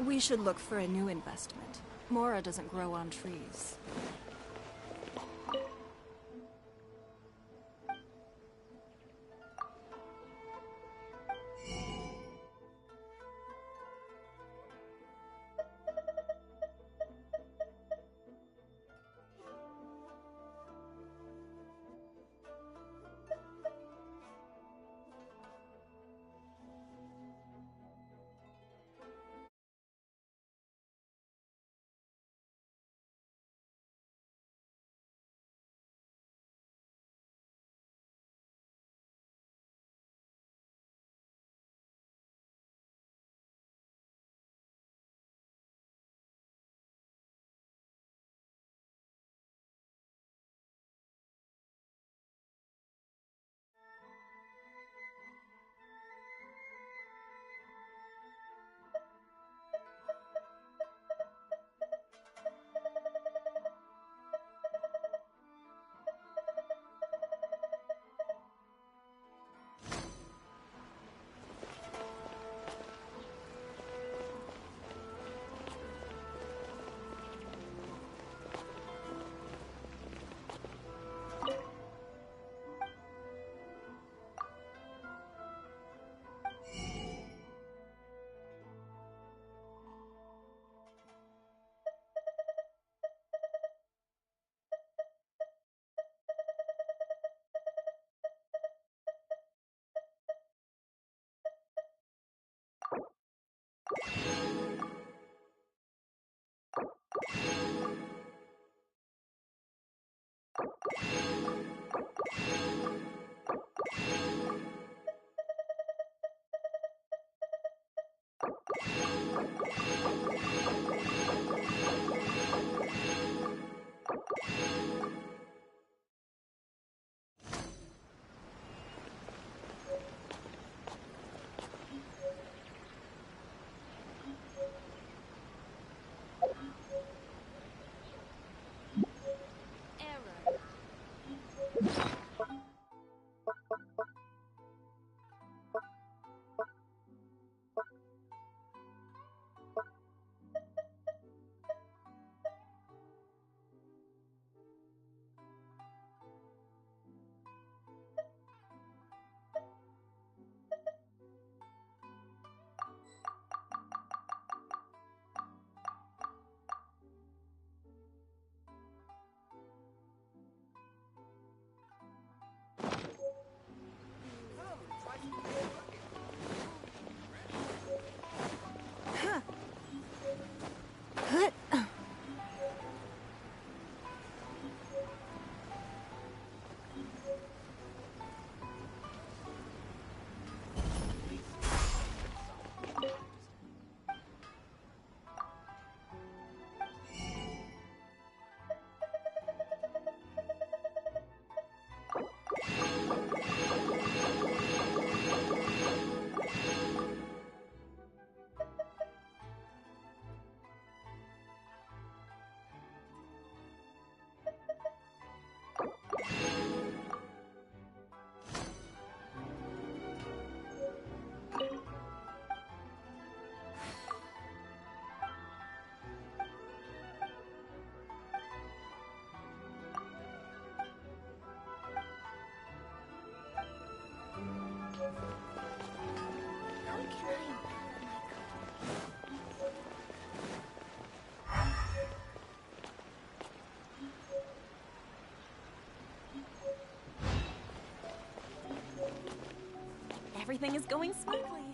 We should look for a new investment. Mora doesn't grow on trees. Everything is going smoothly.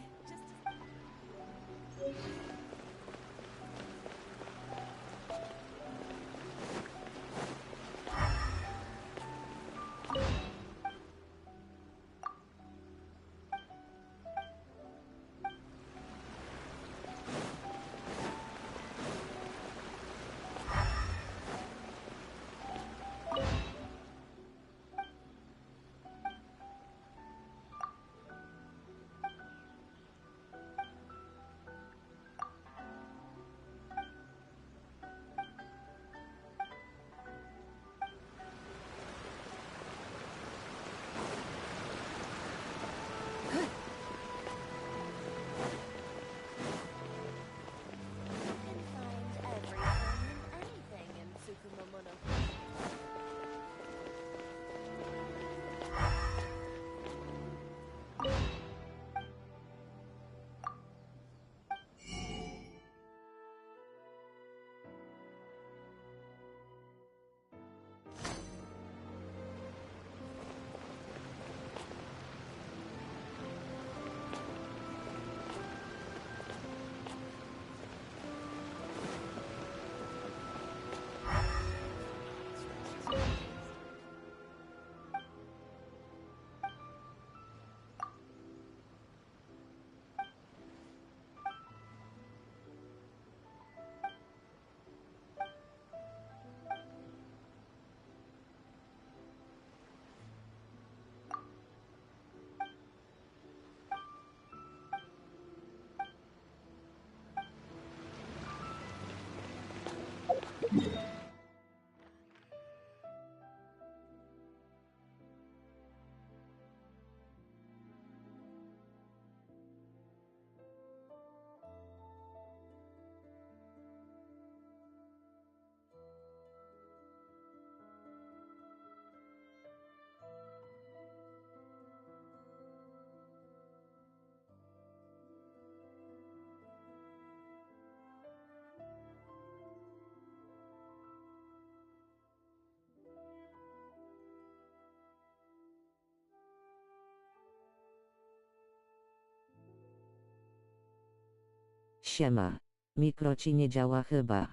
Siema. Mikro ci nie działa chyba.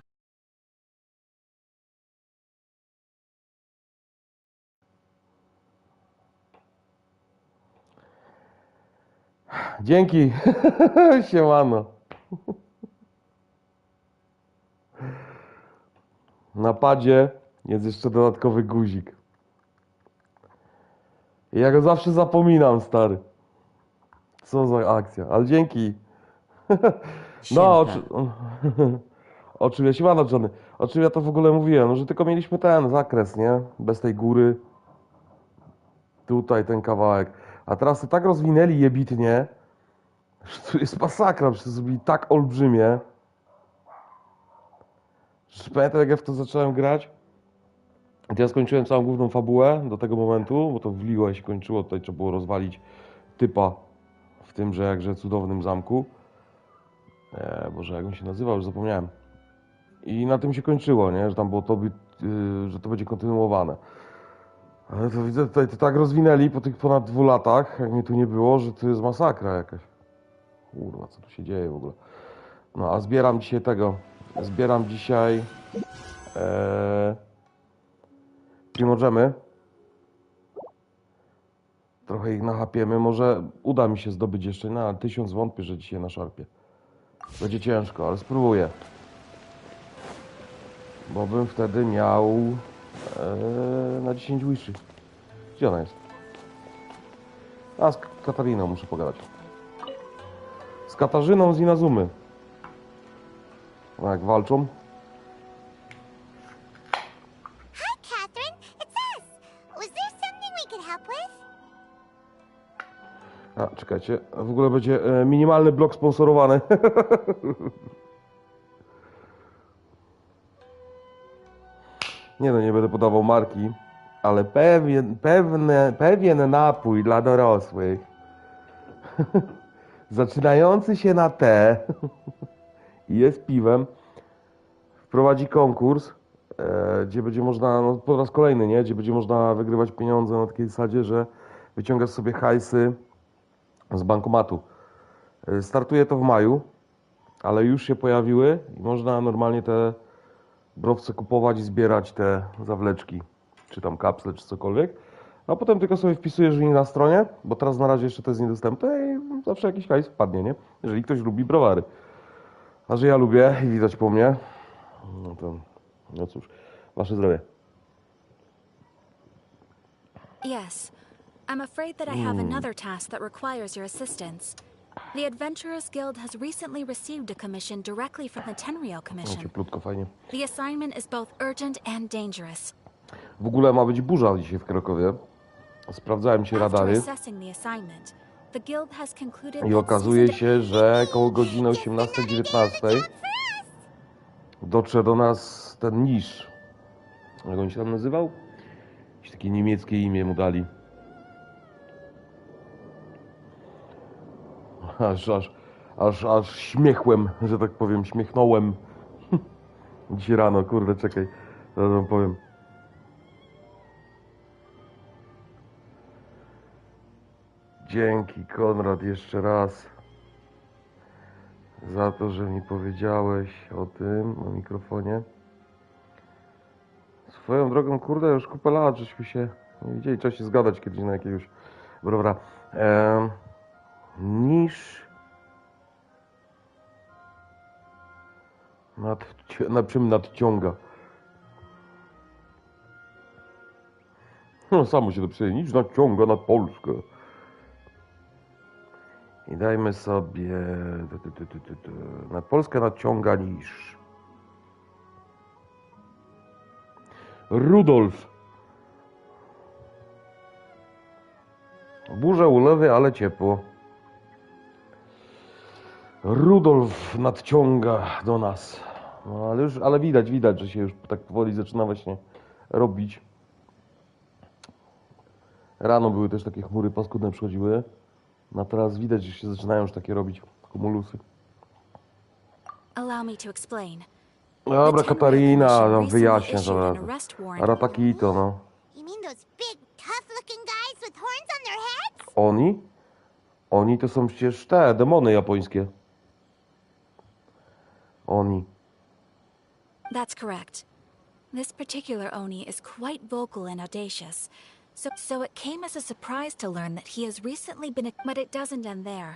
Dzięki. Siemano. Na padzie jest jeszcze dodatkowy guzik. Ja go zawsze zapominam, stary. Co za akcja. Ale dzięki. No, Siemka. o czym ja siemano, Johnny. O czym ja to w ogóle mówiłem? No, że tylko mieliśmy ten zakres, nie? Bez tej góry. Tutaj ten kawałek. A teraz to tak rozwinęli jebitnie, że to jest masakra. Przecież zrobili tak olbrzymie. Że pamiętam, jak ja w to zacząłem grać. Ja skończyłem całą główną fabułę do tego momentu, bo to wliło się kończyło. Tutaj trzeba było rozwalić typa w tymże jakże cudownym zamku. Boże, jak on się nazywał, już zapomniałem. I na tym się kończyło, nie? Że tam było to, że to będzie kontynuowane. Ale to widzę, tutaj to tak rozwinęli po tych ponad 2 latach, jak mnie tu nie było, że to jest masakra jakaś. Kurwa, co tu się dzieje w ogóle. No, a zbieram dzisiaj tego. Zbieram dzisiaj lvl'ujemy. Trochę ich nachapiemy. Może uda mi się zdobyć jeszcze na 1000, wątpię, że dzisiaj na szarpie. Będzie ciężko, ale spróbuję. Bo bym wtedy miał na 10 wiszy. Gdzie ona jest? A, z Katariną muszę pogadać. Z Katarzyną z Inazumy. No jak walczą. Hi, Catherine. It's us. Was there something we could help with? A, czekajcie. W ogóle będzie minimalny blok sponsorowany. Nie no, nie będę podawał marki, ale pewien napój dla dorosłych. zaczynający się na T i jest piwem, wprowadzi konkurs, gdzie będzie można, no po raz kolejny, nie? Gdzie będzie można wygrywać pieniądze na takiej zasadzie, że wyciągasz sobie hajsy z bankomatu. Startuje to w maju, ale już się pojawiły i można normalnie te browce kupować i zbierać te zawleczki, czy tam kapsle, czy cokolwiek. A potem tylko sobie wpisujesz link na stronie, bo teraz na razie jeszcze to jest niedostępne i zawsze jakiś hajs wpadnie, nie? Jeżeli ktoś lubi browary. A że ja lubię i widać po mnie, no to, no cóż, wasze zdrowie. Yes. I'm afraid that I have another task that requires your assistance. The Adventurers Guild has recently received a commission directly from the Tenryou No, Commission. cieplutko, fajnie. The assignment is both urgent and dangerous. W ogóle ma być burza dzisiaj w Krakowie. Sprawdzałem ci After radary assessing the assignment, the guild has concluded i that okazuje seasoned- się, że koło godziny 18-19 dotrze do nas ten niż. Jak on się tam nazywał? Jakieś takie niemieckie imię mu dali. Aż śmiechłem, że tak powiem, śmiechnąłem. Dzisiaj rano, kurde, czekaj, zaraz wam powiem. Dzięki, Konrad, jeszcze raz za to, że mi powiedziałeś o tym na mikrofonie. Swoją drogą, kurde, już kupę lat, żeśmy się nie widzieli. Trzeba się zgadać kiedyś na jakiegoś browara. Niż na czym nadciąga. No, samo się to przyjdzie. Niż nadciąga nad Polskę. I dajmy sobie... Nad Polskę nadciąga niż. Rudolf. Burze, ulewy, ale ciepło. Rudolf nadciąga do nas. No, ale widać, że się już tak powoli zaczyna właśnie robić. Rano były też takie chmury paskudne przychodziły. No teraz widać, że się zaczynają już takie robić kumulusy. Allow me to explain. Dobra, The Katarina, Tenryou no, Commission wyjaśnię recently zaraz. issued an arrest warrant. Aratakito, no. You mean those big, tough-looking guys with horns on their heads? Oni? Oni to są przecież te demony japońskie. Oni. That's correct. This particular Oni is quite vocal and audacious. So it came as a surprise to learn that he has recently been... But it doesn't end there.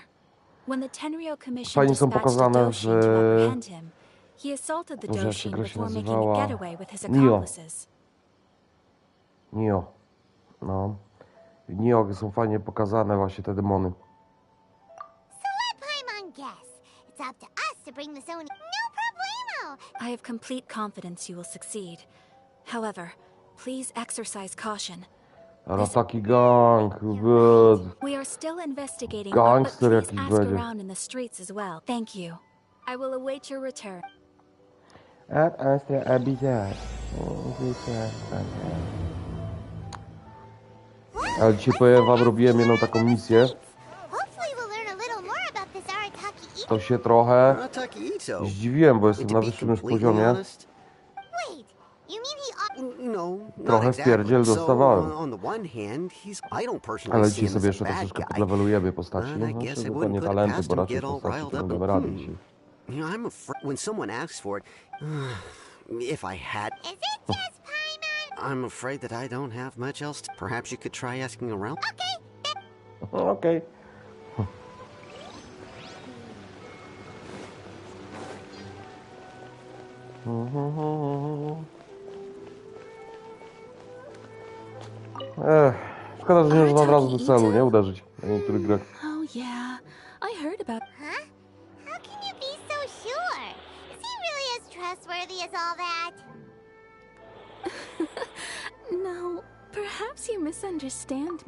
When the Tenryou Commission Fajnie są dispatched a pokazane Doshin to apprehend him, he assaulted the Boże, jak ta Doshin gra się before making a nazywała? getaway with his Nio. accomplices. Nio. No. W Nio są fajnie pokazane właśnie te demony. So let Paimon guess. It's up to us to bring this Oni. No problemo! I have complete confidence you will succeed. However, please exercise caution. Arataki gang. Good. We are still investigating, Gangster but please jakiś ask będzie. around in the streets as well. Thank you. I will await your return. Ale dzisiaj powiem wam, robiłem jedną taką misję. Hopefully we'll learn a little more about this Arataki Ito. To się trochę Arataki Ito. zdziwiłem, bo jestem To na be wyższym już completely poziomie. honest, Wait, you mean he... no, not Trochę exactly. wpierdziel So, dostawałem. on the one hand, I don't personally Ale see dzisiaj him as sobie a jeszcze bad troszeczkę guy. podlevelujemy postaci. But No, I guess znaczy, I dokładnie wouldn't put it talenty, past bo him to raczej get all postaci riled to nie up. damy rady dzisiaj. You know, I'm afraid when someone asks for it, if I had, Is it just Paimon? I'm afraid that I don't have much else. Perhaps you could try asking around. Okay, Okej. Szkoda, że nie można od razu do celu, nie? Uderzyć na niektórych grach. Oh yeah, I heard about... huh? How can you be so sure? Is he really as trustworthy as all that? No, perhaps you misunderstand.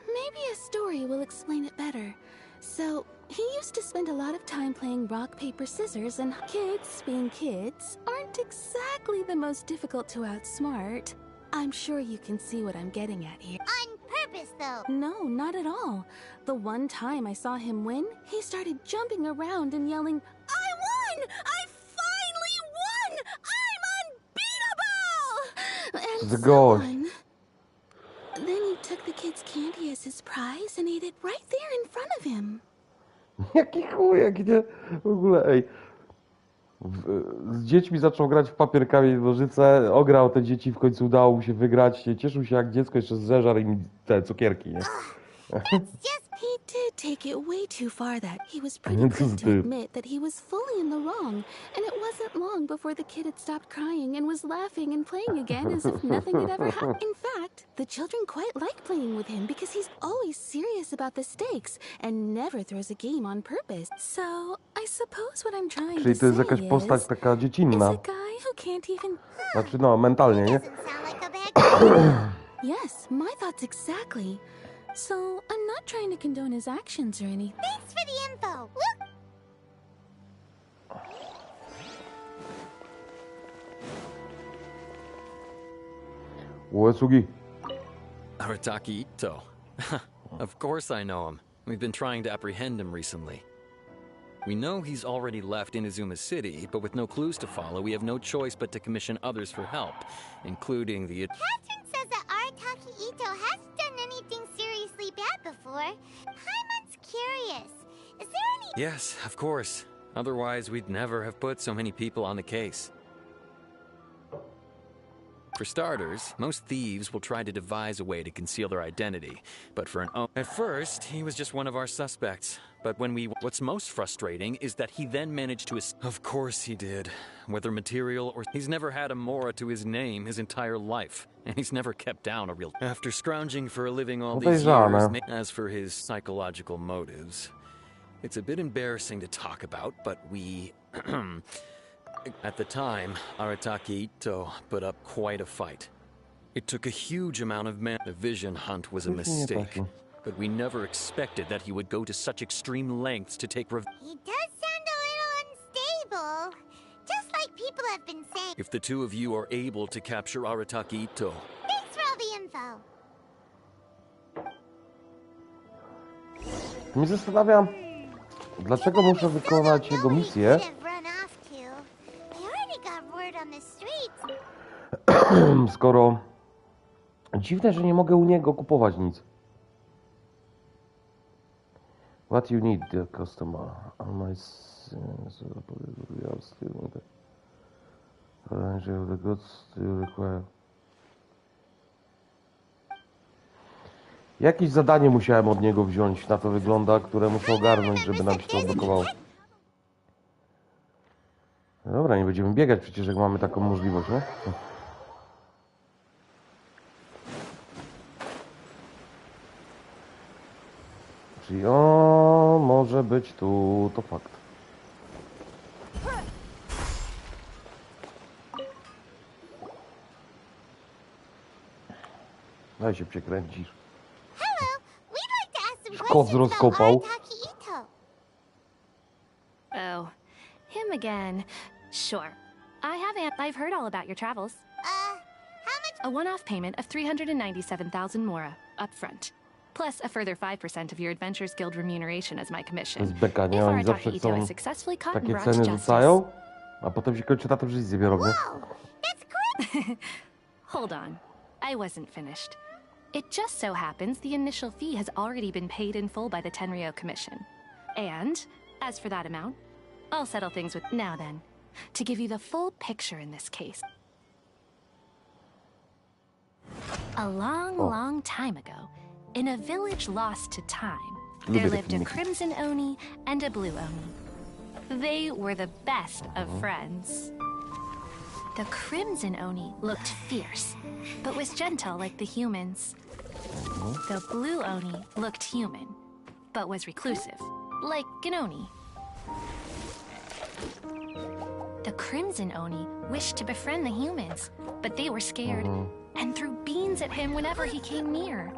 Maybe a story will explain it better. So, he used to spend a lot of time playing rock, paper, scissors, and kids, being kids, aren't exactly the most difficult to outsmart. I'm sure you can see what I'm getting at here. On purpose, nervous, though. No, not at all. The one time I saw him win, he started jumping around and yelling, "I won! I finally won! I'm unbeatable!" And The so gosh. on. Then he took the kid's candy as his prize and ate it right there in front of him. Jaki chujek, nie? W ogóle, ej. Z dziećmi zaczął grać w papier, kamień, nożyce, ograł te dzieci, w końcu udało mu się wygrać, cieszył się jak dziecko, jeszcze zeżarł im te cukierki, nie? He did take it way too far that he was pretty quick to admit that he was fully in the wrong, and it wasn't long before the kid had stopped crying and was laughing and playing again as if nothing had ever happened. In fact, the children quite like playing with him because he's always serious about the stakes and never throws a game on purpose. So, I suppose what I'm trying Czyli to to jest say jakaś postać taka is dziecinna. a guy who can't even... Znaczy no, mentalnie, nie? Doesn't sound like a bad guy. Yes, my thoughts exactly. So, I'm not trying to condone his actions or anything. Thanks for the info. Whoop. Uesugi. Arataki Ito. Of course I know him. We've been trying to apprehend him recently. We know he's already left Inazuma City, but with no clues to follow, we have no choice but to commission others for help, including the... Catherine says that Arataki Ito hasn't done anything seriously bad before. Paimon's curious. Is there any... Yes, of course. Otherwise, we'd never have put so many people on the case. For starters, most thieves will try to devise a way to conceal their identity, but for at first, he was just one of our suspects. But what's most frustrating is that he then managed to Of course he did. Whether material or... He's never had a Mora to his name his entire life, and he's never kept down a real... After scrounging for a living all these years, as for his psychological motives, it's a bit embarrassing to talk about, but we... At the time, Arataki Ito put up quite a fight. It took a huge amount of The vision hunt was a mistake, but we never expected that he would go to such extreme lengths to take He does sound a little unstable. Just like people have been saying. If the two of you are able to capture Arataki Ito... Thanks for all the info. Mnie zastanawia, dlaczego muszę wykonać jego misję, skoro dziwne, że nie mogę u niego kupować nic. What you need, dear customer? On my the goods you require. Jakieś zadanie musiałem od niego wziąć, na to wygląda, które muszę ogarnąć, żeby nam się to odblokowało. Dobra, nie będziemy biegać przecież, jak mamy taką możliwość, nie? Czyli może być tu, to fakt. Daj się przekręcisz. Kot rozkopał. Oh, him again. Sure. I've heard all about your travels. How much? A one-off payment of 397,000 Mora, up front. Plus a further 5% of your Adventures Guild remuneration as my commission. To jest beka, nie? Oni zawsze Arataki Ito chcą is successfully caught and takie brought to ceny justice. rzucają, a potem się kończy na to, że nic nie biorą, nie? Hold on. I wasn't finished. It just so happens the initial fee has already been paid in full by the Tenryo Commission. And, as for that amount, I'll settle things with... Now then, to give you the full picture in this case. A long time ago, in a village lost to time, there lived a Crimson Oni and a Blue Oni. They were the best of friends. The Crimson Oni looked fierce, but was gentle like the humans. The Blue Oni looked human, but was reclusive, like an Oni. The Crimson Oni wished to befriend the humans, but they were scared and threw beans at him whenever he came near.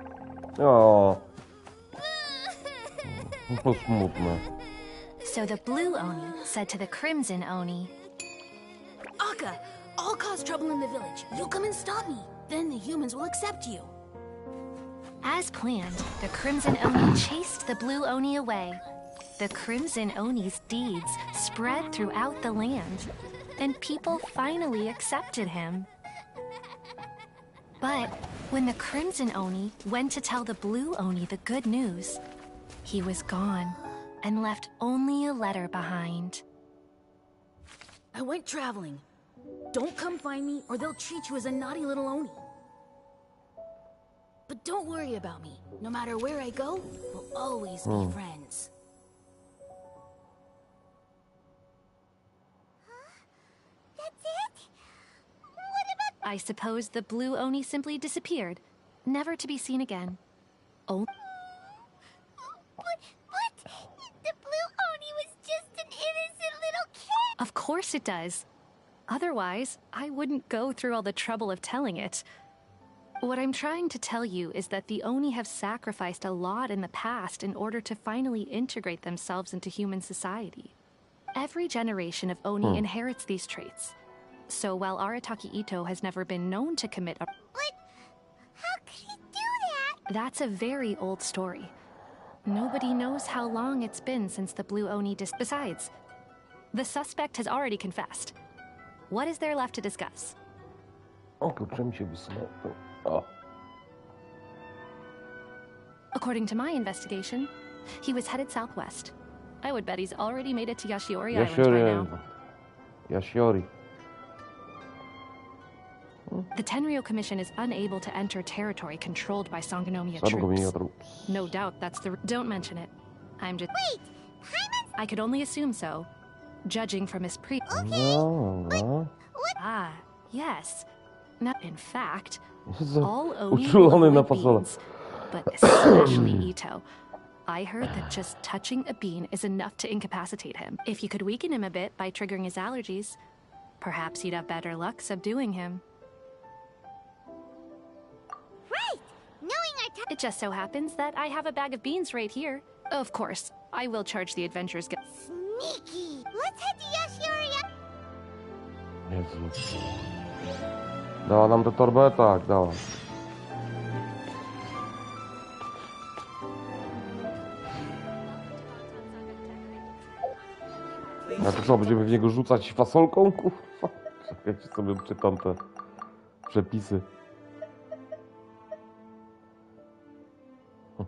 O, to smutne. So the Blue Oni said to the Crimson Oni, Akka, I'll cause trouble in the village. You come and stop me. Then the humans will accept you. As planned, the Crimson Oni chased the Blue Oni away. The Crimson Oni's deeds spread throughout the land, and people finally accepted him. But when the Crimson Oni went to tell the Blue Oni the good news, he was gone and left only a letter behind. I went traveling. Don't come find me or they'll treat you as a naughty little Oni. But don't worry about me. No matter where I go, we'll always be friends. That's it? What about... I suppose the Blue Oni simply disappeared, never to be seen again. Oh, But... The Blue Oni was just an innocent little kid! of course it does. Otherwise, I wouldn't go through all the trouble of telling it. What I'm trying to tell you is that the Oni have sacrificed a lot in the past in order to finally integrate themselves into human society. Every generation of Oni inherits these traits. So while Arataki Itto has never been known to commit a... But... how could he do that? That's a very old story. Nobody knows how long it's been since the Blue Oni Besides, the suspect has already confessed. What is there left to discuss? O kurczę, mi się wysunął. O. According to my investigation, he was headed southwest. I would bet he's already made it to Yashiori Island by now. Yashiori. The Tenryo Commission is unable to enter territory controlled by Sangonomiya troops. No doubt that's the... Don't mention it. I'm just... Wait! Paimon's... I could only assume so, judging from his pre... No. Ah, yes. Now, in fact, Jezu, all Oni uczulony na avoid fasolę. beans, but especially Itto. I heard that just touching a bean is enough to incapacitate him. If you could weaken him a bit by triggering his allergies, perhaps you'd have better luck subduing him. Right! Knowing our... It just so happens that I have a bag of beans right here. Of course, I will charge the adventurers... Sneaky! Let's head to Yashiori... Jezu. Dała nam tę torbę? Tak, dała. A to co, będziemy w niego rzucać fasolką? Kurwa. Czekajcie, sobie czytam te przepisy.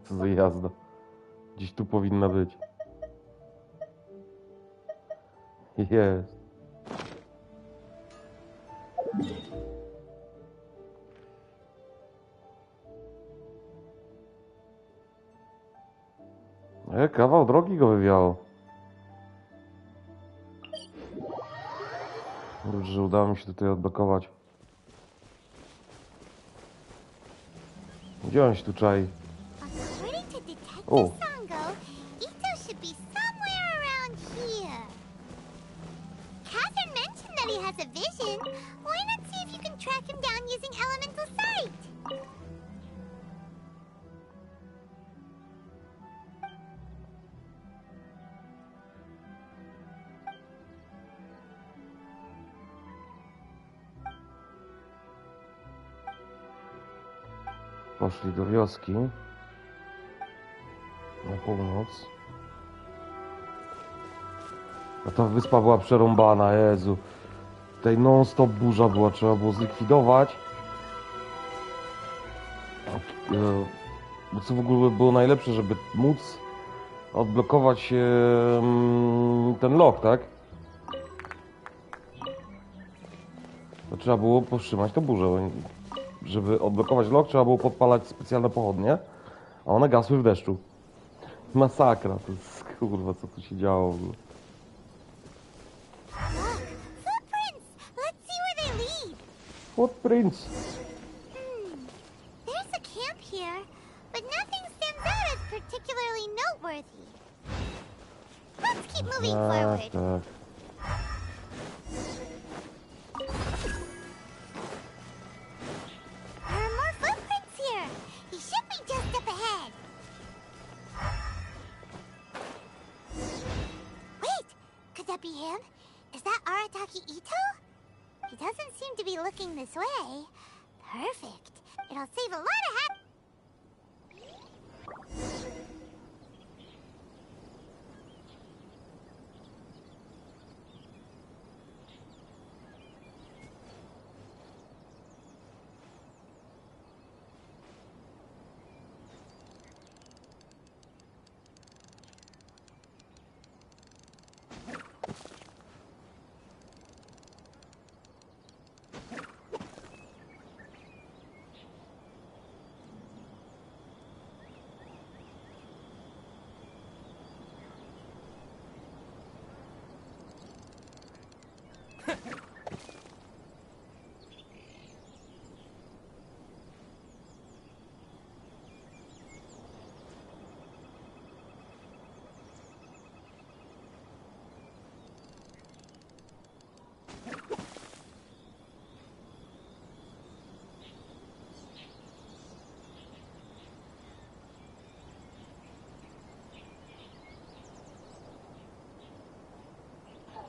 Co za jazda. Gdzieś tu powinna być. Jest. Kawał drogi go wywiało. Dobrze, że udało mi się tutaj odblokować. Gdzie on się tu czai? According to Detective Oh. Sango, Itto should be somewhere around here. Catherine mentioned that he has a vision. Why not see if you can track him down using elemental sight? Poszli do wioski. Na północ. A ta wyspa była przerąbana, Jezu. Tutaj non-stop burza była, trzeba było zlikwidować. Bo co w ogóle było najlepsze, żeby móc odblokować ten lock, tak? To trzeba było powstrzymać tę burzę. Żeby odblokować lock, trzeba było podpalać specjalne pochodnie, a one gasły w deszczu. Masakra, to jest kurwa, co tu się działo w ogóle. Footprints! Let's see where they lead. Footprints. There's a camp here, but nothing stands out as particularly noteworthy. Let's keep moving forward. Tak. There are more footprints here. He should be just up ahead. Wait, could that be him? Is that Arataki Itto? He doesn't seem to be looking this way. Perfect. It'll save a lot of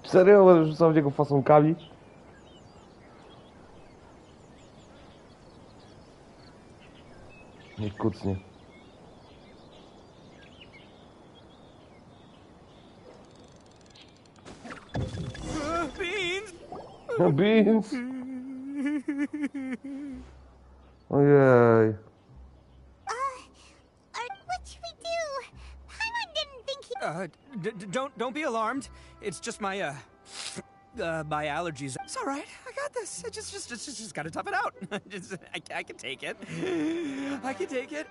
Serio? Będę rzucał w niego fasonkami? Niech kucnie. Beans! Beans! Ojej. What should we do? Paimon didn't think he... Don't be alarmed. It's just my, my allergies. It's all right. I got this. I just gotta tough it out. I can take it. I can take it.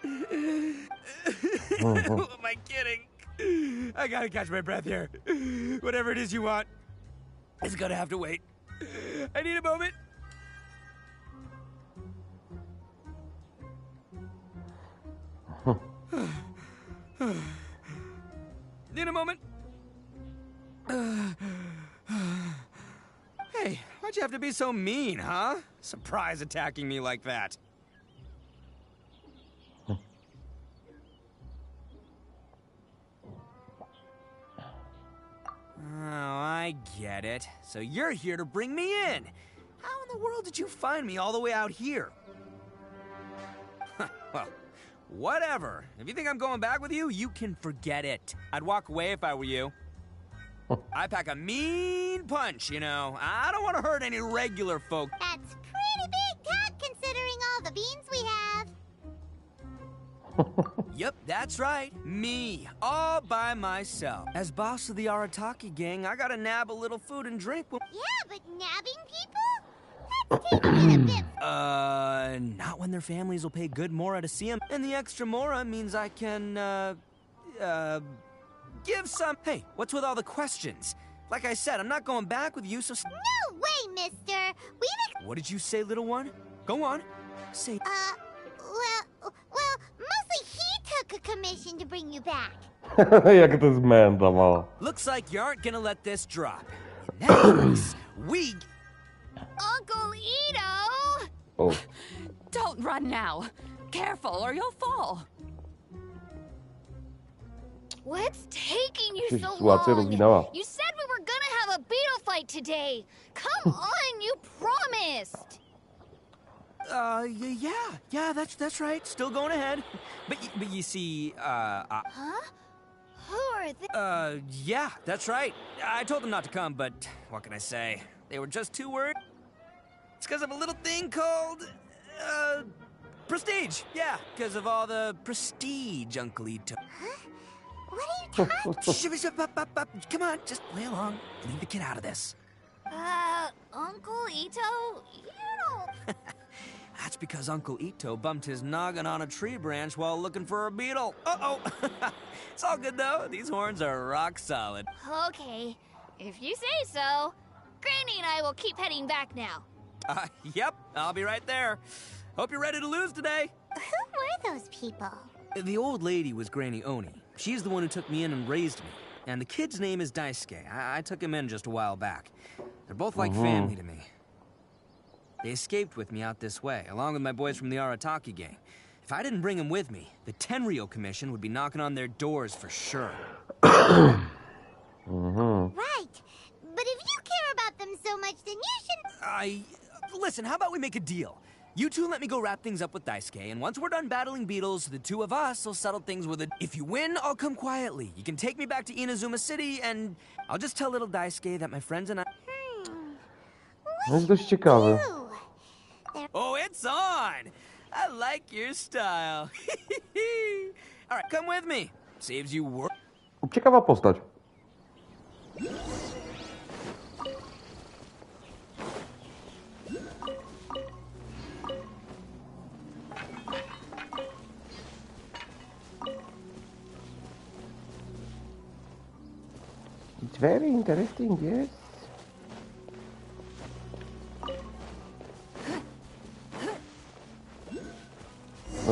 Who am I kidding? I gotta catch my breath here. Whatever it is you want, it's gonna have to wait. I need a moment. Need a moment. Hey, why'd you have to be so mean, huh? Surprise attacking me like that. Oh, I get it. So you're here to bring me in. How in the world did you find me all the way out here? Well, whatever. If you think I'm going back with you, you can forget it. I'd walk away if I were you. I pack a mean punch, you know. I don't want to hurt any regular folk. That's pretty big talk considering all the beans we have. Yep, that's right. Me, all by myself. As boss of the Arataki gang, I gotta nab a little food and drink. Yeah, but nabbing people? That's taking it a bit. Not when their families will pay good mora to see them. And the extra mora means I can, give some... Hey, what's with all the questions? Like I said, I'm not going back with you, so... No way, mister! We've... What did you say, little one? Go on. Say... Well, mostly he took a commission to bring you back. Jaka to jest męta mała. Looks like you aren't gonna let this drop. In that case, we... Uncle Ito! O. Don't run now. Careful or you'll fall. What's taking you Się so sytuacja long? rozwinęła. You said we were gonna have a beetle fight today. Come on, you promised. Yeah, that's right. Still going ahead. But you see, Huh? Who are they? yeah, that's right. I told them not to come, but what can I say? They were just too worried. It's because of a little thing called, prestige. Yeah, because of all the prestige Uncle Ito. Huh? What are you talking... Come on, just play along. Leave the kid out of this. Uncle Ito? You don't... That's because Uncle Ito bumped his noggin on a tree branch while looking for a beetle. Uh-oh. It's all good, though. These horns are rock solid. Okay, if you say so. Granny and I will keep heading back now. Yep, I'll be right there. Hope you're ready to lose today. Who were those people? The old lady was Granny Oni. She's the one who took me in and raised me. And the kid's name is Daisuke. I took him in just a while back. They're both like family to me. They escaped with me out this way, along with my boys from the Arataki gang. If I didn't bring them with me, the Tenryou Commission would be knocking on their doors for sure. Right. But if you care about them so much, then you should... Listen, how about we make a deal? You two let me go wrap things up with Daisuke, and once we're done battling beetles, the two of us will settle things with it. If you win, I'll come quietly. You can take me back to Inazuma City, and I'll just tell little Daisuke that my friends and I... No jest dość ciekawy. Oh, it's on! I like your style. All right, come with me. Saves you work. Ciekawa postać. It's very interesting, yes.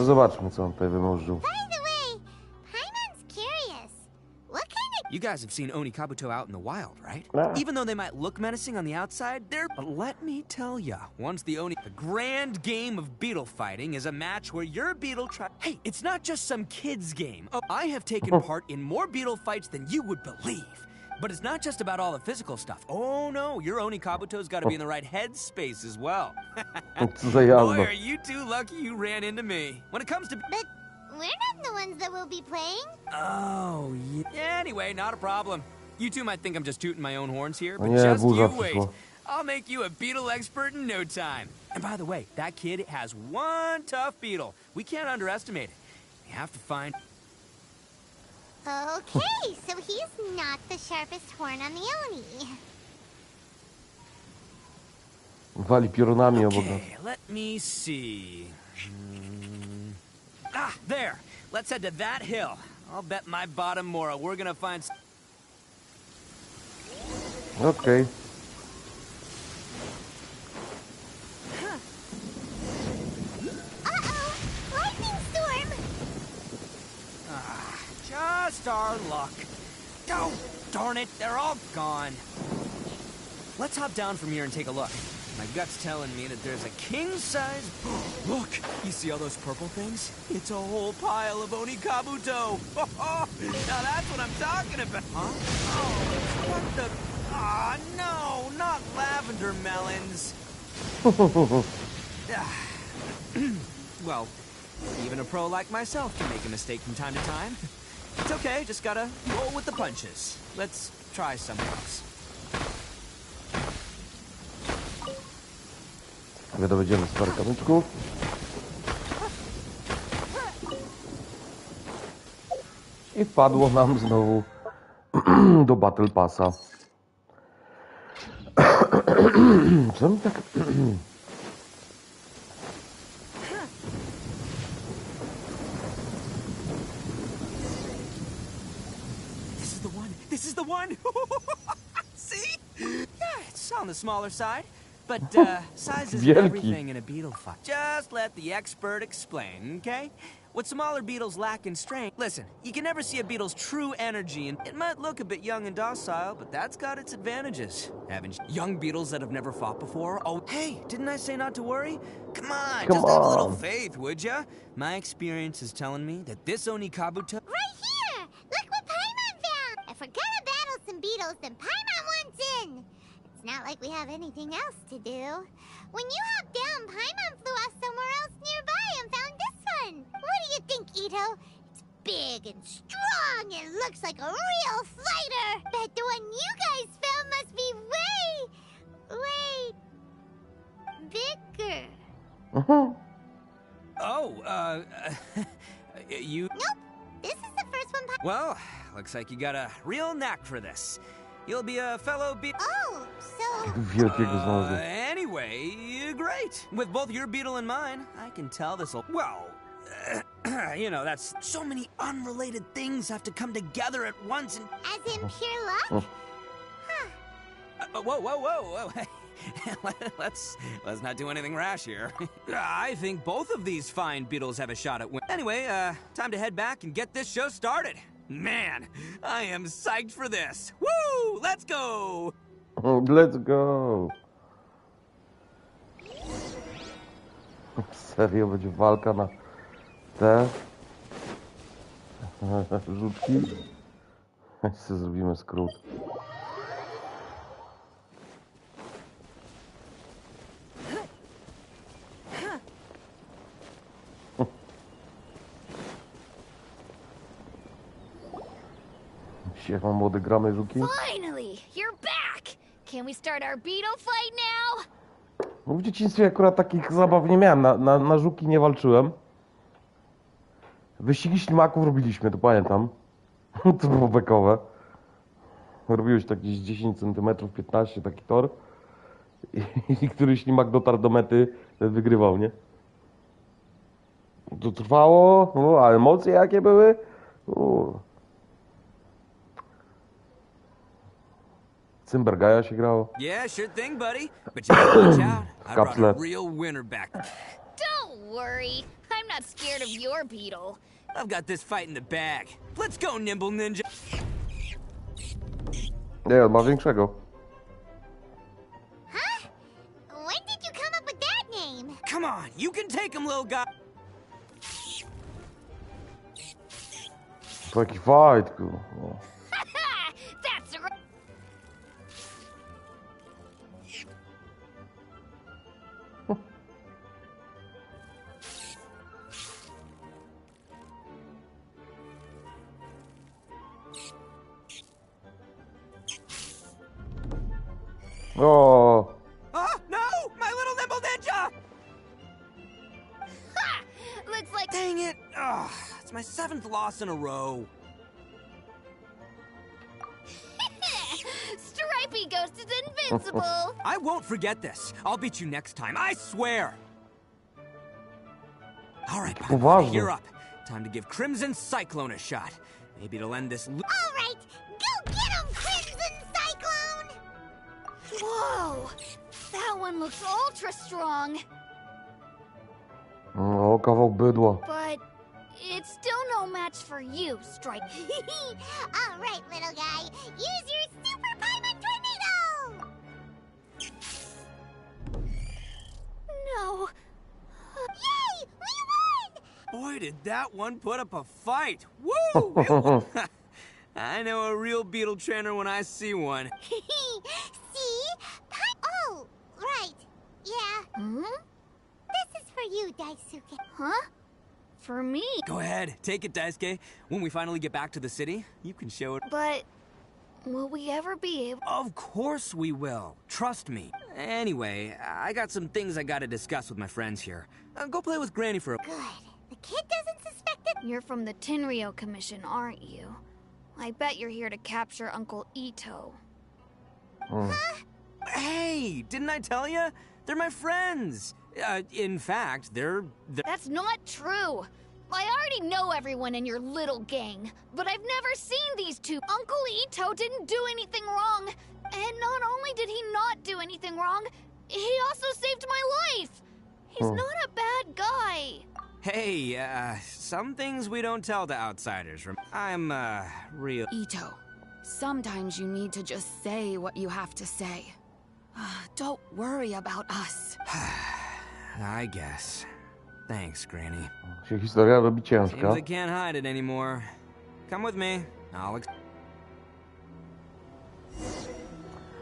No zobaczmy, co on tutaj wymorzył. By the way, Paimon's curious. What kind of... You guys have seen Oni Kabuto out in the wild, right? Ah. Even though they might look menacing on the outside, they're... Let me tell ya, once the Oni... The grand game of beetle fighting is a match where your beetle try... Hey, it's not just some kid's game. Oh, I have taken part in more beetle fights than you would believe. But it's not just about all the physical stuff. Oh no, your Oni Kabuto's gotta be in the right headspace as well. Boy, are you too lucky you ran into me. When it comes to... But we're not the ones that will be playing. Oh, yeah. Anyway, not a problem. You two might think I'm just tooting my own horns here, but Nie, just burza you wait. przyszła. I'll make you a beetle expert in no time. And by the way, that kid has one tough beetle. We can't underestimate it. We have to find... Okay, so he's not the sharpest horn on the Oni. Wali piorunami obok nas. Okay, let me see. Ah, there. Let's head to that hill. I'll bet my bottom Mora we're gonna find... Okej. Uh-oh! Lightning storm! Just our luck. Oh, darn it, they're all gone. Let's hop down from here and take a look. My gut's telling me that there's a king-size... Look, you see all those purple things? It's a whole pile of Oni Kabuto. Now that's what I'm talking about. Huh? Oh, what the... Ah, no, not lavender melons. Well, even a pro like myself can make a mistake from time to time. It's okay, just gotta roll with the punches. Let's try something else. Dowiedziemy z parę kamyczków. I wpadło nam znowu do Battle Passa. Co mi tak... This is the one! See? Yeah, it's on the smaller side. But, size isn't everything in a beetle fight. Just let the expert explain, okay? What smaller beetles lack in strength... Listen, you can never see a beetle's true energy, and it might look a bit young and docile, but that's got its advantages. Having young beetles that have never fought before... Oh, hey, didn't I say not to worry? Come on, just have a little faith, would ya? My experience is telling me that this Oni Kabuto... Right here! Look what Paimon found! If we're gonna battle some beetles, then Paimon wants in! It's not like we have anything else to do. When you hopped down, Paimon flew off somewhere else nearby and found this one. What do you think, Ito? It's big and strong and looks like a real fighter. Bet the one you guys found must be way bigger. Oh, you... Nope. This is the first one. Well, looks like you got a real knack for this. You'll be a fellow Oh, so... Anyway, great. With both your beetle and mine, I can tell this'll... Well, you know, that's... So many unrelated things have to come together at once and... As in pure luck? Whoa. Let's not do anything rash here. I think both of these fine beetles have a shot at win. Anyway, time to head back and get this show started. Man, I am psyched for this. Woo! Let's go! Let's go! Serio, będzie walka na te rzutki? Jeszcze zrobimy skrót. Siema, młody, gramy żuki? Finally, you're back! Can we start our beetle fight now? No w dzieciństwie akurat takich zabaw nie miałem, na żuki nie walczyłem. Wyścigi ślimaków robiliśmy, to pamiętam. To było bekowe. Robiłeś tak gdzieś 10 cm, 15, taki tor. I który ślimak dotarł do mety, ten wygrywał, nie? To trwało, a emocje jakie były? Cymbergaja się grało. Yeah, sure thing, buddy. But you gotta watch out. I brought a real winner back. Don't worry. I'm not scared of your beetle. I've got this fight in the bag. Let's go, Nimble Ninja. Nie, on ma większego. Huh? When did you come up with that name? Come on, you can take him, little guy. To jaki fight, kurwa. That's right. O, Oh, no! My little Nimble Ninja! Ha! Looks like Dang it! Ugh, it's my 7th loss in a row. Stripey Ghost is invincible. I won't forget this. I'll beat you next time, I swear! Alright, Poważnie. you're up. Time to give Crimson Cyclone a shot. Maybe it'll end this All right, go get him, Crimson Cyclone! Whoa! That one looks ultra strong, o, kawał bydła. but it's still no match for you, Stripey. All right, little guy, use your Super Paimon Tornado! No. Yay! We won! Boy, did that one put up a fight! Woo! I know a real beetle trainer when I see one. See? Oh, right. Yeah. Hmm? This is for you, Daisuke. Huh? For me? Go ahead, take it, Daisuke. When we finally get back to the city, you can show it. But will we ever be able? Of course we will. Trust me. Anyway, I got some things I gotta discuss with my friends here. Go play with Granny for a... Good. The kid doesn't suspect it. You're from the Tenryo Commission, aren't you? I bet you're here to capture Uncle Ito. Hey, didn't I tell you? They're my friends. In fact, they're... That's not true. I already know everyone in your little gang, but I've never seen these two. Uncle Ito didn't do anything wrong. And not only did he not do anything wrong, he also saved my life. He's not a bad guy. Hey, some things we don't tell to outsiders. I'm, real... Ito, sometimes you need to just say what you have to say. Don't worry about us. I guess. Thanks, Granny. Się historia robi Seems ciężka. I can't hide it anymore. Come with me.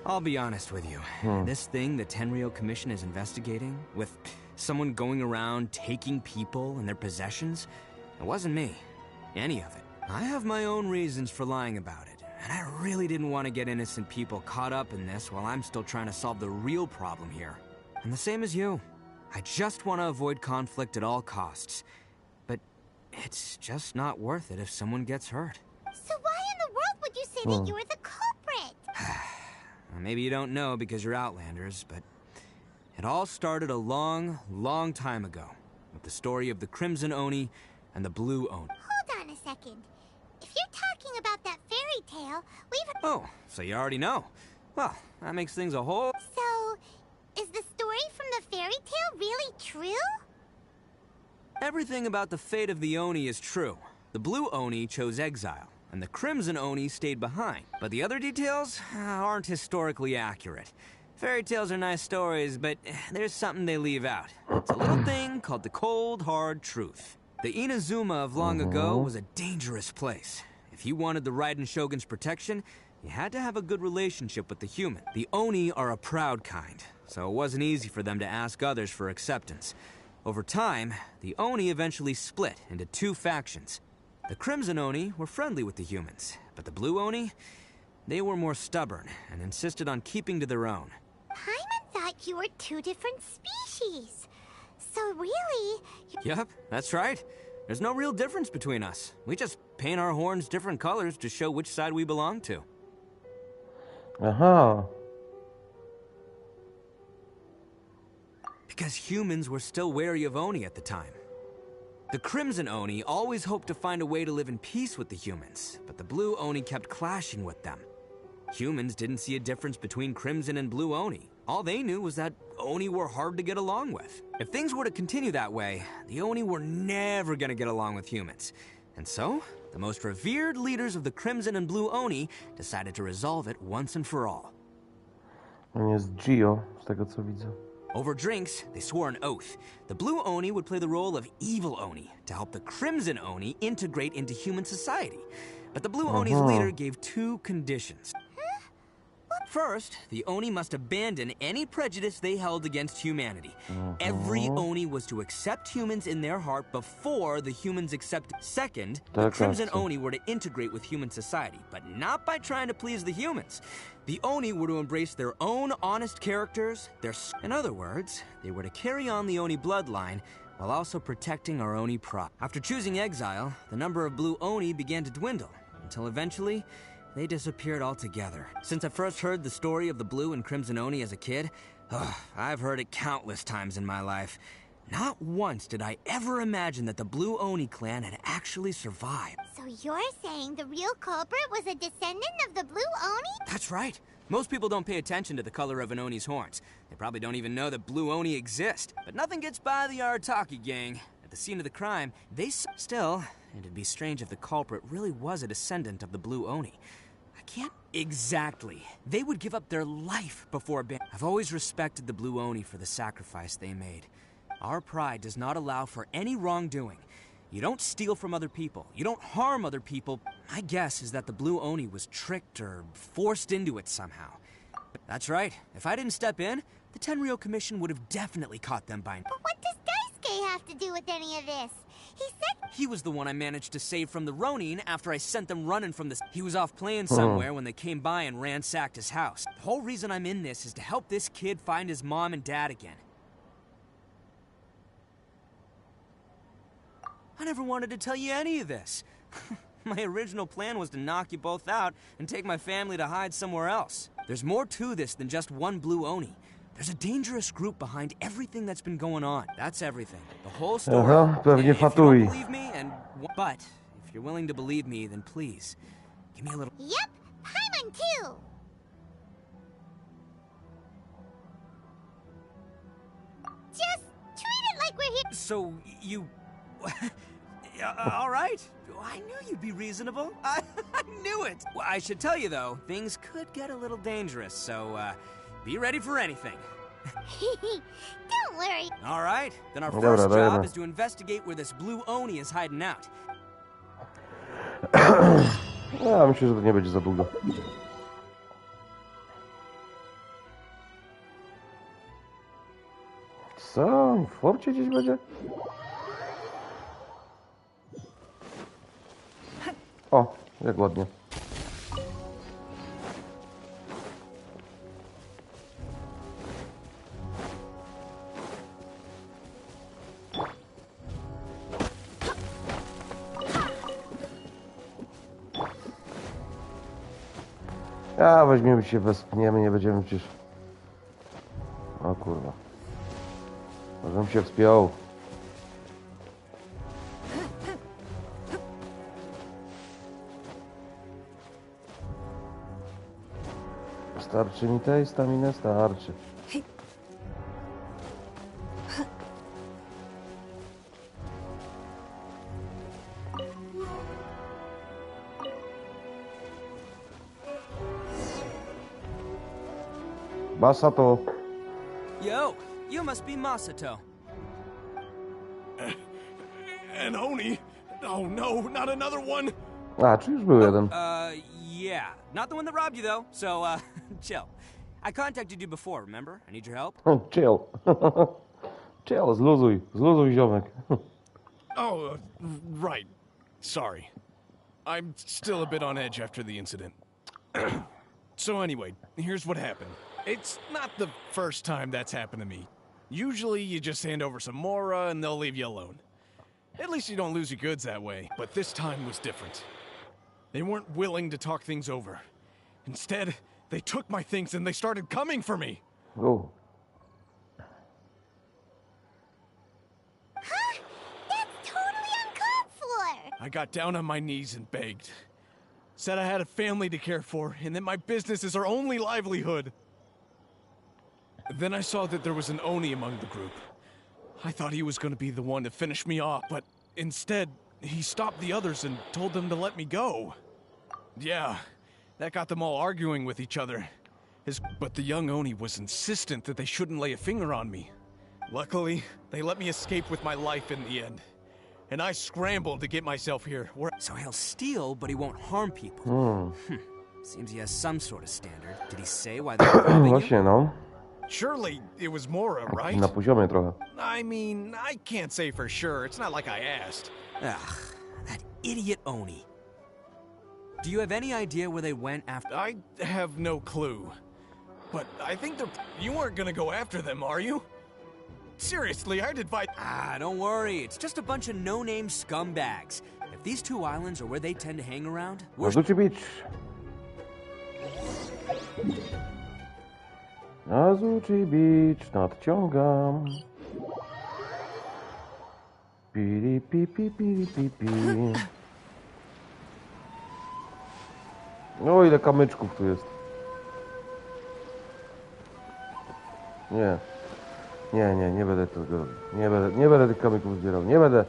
I'll be honest with you. This thing the Tenryo Commission is investigating, with someone going around taking people and their possessions, it wasn't me. Any of it. I have my own reasons for lying about it, and I really didn't want to get innocent people caught up in this while I'm still trying to solve the real problem here. And the same as you. I just want to avoid conflict at all costs. But it's just not worth it if someone gets hurt. So why in the world would you say that you were the culprit? Maybe you don't know because you're Outlanders, but it all started a long, long time ago with the story of the Crimson Oni and the Blue Oni. Hold on a second. If you're talking about that fairy tale, we've... Oh, so you already know. Well, that makes things a whole... So, is the story from the fairy tale really true? Everything about the fate of the Oni is true. The Blue Oni chose exile, and the Crimson Oni stayed behind. But the other details aren't historically accurate. Fairy tales are nice stories, but there's something they leave out. It's a little thing called the cold, hard truth. The Inazuma of long ago was a dangerous place. If you wanted the Raiden Shogun's protection, you had to have a good relationship with the human. The Oni are a proud kind, so it wasn't easy for them to ask others for acceptance. Over time, the Oni eventually split into two factions. The Crimson Oni were friendly with the humans, but the Blue Oni, they were more stubborn and insisted on keeping to their own. Paimon thought you were two different species. So really... Yep, that's right. There's no real difference between us. We just paint our horns different colors to show which side we belong to. Aha. Because humans were still wary of Oni at the time. The Crimson Oni always hoped to find a way to live in peace with the humans, but the Blue Oni kept clashing with them. Humans didn't see a difference between Crimson and Blue Oni. All they knew was that Oni were hard to get along with. If things were to continue that way, the Oni were never gonna get along with humans. And so, the most revered leaders of the Crimson and Blue Oni decided to resolve it once and for all. On jest Gio, z tego co widzę. Over drinks, they swore an oath. The Blue Oni would play the role of evil Oni to help the Crimson Oni integrate into human society. But the Blue Oni's leader gave 2 conditions. First, the Oni must abandon any prejudice they held against humanity. Every Oni was to accept humans in their heart before the humans accepted. Second, the Crimson Oni were to integrate with human society, but not by trying to please the humans. The Oni were to embrace their own honest characters. In other words, they were to carry on the Oni bloodline while also protecting our Oni pride. After choosing exile, the number of Blue Oni began to dwindle, until eventually, they disappeared altogether. Since I first heard the story of the Blue and Crimson Oni as a kid, I've heard it countless times in my life. Not once did I ever imagine that the Blue Oni clan had actually survived. So you're saying the real culprit was a descendant of the Blue Oni? That's right. Most people don't pay attention to the color of an Oni's horns. They probably don't even know that Blue Oni exist. But nothing gets by the Arataki gang. At the scene of the crime, Still, it'd be strange if the culprit really was a descendant of the Blue Oni. I can't exactly. They would give up their life before I've always respected the Blue Oni for the sacrifice they made. Our pride does not allow for any wrongdoing. You don't steal from other people. You don't harm other people. My guess is that the Blue Oni was tricked or forced into it somehow. That's right. If I didn't step in, the Tenryou Commission would have definitely caught them by now. But what does Daisuke have to do with any of this? He said he was the one I managed to save from the Ronin after I sent them running from the... He was off playing somewhere when they came by and ransacked his house. The whole reason I'm in this is to help this kid find his mom and dad again. I never wanted to tell you any of this. My original plan was to knock you both out and take my family to hide somewhere else. There's more to this than just one Blue Oni. There's a dangerous group behind everything that's been going on. That's everything. The whole story. Pewnie If you don't fatui. believe me, but if you're willing to believe me, then please give me a little. Yep, Paimon too. Just treat it like we're here. So you. All right. I knew you'd be reasonable. I knew it. Well, I should tell you though, things could get a little dangerous. So be ready for anything. Don't worry. All right. Then our first job is to investigate where this Blue Oni is hiding out. Ja myślę, że to nie będzie za długo. Co? W forcie gdzieś będzie? O, jak ładnie. A, weźmiemy się, wespniemy, nie będziemy przecież... O kurwa. Możemy się wspiął. Starczy mi tej staminy? Starczy. Masato. Yo, you must be Masato. An Oni? Oh no, not another one! A, czy już był jeden? Yeah. Not the one that robbed you though, so chill. I contacted you before, remember? I need your help. Chill. Chill, zluzuj ziomek. Oh, right. Sorry. I'm still a bit on edge after the incident. So anyway, here's what happened. It's not the first time that's happened to me. Usually you just hand over some Mora and they'll leave you alone. At least you don't lose your goods that way. But this time was different. They weren't willing to talk things over. Instead, they took my things and they started coming for me. Oh. Huh? That's totally uncalled for. I got down on my knees and begged. Said I had a family to care for and that my business is our only livelihood. Then I saw that there was an Oni among the group. I thought he was going to be the one to finish me off, but instead, he stopped the others and told them to let me go. Yeah, that got them all arguing with each other. But the young Oni was insistent that they shouldn't lay a finger on me. Luckily, they let me escape with my life in the end. And I scrambled to get myself here. So he'll steal, but he won't harm people. Seems he has some sort of standard. Did he say why they were robbing you? Właśnie, no. Surely it was Mora, right? Na poziomie trochę. I mean, I can't say for sure. It's not like I asked. Ugh, that idiot Oni. Do you have any idea where they went after? I have no clue. But I think you weren't gonna go after them, are you? Seriously, I'd advise... Don't worry. It's just a bunch of no-name scumbags. If these two islands are where they tend to hang around, we're... Azuchi Beach. Azuchi Beach, nadciągam. Piri, pi, pi, piri, pi, pi. O, ile kamyczków tu jest. Nie będę tego robił. Nie będę tych kamyków zbierał. Nie będę.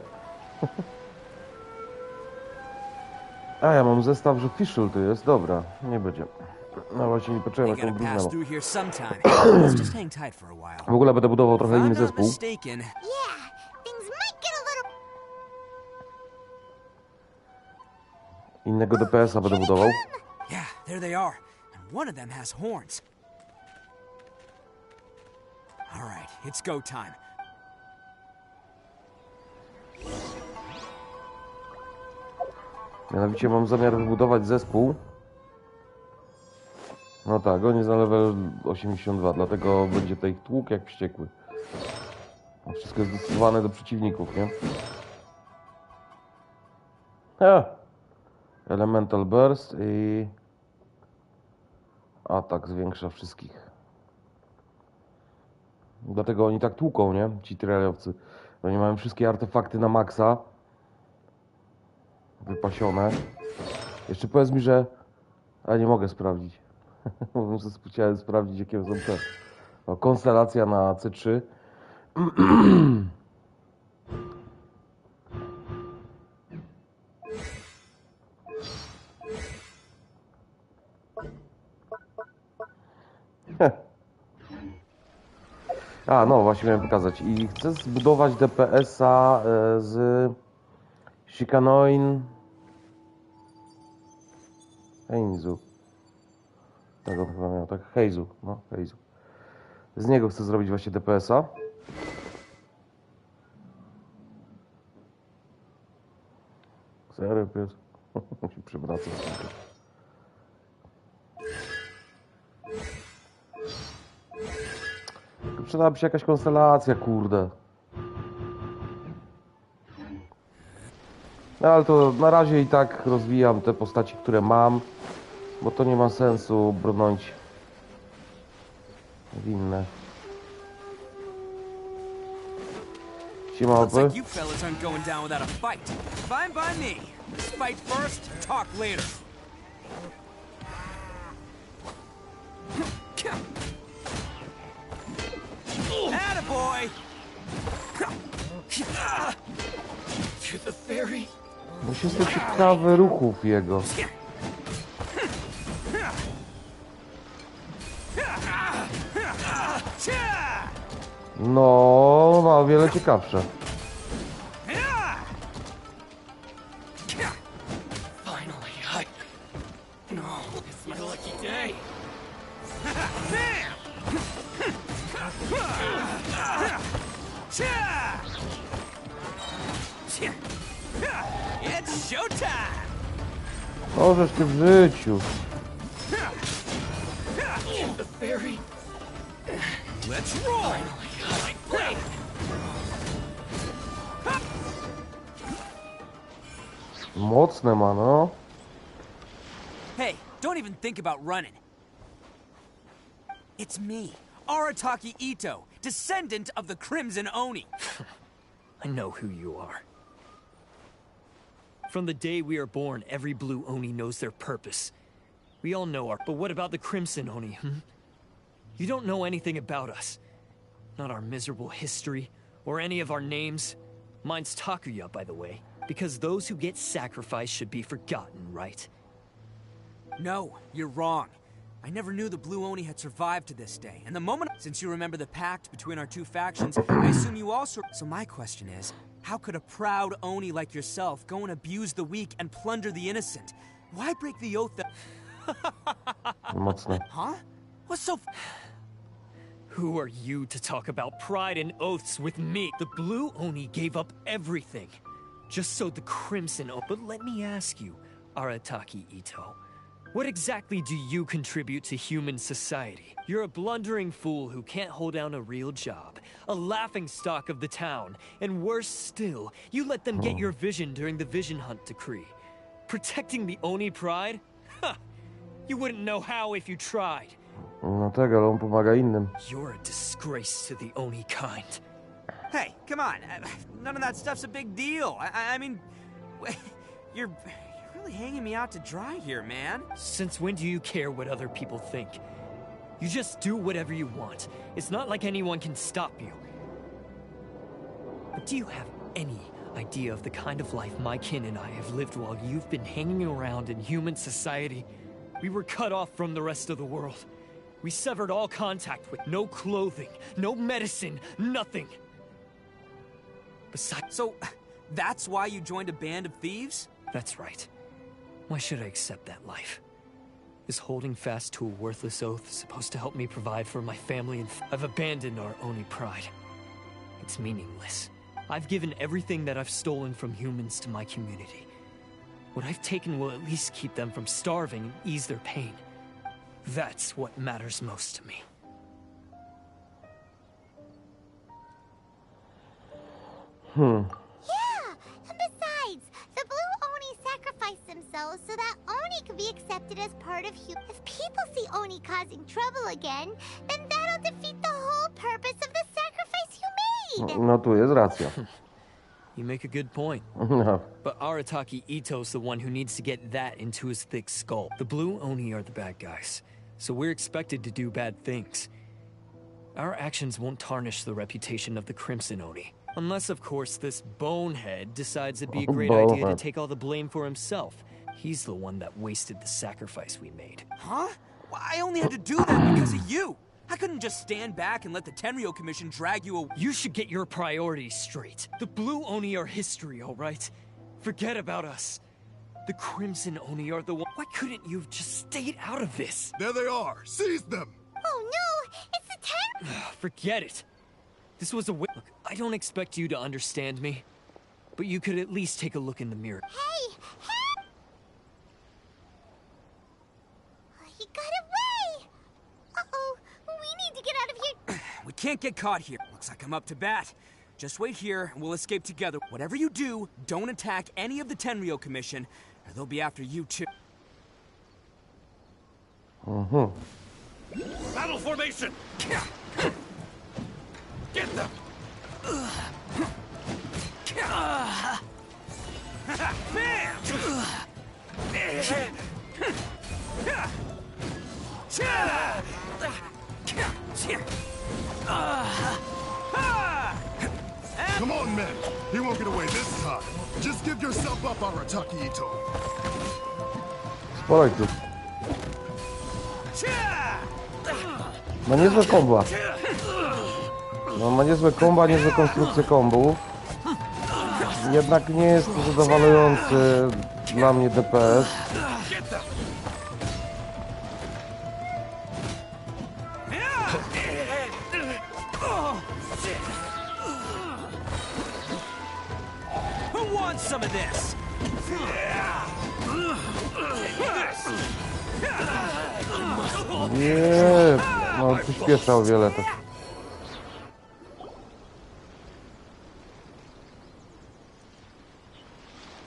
A, ja mam zestaw, że Fischl tu jest. Dobra, nie będzie. No właśnie, nie poczułem jaką drużynę. W ogóle będę budował trochę inny zespół. Innego DPS-a będę budował. Yeah, there they are. And one of them has horns. All right, it's go time. Mianowicie mam zamiar wybudować zespół. No tak, on jest na level 82, dlatego będzie tutaj tłuk jak wściekły. Wszystko jest dostosowane do przeciwników, nie? Elemental Burst i atak zwiększa wszystkich. Dlatego oni tak tłuką, nie? Ci tyreliowcy. Oni mają wszystkie artefakty na maksa. Wypasione. Jeszcze powiedz mi, że... A nie mogę sprawdzić. Chciałem sprawdzić, jakie są te... O, konstelacja na C3. A, no właśnie miałem pokazać. I chcę zbudować DPS-a z Shikanoin Heizu. Tego chyba miał, tak? Heizu, no, Heizu. Z niego chcę zrobić właśnie DPS-a. Serio, pies? się przewraca. Przydałaby się jakaś konstelacja, kurde. No, ale to na razie i tak rozwijam te postaci, które mam, bo to nie ma sensu brnąć w inne. Siema, Looks like you fellas aren't going down without a fight. Fine by me. Fight first, talk later. Attaboy! To the ferry. Musi jestem ciekawy ruchów jego. No, ma o wiele ciekawsze. It's showtime! Możesz ty w życiu. The ferry. Let's roll! Mocne ma, no. Hey, don't even think about running. It's me, Arataki Ito, descendant of the Crimson Oni. I know who you are. From the day we are born, every blue Oni knows their purpose. We all know our... But what about the Crimson Oni, You don't know anything about us. Not our miserable history, or any of our names. Mine's Takuya, by the way. Because those who get sacrificed should be forgotten, right? No, you're wrong. I never knew the Blue Oni had survived to this day. And the moment, since you remember the pact between our two factions, I assume you also... So my question is, how could a proud Oni like yourself go and abuse the weak and plunder the innocent? Why break the oath that... Huh? What's so... Who are you to talk about pride and oaths with me? The Blue Oni gave up everything, just so the Crimson Oni... But let me ask you, Arataki Ito, what exactly do you contribute to human society? You're a blundering fool who can't hold down a real job, a laughingstock of the town, and worse still, you let them get your vision during the Vision Hunt decree. Protecting the Oni pride? Ha! You wouldn't know how if you tried. No tak, ale on pomaga innym. You're a disgrace to the Oni kind. Hey, come on. None of that stuff's a big deal. I mean, you're really hanging me out to dry here, man. Since when do you care what other people think? You just do whatever you want. It's not like anyone can stop you. But do you have any idea of the kind of life my kin and I have lived while you've been hanging around in human society? We were cut off from the rest of the world. We severed all contact with no clothing, no medicine, nothing. Besides... So, that's why you joined a band of thieves? That's right. Why should I accept that life? Is holding fast to a worthless oath supposed to help me provide for my family and... I've abandoned our Oni pride. It's meaningless. I've given everything that I've stolen from humans to my community. What I've taken will at least keep them from starving and ease their pain. That's what matters most to me. Yeah, and besides, the Blue Oni sacrificed themselves so that Oni could be accepted as part of human. If people see Oni causing trouble again, then that'll defeat the whole purpose of the sacrifice you made. No tu jest racja. You make a good point. No. But Arataki Ito's the one who needs to get that into his thick skull. The Blue Oni are the bad guys, so we're expected to do bad things. Our actions won't tarnish the reputation of the Crimson Oni. Unless, of course, this bonehead decides it'd be a great idea to take all the blame for himself. He's the one that wasted the sacrifice we made. Huh? Well, I only had to do that because of you. I couldn't just stand back and let the Tenryo Commission drag you away. You should get your priorities straight. The Blue Oni are history, all right? Forget about us. The Crimson Oni are the one. Why couldn't you have just stayed out of this? There they are. Seize them. Oh no, it's the Forget it. This was a Look, I don't expect you to understand me, but you could at least take a look in the mirror. Hey! He got away! Uh-oh, we need to get out of here. We can't get caught here. Looks like I'm up to bat. Just wait here, and we'll escape together. Whatever you do, don't attack any of the Tenryo Commission, or they'll be after you too. Battle formation! Get them! Bam! Come on, men. He won't get away this time. Just give yourself up, Arataki Ito. Spalaj tu. Ma niezłe komba. No, ma niezłe komba, niezłe konstrukcje kombów. Jednak nie jest to zadowalający dla mnie DPS. Who wants some of this? Nie, no przyspiesza o wiele też.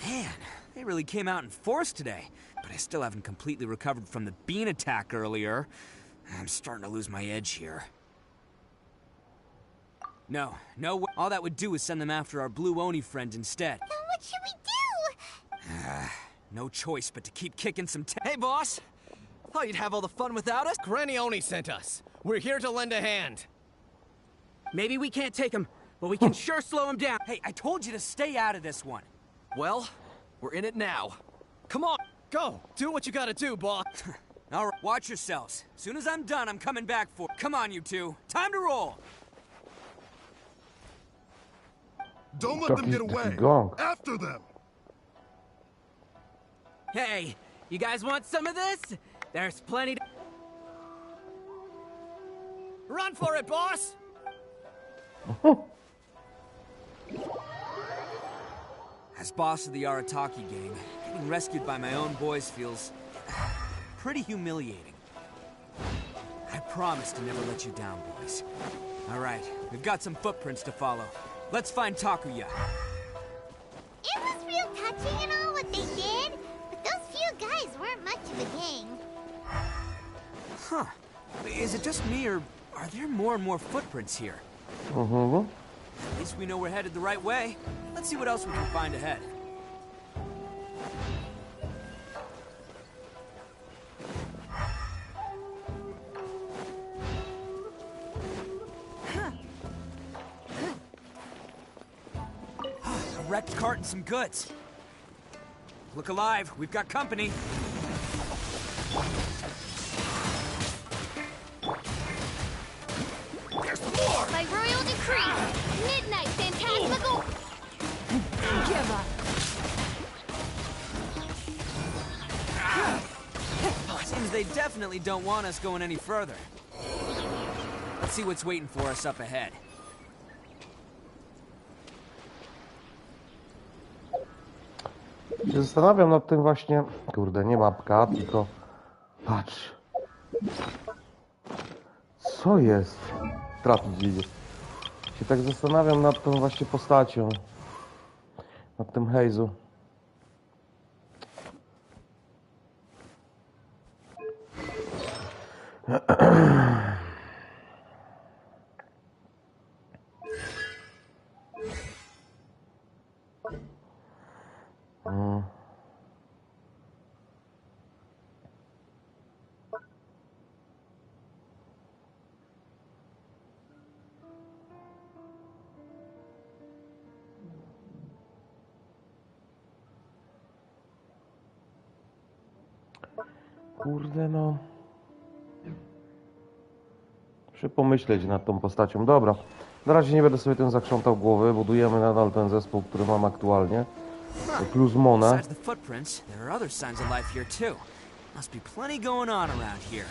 Man, they really came out in force today. But I still haven't completely recovered from the bean attack earlier. I'm starting to lose my edge here. No, all that would do is send them after our Blue Oni friend instead. Then what should we do? No choice but to keep kicking some Hey, boss! Thought you'd have all the fun without us? Granny Oni sent us. We're here to lend a hand. Maybe we can't take him, but we can sure slow him down. Hey, I told you to stay out of this one. Well, we're in it now. Come on, go. Do what you gotta do, boss. All right, watch yourselves. As soon as I'm done, I'm coming back for it. Come on, you two. Time to roll. Don't let them get away. After them. Hey, you guys want some of this? There's plenty to... Run for it, boss! As boss of the Arataki gang, getting rescued by my own boys feels... pretty humiliating. I promise to never let you down, boys. All right, we've got some footprints to follow. Let's find Takuya. It was real touching and all what they did, but those few guys weren't much of a gang. Huh. Is it just me, or are there more and more footprints here? At least we know we're headed the right way. Let's see what else we can find ahead. A wrecked cart and some goods. Look alive, we've got company. By royal decree, midnight phantasmagal... Give up. Seems they definitely don't want us going any further. Let's see what's waiting for us up ahead. Zastanawiam nad tym właśnie... Kurde, nie mapka, tylko... Patrz. Co jest? Trafić idzie. Się tak zastanawiam nad tą właśnie postacią. Nad tym Haze'u. Kurde no. Muszę pomyśleć nad tą postacią. Dobra. Na razie nie będę sobie tym zakrzątał głowy. Budujemy nadal ten zespół, który mam aktualnie. Plus Monę. Besides the footprints, there are other signs of life here too. Must be plenty going on around here.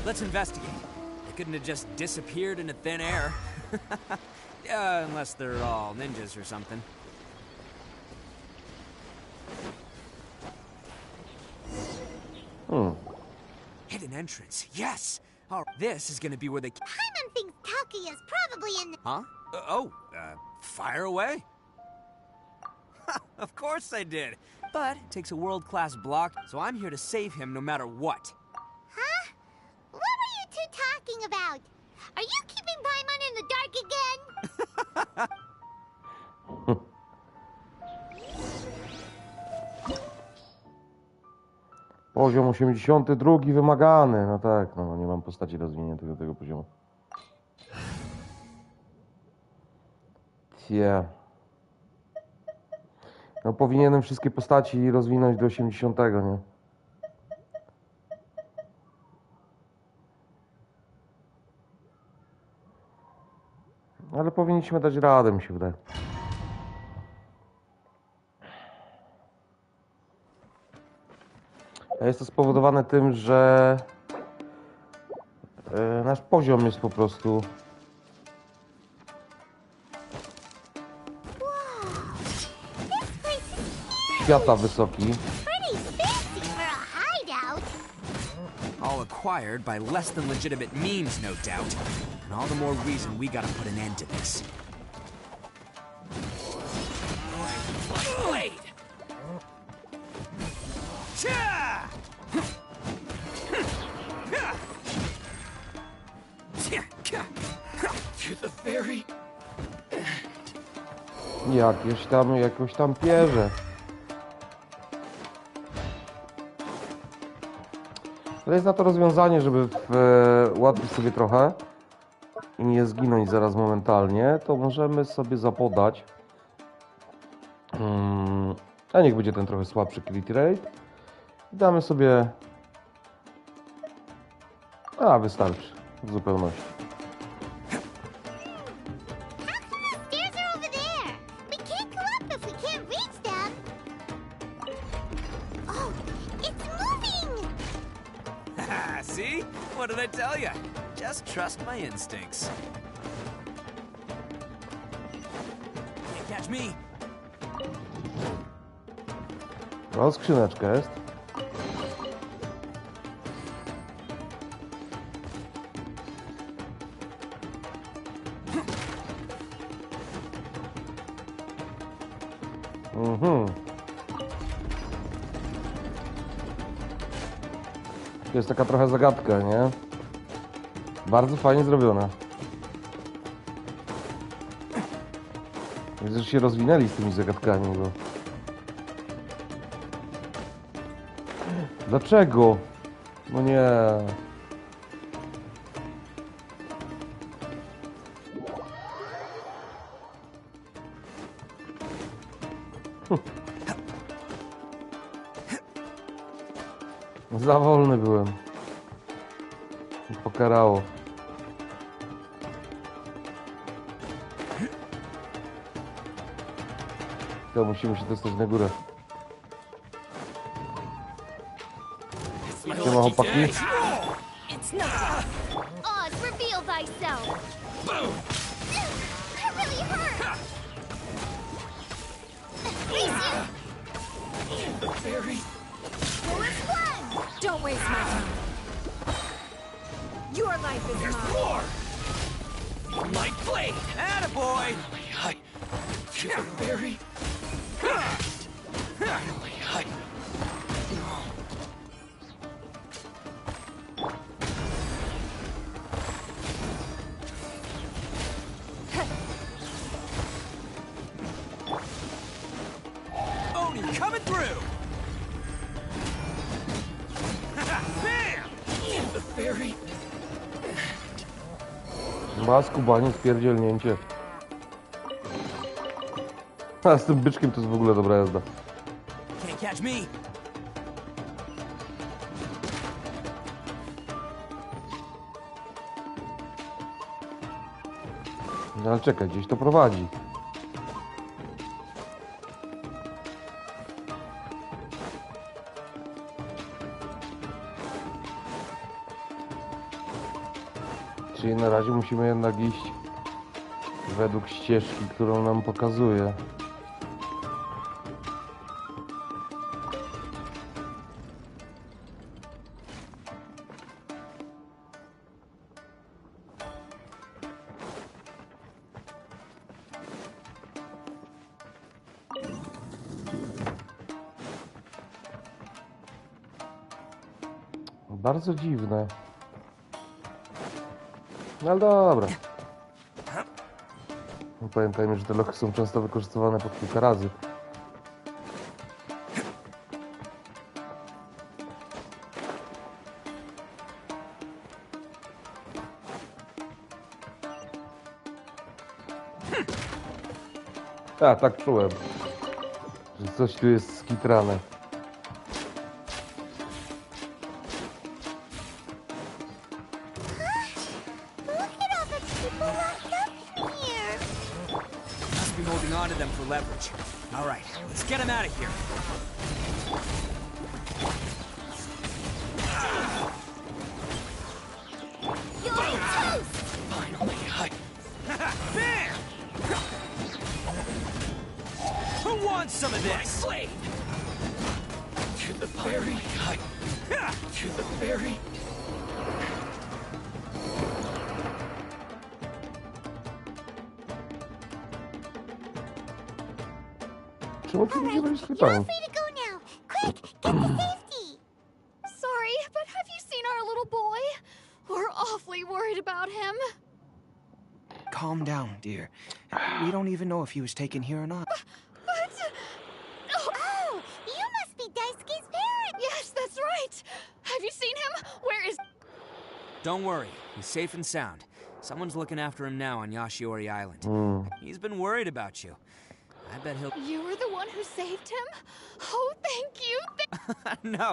Let's investigate. They couldn't have just disappeared into thin air. Unless they're all ninjas or something. Hidden entrance. Yes. Oh, this is gonna be where they. Paimon thinks Takuya's probably in. Huh? Fire away. Of course I did. But it takes a world-class block, so I'm here to save him no matter what. Huh? What were you two talking about? Are you keeping Paimon in the dark again? Poziom 82 wymagany. No tak, no nie mam postaci rozwiniętej do tego poziomu. No powinienem wszystkie postaci rozwinąć do 80, nie? Ale powinniśmy dać radę, mi się wydaje. Jest to spowodowane tym, że nasz poziom jest po prostu świata wysoki. All acquired by less than legitimate means, no doubt. And all the more reason we gotta put an end to this. Blade! To the very... Jakoś tam pierze. Ale jest na to rozwiązanie, żeby ułatwić sobie trochę i nie zginąć zaraz momentalnie, to możemy sobie zapodać. A niech będzie ten trochę słabszy crit rate. Damy sobie... A, wystarczy. W zupełności. Stairs are over there. We can't go up if we can't reach them. Oh, it's moving! See? What did I tell you? Just trust my instincts. Can't catch me. No, skrzyneczka jest. To jest taka trochę zagadka, nie? Bardzo fajnie zrobiona. Widzę, że się rozwinęli z tymi zagadkami, bo... Dlaczego? No nie... Za wolny byłem. Pokarało. To musimy się dostać na górę. Siema chłopaki. Oz, reveal thyself. That really hurt. Don't waste my time. Your life is There's mine. more! My blade! Attaboy! Hi. Very. Hi. Oni coming through! Bam! The fairy. Skubanie, spierdzielnięcie. A z tym byczkiem to jest w ogóle dobra jazda. Can't catch me. No ale czekaj, gdzieś to prowadzi. Czyli na razie musimy jednak iść według ścieżki, którą nam pokazuje. Bardzo dziwne. No ale dobra. No, pamiętajmy, że te lochy są często wykorzystywane po kilka razy. Tak czułem, że coś tu jest skitrane. Must be holding on to them for leverage. All right, let's get him out of here. Finally, hi. Bam! Who wants some of this? Blade. To the fairy. Hi. To the fairy. Czemu tu ludzie byli schwytają? Free to go now. Quick, get to safety. Sorry, but have you seen our little boy? We're awfully worried about him. Calm down, dear. We don't even know if he was taken here or not. Oh, you must be Daisuke's parent. Yes, that's right. Have you seen him? Don't worry, he's safe and sound. Someone's looking after him now on Yashiori Island. He's been worried about you. I bet he'll... You were the one who saved him? Oh, thank you!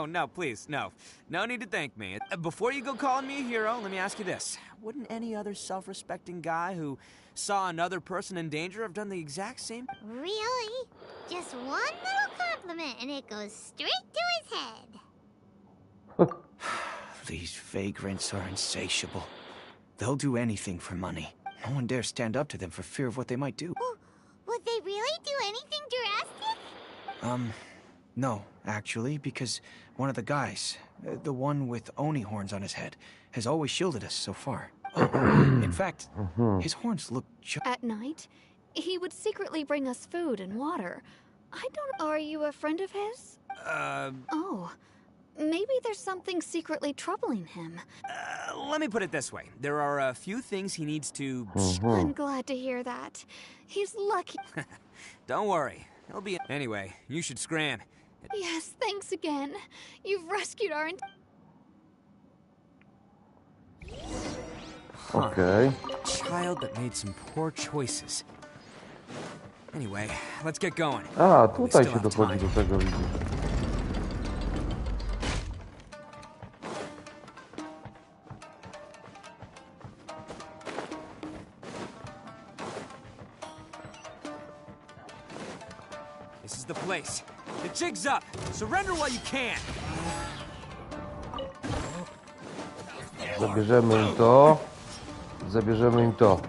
No, please, no. No need to thank me. Before you go calling me a hero, let me ask you this. Wouldn't any other self-respecting guy who saw another person in danger have done the exact same? Really? Just one little compliment and it goes straight to his head. These vagrants are insatiable. They'll do anything for money. No one dares stand up to them for fear of what they might do. Would they really do anything drastic? No, actually, because one of the guys, the one with Oni horns on his head, has always shielded us so far. In fact, his horns look At night, he would secretly bring us food and water. I don't... Are you a friend of his? Oh, maybe there's something secretly troubling him. Let me put it this way. There are a few things he needs to... I'm glad to hear that. He's lucky. Don't worry. He'll be... Anyway, you should scram. Yes, thanks again. You've rescued our... Okay. Child that made some poor choices. Anyway, let's get going. A, tutaj się dochodzi do tego, widzisz. This is the place. The jig's up. Surrender while you can. Zabierzemy im to. Zabierzemy im to.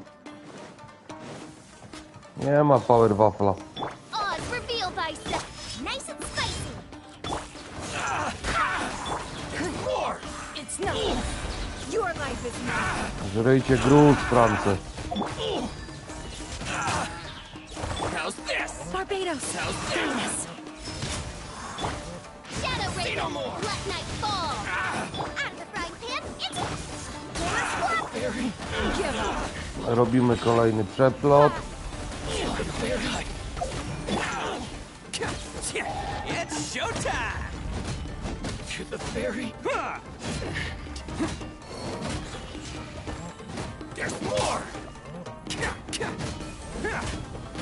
Nie ma power wafla. Oz, reveal thyself. Nice and spicy. Good lord! It's nothing. Your life is nothing. Żryjcie gruz, France. How's this? Barbados. How's this? Shadow Raven, no more. let night fall. Out of the frying pan, into... Barry, give up. Robimy kolejny przeplot. It's showtime! To the ferry. There's more!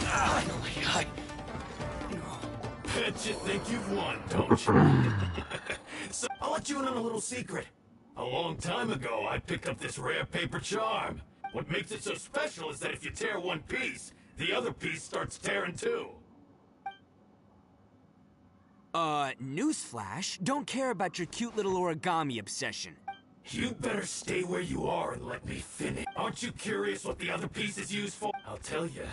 Finally, Bet you think you've won, don't you? So I'll let you in on a little secret. A long time ago, I picked up this rare paper charm. What makes it so special is that if you tear one piece, the other piece starts tearing too. Newsflash, don't care about your cute little origami obsession. You'd better stay where you are and let me finish. Aren't you curious what the other piece is used for? I'll tell you.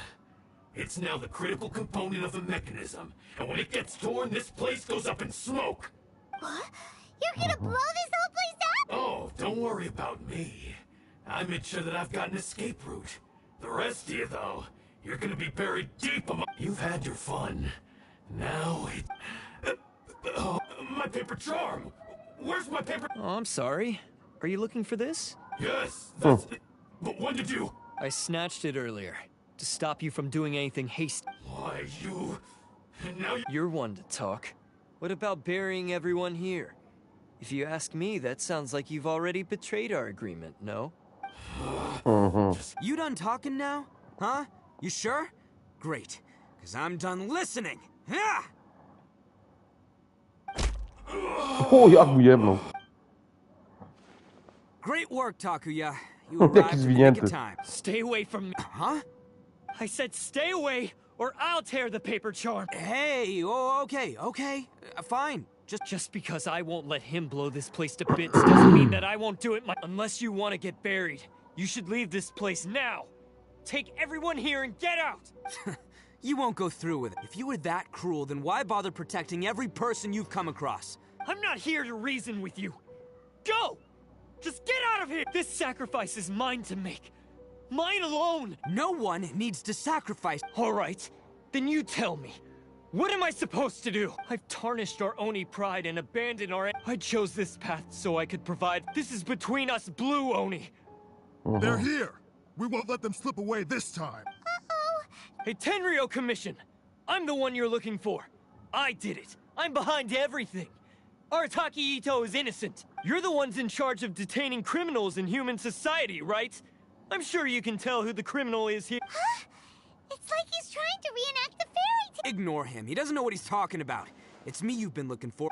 It's now the critical component of the mechanism, and when it gets torn, this place goes up in smoke. What? You're gonna blow this whole place up? Oh, don't worry about me. I made sure that I've got an escape route. The rest of you, though, you're gonna be buried deep among... You've had your fun. Now it... oh, my paper charm! Where's my paper... Oh, I'm sorry. Are you looking for this? Yes, that's it. But when did you... I snatched it earlier, to stop you from doing anything hasty. Why, you... And now you... You're one to talk. What about burying everyone here? If you ask me, that sounds like you've already betrayed our agreement, no? You done talking now? Huh? You sure? Great. Because I'm done listening. Yeah! O, jak mu jebnął. Great work, Takuya. You Jaki arrived at the nick zwinięty. of time. Stay away from me. Huh? I said stay away, or I'll tear the paper charm. Hey, oh, okay. Fine. Just because I won't let him blow this place to bits doesn't mean that I won't do it unless you want to get buried. You should leave this place now. Take everyone here and get out. You won't go through with it. If you were that cruel, then why bother protecting every person you've come across? I'm not here to reason with you. Go! Just get out of here! This sacrifice is mine to make. Mine alone! No one needs to sacrifice. All right, then you tell me. What am I supposed to do? I've tarnished our Oni pride and abandoned our... I chose this path so I could provide... This is between us, Blue Oni. They're here. We won't let them slip away this time. Hey, Tenryo Commission! I'm the one you're looking for. I did it. I'm behind everything. Arataki Ito is innocent. You're the ones in charge of detaining criminals in human society, right? I'm sure you can tell who the criminal is here. Huh? It's like he's trying to reenact the fairy tale. Ignore him. He doesn't know what he's talking about. It's me you've been looking for.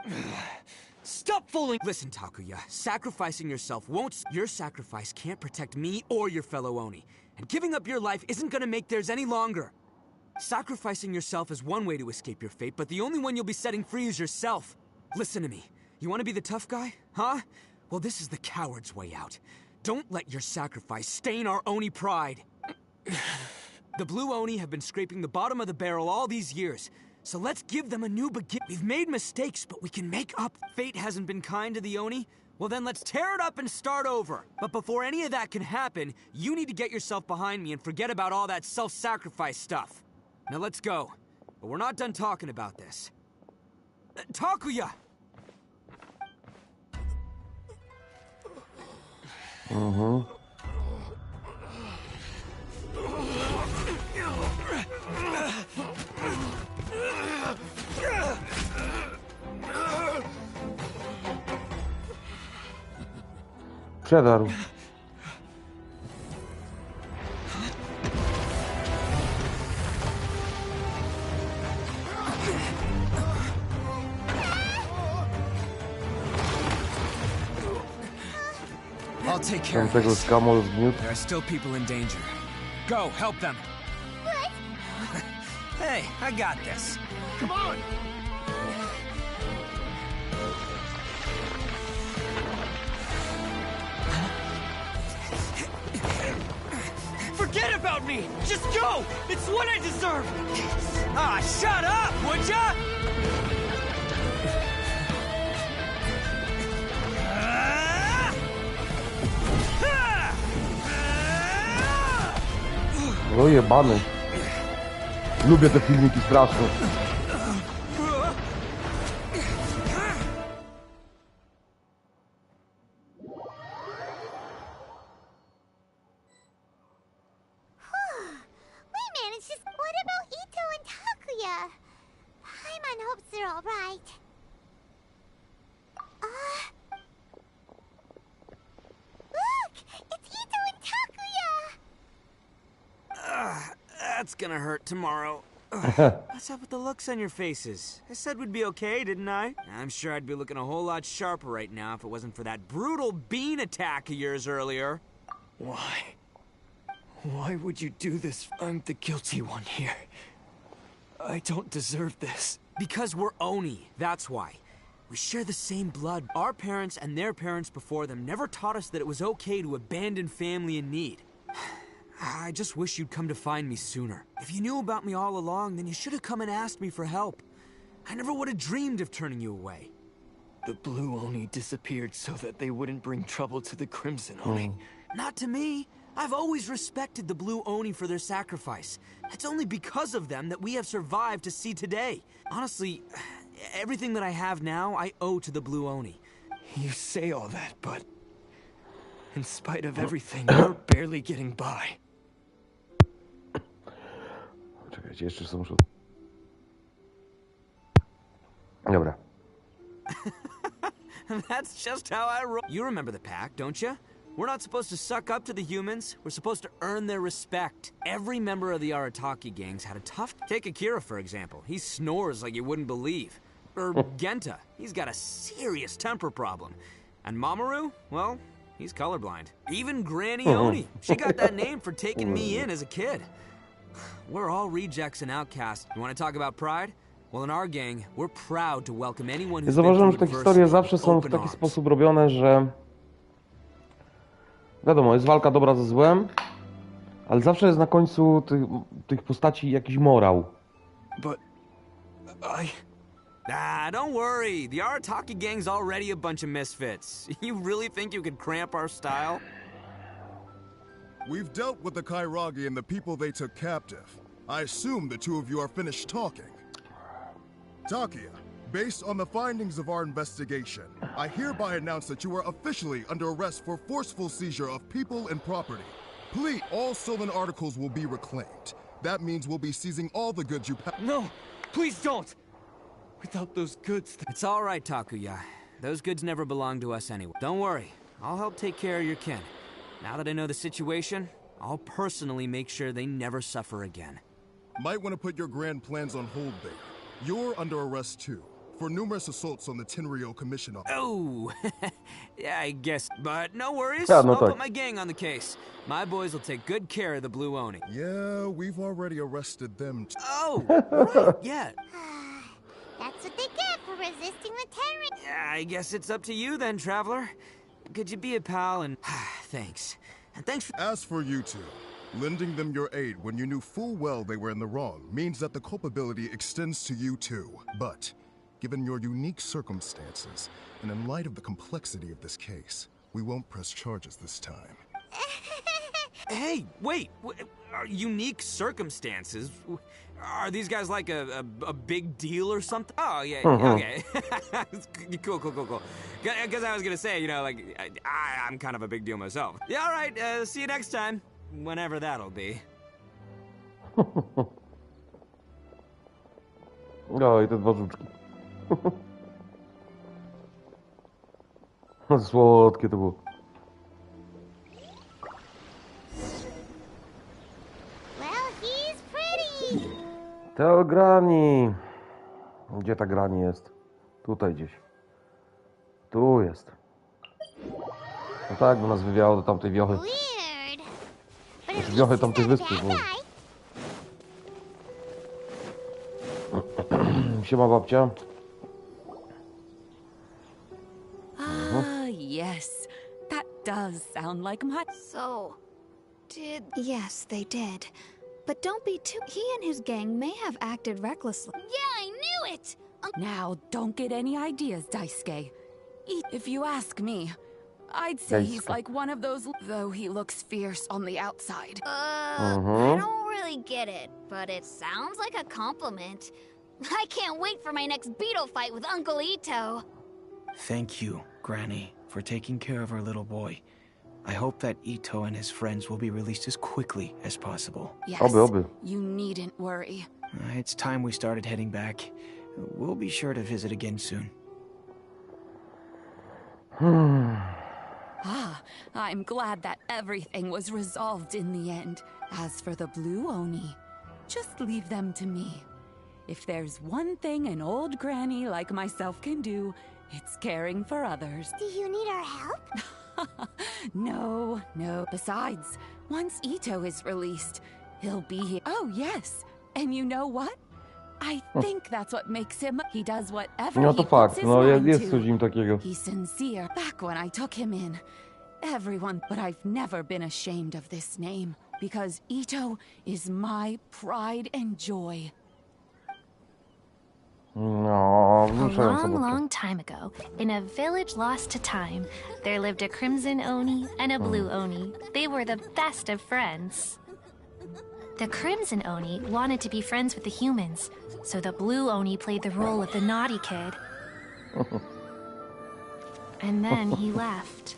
Stop fooling! Listen, Takuya, sacrificing yourself won't... Your sacrifice can't protect me or your fellow Oni. And giving up your life isn't gonna make theirs any longer. Sacrificing yourself is one way to escape your fate, but the only one you'll be setting free is yourself. Listen to me. You want to be the tough guy? Huh? Well, this is the coward's way out. Don't let your sacrifice stain our Oni pride. The Blue Oni have been scraping the bottom of the barrel all these years. So let's give them a new beginning. We've made mistakes, but we can make up. Fate hasn't been kind to the Oni? Well then let's tear it up and start over. But before any of that can happen, you need to get yourself behind me and forget about all that self-sacrifice stuff. Now let's go. But we're not done talking about this. Takuya! Przedarł. I'll take care of Tego this. skamo zgniótł. There are still people in danger. Go, help them. What? Hey, I got this. Come on! Forget about me! Just go! It's what I deserve! Ah, shut up, would ya? No jebany. Lubię te filmiki straszne. What about Ito and Takuya? Paimon hopes they're all right. Look! It's Ito and Takuya! That's gonna hurt tomorrow. What's up with the looks on your faces? I said we'd be okay, didn't I? I'm sure I'd be looking a whole lot sharper right now if it wasn't for that brutal bean attack of yours earlier. Why? Why would you do this? I'm the guilty one here. I don't deserve this. Because we're Oni, that's why. We share the same blood. Our parents and their parents before them never taught us that it was okay to abandon family in need. I just wish you'd come to find me sooner. If you knew about me all along, then you should have come and asked me for help. I never would have dreamed of turning you away. The Blue Oni disappeared so that they wouldn't bring trouble to the Crimson Oni. Not to me. I've always respected the Blue Oni for their sacrifice. It's only because of them that we have survived to see today. Honestly, everything that I have now, I owe to the Blue Oni. You say all that, but in spite of everything, you're barely getting by. Czekajcie, jeszcze są... Dobra. That's just how I roll. You remember the pact, don't you? We're not supposed to suck up to the humans. We're supposed to earn their respect. Every member of the Arataki gangs had a tough... Take Akira, for example. He snores like you wouldn't believe. Or Genta. He's got a serious temper problem. And Mamoru? Well, he's colorblind. Even Granny Oni. She got that name for taking me in as a kid. We're all rejects and outcasts. You want to talk about pride? Well, in our gang, we're proud to welcome anyone who's Zauważyłem, że te historie zawsze są w taki sposób robione, że... Wiadomo, jest walka dobra ze złem, ale zawsze jest na końcu tych postaci jakiś morał. But don't worry. The Arataki gang's already a bunch of misfits. You really think you could cramp our style? We've dealt with the Kairagi and the people they took captive. I assume the two of you are finished talking. Takuya, based on the findings of our investigation, I hereby announce that you are officially under arrest for forceful seizure of people and property. Please, all stolen articles will be reclaimed. That means we'll be seizing all the goods you... No! Please don't! Without those goods... It's all right, Takuya. Those goods never belonged to us anyway. Don't worry, I'll help take care of your kin. Now that I know the situation, I'll personally make sure they never suffer again. Might want to put your grand plans on hold there. You're under arrest too, for numerous assaults on the Tenryou Commission office. Oh, yeah, I guess. But no worries, Yeah, no I'll tak. put my gang on the case. My boys will take good care of the Blue Oni. Yeah, we've already arrested them too. Oh, right, yeah. That's what they get for resisting the Tenryou. Yeah, I guess it's up to you then, Traveler. Could you be a pal and... Thanks. And thanks for... As for you two, lending them your aid when you knew full well they were in the wrong means that the culpability extends to you too. But, given your unique circumstances, and in light of the complexity of this case, we won't press charges this time. Hey, wait! Unique circumstances? Are these guys like a big deal or something? Oh, yeah, okay. Cool. Because I was gonna say, you know, like, I'm kind of a big deal myself. Yeah, all right, see you next time. Whenever that'll be. Oj, te dwa żuczki. Słodkie to było. Well, he's pretty. To Granny. Gdzie ta Granny jest? Tutaj gdzieś. Tu jest. No tak, bo nas wywiało do tamtej wiochy. Weird. But Znaczy wiochy tamtej wyspy. Bo... Siema babcia. Ah, yes. That does sound like my... So, Yes, they did. But don't be too... He and his gang may have acted recklessly. Yeah, I knew it! Now, don't get any ideas, Daisuke. If you ask me, I'd say he's like one of those... Though he looks fierce on the outside. I don't really get it, but it sounds like a compliment. I can't wait for my next beetle fight with Uncle Ito. Thank you, Granny, for taking care of our little boy. I hope that Ito and his friends will be released as quickly as possible. Yes, Oby. you needn't worry. It's time we started heading back. We'll be sure to visit again soon. I'm glad that everything was resolved in the end. As for the Blue Oni, just leave them to me. If there's one thing an old granny like myself can do, it's caring for others. Do you need our help? No. Besides, once Ito is released, he'll be here. Oh, yes. And you know what? I think that's what makes him... He does whatever No he to puts fakt, his no mind jest to. coś w nim takiego. He's sincere. Back when I took him in, everyone... But I've never been ashamed of this name, because Ito is my pride and joy. No, A long time ago, in a village lost to time, there lived a crimson Oni and a blue Oni. They were the best of friends. The crimson Oni wanted to be friends with the humans, so the blue Oni played the role of the naughty kid. And then he left.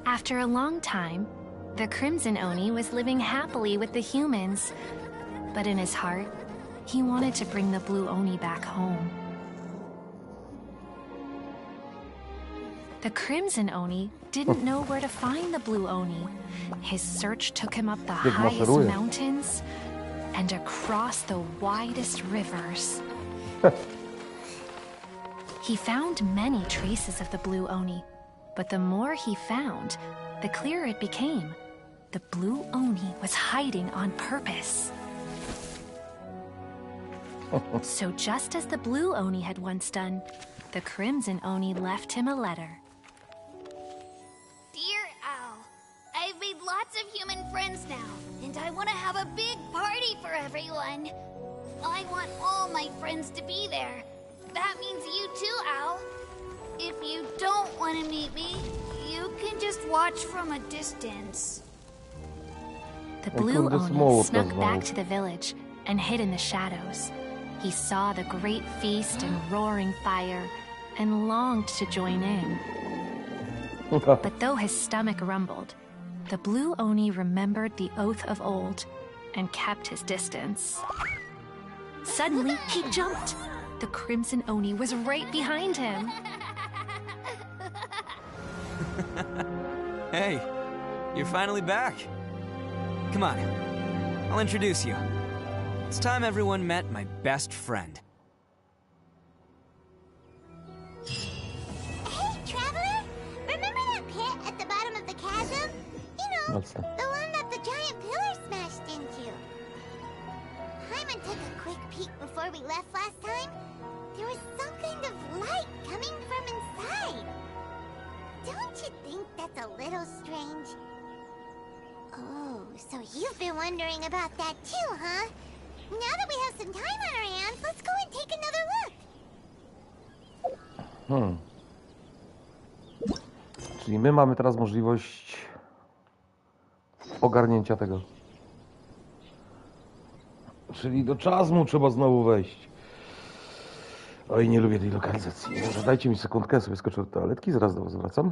After a long time, the crimson Oni was living happily with the humans. But in his heart, he wanted to bring the blue Oni back home. The crimson Oni didn't know where to find the blue Oni. His search took him up the highest mountains and across the widest rivers. He found many traces of the blue Oni, but the more he found, the clearer it became. The blue Oni was hiding on purpose. So just as the blue Oni had once done, the crimson Oni left him a letter. Dear Al, I've made lots of human friends now, and I want to have a big party for everyone. I want all my friends to be there. That means you too, Al. If you don't want to meet me, you can just watch from a distance. The blue Oni snuck back to the village and hid in the shadows. He saw the great feast and roaring fire and longed to join in. But though his stomach rumbled, the blue Oni remembered the oath of old and kept his distance. Suddenly, he jumped. The Crimson Oni was right behind him. Hey, you're finally back. Come on, I'll introduce you. It's time everyone met my best friend. Hey, Traveler! Remember that pit at the bottom of the chasm? You know, the one that the giant pillar smashed into. Hyman took a quick peek before we left last time. There was some kind of light coming from inside. Don't you think that's a little strange? Oh, so you've been wondering about that too, huh? Now that we have some time on our hands, let's go and take another look. Czyli my mamy teraz możliwość ogarnięcia tego. Czyli do czazmu trzeba znowu wejść. Oj, nie lubię tej lokalizacji. Może dajcie mi sekundkę, sobie skoczę do toaletki, zaraz do was wracam.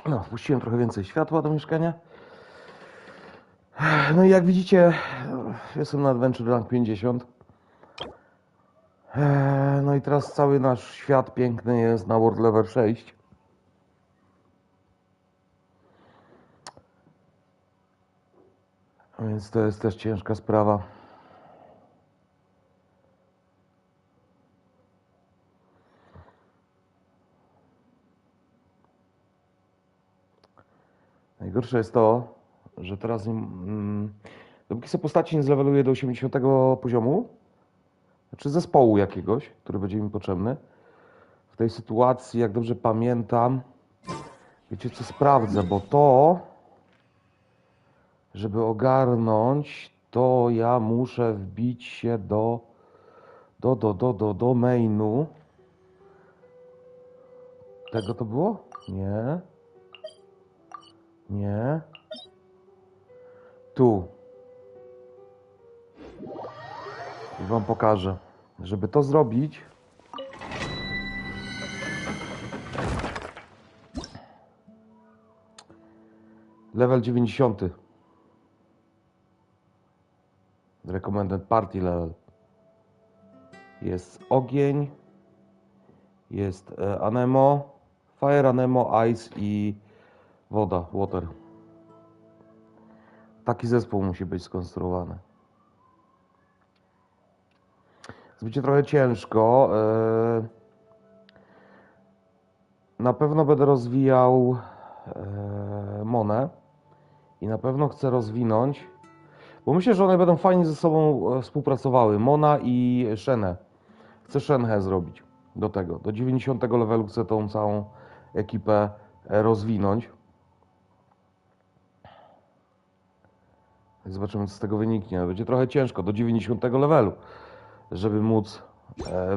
No, wpuściłem trochę więcej światła do mieszkania. No i jak widzicie, jestem na Adventure Rank 50. No i teraz cały nasz świat piękny jest na World Level 6. Więc to jest też ciężka sprawa. Najgorsze jest to, że teraz dopóki sobie postaci nie zleweluję do 80 poziomu, znaczy zespołu jakiegoś, który będzie mi potrzebny, w tej sytuacji, jak dobrze pamiętam, wiecie co sprawdzę, bo to, żeby ogarnąć, to ja muszę wbić się do mainu. Tego to było? Nie. Nie. Tu. I wam pokażę. Żeby to zrobić, level 90. Recommended party level. Jest ogień, jest anemo, fire, anemo, ice i woda, water. Taki zespół musi być skonstruowany. Będzie trochę ciężko. Na pewno będę rozwijał Monę I na pewno chcę rozwinąć, bo myślę, że one będą fajnie ze sobą współpracowały. Mona i Shenhe. Chcę Shenhe zrobić do tego. Do 90 levelu chcę tą całą ekipę rozwinąć. Zobaczymy, co z tego wyniknie. Będzie trochę ciężko do 90 levelu, żeby móc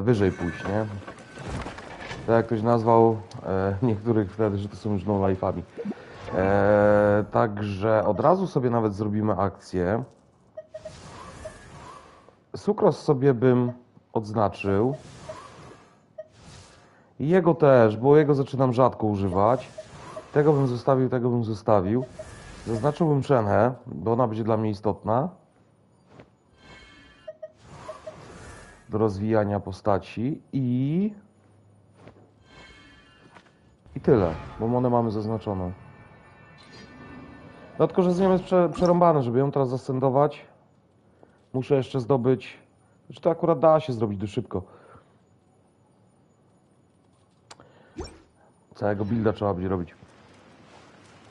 wyżej pójść, nie? Tak jak ktoś nazwał niektórych wtedy, że to są już no-life'ami. Także od razu sobie nawet zrobimy akcję. Sucrose sobie bym odznaczył. I jego też, bo jego zaczynam rzadko używać. Tego bym zostawił, tego bym zostawił. Zaznaczyłbym Shenhe, bo ona będzie dla mnie istotna do rozwijania postaci i tyle, bo one mamy zaznaczone. No tylko, że z nią jest przerąbane, żeby ją teraz zasendować. Muszę jeszcze zdobyć, znaczy to akurat da się zrobić dość szybko. Całego builda trzeba będzie robić.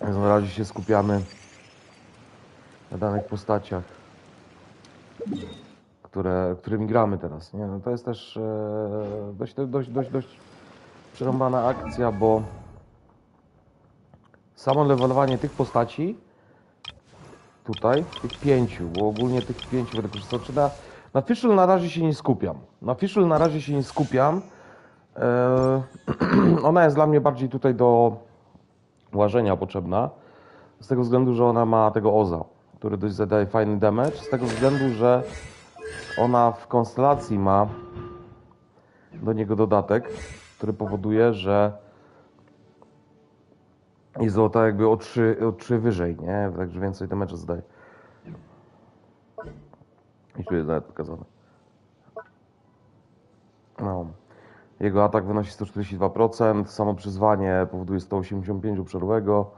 Więc na razie się skupiamy na danych postaciach, którymi gramy teraz. Nie? No to jest też dość przerąbana akcja, bo samo levelowanie tych postaci tutaj, tych 5, bo ogólnie tych 5 będę korzystał. Na Fischl na razie się nie skupiam. Na Fischl na razie się nie skupiam. Ona jest dla mnie bardziej tutaj do łażenia potrzebna. Z tego względu, że ona ma tego Oza, który dość zadaje fajny damage. Z tego względu, że ona w konstelacji ma do niego dodatek, który powoduje, że jest złota jakby o 3 wyżej, nie? Także więcej damage'a zadaje. I tu jest nawet pokazane. No. Jego atak wynosi 142%, samo przyzwanie powoduje 185 obszarowego,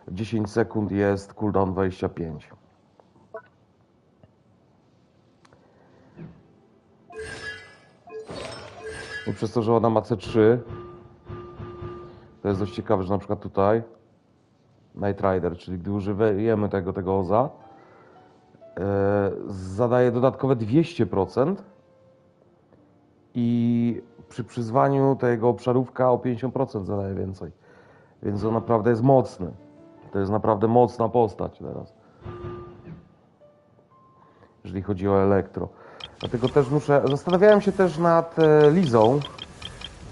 10 sekund jest cooldown 25. I przez to, że ona ma C3, to jest dość ciekawe, że na przykład tutaj Night Rider, czyli gdy używamy tego Oza, zadaje dodatkowe 200% i przy przyzwaniu tego obszarówka o 50% zadaje więcej. Więc on naprawdę jest mocny. To jest naprawdę mocna postać teraz. Jeżeli chodzi o elektro. Dlatego też zastanawiałem się też nad Lizą,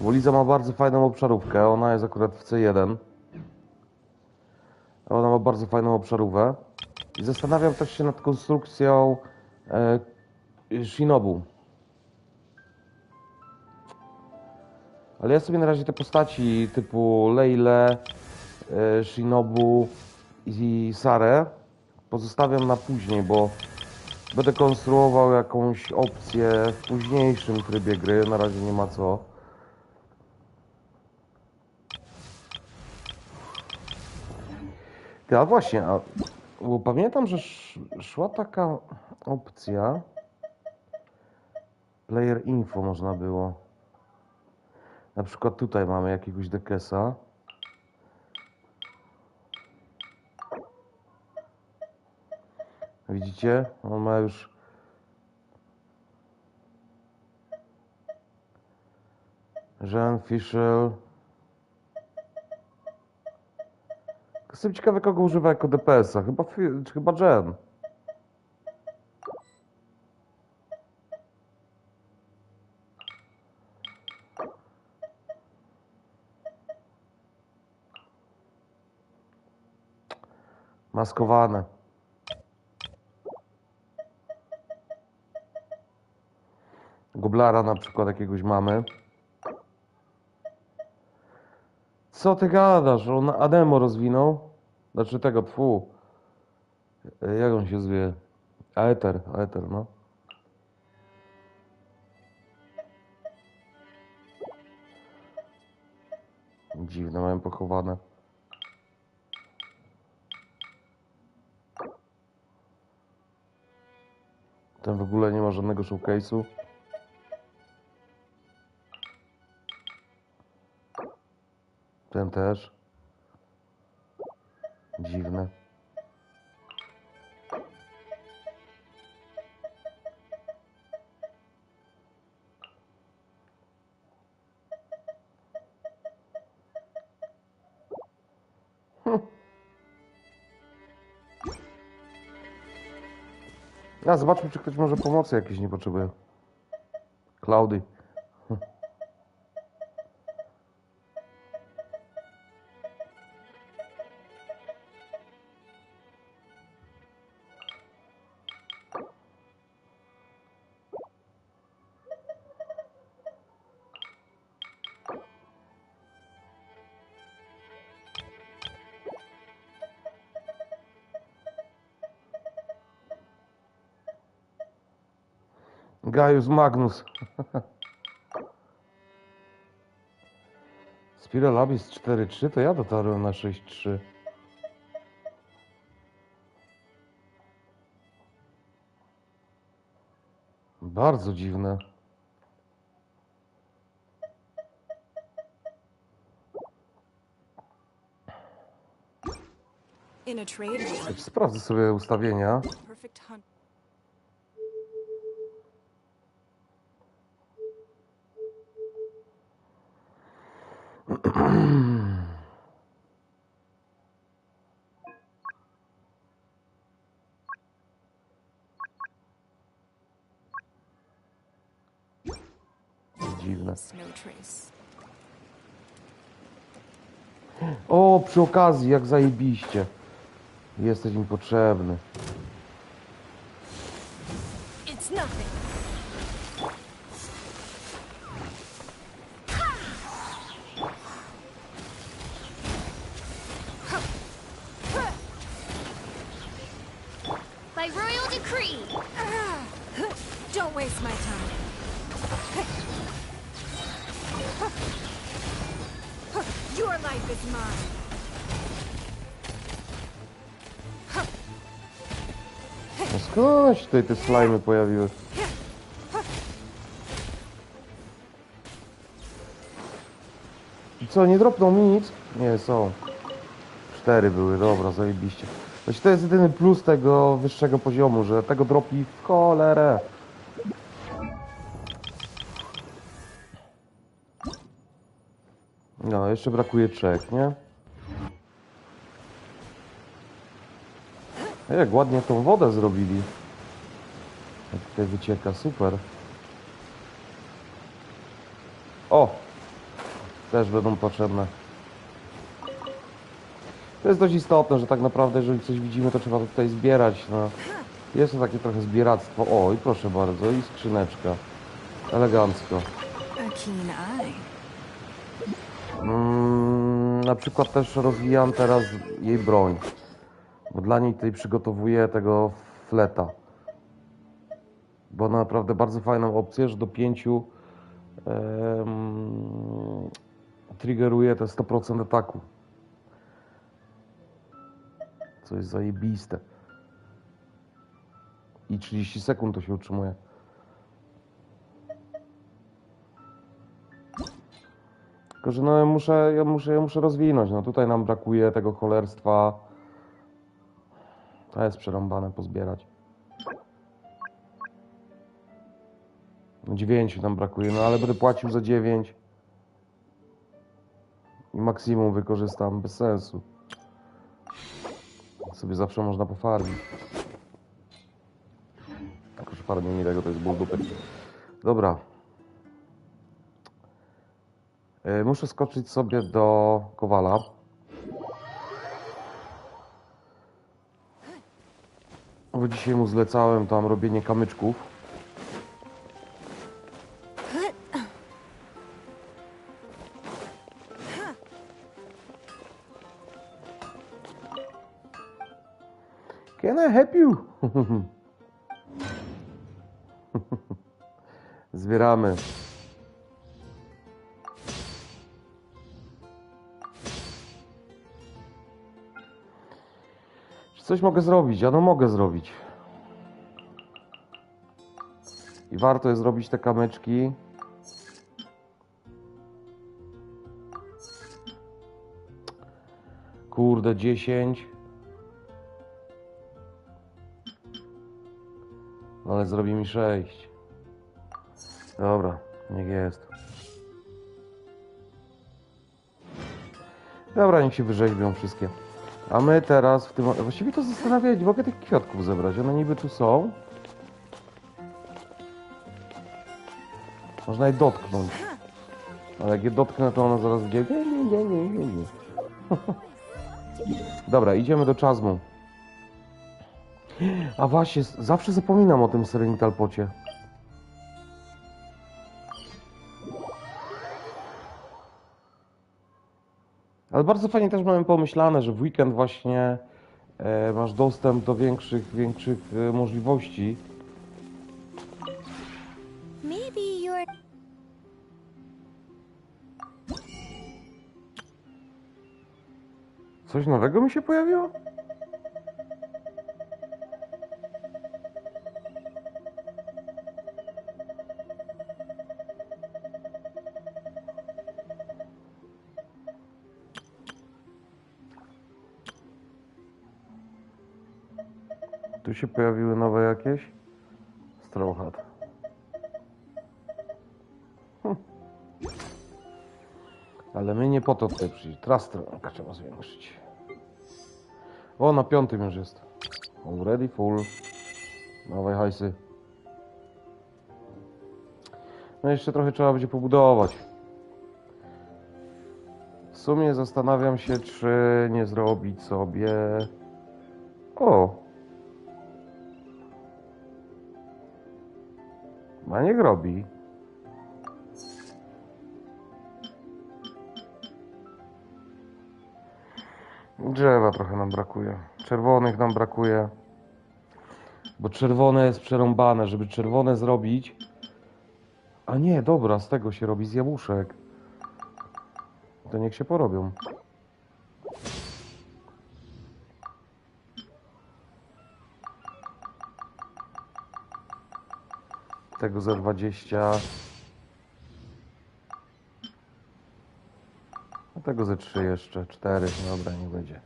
bo Liza ma bardzo fajną obszarówkę. Ona jest akurat w C1. Ona ma bardzo fajną obszarówkę. I zastanawiam też się nad konstrukcją Shinobu. Ale ja sobie na razie te postaci typu Leile, Shinobu i Sarę pozostawiam na później, bo będę konstruował jakąś opcję w późniejszym trybie gry. Na razie nie ma co. A właśnie, bo pamiętam, że szła taka opcja Player Info można było. Na przykład tutaj mamy jakiegoś Dekesa. Widzicie? On ma już Jean Fischl. Jestem ciekawy, kogo używa jako DPS-a. Chyba Jen. Maskowane. Goblara na przykład jakiegoś mamy. Co ty gadasz? On Ademo rozwinął? Znaczy tego, jak on się zwie? Aether, no. Dziwne, mają pochowane. Ten w ogóle nie ma żadnego showcase'u. Ten też. Dziwne. A, zobaczmy, czy ktoś może pomocy jakiejś nie potrzebuje. Klaudy. Gaius Magnus. Spiralabis 4.3, to ja dotarłem na 6.3. Bardzo dziwne. Sprawdzę sobie ustawienia. Dziwne. O, przy okazji, jak zajebiście. Jesteś mi potrzebny. It's nothing. By royal decree. Don't waste my time. Your life is mine. No skąd się tutaj te slajmy pojawiły? I co, nie dropną mi nic? Nie, są. 4 były, dobra, zajebiście. Właśnie to jest jedyny plus tego wyższego poziomu, że tego dropi w cholerę. No, jeszcze brakuje 3, nie? Jak ładnie tą wodę zrobili. Jak tutaj wycieka, super. O! Też będą potrzebne. To jest dość istotne, że tak naprawdę jeżeli coś widzimy, to trzeba to tutaj zbierać. No. Jest to takie trochę zbieractwo. O, i proszę bardzo, i skrzyneczka. Elegancko. Na przykład też rozwijam teraz jej broń. Bo dla niej tutaj przygotowuję tego fleta. Bo ona naprawdę bardzo fajną opcję, że do 5 triggeruje te 100% ataku. Co jest zajebiste. I 30 sekund to się utrzymuje. Tylko, że no ja muszę rozwinąć. No tutaj nam brakuje tego cholerstwa. To jest przerąbane pozbierać. No 9 nam brakuje, no ale będę płacił za 9. I maksimum wykorzystam, bez sensu. Sobie zawsze można pofarmić. Tylko, że farmienie tego to jest ból dupy. Dobra. Muszę skoczyć sobie do Kowala. Bo dzisiaj mu zlecałem tam robienie kamyczków. Can I help you? Zbieramy. Czy coś mogę zrobić? Ja no mogę zrobić. I warto jest zrobić te kamyczki. Kurde, 10. No ale zrobi mi 6. Dobra, niech jest. Dobra, niech się wyrzeźbią wszystkie. A my teraz w tym... Właściwie to zastanawiać, mogę tych kwiatków zebrać. One niby tu są. Można je dotknąć. Ale jak je dotknę, to ona zaraz będzie... Nie. Dobra, idziemy do czazmu. A właśnie, zawsze zapominam o tym Serenital Pocie. Ale bardzo fajnie też mamy pomyślane, że w weekend właśnie masz dostęp do większych możliwości. Maybe you're... Coś nowego mi się pojawiło? Tu się pojawiły nowe jakieś? Straw Hat. Ale my nie po to tutaj przyjść. Teraz stronka trzeba zwiększyć. O, na 5 już jest. Already full. Dawaj hajsy. No jeszcze trochę trzeba będzie pobudować. W sumie zastanawiam się, czy nie zrobić sobie... O! A niech robi. Drzewa trochę nam brakuje. Czerwonych nam brakuje. Bo czerwone jest przerąbane. Żeby czerwone zrobić... A nie, dobra, z tego się robi z jabłuszek. To niech się porobią. Tego za 20. A tego ze 3 jeszcze. 4. Dobra, nie będzie.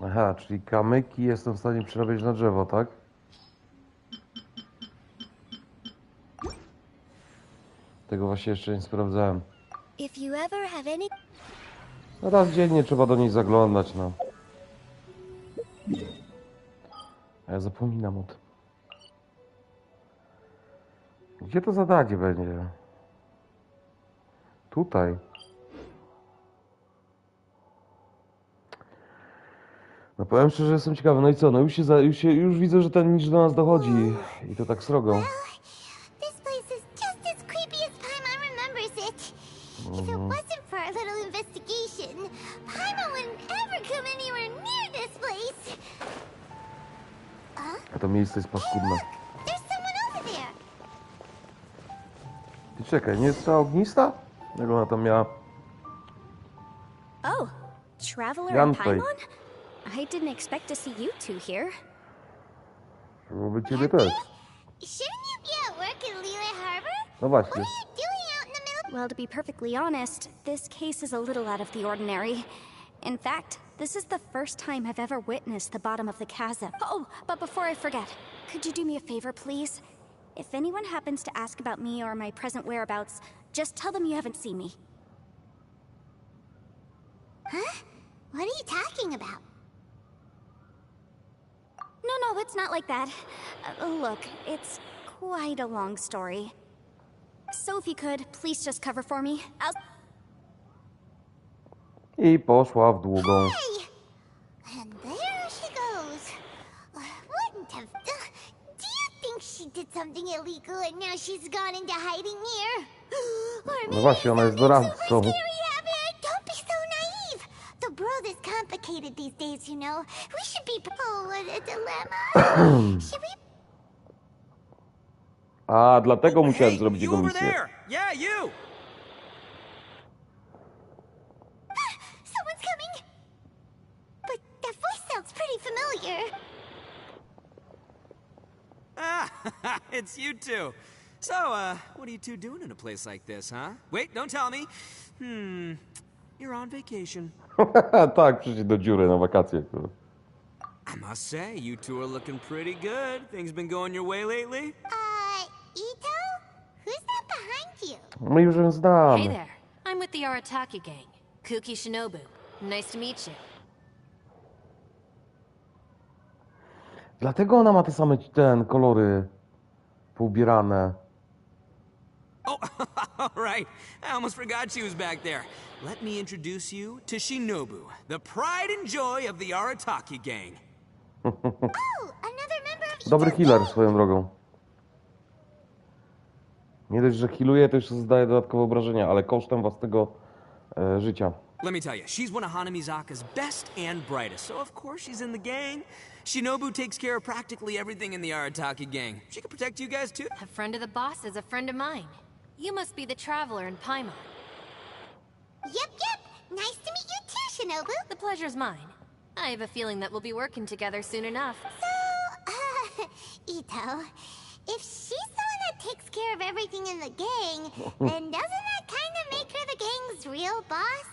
Aha, czyli kamyki jestem w stanie przerabiać na drzewo, tak? Tego właśnie jeszcze nie sprawdzałem. If you ever have any... No raz dziennie trzeba do niej zaglądać, no. A ja zapominam o tym. Gdzie to zadanie będzie? Tutaj. No powiem szczerze, że jestem ciekawy. No i co? No już widzę, że ten nicz do nas dochodzi. I to tak srogo. This place is just as creepy as Paimon remembers it. If it wasn't for our little investigation, Paimon wouldn't ever come anywhere near this place. A to miejsce jest paskudne. There's someone over there. Ty czekaj, nie jest ta ognista? Jak ona tam miała? Oh, Traveler and Gunplay. Paimon? I didn't expect to see you two here. Byłoby ciebie też. Shouldn't you be at work in Liyue Harbor? No właśnie. Doing out in the middle... Well, to be perfectly honest, this case is a little out of the ordinary. In fact, this is the first time I've ever witnessed the bottom of the chasm. Oh, but before I forget, could you do me a favor, please? If anyone happens to ask about me or my present whereabouts, just tell them you haven't seen me. Huh? What are you talking about? No, it's not like that. Look, it's quite a long story. So if you could, please just cover for me. I poszła w długą. And there she goes. Wouldn't have... do you think she did something illegal and now she's gone into hiding here? No właśnie, ona jest doradcą. Don't be so naive. The world is complicated these days, you know. We should be... Oh, what a dilemma. Should we... A, dlatego musiałem zrobić You jego over misję. there! Yeah, you! Someone's coming. But that voice sounds pretty familiar. Ah, it's you two. So, what are you two doing in a place like this, huh? Wait, don't tell me. You're on vacation. Tak, przyjdzie do dziury na wakacje. I must say, you two are looking pretty good. Things been going your way lately? Ito? Who's that behind you? My już ją Hey znamy. there. I'm with the Arataki gang. Kuki Shinobu. Nice to meet you. Dlatego ona ma te same kolory poubierane. Oh, all right. I almost forgot she was back there. Let me introduce you to Shinobu, the pride and joy of the Arataki gang. Dobry healer swoją drogą. Nie dość, że healuje, to jeszcze zadaje dodatkowe obrażenia, ale kosztem własnego życia. Let me tell you, she's one of Hanamizaka's best and brightest, so of course she's in the gang. Shinobu takes care of practically everything in the Arataki gang. She can protect you guys too. A friend of the boss is a friend of mine. You must be the traveler in Paimon. Yep. Nice to meet you too, Shinobu. The pleasure's mine. I have a feeling that we'll be working together soon enough. So, Ito, if she's the one that takes care of everything in the gang, then doesn't that kind of make her the gang's real boss?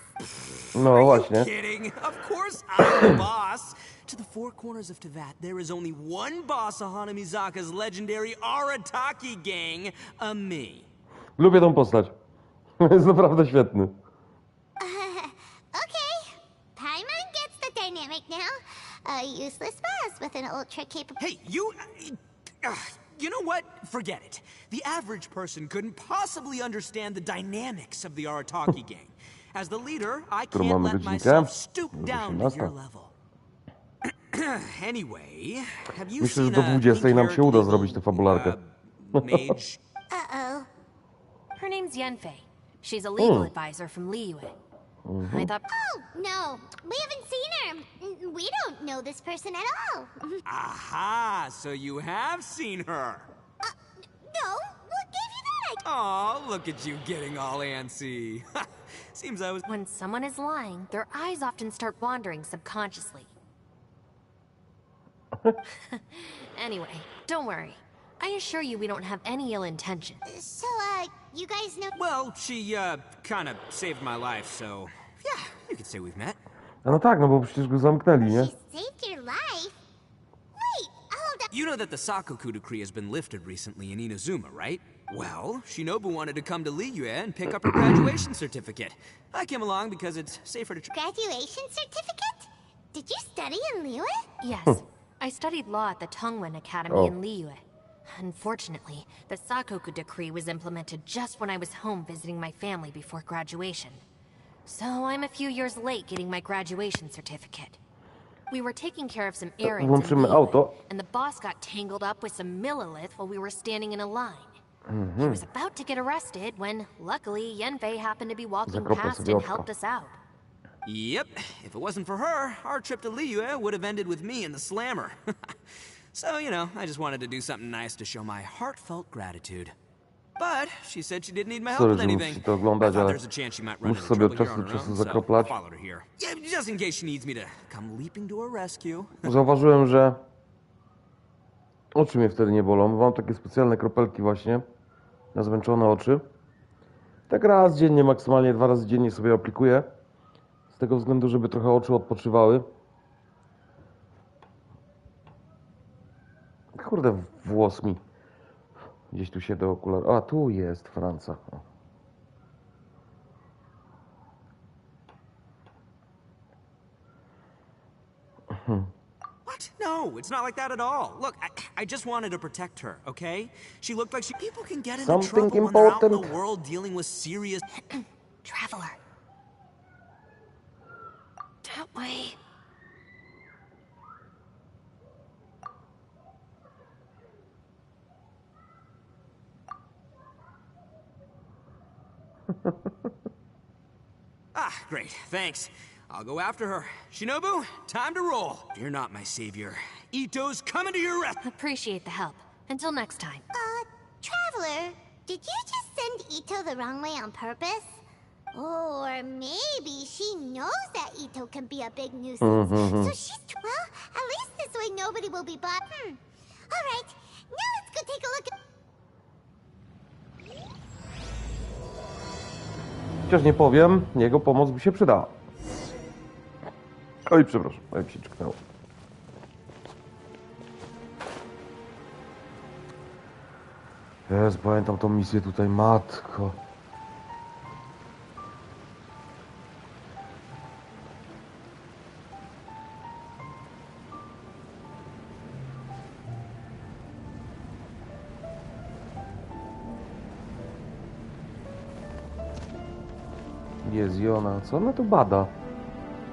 No Are właśnie. you kidding? Of course I'm the boss. To the four corners of Teyvat, there is only one boss of Hanamizaka's legendary Arataki gang, a me. Lubię tą postać. Jest naprawdę świetny. Okay, Paimon gets the dynamic now. A useless boss with an ultra capable. Hey, you know what? Forget it. The average person couldn't possibly understand the dynamics of the Arataki gang. As the leader, I can't let myself stoop down to your level. Anyway, have you Myślę, że seen do a 20 nam się uda pink-haired zrobić tę fabularkę. mage? Uh-oh. Her name's Yenfei. She's a legal advisor from Liyue. I thought... Oh, no. We haven't seen her. We don't know this person at all. Aha, so you have seen her. No, what gave you that idea? Oh, look at you getting all antsy. Seems I was... When someone is lying, their eyes often start wandering subconsciously. Anyway, don't worry. I assure you we don't have any ill intention. So, you guys know... Well, she, kind of saved my life, so... Yeah, you could say we've met. No tak, no bo przecież go zamknęli, nie? Saved your life? Wait, hold up. You know that the Sakoku decree has been lifted recently in Inazuma, right? Well, Shinobu wanted to come to Liyue and pick up her graduation certificate. I came along because it's safer to... Graduation certificate? Did you study in Liyue? Yes, I studied law at the Tongwen Academy in Liyue. Unfortunately, the Sakoku decree was implemented just when I was home visiting my family before graduation. So I'm a few years late getting my graduation certificate. We were taking care of some errands in Liyue, and the boss got tangled up with some Millilith while we were standing in a line. He was about to get arrested when, luckily, Yenfei happened to be walking past and helped us out. Yep, if it wasn't for her, our trip to Liyue would have ended with me in the slammer. So, you know, I just wanted to do something nice to show my heartfelt gratitude. But she said she didn't need my help with anything. I thought there's a chance she might run into trouble here on her own, so I followed her here. Yeah, just in case she needs me to come leaping to her rescue. Zauważyłem, że oczy mnie wtedy nie bolą. Mam takie specjalne kropelki właśnie na zmęczone oczy. Tak raz dziennie, maksymalnie 2 razy dziennie sobie aplikuję. Z tego względu, żeby trochę oczy odpoczywały. Kurde, włos mi gdzieś tu się do okularu... A, tu jest Franca. What? No, it's not like that at all. Look, I just wanted to protect her, okay? She looked like people can get into trouble when they're out in the world dealing with serious... Traveler. That way. Ah, great, thanks. I'll go after her. Shinobu, time to roll. You're not my savior. Ito's coming to your rescue. Appreciate the help. Until next time. Traveler, did you just send Ito the wrong way on purpose? Or maybe she knows that Ito can be a big nuisance. So she's... Well, at least this way nobody will be bought. Alright, now let's go take a look at... Chociaż nie powiem, jego pomoc by się przydała. Oj, przepraszam, jak się czknęło. Jest, pamiętam tą misję tutaj, matko. Jest i ona. Co ona tu bada?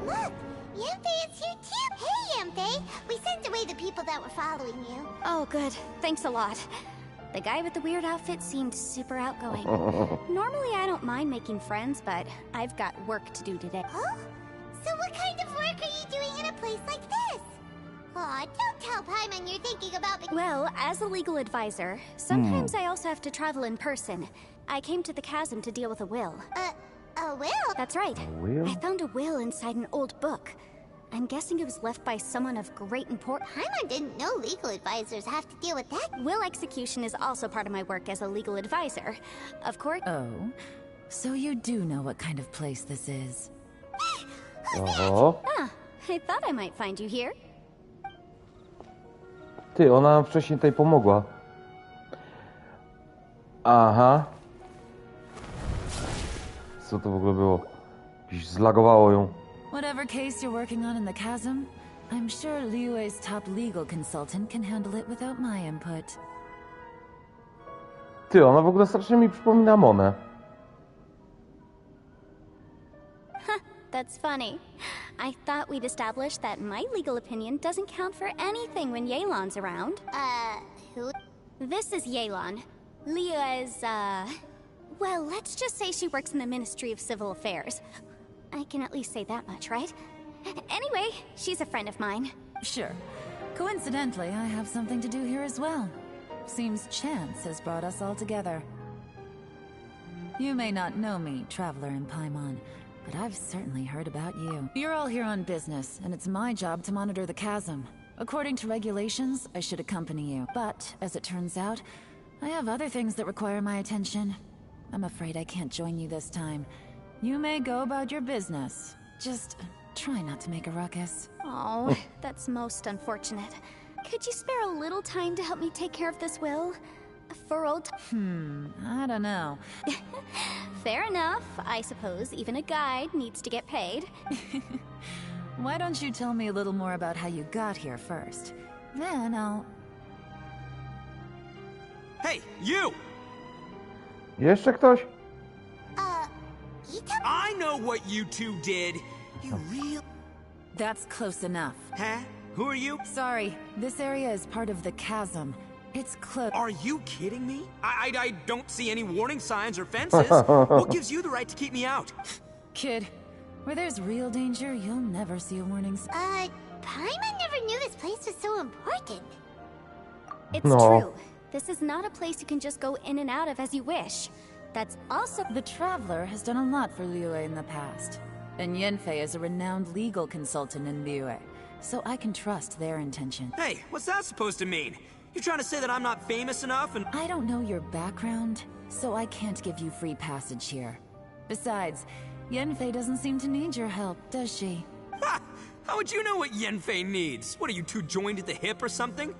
Look, Yemfei is here too. Hey, Yemfei. We sent away the people that were following you. Oh, good. Thanks a lot. The guy with the weird outfit seemed super outgoing. Normally, I don't mind making friends, but I've got work to do today. Huh? So what kind of work are you doing in a place like this? Aw, don't tell Paimon you're thinking about... Well, as a legal advisor, sometimes I also have to travel in person. I came to the chasm to deal with a will. A will? That's right. A will? I found a will inside an old book. I'm guessing it was left by someone of great importance. Paimon didn't know legal advisors have to deal with that. Will execution is also part of my work as a legal advisor. Of course... Oh, so you do know what kind of place this is. Oho. Ah, I thought I might find you here. Ty, ona nam wcześniej tutaj pomogła. Aha. Co to w ogóle było? Jakieś zlagowało ją. Whatever case you're working on in the chasm, I'm sure Liyue's top legal consultant can handle it without my input. Ty, ona w ogóle strasznie mi przypomina Monę. That's funny. I thought we'd established that my legal opinion doesn't count for anything when Yelan's around. Who? This is Yelan. Liyue's, well, let's just say she works in the Ministry of Civil Affairs. I can at least say that much, right? Anyway, she's a friend of mine. Sure. Coincidentally, I have something to do here as well. Seems chance has brought us all together. You may not know me, traveler in Paimon, but I've certainly heard about you. You're all here on business, and it's my job to monitor the chasm. According to regulations, I should accompany you. But, as it turns out, I have other things that require my attention. I'm afraid I can't join you this time. You may go about your business. Just try not to make a ruckus. Oh, that's most unfortunate. Could you spare a little time to help me take care of this will? For old... I don't know. Fair enough. I suppose even a guide needs to get paid. Why don't you tell me a little more about how you got here first? Then I'll... Hey, you! Jeszcze ktoś? I know what you two did. You real... That's close enough. Huh? Who are you? Sorry, this area is part of the chasm. It's close. Are you kidding me? I don't see any warning signs or fences. What gives you the right to keep me out? Kid, where there's real danger, you'll never see a warning sign. Paimon never knew this place was so important. It's true. This is not a place you can just go in and out of as you wish. That's also... The Traveler has done a lot for Liyue in the past. And Yenfei is a renowned legal consultant in Liyue, so I can trust their intention. Hey, what's that supposed to mean? You trying to say that I'm not famous enough and... I don't know your background, so I can't give you free passage here. Besides, Yenfei doesn't seem to need your help, does she? Ha! How would you know what Yenfei needs? What, are you two joined at the hip or something?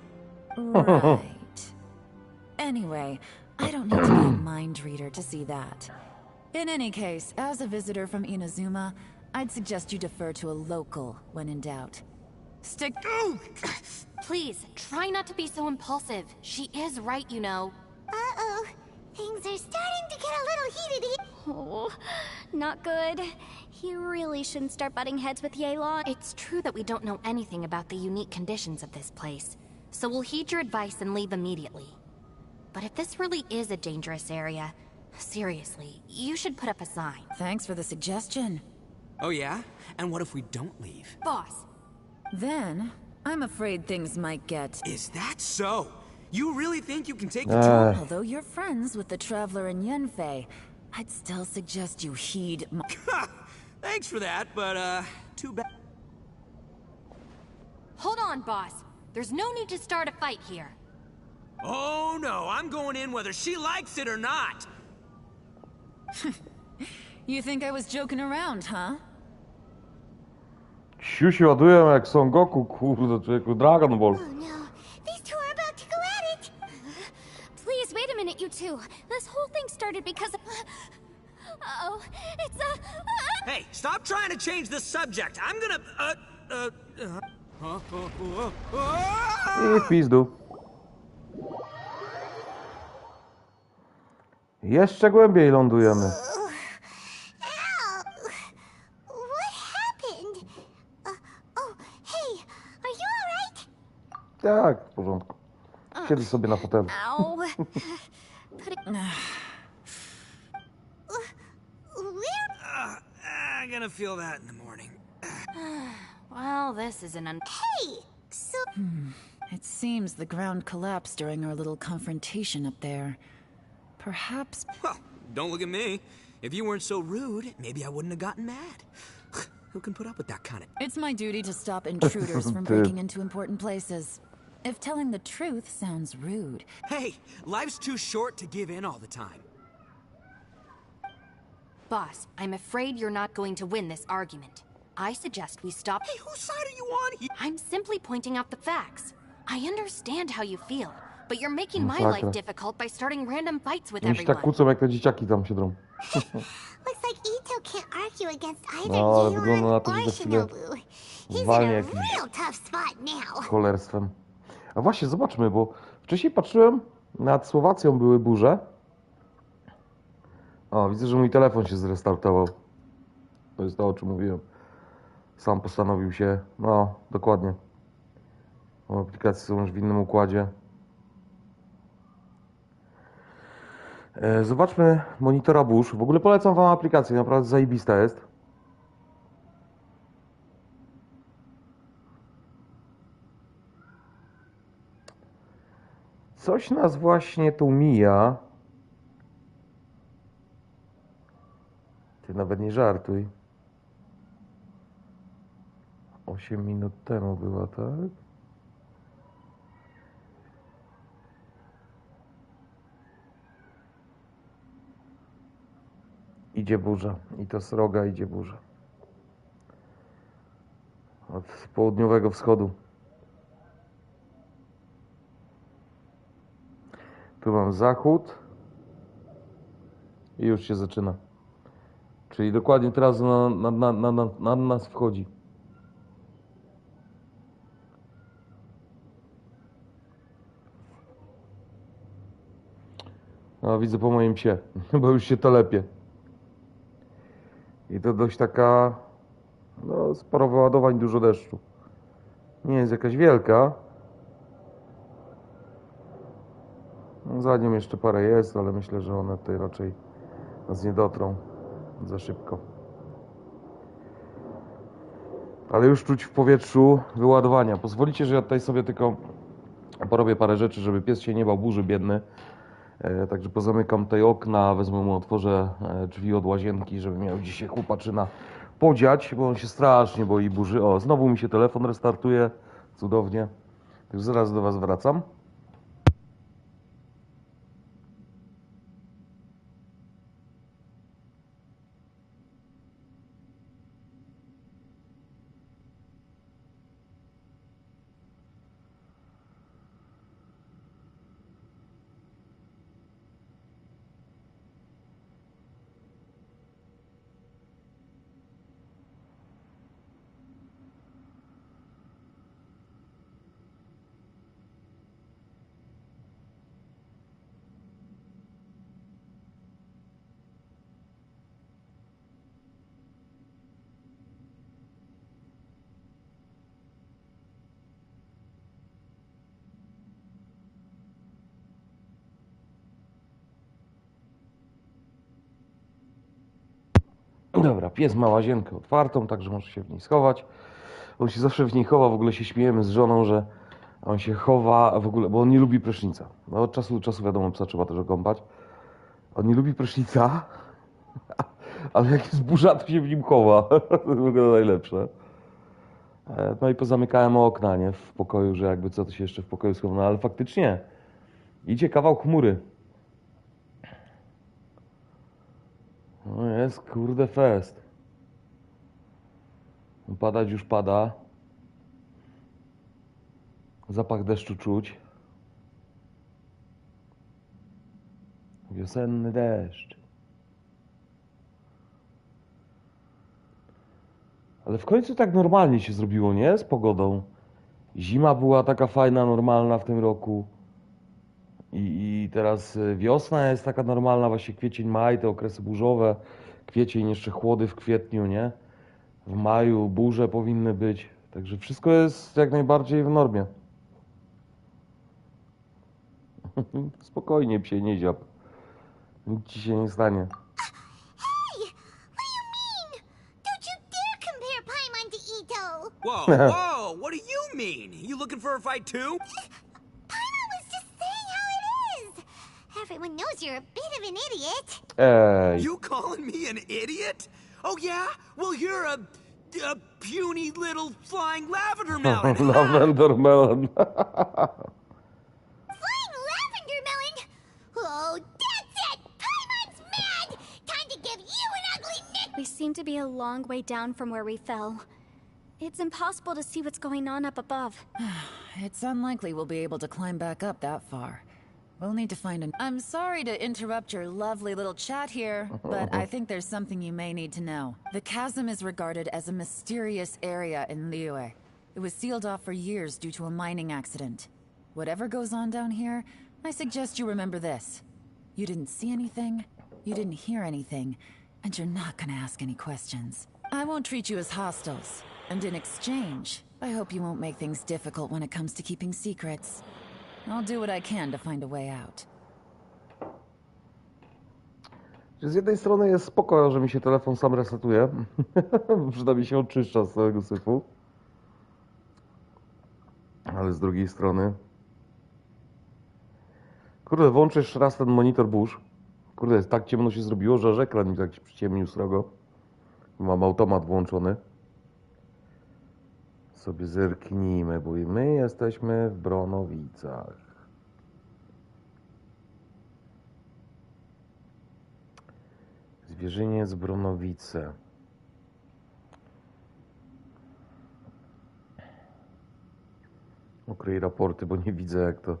Right. Anyway, I don't need to be a mind reader to see that. In any case, as a visitor from Inazuma, I'd suggest you defer to a local when in doubt. Stick... Please, try not to be so impulsive. She is right, you know. Uh-oh. Things are starting to get a little heated here. Oh, not good. You really shouldn't start butting heads with Yelan. It's true that we don't know anything about the unique conditions of this place, so we'll heed your advice and leave immediately. But if this really is a dangerous area, seriously, you should put up a sign. Thanks for the suggestion. Oh yeah? And what if we don't leave? Boss. Then, I'm afraid things might get... Is that so? You really think you can take control? Although you're friends with the Traveler and Yenfei, I'd still suggest you heed my... Thanks for that, but, too bad. Hold on, boss. There's no need to start a fight here. Oh no, I'm going in whether she likes it or not! You think I was joking around, huh? Siu się ładują jak Son Goku, kurde, człowieku, Dragon Ball. Oh no, these two are about to go at it! Please, wait a minute, you two. This whole thing started because of... Uh-oh, it's a... Hey, stop trying to change the subject. I'm gonna, I w pizdu. Jeszcze głębiej lądujemy. Tak, w porządku. Siedzę sobie na fotelu. Ow. I'm gonna feel that in the morning. Well, this is an Hey! So... It seems the ground collapsed during our little confrontation up there. Perhaps... Well, don't look at me. If you weren't so rude, maybe I wouldn't have gotten mad. Who can put up with that kind of... It's my duty to stop intruders from breaking into important places. If telling the truth sounds rude... Hey, life's too short to give in all the time. Boss, I'm afraid you're not going to win this argument. I suggest we stop. Hey, whose side are you on here? I'm simply pointing out the facts. I understand how you feel, but you're making my Masakra. life difficult by starting random fights with Oni się tak everyone. kłócą, jak te dzieciaki tam się drą. Looks like Ito can't argue against either No, ale you wygląda na to, że or za chwilę Shinobu. He's in walnie a jakimś real tough spot now. cholerstwem. A właśnie, zobaczmy, bo wcześniej patrzyłem, nad Słowacją były burze. O, widzę, że mój telefon się zrestartował. To jest to, o czym mówiłem. Sam postanowił się, no, dokładnie. O, aplikacje są już w innym układzie. Zobaczmy monitora burz. W ogóle polecam wam aplikację, naprawdę zajebista jest. Coś nas właśnie tu mija. Ty nawet nie żartuj. 8 minut temu była, tak? Idzie burza. I to sroga idzie burza. Od południowego wschodu. Tu mam zachód. I już się zaczyna. Czyli dokładnie teraz na nas wchodzi. No, widzę po moim psie, bo już się to lepie. I to dość taka, no, sporo wyładowań, dużo deszczu. Nie jest jakaś wielka. No, za nią jeszcze parę jest, ale myślę, że one tutaj raczej nas nie dotrą za szybko. Ale już czuć w powietrzu wyładowania. Pozwolicie, że ja tutaj sobie tylko porobię parę rzeczy, żeby pies się nie bał burzy, biedny. Także pozamykam tutaj okna, wezmę mu, otworzę drzwi od łazienki, żeby miał gdzieś się chłopaczyna podziać, bo on się strasznie boi burzy. O, znowu mi się telefon restartuje. Cudownie. Już zaraz do was wracam. Dobra, pies ma łazienkę otwartą, także może się w niej schować. On się zawsze w niej chowa, w ogóle się śmiejemy z żoną, że on się chowa w ogóle, bo on nie lubi prysznica. No od czasu do czasu wiadomo, psa trzeba też okąpać. On nie lubi prysznica, ale jak jest burza, to się w nim chowa. To w ogóle najlepsze. No i pozamykałem okna, nie, w pokoju, że jakby co to się jeszcze w pokoju schowa. No ale faktycznie idzie kawał chmury. No jest, kurde, fest. Padać już pada. Zapach deszczu czuć. Wiosenny deszcz. Ale w końcu tak normalnie się zrobiło, nie? Z pogodą. Zima była taka fajna, normalna w tym roku. I teraz wiosna jest taka normalna, właśnie kwiecień, maj, te okresy burzowe. Kwiecień, jeszcze chłody w kwietniu, nie? W maju burze powinny być. Także wszystko jest jak najbardziej w normie. Spokojnie, psie, nie dziab. Nic ci się nie stanie. Hey! What do you mean? Don't you dare compare Paimon to Ito! Whoa, whoa! What do you mean? You looking for a fight too? Paimon was just saying how it is! Everyone knows you're a bit of an idiot. Ej. You calling me an idiot? Oh yeah? Well, you're a puny little flying lavender melon. Lavender melon. Flying lavender melon? Oh, that's it! Paimon's mad! Time to give you an ugly nick! We seem to be a long way down from where we fell. It's impossible to see what's going on up above. It's unlikely we'll be able to climb back up that far. We'll need to find an... I'm sorry to interrupt your lovely little chat here, but I think there's something you may need to know. The chasm is regarded as a mysterious area in Liyue. It was sealed off for years due to a mining accident. Whatever goes on down here, I suggest you remember this. You didn't see anything, you didn't hear anything, and you're not gonna ask any questions. I won't treat you as hostiles, and in exchange, I hope you won't make things difficult when it comes to keeping secrets. I'll do what I can to find a way out. Z jednej strony jest spoko, że mi się telefon sam resetuje. Przynajmniej się oczyszcza z całego syfu. Ale z drugiej strony... Kurde, włączę jeszcze raz ten monitor burz. Kurde, jest tak ciemno się zrobiło, że aż ekran mi tak się przyciemnił srogo. Mam automat włączony. Sobie zerknijmy, bo my jesteśmy w Bronowicach. Zwierzyniec Bronowice. Ukryj raporty, bo nie widzę, jak to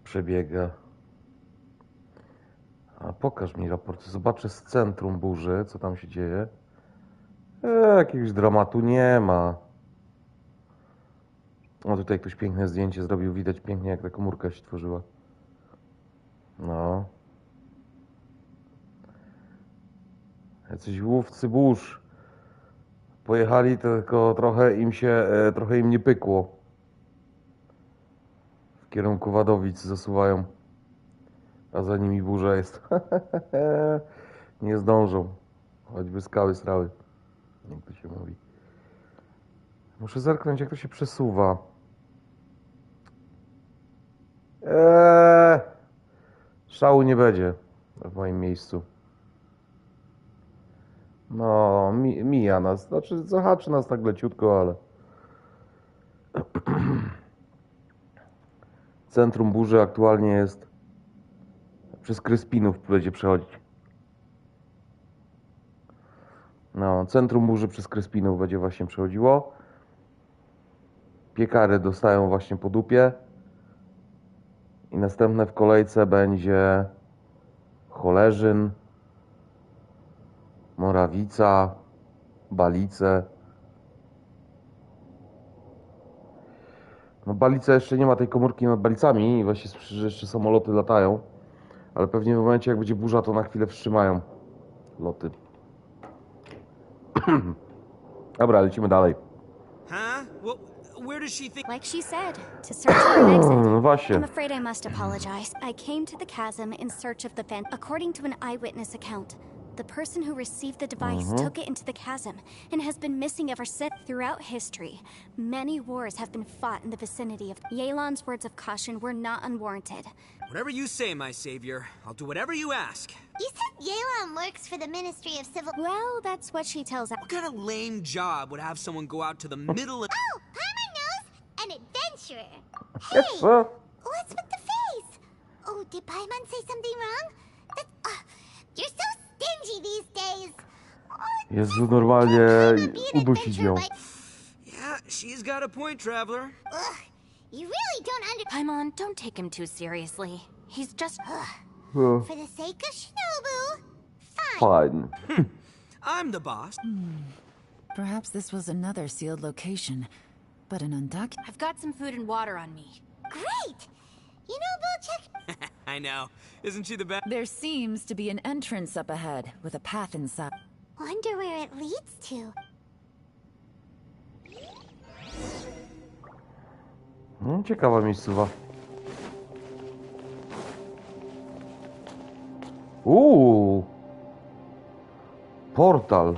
przebiega. A pokaż mi raporty. Zobaczę z centrum burzy, co tam się dzieje. Jakiegoś dramatu nie ma. O, tutaj ktoś piękne zdjęcie zrobił. Widać pięknie, jak ta komórka się tworzyła. No. Jacyś łowcy burz pojechali, tylko trochę im nie pykło. W kierunku Wadowic zasuwają. A za nimi burza jest. Nie zdążą. Choćby skały srały. Jak to się mówi. Muszę zerknąć, jak to się przesuwa. Szału nie będzie w moim miejscu. No, mija nas. Znaczy, zahaczy nas tak leciutko, ale... Centrum burzy aktualnie jest... Przez Kryspinów będzie przechodzić. No, centrum burzy przez Kryspinów będzie właśnie przechodziło. Piekary dostają właśnie po dupie. I następne w kolejce będzie Cholerzyn, Morawica, Balice. No Balice jeszcze nie ma tej komórki nad Balicami i właśnie słyszę, że jeszcze samoloty latają. Ale pewnie w momencie, jak będzie burza, to na chwilę wstrzymają loty. Dobra, lecimy dalej. Huh? Well, where does she think? Like she said, to search for an exit. Właśnie. I'm afraid I must apologize. I came to the chasm in search of the vent. According to an eyewitness account, the person who received the device took it into the chasm and has been missing ever since. Throughout history, many wars have been fought in the vicinity of... Yelan's words of caution were not unwarranted. Whatever you say, my savior. I'll do whatever you ask. You said Yelan works for the Ministry of Civil... Well, that's what she tells us. What kind of lame job would have someone go out to the middle of... Oh, Paimon knows! An adventurer! Hey! What's with the face? Oh, did Paimon say something wrong? You're so stingy these days! Jezu, normalnie udusić ją. Yeah, she's got a point, traveler. Ugh, you really don't Paimon, don't take him too seriously. He's just... For the sake of Shinobu, Fine. I'm the boss. Perhaps this was another sealed location, but an undocumented... I've got some food and water on me. Great! You know, we'll check... I know. Isn't she the best? There seems to be an entrance up ahead, with a path inside. Wonder where it leads to. Ciekawa miejscowa. Portal.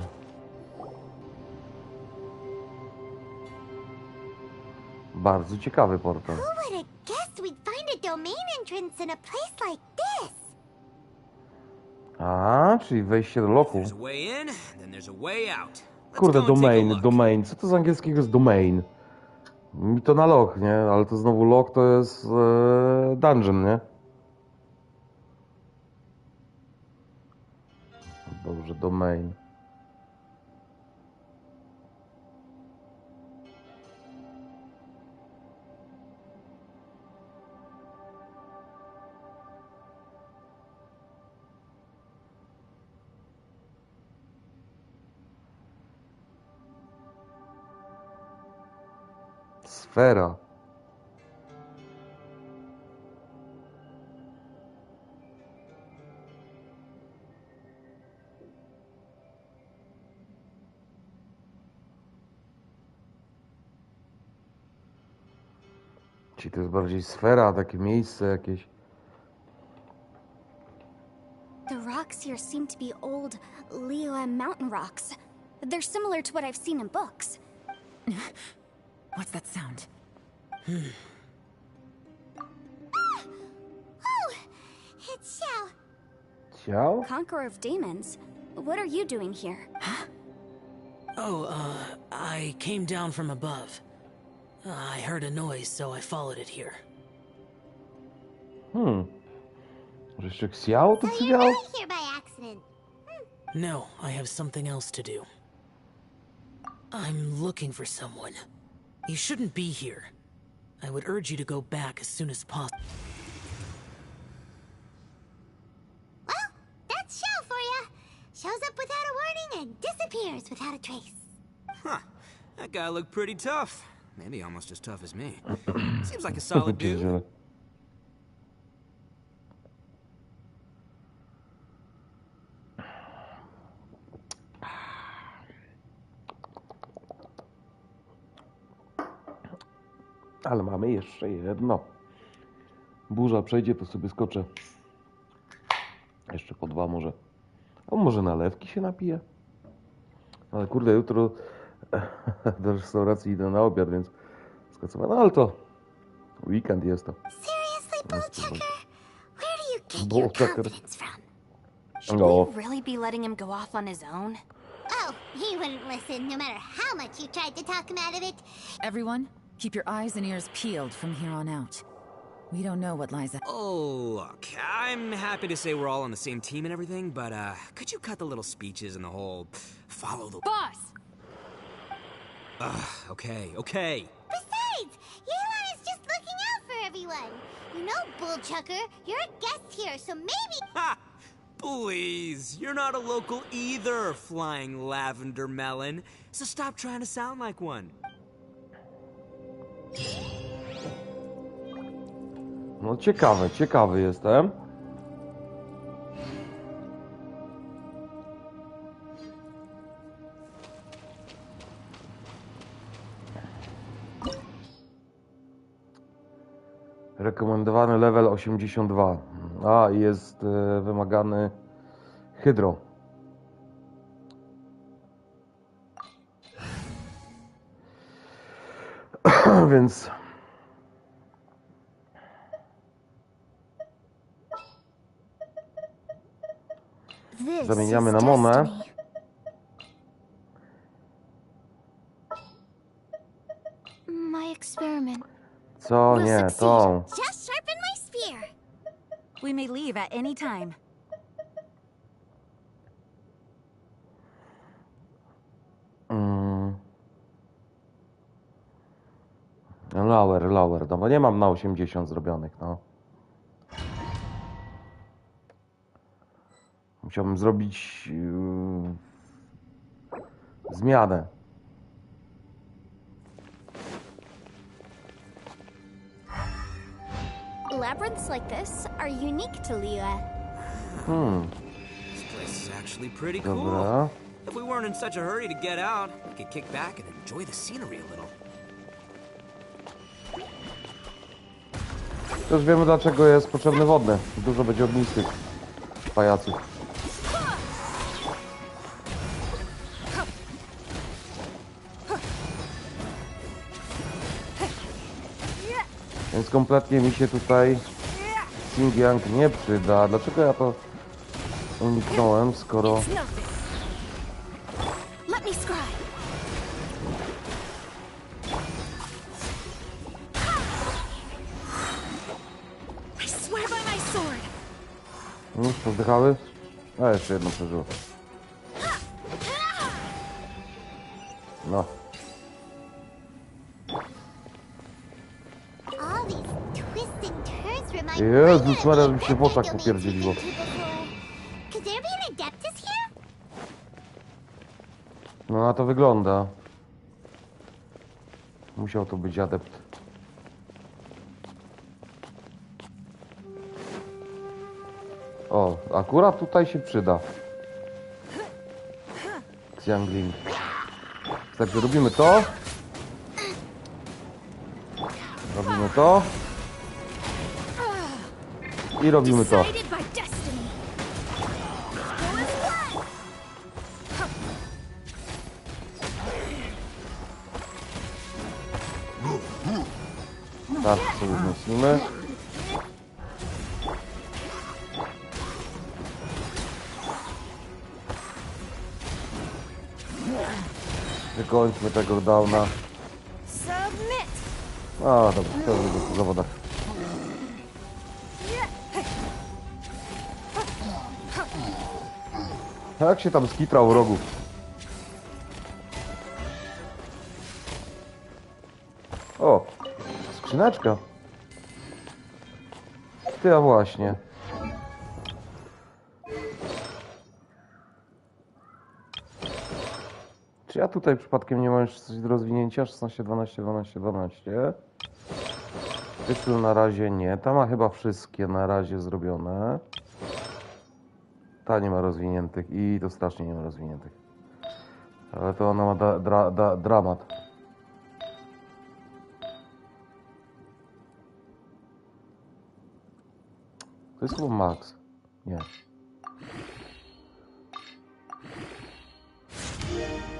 Bardzo ciekawy portal. Who would have guessed we'd find a domain entrance in a place like this? A, czyli wejście do lochu. There's a way in, then there's a way out. Let's Kurde, go and take a look. domain. Co to z angielskiego jest domain? Mi to na loch, nie? Ale to znowu loch to jest dungeon, nie? Dobrze, domain. Sfera. Czyli to jest bardziej sfera, takie miejsce jakieś. The rocks here seem to be old lvl'ujemy mountain rocks. They're similar to what I've seen in books. What's that sound? Oh, it's Xiao. Xiao? Conqueror of demons. What are you doing here? I came down from above. I heard a noise, so I followed it here. Może jeszcze Xiao tu So you're przyjechał? really here by accident. No, I have something else to do. I'm looking for someone. You shouldn't be here. I would urge you to go back as soon as possible. Well, that's Xiao for you. Shows up without a warning and disappears without a trace. Huh. That guy looked pretty tough. Maybe almost as tough as me. Seems like a solid dude. Ale mamy jeszcze jedno. Burza przejdzie, to sobie skoczę. Jeszcze po 2 może. A może nalewki się napije? Ale kurde, jutro do restauracji idę na obiad, więc skacowane. No ale to weekend jest to. Seriously, Bullchucker? Where do you get your Bullchucker. confidence from? Should we really be letting him go off on his own? Oh, he wouldn't listen no matter how much you tried to talk him out of it. Everyone, keep your eyes and ears peeled from here on out. We don't know what lies ahead. Oh, look, I'm happy to say we're all on the same team and everything, but could you cut the little speeches and the whole follow the Boss! okay. Besides, Yelan is just looking out for everyone. You know, Bullchucker, you're a guest here, so maybe... Ha! Please, you're not a local either, flying lavender melon. So stop trying to sound like one. No ciekawy jestem. Rekomendowany level 82. A, jest wymagany hydro. Więc zamieniamy na monę. My experiment. Co? Nie, tą. Just sharpen my spear. We may leave at any time. Lower, no bo nie mam na 80 zrobionych, no. Musiałbym zrobić zmianę. Labyrinths like this are unique to Liyue. This place is actually pretty cool. Dobra. If we weren't in such a hurry to get out, we could kick back and enjoy the scenery a little. Już wiemy, dlaczego jest potrzebny wodny. Dużo będzie ognistych. pajaców. Więc kompletnie mi się tutaj Xing Yang nie przyda. Dlaczego ja to uniknąłem, skoro... Let me scry. I swear by my sword. Pozdychały? A, jeszcze jedno przeżyło. No. All these twists and turns remind Jezus Maria, mi się w oczach popierdzieliło. Could there be an adeptus here? No na to wygląda. Musiał to być adept. O, akurat tutaj się przyda. Xiangling. Także robimy to. Robimy to. I robimy to. Decided by destiny. Go as one. Tak, sobie wzmocnimy. Wykończmy tego downa. Submit. A, dobra, to będzie po zawodach. Jak się tam skitrał w rogu? O, skrzyneczka. Ty, a właśnie. Czy ja tutaj przypadkiem nie mam jeszcze coś do rozwinięcia? 16, 12, 12, 12. Tytuł na razie nie. Ta ma chyba wszystkie na razie zrobione. Ta nie ma rozwiniętych i to strasznie nie ma rozwiniętych. Ale to ona ma dramat. To jest chyba max. Nie.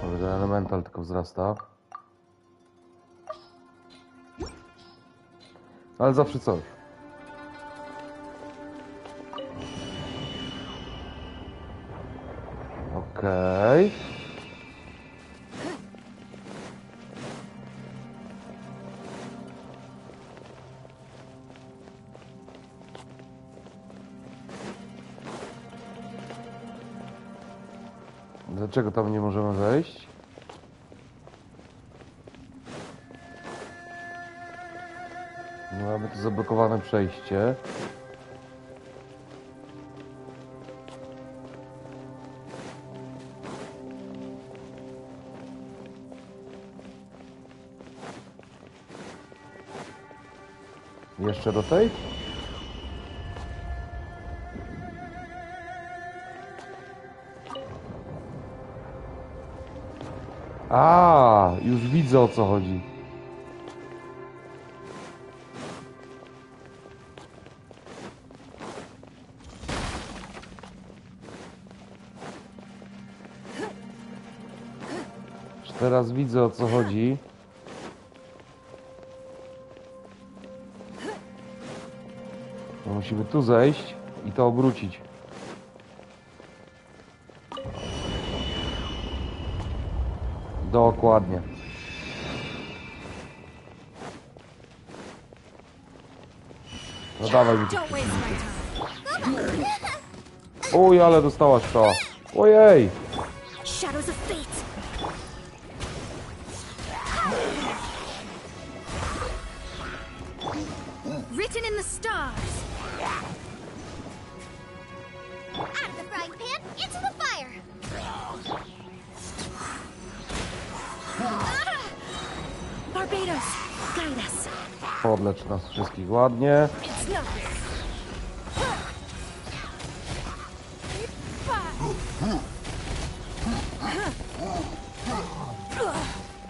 Ale ten elemental tylko wzrasta. Ale zawsze coś. Okej. Dlaczego tam nie możemy wejść? No, mamy tu zablokowane przejście. Jeszcze do tej? A, już widzę, o co chodzi. Już teraz widzę, o co chodzi. Musimy tu zejść i to obrócić. Dokładnie. No dawaj mi. Oj, ale dostałaś to. Ojej. Shadows of fate. Written in the stars. Out of the frying pan, into the fire! Barbados, guide us. Podlecz nas wszystkich ładnie. It's nothing.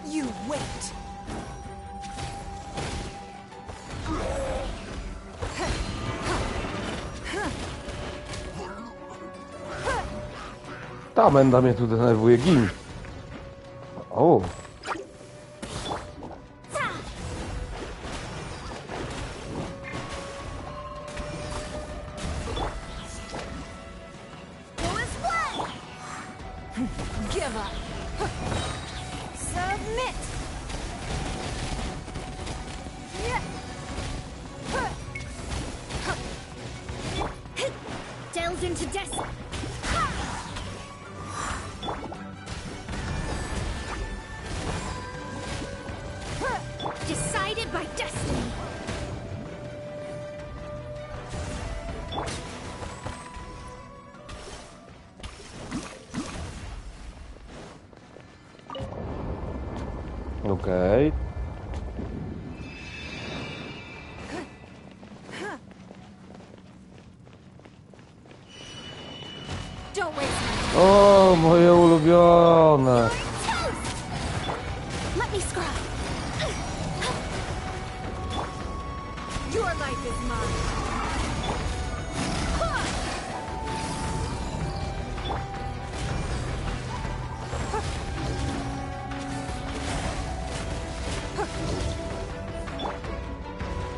You wait. Ta menda mnie tu denerwuje, gin. O. Give up. Submit. Delve into destiny. Decided by destiny. Okej. Don't waste my O, moje ulubione. Let me scry. Your life is mine.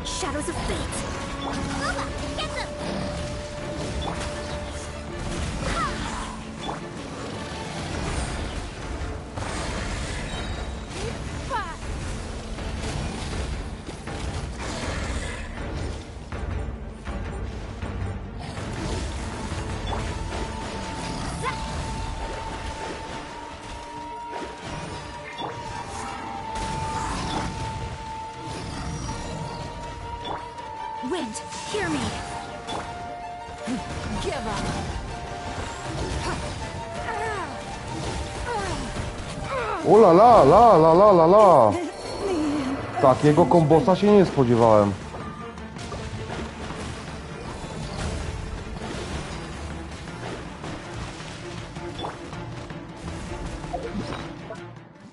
Shadows of fate. Lova, get them. Wind, hear me. Give up. O la la la la la la la. Takiego kombosa się nie spodziewałem.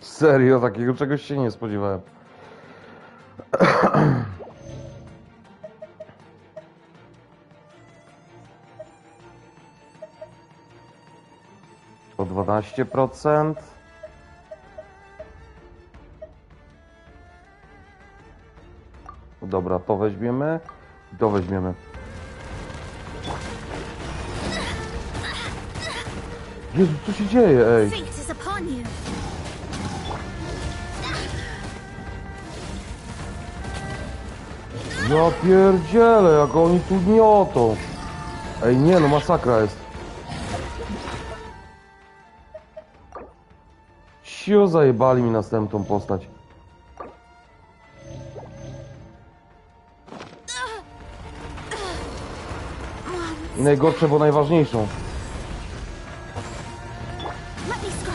Serio, takiego czegoś się nie spodziewałem. O 12%. Dobra, to weźmiemy. To weźmiemy. Jezu, co się dzieje, ej? Fate is upon you. Ja pierdzielę, jak oni tu gniotą. Ej, nie no, masakra jest. Siu, zajebali mi następną postać. I najgorsze, bo najważniejszą. Let me scry.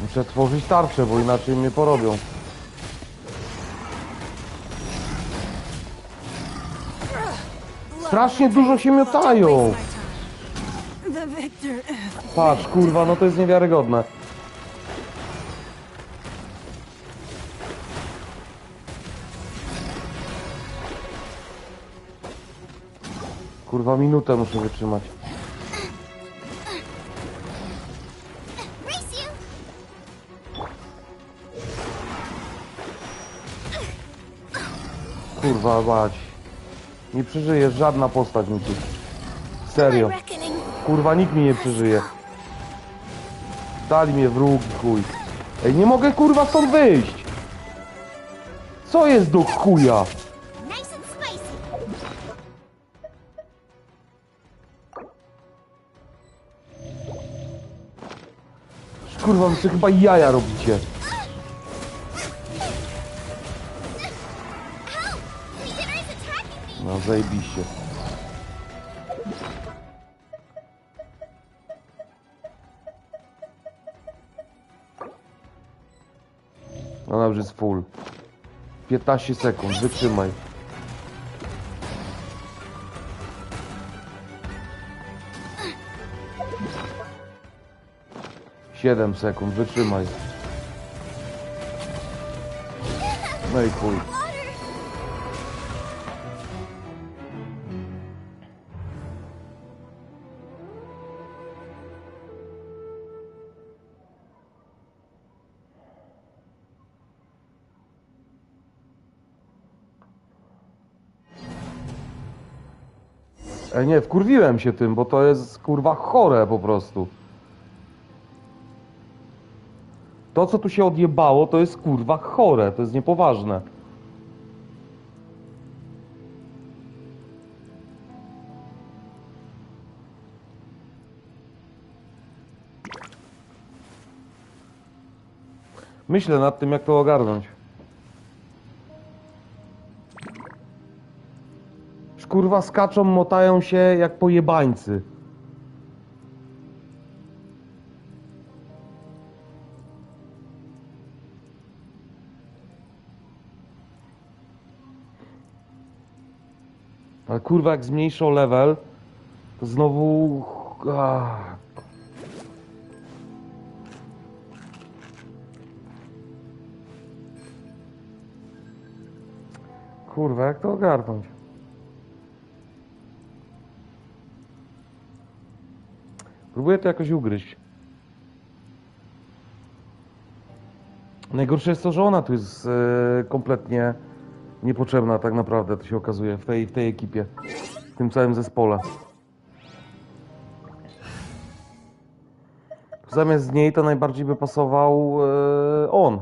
Muszę tworzyć tarczę, bo inaczej mnie porobią. Strasznie dużo się miotają. The victor. Patrz, kurwa, no to jest niewiarygodne. Kurwa, minutę muszę wytrzymać. Race you. Kurwa, bać. Nie przeżyje żadna postać mi tu. Serio. Kurwa, nikt mi nie przeżyje. Dali mnie wróg, chuj. Ej, nie mogę kurwa stąd wyjść. Co jest do chuja? Nice and spicy. Kurwa, wy sobie chyba jaja robicie. No zajebiście. No dobrze, jest full. 15 sekund, wytrzymaj. Siedem sekund, wytrzymaj. No i chuj. Nie, wkurwiłem się tym, bo to jest kurwa chore po prostu. To, co tu się odjebało, to jest kurwa chore, to jest niepoważne. Myślę nad tym, jak to ogarnąć. Kurwa skaczą, motają się jak pojebańcy. Ale kurwa jak zmniejszą level, to znowu... Kurwa, jak to ogarnąć? Próbuję to jakoś ugryźć. Najgorsze jest to, że ona tu jest kompletnie niepotrzebna tak naprawdę, to się okazuje, w tej ekipie, w tym całym zespole. Zamiast niej to najbardziej by pasował on.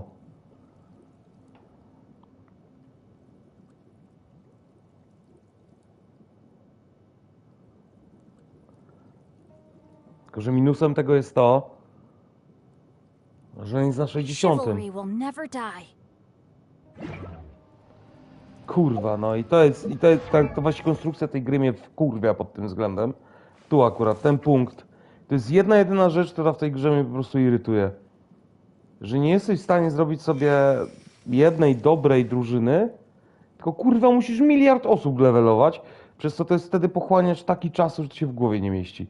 Tylko że minusem tego jest to, że jest na 60. Kurwa, no i to jest to właśnie konstrukcja tej gry mnie wkurwia pod tym względem. Tu akurat, ten punkt. To jest jedyna rzecz, która w tej grze mnie po prostu irytuje. Że nie jesteś w stanie zrobić sobie jednej dobrej drużyny, tylko kurwa musisz miliard osób levelować, przez co to jest wtedy pochłaniać taki czas, że to się w głowie nie mieści.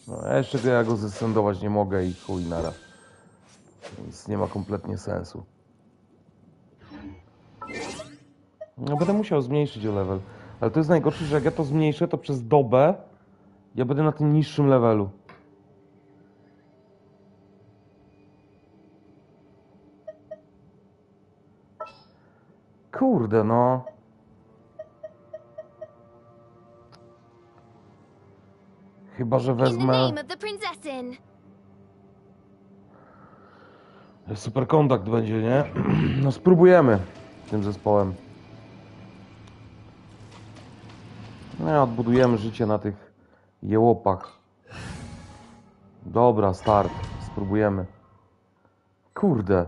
No, ja jeszcze ja go zesendować nie mogę i chuj nara. Więc nie ma kompletnie sensu. No będę musiał zmniejszyć o level. Ale to jest najgorsze, że jak ja to zmniejszę, to przez dobę ja będę na tym niższym levelu. Kurde, no. Chyba, że wezmę... Super kontakt będzie, nie? No spróbujemy tym zespołem. No odbudujemy życie na tych jełopach. Dobra, start. Spróbujemy. Kurde.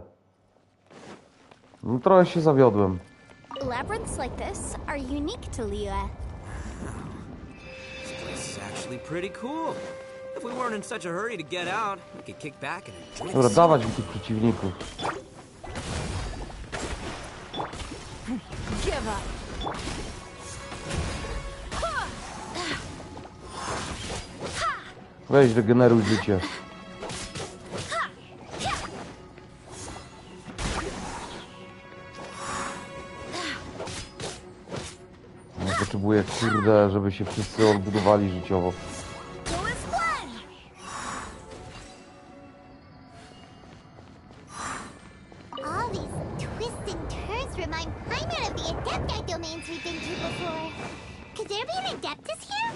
No trochę się zawiodłem. Labyrinths like this are unique to Liyue. This place is actually pretty cool. If we weren't in such a hurry to get out, we could kick back and enjoy. Dobra, dawać mi tych przeciwników. Give up. Weź, regeneruj życie. Ja potrzebuję, kurde, żeby się wszyscy odbudowali życiowo. All these twists and turns remind Paimon of the Adepti domains we've been to before. Could there be an Adeptus here?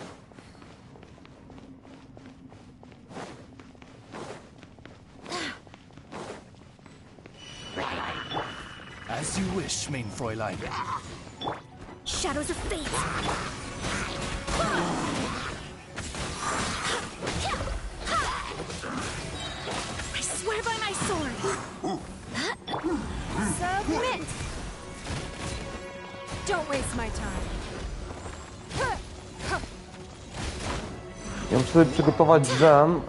As you wish, mein Fräulein. Shadows of fate. I swear by my sword. Submit. Don't waste my time. Ja muszę sobie przygotować Jean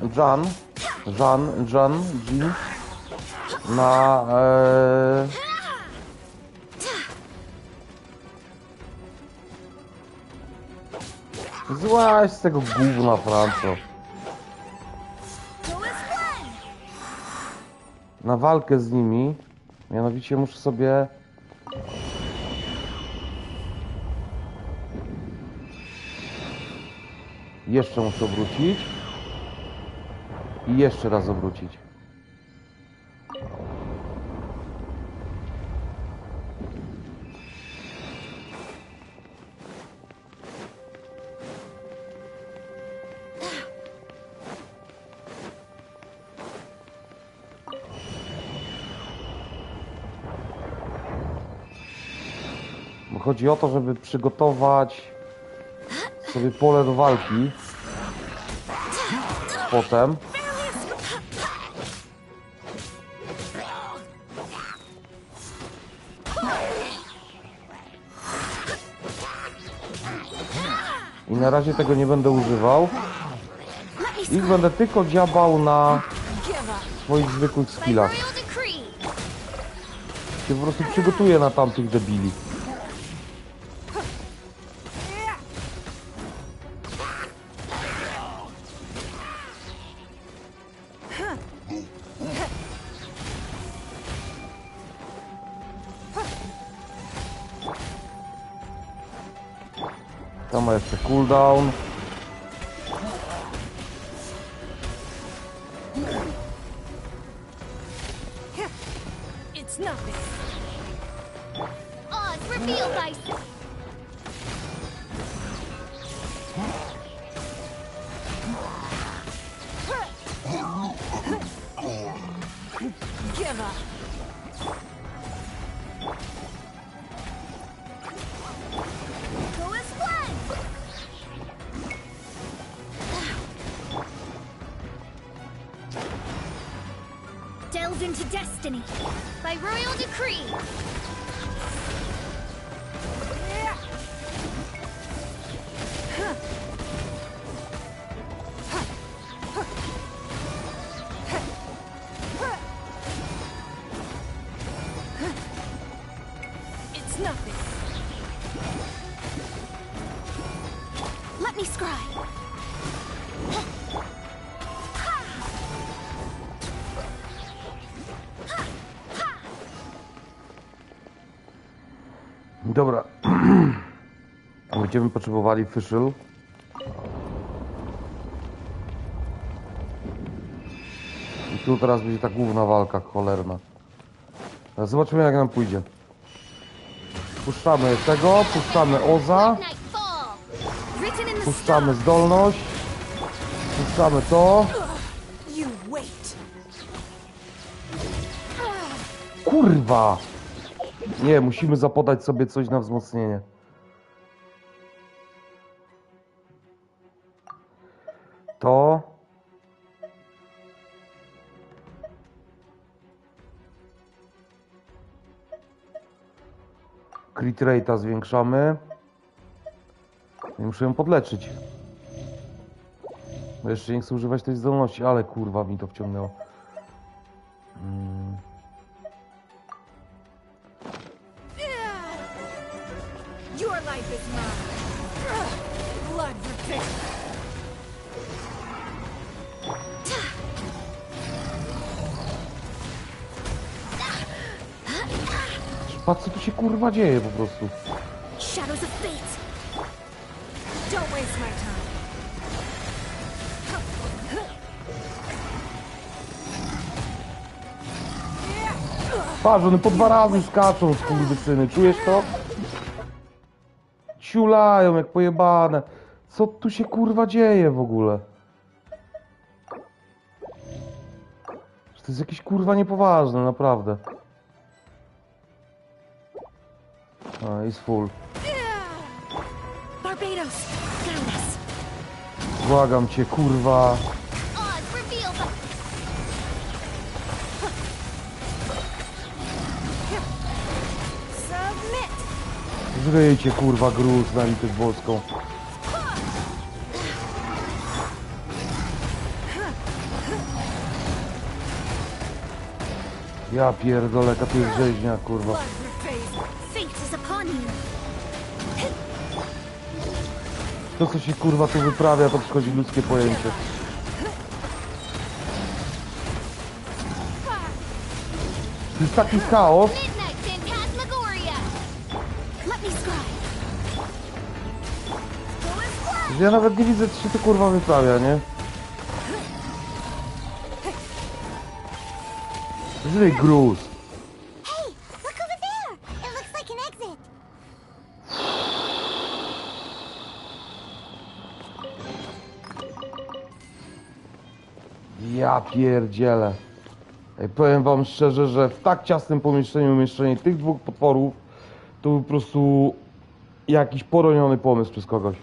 na złaź z tego gówna, Franco. Na walkę z nimi. Mianowicie muszę sobie jeszcze muszę obrócić i jeszcze raz obrócić. Chodzi o to, żeby przygotować sobie pole do walki. Potem. I na razie tego nie będę używał. I będę tylko dziabał na swoich zwykłych skillach. Się po prostu przygotuję na tamtych debili. Tam ma jeszcze cooldown. It's nothing. Odds reveal thyself. Give up. Go as one. Delve into destiny. By royal decree. It's nothing. Let me scry. Dobra. Będziemy potrzebowali fiszyl. I tu teraz będzie ta główna walka cholerna. Zobaczymy, jak nam pójdzie. Puszczamy tego, puszczamy Oza. Puszczamy zdolność. Puszczamy to. You wait. Kurwa! Nie, musimy zapodać sobie coś na wzmocnienie. To. Crit rate'a zwiększamy. I muszę ją podleczyć. Bo jeszcze nie chcę używać tej zdolności, ale kurwa mi to wciągnęło. Your life is mine. Blood repair. Patrz, co tu się kurwa dzieje po prostu. Shadows of fate. Don't waste my time. Patrz, one po 2 razy skaczą, skurwysyny. Czujesz to? Ciulają jak pojebane. Co tu się kurwa dzieje w ogóle? To jest jakieś kurwa niepoważne, naprawdę. A, jest full. Barbados, guide us. Błagam cię, kurwa. Odds reveal Submit. Żryjcie, kurwa, gruz na litość boską. Ja pierdolę, jaka tu jest rzeźnia, kurwa. Blood repays. Fate is upon you. To, co się kurwa tu wyprawia, to przychodzi ludzkie pojęcie. To jest taki chaos, midnight phantasmagoria. Let me scry. Go as one. że ja nawet nie widzę, co się tu kurwa wyprawia, nie? Żryj gruz. Hey, look over there. It looks like an exit. Ja pierdzielę. Ej, powiem wam szczerze, że w tak ciasnym pomieszczeniu umieszczenie tych dwóch potworów to po prostu Jakiś poroniony pomysł przez kogoś.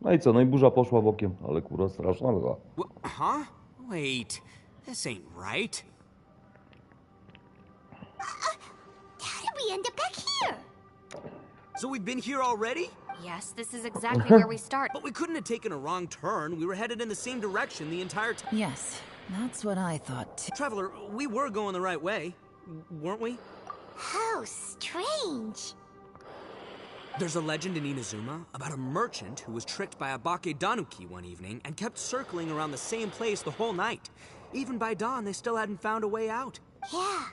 No i co? No i burza poszła bokiem, ale kurwa straszna była. Huh? Wait, this ain't right. How did we end up back here? So we've been here already? Yes, this is exactly where we start. But we couldn't have taken a wrong turn. We were headed in the same direction the entire time. Yes, that's what I thought too. Traveler, we were going the right way, weren't we? How strange. There's a legend in Inazuma about a merchant who was tricked by a Bakedanuki one evening and kept circling around the same place the whole night. Even by dawn, they still hadn't found a way out. Yeah,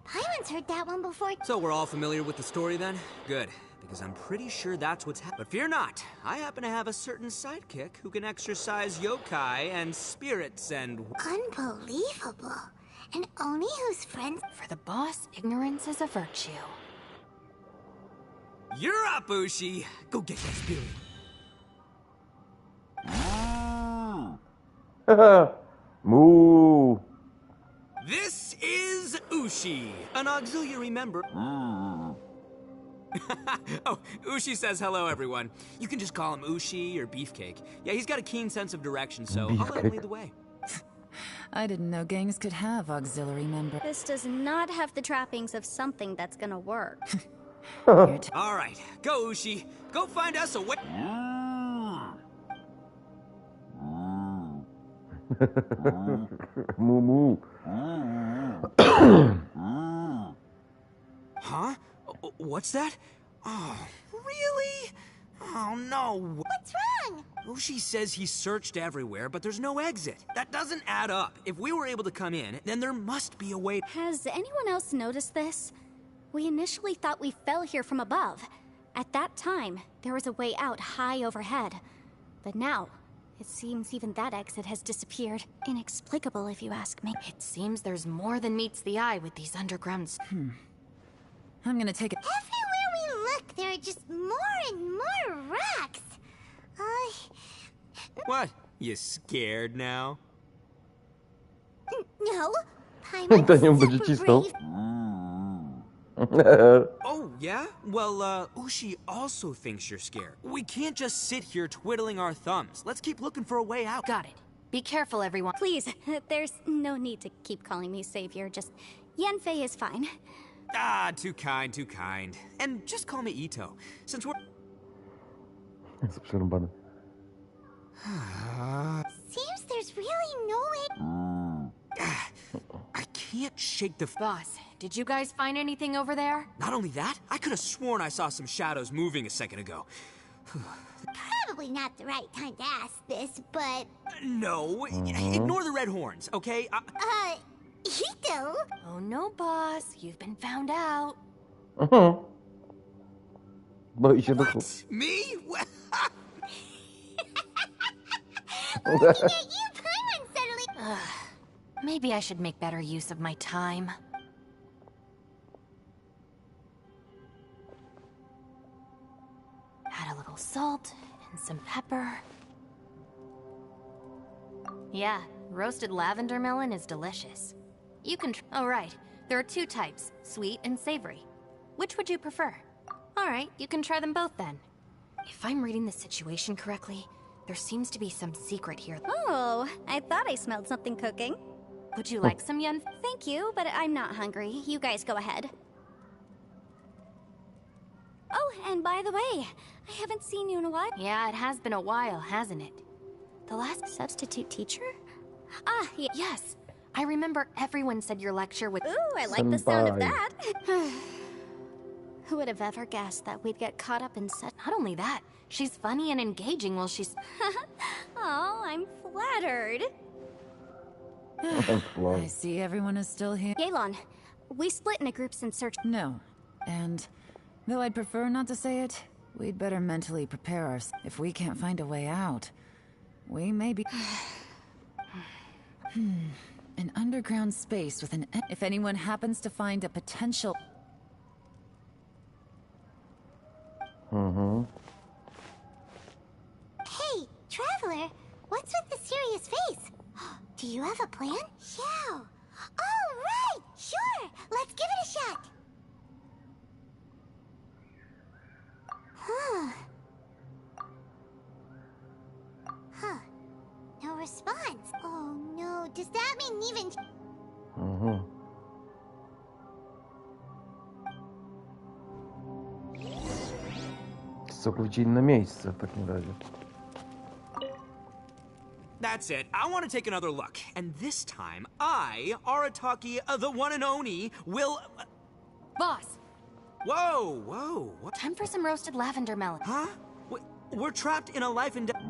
Paimon's heard that one before. So we're all familiar with the story then? Good, because I'm pretty sure that's what's happened. But fear not, I happen to have a certain sidekick who can exercise yokai and spirits and... Unbelievable. An Oni who's friends... For the boss, ignorance is a virtue. You're up, Ushi! Go get that spirit. Moo. This is Ushi, an auxiliary member. Oh, Ushi says hello, everyone. You can just call him Ushi or Beefcake. Yeah, he's got a keen sense of direction, so I'll let him lead the way. I didn't know gangs could have auxiliary members. This does not have the trappings of something that's gonna work. All right, go, Ushi. Go find us a way. Moo moo. Huh? What's that? Oh, really? Oh, no. What's wrong? Ushi says he searched everywhere, but there's no exit. That doesn't add up. If we were able to come in, then there must be a way. Has anyone else noticed this? We initially thought we fell here from above. At that time, there was a way out high overhead. But now, it seems even that exit has disappeared. Inexplicable, if you ask me. It seems there's more than meets the eye with these undergrounds. I'm gonna take it. Everywhere we look, there are just more and more rocks. What? You scared now? No. Daniel będzie cisnął. Oh, yeah? Well, Ushi also thinks you're scared. We can't just sit here twiddling our thumbs. Let's keep looking for a way out. Got it. Be careful, everyone. Please, there's no need to keep calling me savior. Just Yanfei is fine. Ah, too kind, too kind. And just call me Ito, since we're... Jest przerąbane. Seems there's really no way... I can't shake the... Boss, did you guys find anything over there? Not only that, I could have sworn I saw some shadows moving a second ago. Probably not the right time to ask this, but... No, ignore the red horns, okay? Ito? Oh no, boss. You've been found out. Boi się duchu. Me? Looking at you, Paimon suddenly... Maybe I should make better use of my time. Add a little salt and some pepper. Yeah, roasted lavender melon is delicious. You can oh right, there are two types, sweet and savory. Which would you prefer? Alright, you can try them both then. If I'm reading the situation correctly, there seems to be some secret here. Oh, I thought I smelled something cooking. Would you like some, Yun? Thank you, but I'm not hungry. You guys go ahead. Oh, and by the way, I haven't seen you in a while. Yeah, it has been a while, hasn't it? The last substitute teacher? Yes. I remember everyone said your lecture with... Ooh, I like the sound of that. Who would have ever guessed that we'd get caught up in such... Not only that, she's funny and engaging while she's... Oh, I'm flattered. I see everyone is still here. Yelan, we split into groups and search... No. And, though I'd prefer not to say it, we'd better mentally prepare ourselves. If we can't find a way out, we may be... An underground space with an... If anyone happens to find a potential... Hey, Traveler, what's with the serious face? Do you have a plan? Yeah. Oh, right, sure. even... Mhm. Całkowicie inne miejsce w takim razie. That's it. I want to take another look. And this time, I, Arataki, the one and only, will... Boss! Whoa, whoa. What? Time for some roasted lavender melon. Huh? We're trapped in a life and death...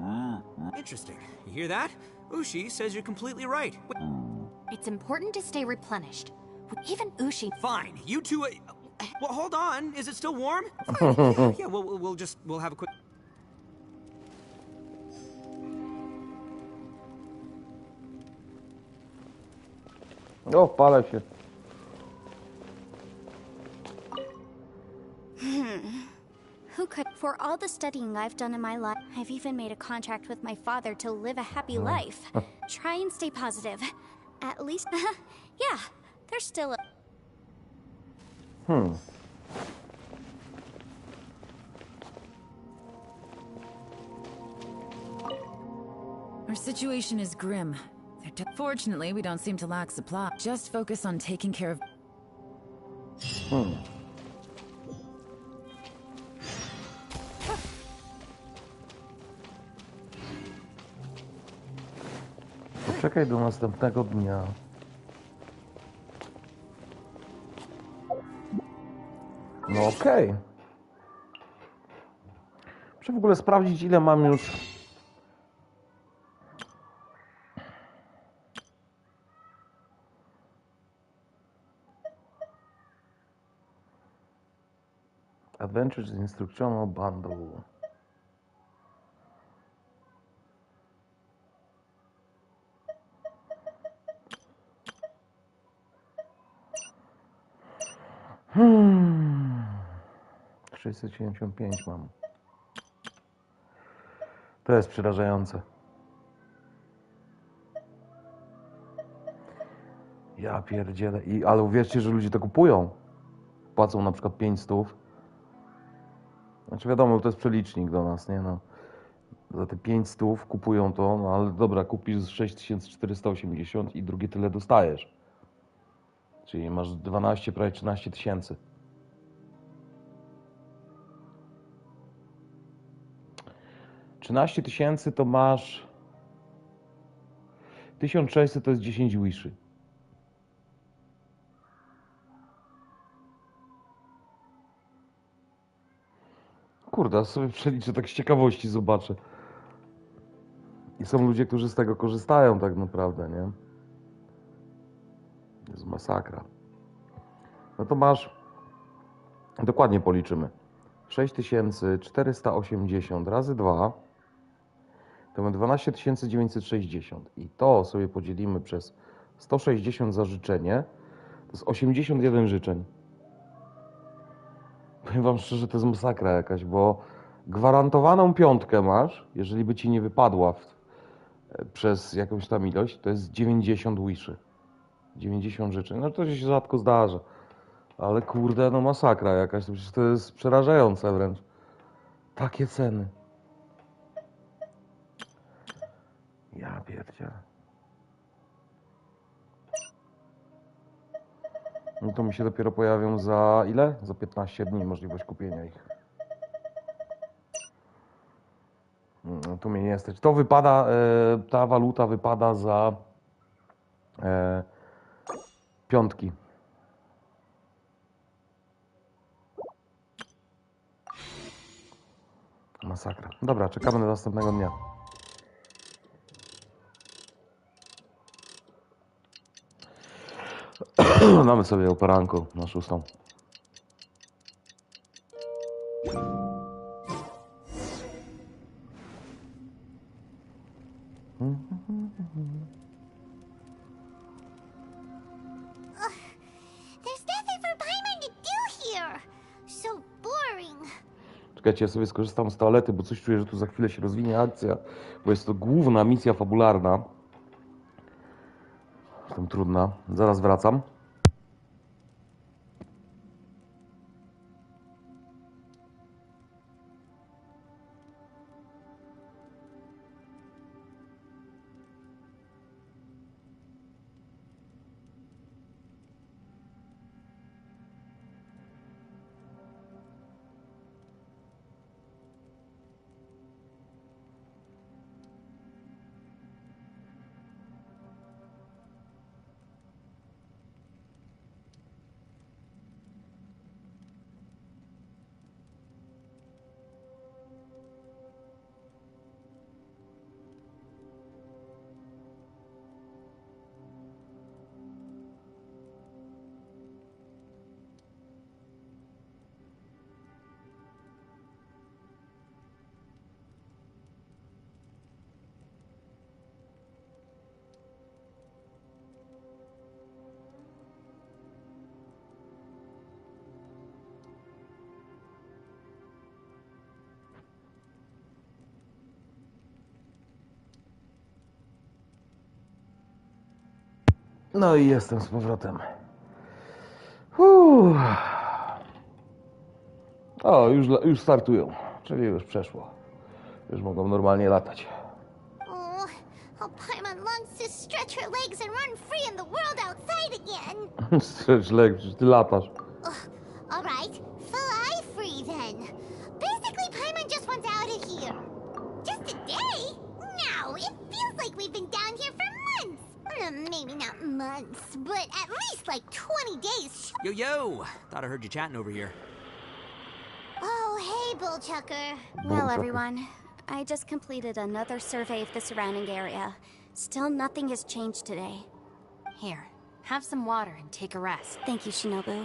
Interesting. You hear that? Ushi says you're completely right. It's important to stay replenished. Even Ushi... Fine. You two... well, hold on. Is it still warm? Fine. Yeah, we'll have a quick... O, palę się. Who could? For all the studying I've done in my life, I've even made a contract with my father to live a happy life. Try and stay positive. At least, yeah, there's still a... Our situation is grim. Fortunately, we don't seem to lack supply. Just focus on taking care of... Poczekaj do następnego dnia. No okej. Muszę w ogóle sprawdzić, ile mam już... Adventures Instructional Bundle. Hmm. 675 mam. To jest przerażające. Ja pierdzielę. Ale uwierzcie, że ludzie to kupują. Płacą na przykład 500. Znaczy wiadomo, to jest przelicznik do nas, nie no. Za te 500 kupują to, no ale dobra, kupisz 6480 i drugie tyle dostajesz. Czyli masz 12, prawie 13 tysięcy. $13,000 to masz 1600 to jest 10 wiszy. Kurde, sobie przeliczę, tak z ciekawości zobaczę. I są ludzie, którzy z tego korzystają tak naprawdę, nie? To jest masakra. No to masz, dokładnie policzymy. 6480 razy 2 to mamy 12960. I to sobie podzielimy przez 160 za życzenie. To jest 81 życzeń. Powiem wam szczerze, to jest masakra jakaś, bo gwarantowaną piątkę masz, jeżeli by ci nie wypadła przez jakąś tam ilość, to jest 90 wiszy. 90 życzeń. No to się rzadko zdarza. Ale kurde, no masakra jakaś. Przecież to jest przerażające wręcz. Takie ceny. Ja pierdzielę. No to mi się dopiero pojawią za ile? Za 15 dni możliwość kupienia ich. No, tu mnie nie stać. To wypada, ta waluta wypada za piątki. Masakra. Dobra, czekamy do następnego dnia. Damy sobie o poranku na 6. There's nothing for Paimon to do here. So boring. Czekajcie, ja sobie skorzystam z toalety, bo coś czuję, że tu za chwilę się rozwinie akcja, bo jest to główna misja fabularna. Zresztą trudna. Zaraz wracam. No i jestem z powrotem. O, już startują, czyli już przeszło. Już mogą normalnie latać. Oh, Paimon longs to stretch her legs and run free in the world outside again. Stretch leg, przecież ty latasz. All right, fly free then. Basically, Paimon just wants out of here. Just a day? No, it feels like we've been down here for months. Maybe not months, but at least like 20 days. Yo! Thought I heard you chatting over here. Oh, hey, Bullchucker. Well, everyone, I just completed another survey of the surrounding area. Still nothing has changed today. Here, have some water and take a rest. Thank you, Shinobu.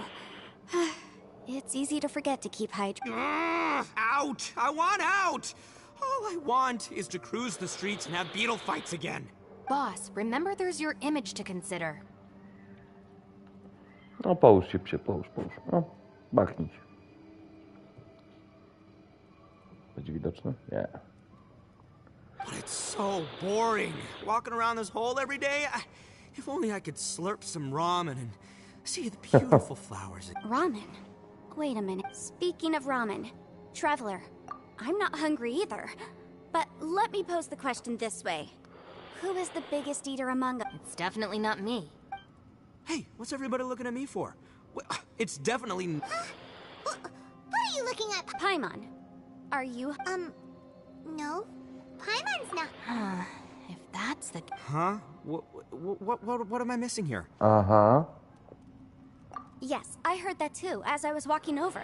It's easy to forget to keep hydrated. Out! I want out! All I want is to cruise the streets and have beetle fights again. Boss, remember there's your image to consider. No połóż się, psie, połóż. No, machnij się. Będzie widoczne? Nie. But it's so boring. Walking around this hole every day. If only I could slurp some ramen and see the beautiful flowers. Ramen? Wait a minute. Speaking of ramen, Traveler, I'm not hungry either. But let me pose the question this way. Who is the biggest eater among us? It's definitely not me. Hey, what's everybody looking at me for? Well, it's definitely... What are you looking at? Paimon, are you... No. Paimon's not... If that's the... Huh? What am I missing here? Uh-huh. Yes, I heard that too, as I was walking over.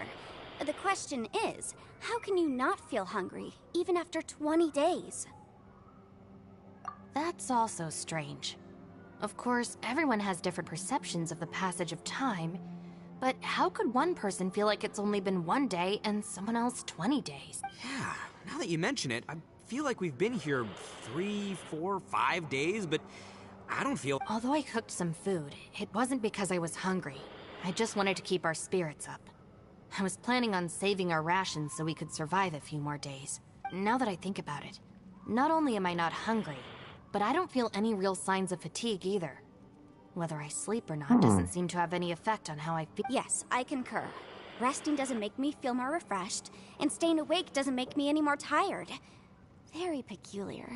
The question is, how can you not feel hungry, even after 20 days? That's also strange. Of course, everyone has different perceptions of the passage of time, but how could one person feel like it's only been 1 day and someone else 20 days? Yeah, now that you mention it, I feel like we've been here 3, 4, 5 days, but I don't feel... Although I cooked some food, it wasn't because I was hungry. I just wanted to keep our spirits up. I was planning on saving our rations so we could survive a few more days. Now that I think about it, not only am I not hungry, but I don't feel any real signs of fatigue either. Whether I sleep or not doesn't seem to have any effect on how I feel. Yes, I concur. Resting doesn't make me feel more refreshed, and staying awake doesn't make me any more tired. Very peculiar.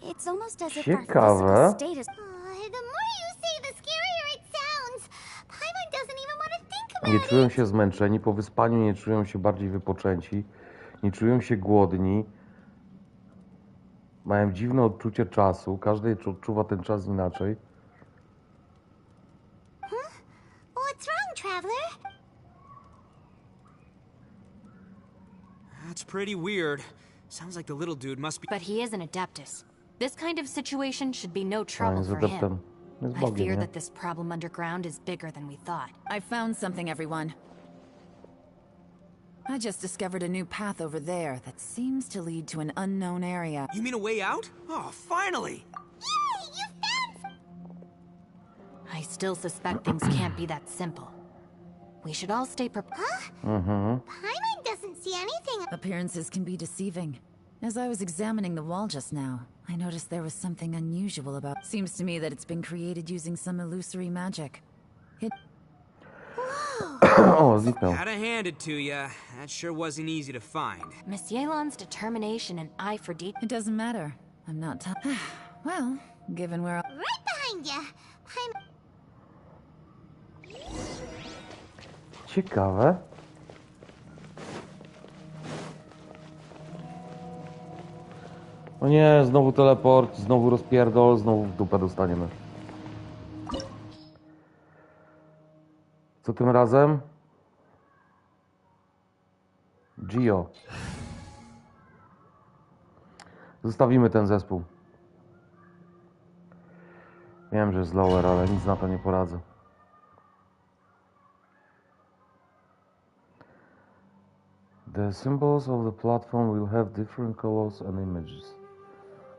It's almost as if our physical state is... the more you say, the scarier it sounds. Paimon doesn't even want to think about Nie czują się zmęczeni, po wyspaniu nie czują się bardziej wypoczęci, nie czują się głodni. Mają dziwne odczucie czasu, każdy odczuwa ten czas inaczej. What's wrong, Traveler? That's pretty weird. Sounds like the little dude must be... But he is an Adeptus. This kind of situation should be no trouble for Adeptem. him. Jest I Bogiem, fear nie? that this problem underground is bigger than we thought. I found something, everyone. I just discovered a new path over there that seems to lead to an unknown area. You mean a way out? Oh, finally! Yay, you found... I still suspect things can't be that simple. We should all stay prepared. Paimon doesn't see anything. Appearances can be deceiving. As I was examining the wall just now, I noticed there was something unusual about... Seems to me that it's been created using some illusory magic. O, zniknął. Gotta hand it to ya. That sure wasn't easy to find. Miss Yelan's determination and eye for detail. It doesn't matter. I'm not well, given where... Right behind ya. Paimon... Ciekawe. O nie, znowu teleport, znowu rozpierdol, znowu w dupę dostaniemy. Co tym razem? Gio. Zostawimy ten zespół. Wiem, że jest lower, ale nic na to nie poradzę. The symbols of the platform will have different colors and images.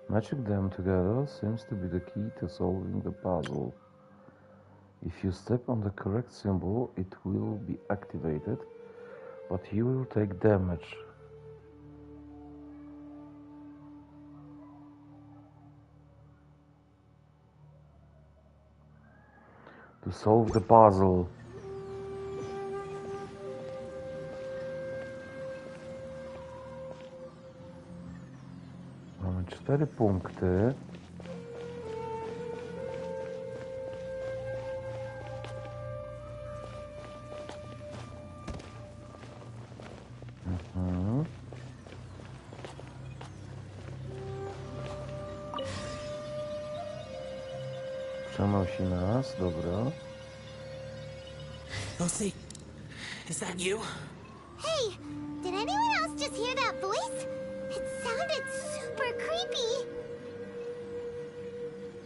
Matching them together seems to be the key to solving the puzzle. If you step on the correct symbol, it will be activated, but you will take damage. To solve the puzzle. Mamy 4 punkty. Przenosi nas, dobra. Lucy, is that you? Hey, did anyone else just hear that voice? It sounded super creepy.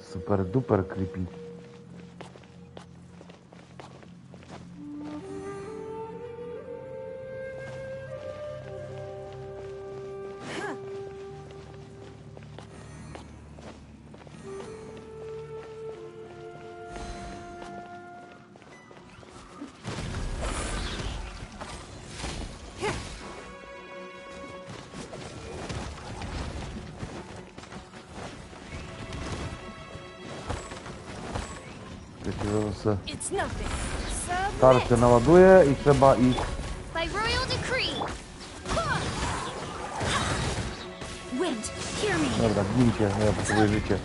Super duper creepy. It's nothing. Tarczę naładuję i trzeba ich... By royal decree. Wind, hear me. Dobra, gincie, ja potrzebuję życie.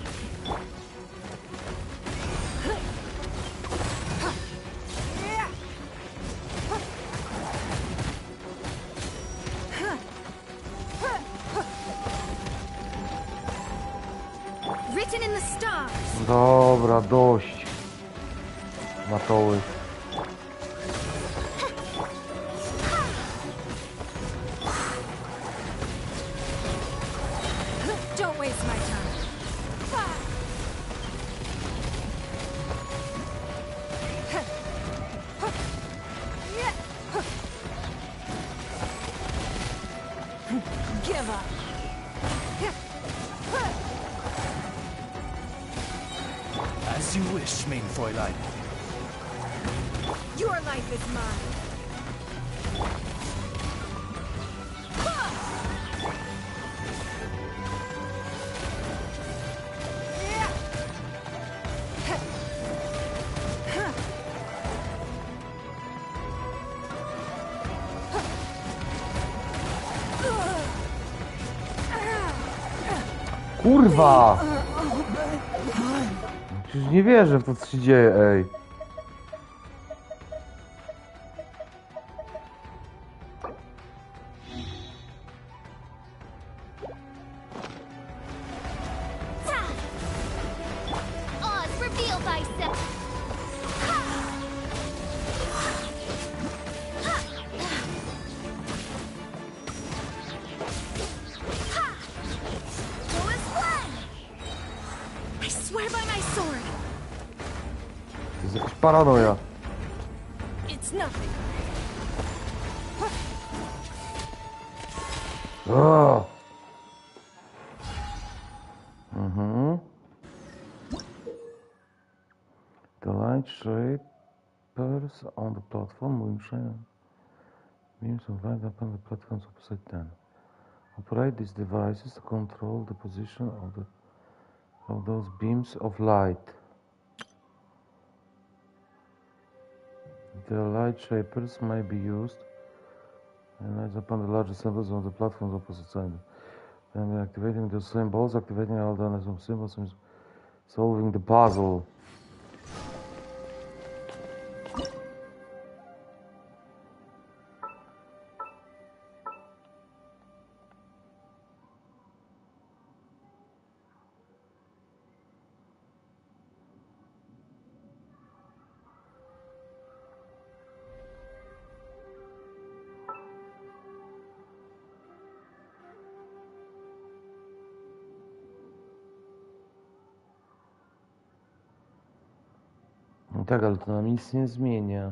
Written in the stars. Dobra, dość. Matoły. Don't waste my time. Give up. As you wish, mein Fräulein. Your life is mine. Kurwa! Przecież nie wierzę w to, co się dzieje, ej. Oz, reveal thyself. Go as planned. I swear by my sword. To jest jakaś paranoja. It's nothing. O! Mhm. The light shapers on the platform will shine beams of light upon the platforms opposite them. Operate these devices to control the position of those beams of light. The light shapers may be used and lights upon the larger symbols on the platforms opposite side. Then activating the symbols, activating all the symbols, and solving the puzzle. No tak, ale to nam nic nie zmienia.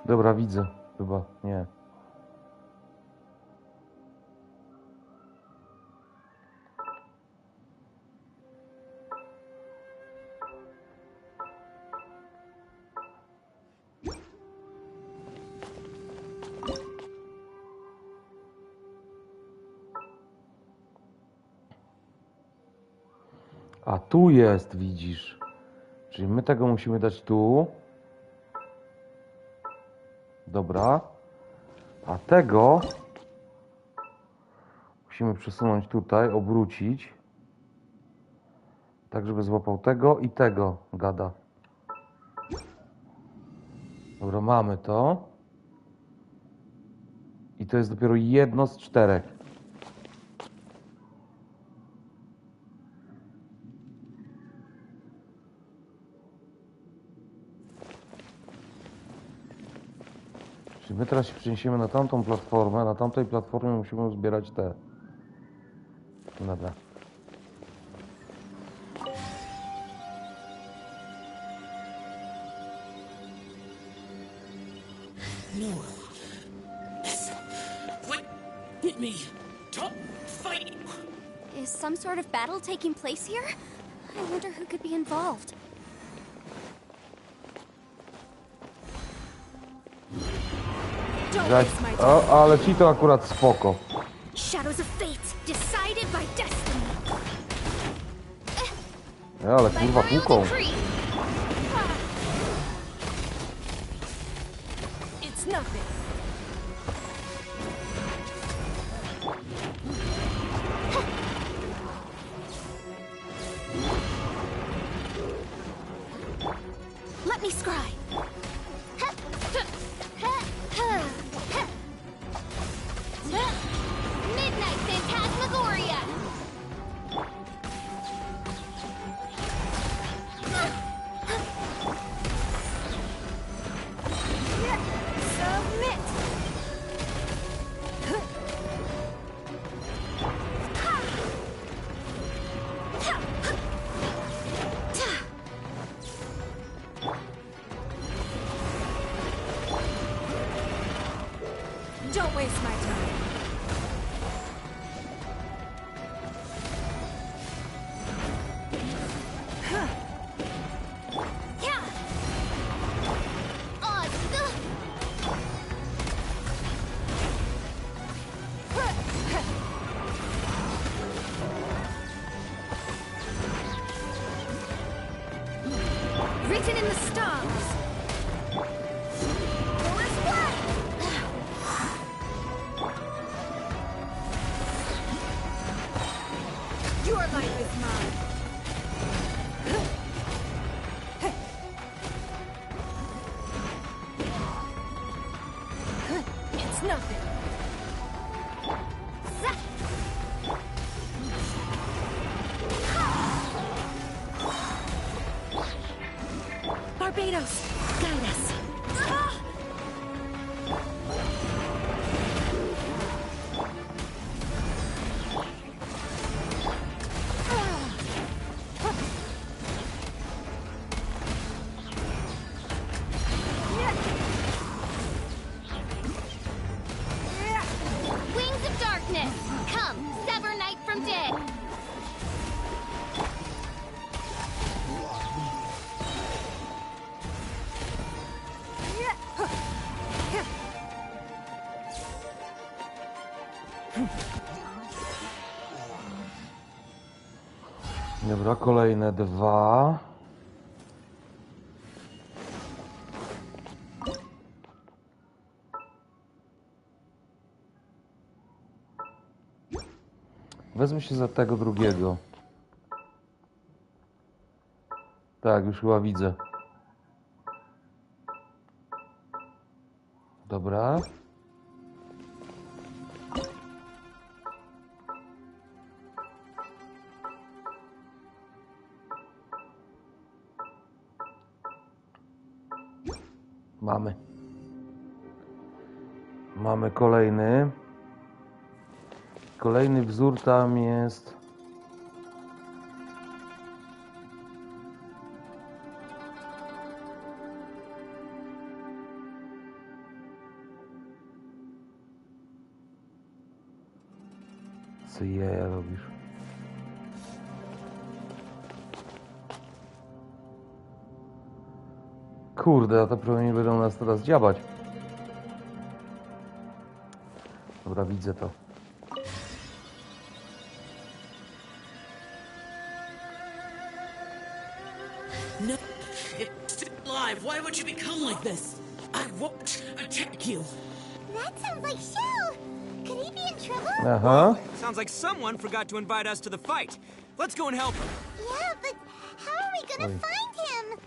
Dobra, widzę. Chyba, nie. A tu jest, widzisz. Czyli my tego musimy dać tu. Dobra. A tego musimy przesunąć tutaj, obrócić. Tak, żeby złapał tego i tego gada. Dobra, mamy to. I to jest dopiero jedno z 4. Czyli my teraz się przeniesiemy na tamtą platformę. Na tamtej platformie musimy zbierać te. Dobra. No. What? Hit me. Stop fighting. Is some sort of battle taking place here? I wonder who could be involved. O, ale ci to akurat spoko. Shadows of fate, decided by destiny. Ale kurwa tłuką. It's nothing. Let me scry. Midnight Phantasmagoria! Submit. Don't waste my time. Written in the stars. Forest blood. Your life is mine. It's nothing. Barbados, guide us. Wings of Darkness! Come, sever night from day! Dobra, kolejne 2. Wezmę się za tego drugiego. Tak, już chyba widzę. Dobra. Mamy. Mamy kolejny. Kolejny wzór tam jest. Co jeja robisz? Kurde, a to pewnie będą nas teraz dziabać. Dobra, widzę to. No, it's still alive. Why would you become like this? I won't attack you. That sounds like Shell. Could he be in trouble? Aha. Sounds like someone forgot to invite us to the fight. Let's go and help him. Yeah, but how are we gonna find him?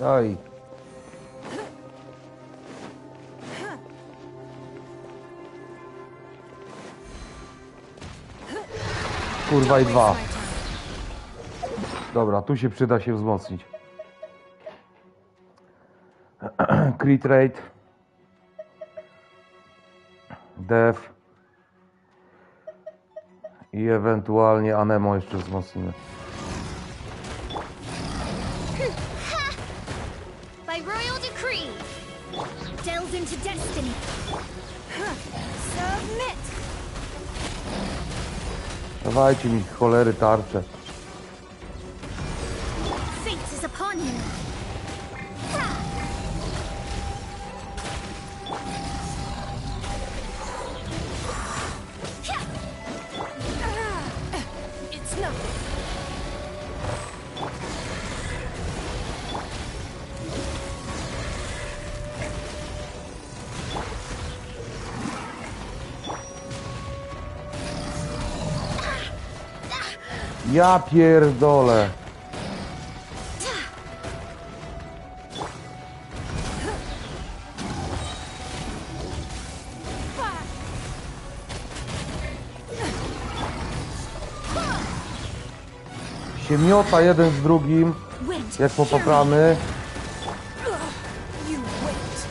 Oj. Kurwa i dwa. Dobra, tu się przyda się wzmocnić. Crit rate. Def. I ewentualnie Anemo jeszcze wzmocnimy. By royal decree, delve into destiny. Submit. Dawajcie mi cholery tarcze. Fate is upon you. It's nothing. Ja pierdolę. Się miota jeden z drugim, jak popaprany. You wait.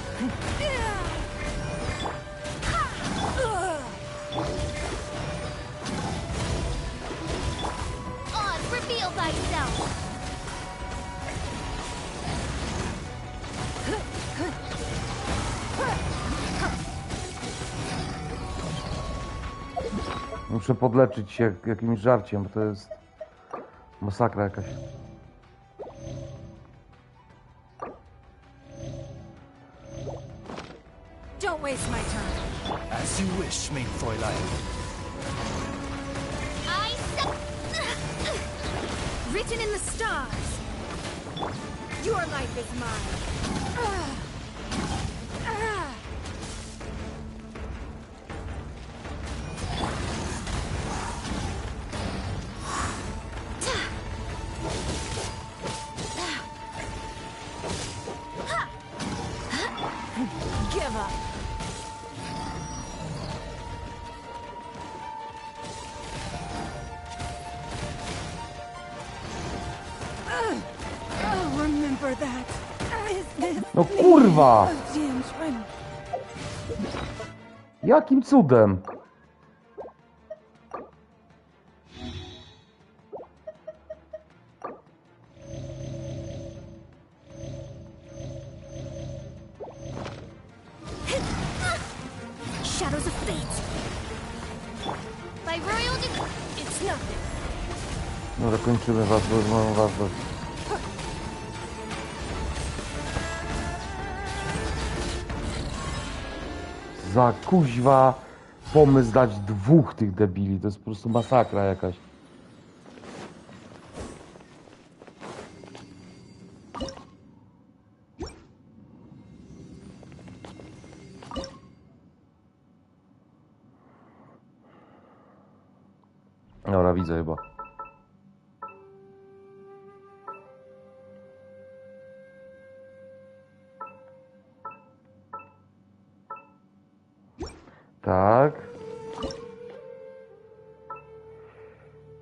On, reveal thyself. Muszę podleczyć się jakimś żarciem, bo to jest masakra jakaś. Don't waste my time. As you wish, mein Fräulein. Written in the stars. Your life is mine. Give up. I'll remember that. Is this No kurwa! James Run? Jakim cudem? Shadows of fate. By royal decree, it's nothing. No dokończymy was, bo już mam was dość. Za kuźwa pomysł dać dwóch tych debili, to jest po prostu masakra jakaś. Dobra, widzę chyba. Tak.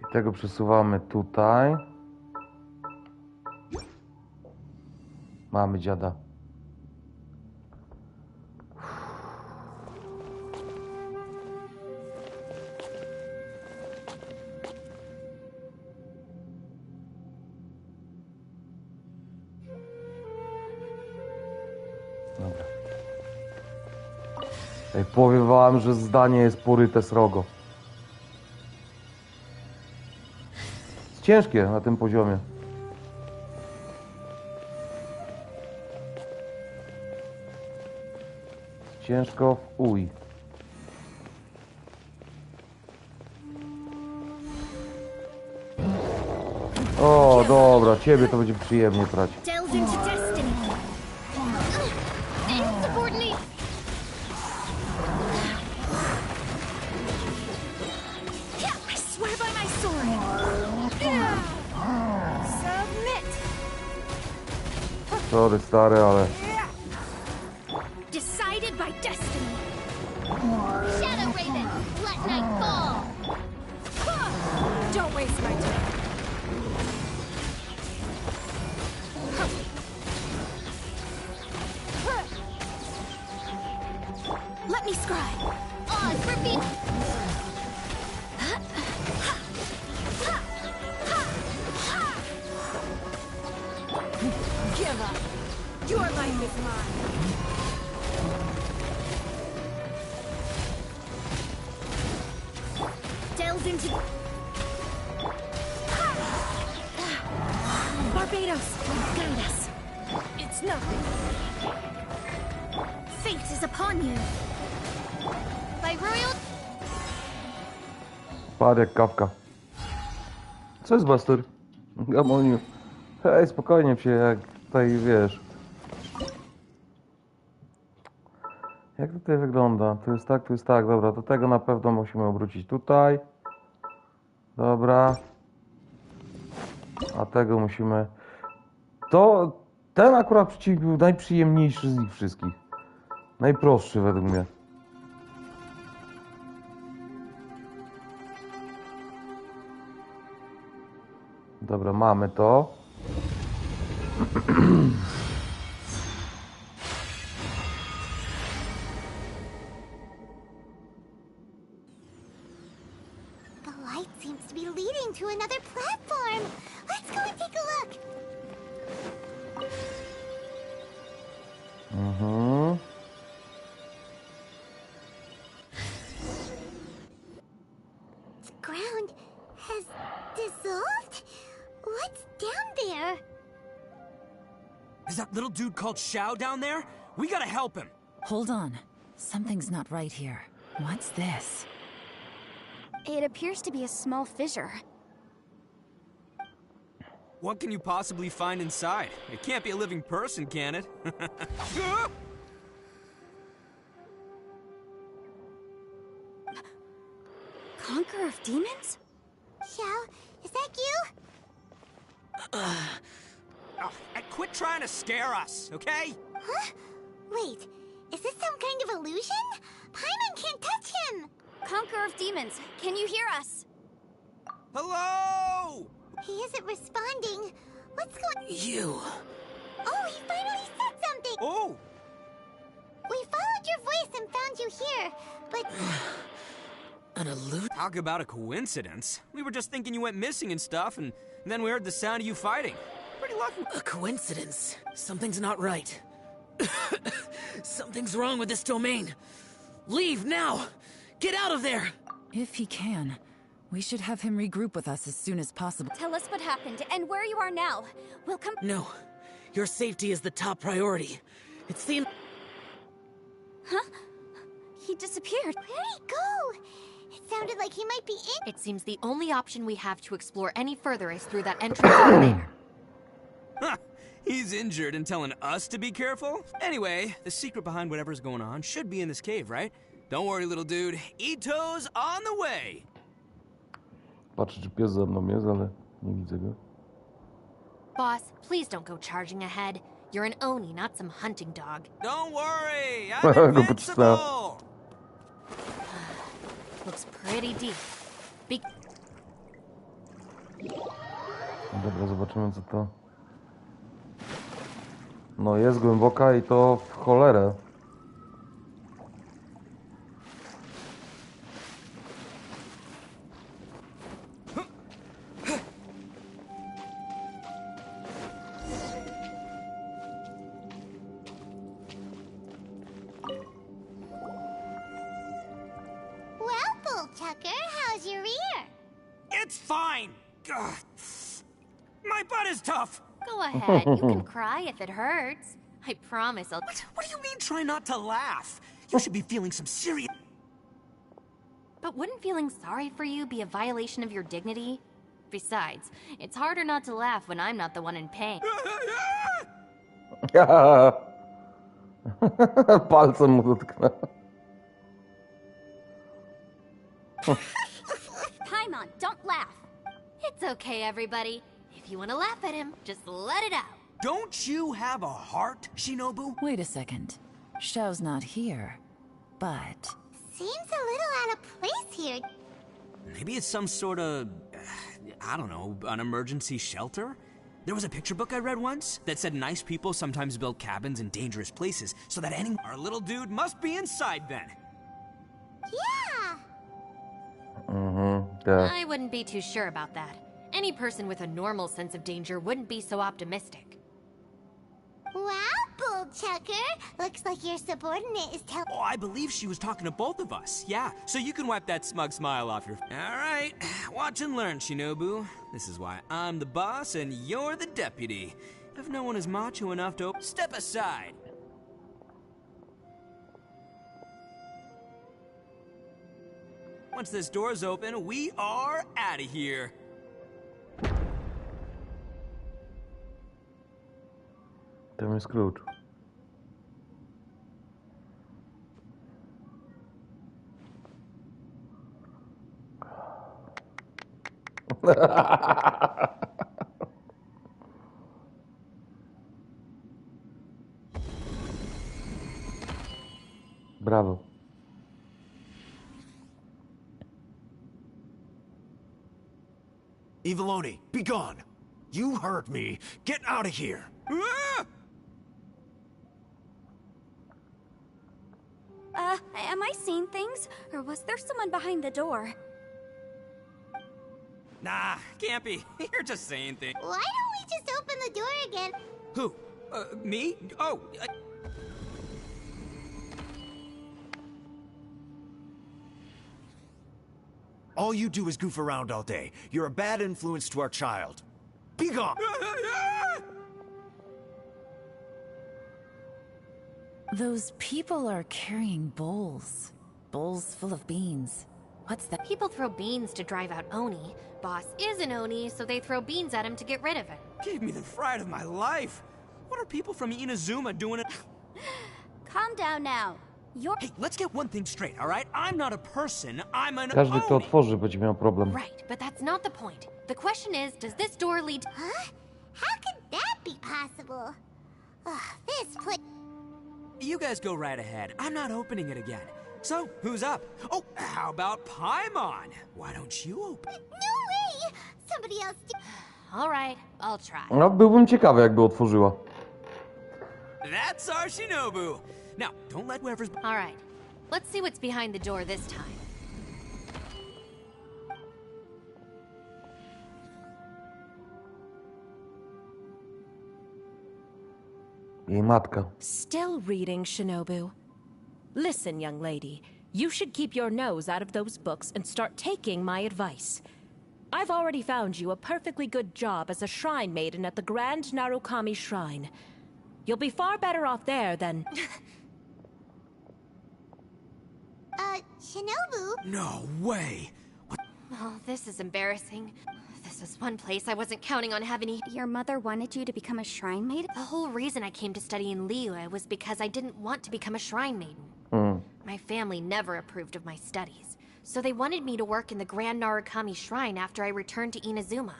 I tego przesuwamy tutaj. Mamy dziada. Dobra. Ej, powiem wam, że zdanie jest poryte srogo. Jest ciężkie na tym poziomie. Ciężko w uj. O, dobra, ciebie to będzie przyjemnie brać. Delve into destiny. Insubordinate. I swear by my sword. Submit. Sorry, stary, ale... Decided by destiny. Shadow Raven, let night fall. Don't waste my time. Let me scribe. Oz for being. Give up. Your life is mine. Delve into... Barbados, guide us. It's nothing. Fate is upon you. By royal. Padł jak kawka. Co jest, Buster? Gamoniu. Hej, spokojnie się, jak tutaj, wiesz... Jak to tutaj wygląda? Tu jest tak, dobra, do tego na pewno musimy obrócić tutaj. Dobra. A tego musimy... Ten akurat przeciwnik był najprzyjemniejszy z nich wszystkich. Najprostszy według mnie. Dobra, mamy to. The light seems to be leading to another platform. Let's go and take a look. Mhm. The ground has dissolved? What's down there? Is that little dude called Shao down there? We gotta help him. Hold on. Something's not right here. What's this? It appears to be a small fissure. What can you possibly find inside? It can't be a living person, can it? Conqueror of demons? Xiao, is that you? Oh, quit trying to scare us, okay? Huh? Wait, is this some kind of illusion? Paimon can't touch him! Conqueror of demons, can you hear us? Hello! He isn't responding. What's going... You. Oh, he finally said something! Oh! We followed your voice and found you here, but... An illusion? Talk about a coincidence. We were just thinking you went missing and stuff, and then we heard the sound of you fighting. Pretty lucky. A coincidence. Something's not right. Something's wrong with this domain. Leave now! Get out of there! If he can, we should have him regroup with us as soon as possible. Tell us what happened and where you are now. We'll come... No. Your safety is the top priority. It's the... Huh? He disappeared. Where'd he go? It sounded like he might be in... It seems the only option we have to explore any further is through that entrance over there. Huh. He's injured and telling us to be careful? Anyway, the secret behind whatever's going on should be in this cave, right? Don't worry, little dude. Ito's on the way! Patrzę, czy pies za mną jest, ale nie widzę go. Boss, please don't go charging ahead. You're an Oni, not some hunting dog. Don't worry, I'm invincible! Looks pretty deep. Dobra, zobaczymy co to... No jest głęboka i to w cholerę. It's fine. Ugh. My butt is tough. Go ahead, you can cry if it hurts. I promise I'll... What do you mean try not to laugh? You should be feeling some serious... But wouldn't feeling sorry for you be a violation of your dignity? Besides, it's harder not to laugh when I'm not the one in pain. Palcem mu dotknę. Paimon, don't laugh. It's okay, everybody. If you want to laugh at him, just let it out. Don't you have a heart, Shinobu? Wait a second. Xiao's not here, but... Seems a little out of place here. Maybe it's some sort of... I don't know, an emergency shelter? There was a picture book I read once that said nice people sometimes build cabins in dangerous places so that any... Our little dude must be inside then. Yeah! I wouldn't be too sure about that. Any person with a normal sense of danger wouldn't be so optimistic. Wow, Bullchucker! Looks like your subordinate is telling... Oh, I believe she was talking to both of us. Yeah, so you can wipe that smug smile off your... All right, watch and learn, Shinobu. This is why I'm the boss and you're the deputy. If no one is macho enough to... Step aside! Once this door's open, we are out of here. Tam jest klucz. Brawo. Lvl'ujemy, be gone! You heard me. Get out of here! Ah! Am I seeing things? Or was there someone behind the door? Nah, can't be. You're just saying things. Why don't we just open the door again? Who? Me? Oh, All you do is goof around all day. You're a bad influence to our child. Be gone! Those people are carrying bowls. Bowls full of beans. What's that? People throw beans to drive out Oni. Boss is an Oni, so they throw beans at him to get rid of him. Gave me the fright of my life. What are people from Inazuma doing? Calm down now. Hey, let's get one thing straight, all right? I'm not a person, I'm an Każdy, kto otworzy, będzie miał problem. Right, but that's not the point. The question is, does this door lead... Huh? How could that be possible? This place... You guys go right ahead. I'm not opening it again. So, who's up? Oh, how about Paimon? Why don't you open? No way! Somebody else do... All right, I'll try. No, byłbym ciekawy, jakby otworzyła. That's our Shinobu. Now, don't let whoever's... All right, let's see what's behind the door this time. Jej matka. Still reading, Shinobu. Listen, young lady. You should keep your nose out of those books and start taking my advice. I've already found you a perfectly good job as a shrine maiden at the Grand Narukami Shrine. You'll be far better off there than... Shinobu? No way! Oh, this is embarrassing. This is one place I wasn't counting on having any... Your mother wanted you to become a shrine maiden? The whole reason I came to study in Liyue was because I didn't want to become a shrine maiden. My family never approved of my studies, so they wanted me to work in the Grand Narukami Shrine after I returned to Inazuma.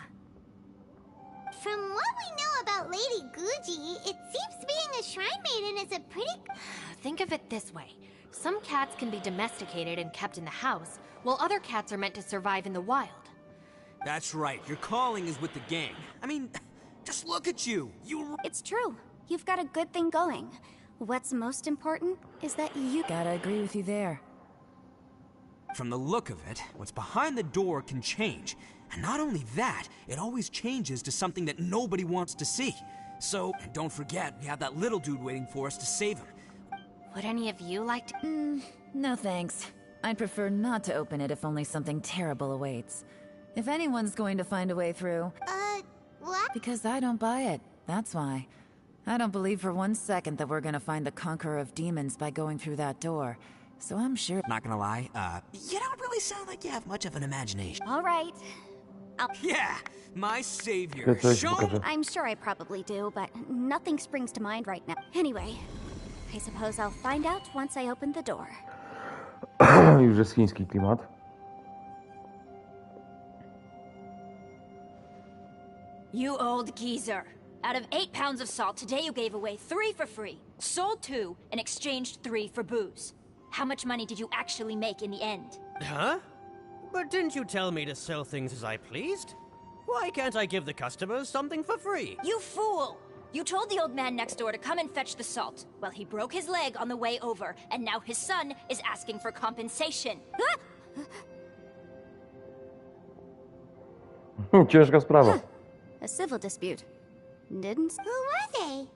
From what we know about Lady Guji, it seems being a shrine maiden is a pretty... Think of it this way. Some cats can be domesticated and kept in the house, while other cats are meant to survive in the wild. That's right, your calling is with the gang. I mean, just look at you. It's true. You've got a good thing going. What's most important is that you... Gotta agree with you there. From the look of it, what's behind the door can change. And not only that, it always changes to something that nobody wants to see. So, don't forget, we have that little dude waiting for us to save him. Would any of you like to... No thanks. I'd prefer not to open it if only something terrible awaits. If anyone's going to find a way through... What? Because I don't buy it, that's why. I don't believe for 1 second that we're gonna find the Conqueror of Demons by going through that door. So I'm sure... Not gonna lie, you don't really sound like you have much of an imagination. All right. Yeah, my savior. I'm sure I probably do, but nothing springs to mind right now. Anyway, I suppose I'll find out once I open the door. Już jest chiński klimat. You old geezer. Out of 8 pounds of salt, today you gave away 3 for free, sold 2, and exchanged 3 for booze. How much money did you actually make in the end? Huh? But didn't you tell me to sell things as I pleased? Why can't I give the customers something for free? You fool! You told the old man next door to come and fetch the salt. Well, he broke his leg on the way over, and now his son is asking for compensation. Ciężka sprawa. A civil dispute. Didn't... Who were they?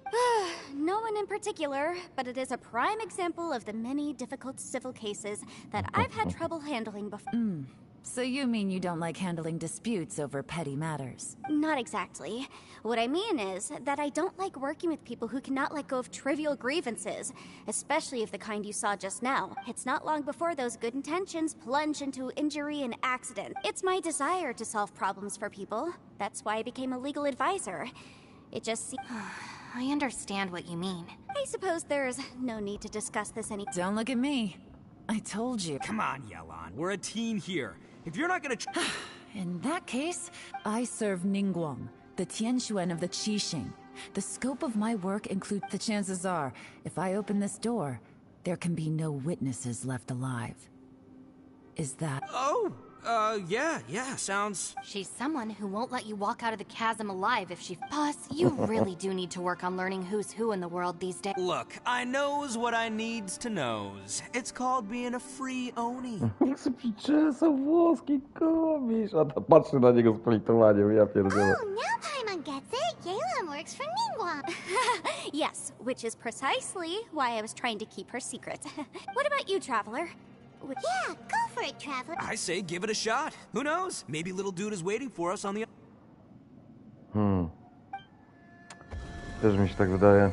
No one in particular, but it is a prime example of the many difficult civil cases that I've had trouble handling before. So you mean you don't like handling disputes over petty matters? Not exactly. What I mean is that I don't like working with people who cannot let go of trivial grievances, especially of the kind you saw just now. It's not long before those good intentions plunge into injury and accident. It's my desire to solve problems for people. That's why I became a legal advisor. It just seems... I understand what you mean. I suppose there's no need to discuss this any... Don't look at me. I told you. Come on, Yelan. We're a team here. If you're not gonna... In that case, I serve Ningguang, the Tianxuan of the Qixing. The scope of my work includes the chances are, if I open this door, there can be no witnesses left alive. Is that... Oh, yeah, sounds... She's someone who won't let you walk out of the chasm alive if she... Boss, you really do need to work on learning who's who in the world these days. Look, I knows what I needs to knows. It's called being a free Oni. Przyczesał włoski komisz, a ta patrzy na niego z politowaniem, ja pierdzielę. Oh, now Paimon gets it. Yelan works for Ningguang. Yes, which is precisely why I was trying to keep her secret. What about you, Traveler? Yeah, go for it, Traveler. I say give it a shot. Who knows? Maybe little dude is waiting for us on the... Też mi się tak wydaje.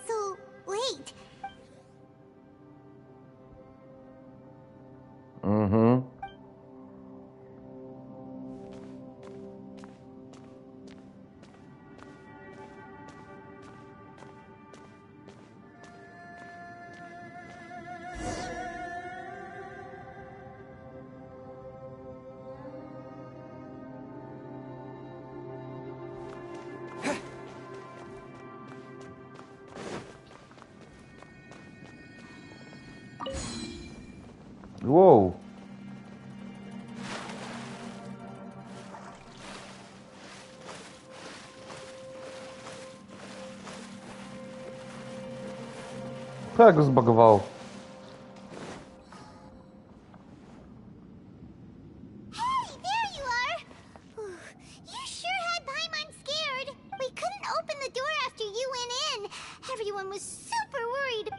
So, wait. Wow. Tak go zbagowało. Hey, there you are! You sure had Paimon scared. We couldn't open the door after you went in. Everyone was super worried.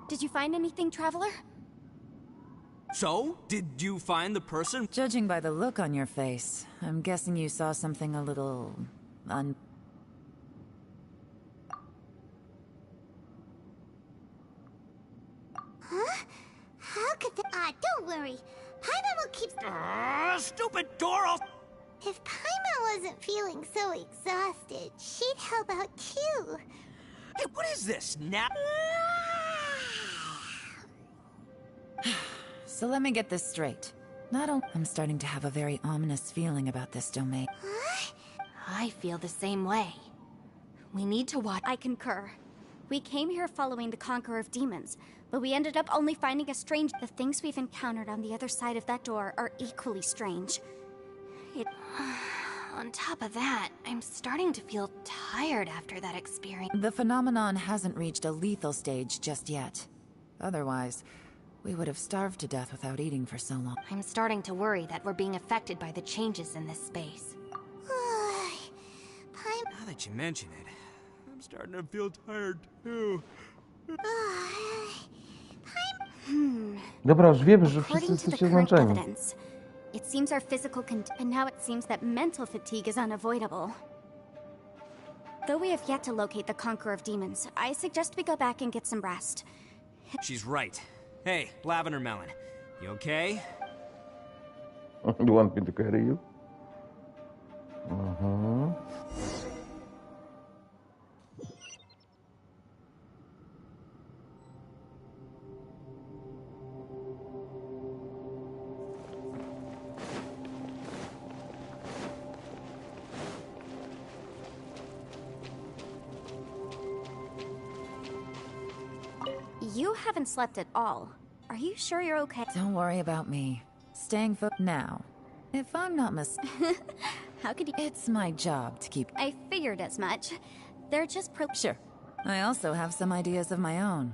Did you find anything, Traveler? So, did you find the person? Judging by the look on your face, I'm guessing you saw something a little... Huh? How could the... don't worry. Paimon will keep... Stupid door! If Paimon wasn't feeling so exhausted, she'd help out too. Hey, what is this? Now... So let me get this straight. I'm starting to have a very ominous feeling about this domain. I feel the same way. We need to watch... I concur. We came here following the Conqueror of Demons, but we ended up only finding a strange... The things we've encountered on the other side of that door are equally strange. On top of that, I'm starting to feel tired after that experience. The phenomenon hasn't reached a lethal stage just yet. Otherwise, we would have starved to death without eating for so long. I'm starting to worry that we're being affected by the changes in this space. Now that you mention it, I'm starting to feel tired too. Dobra, już wiemy, że wszyscy According to the jesteście current zmęczeni. evidence, it seems our physical and now it seems that mental fatigue is unavoidable. Though we have yet to locate the Conqueror of Demons, I suggest we go back and get some rest. She's right. Hey, Lavender Melon, you okay? You want me to carry you? You haven't slept at all. Are you sure you're okay? Don't worry about me. Staying now. If I'm not How could you? It's my job to keep... I figured as much. They're just Sure. I also have some ideas of my own.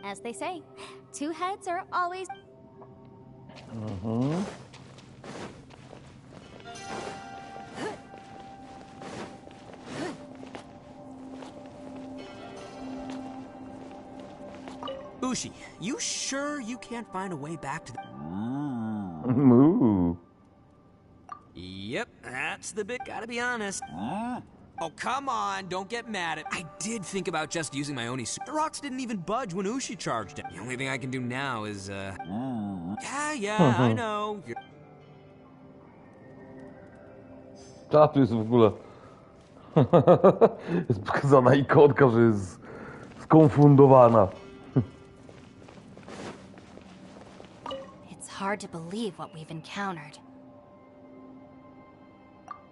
As they say, two heads are always... Ushi, you sure you can't find a way back to the... Ooh. Yep, that's the bit, gotta be honest. Oh, come on, don't get mad at... I did think about just using my Oni suit. The rocks didn't even budge when Ushi charged it. The only thing I can do now is, Yeah, I know. A, tu jest w ogóle... jest pokazana ikonka, że jest skonfundowana. It's hard to believe what we've encountered.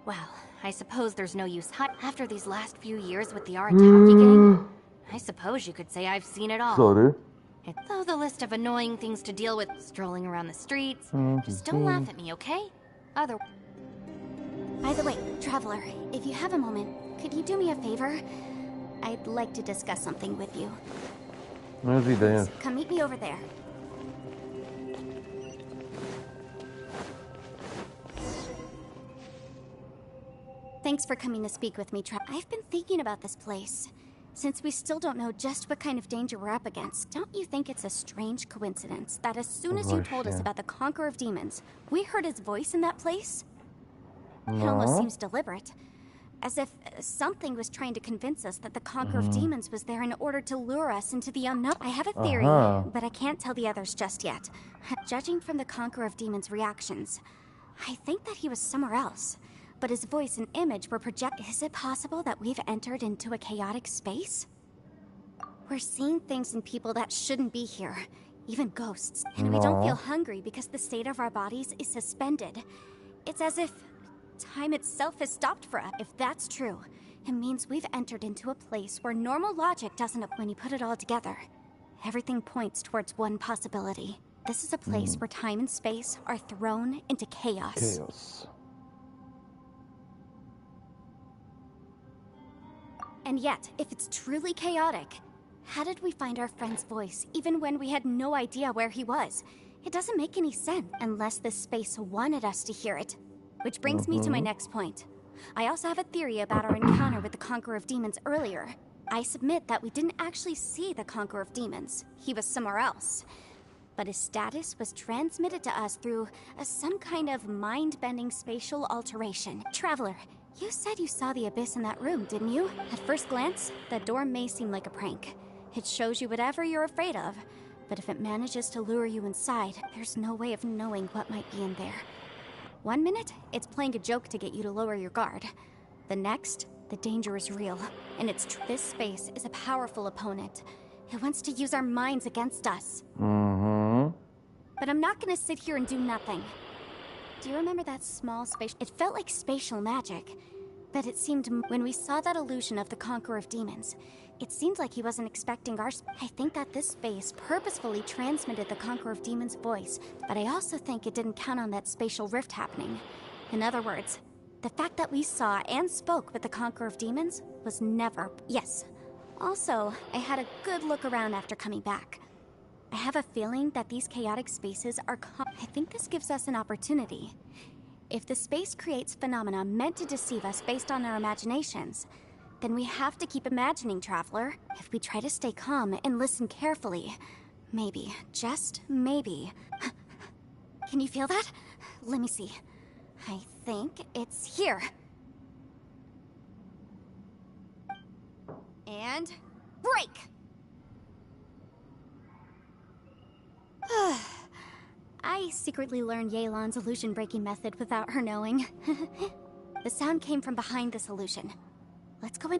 Well, I suppose there's no use after these last few years with the Arataki gang. I suppose you could say I've seen it all. Sorry. Though the list of annoying things to deal with, strolling around the streets, just don't laugh at me, okay? By the way, Traveler, if you have a moment, could you do me a favor? I'd like to discuss something with you. No już idę, nie? Come meet me over there. Thanks for coming to speak with me, I've been thinking about this place. Since we still don't know just what kind of danger we're up against, don't you think it's a strange coincidence that as soon as you told us about the Conqueror of Demons, we heard his voice in that place? It almost seems deliberate. As if something was trying to convince us that the Conqueror of Demons was there in order to lure us into the unknown. I have a theory, but I can't tell the others just yet. Judging from the Conqueror of Demons' reactions, I think that he was somewhere else. But his voice and image were projected. Is it possible that we've entered into a chaotic space? We're seeing things in people that shouldn't be here, even ghosts. And we don't feel hungry because the state of our bodies is suspended. It's as if time itself has stopped for us. If that's true, it means we've entered into a place where normal logic doesn't... When you put it all together, everything points towards one possibility. This is a place where time and space are thrown into chaos. And yet, if it's truly chaotic, how did we find our friend's voice even when we had no idea where he was? It doesn't make any sense unless this space wanted us to hear it. Which brings me to my next point. I also have a theory about our encounter with the Conqueror of Demons earlier. I submit that we didn't actually see the Conqueror of Demons. He was somewhere else. But his status was transmitted to us through some kind of mind-bending spatial alteration. Traveler, you said you saw the abyss in that room, didn't you? At first glance, that door may seem like a prank. It shows you whatever you're afraid of. But if it manages to lure you inside, there's no way of knowing what might be in there. One minute, it's playing a joke to get you to lower your guard. The next, the danger is real. And this space is a powerful opponent. It wants to use our minds against us. But I'm not gonna sit here and do nothing. Do you remember that small space? It felt like spatial magic. But it seemed when we saw that illusion of the Conqueror of Demons, it seemed like he wasn't expecting our... I think that this space purposefully transmitted the Conqueror of Demons' voice, but I also think it didn't count on that spatial rift happening. In other words, the fact that we saw and spoke with the Conqueror of Demons was never... Yes. Also, I had a good look around after coming back. I have a feeling that these chaotic spaces are... I think this gives us an opportunity. If the space creates phenomena meant to deceive us based on our imaginations, then we have to keep imagining, Traveler. If we try to stay calm and listen carefully, Maybe, just maybe. Can you feel that? Let me see. I think it's here. And break! I secretly learned Yelan's illusion breaking method without her knowing. The sound came from behind this illusion. Let's go in.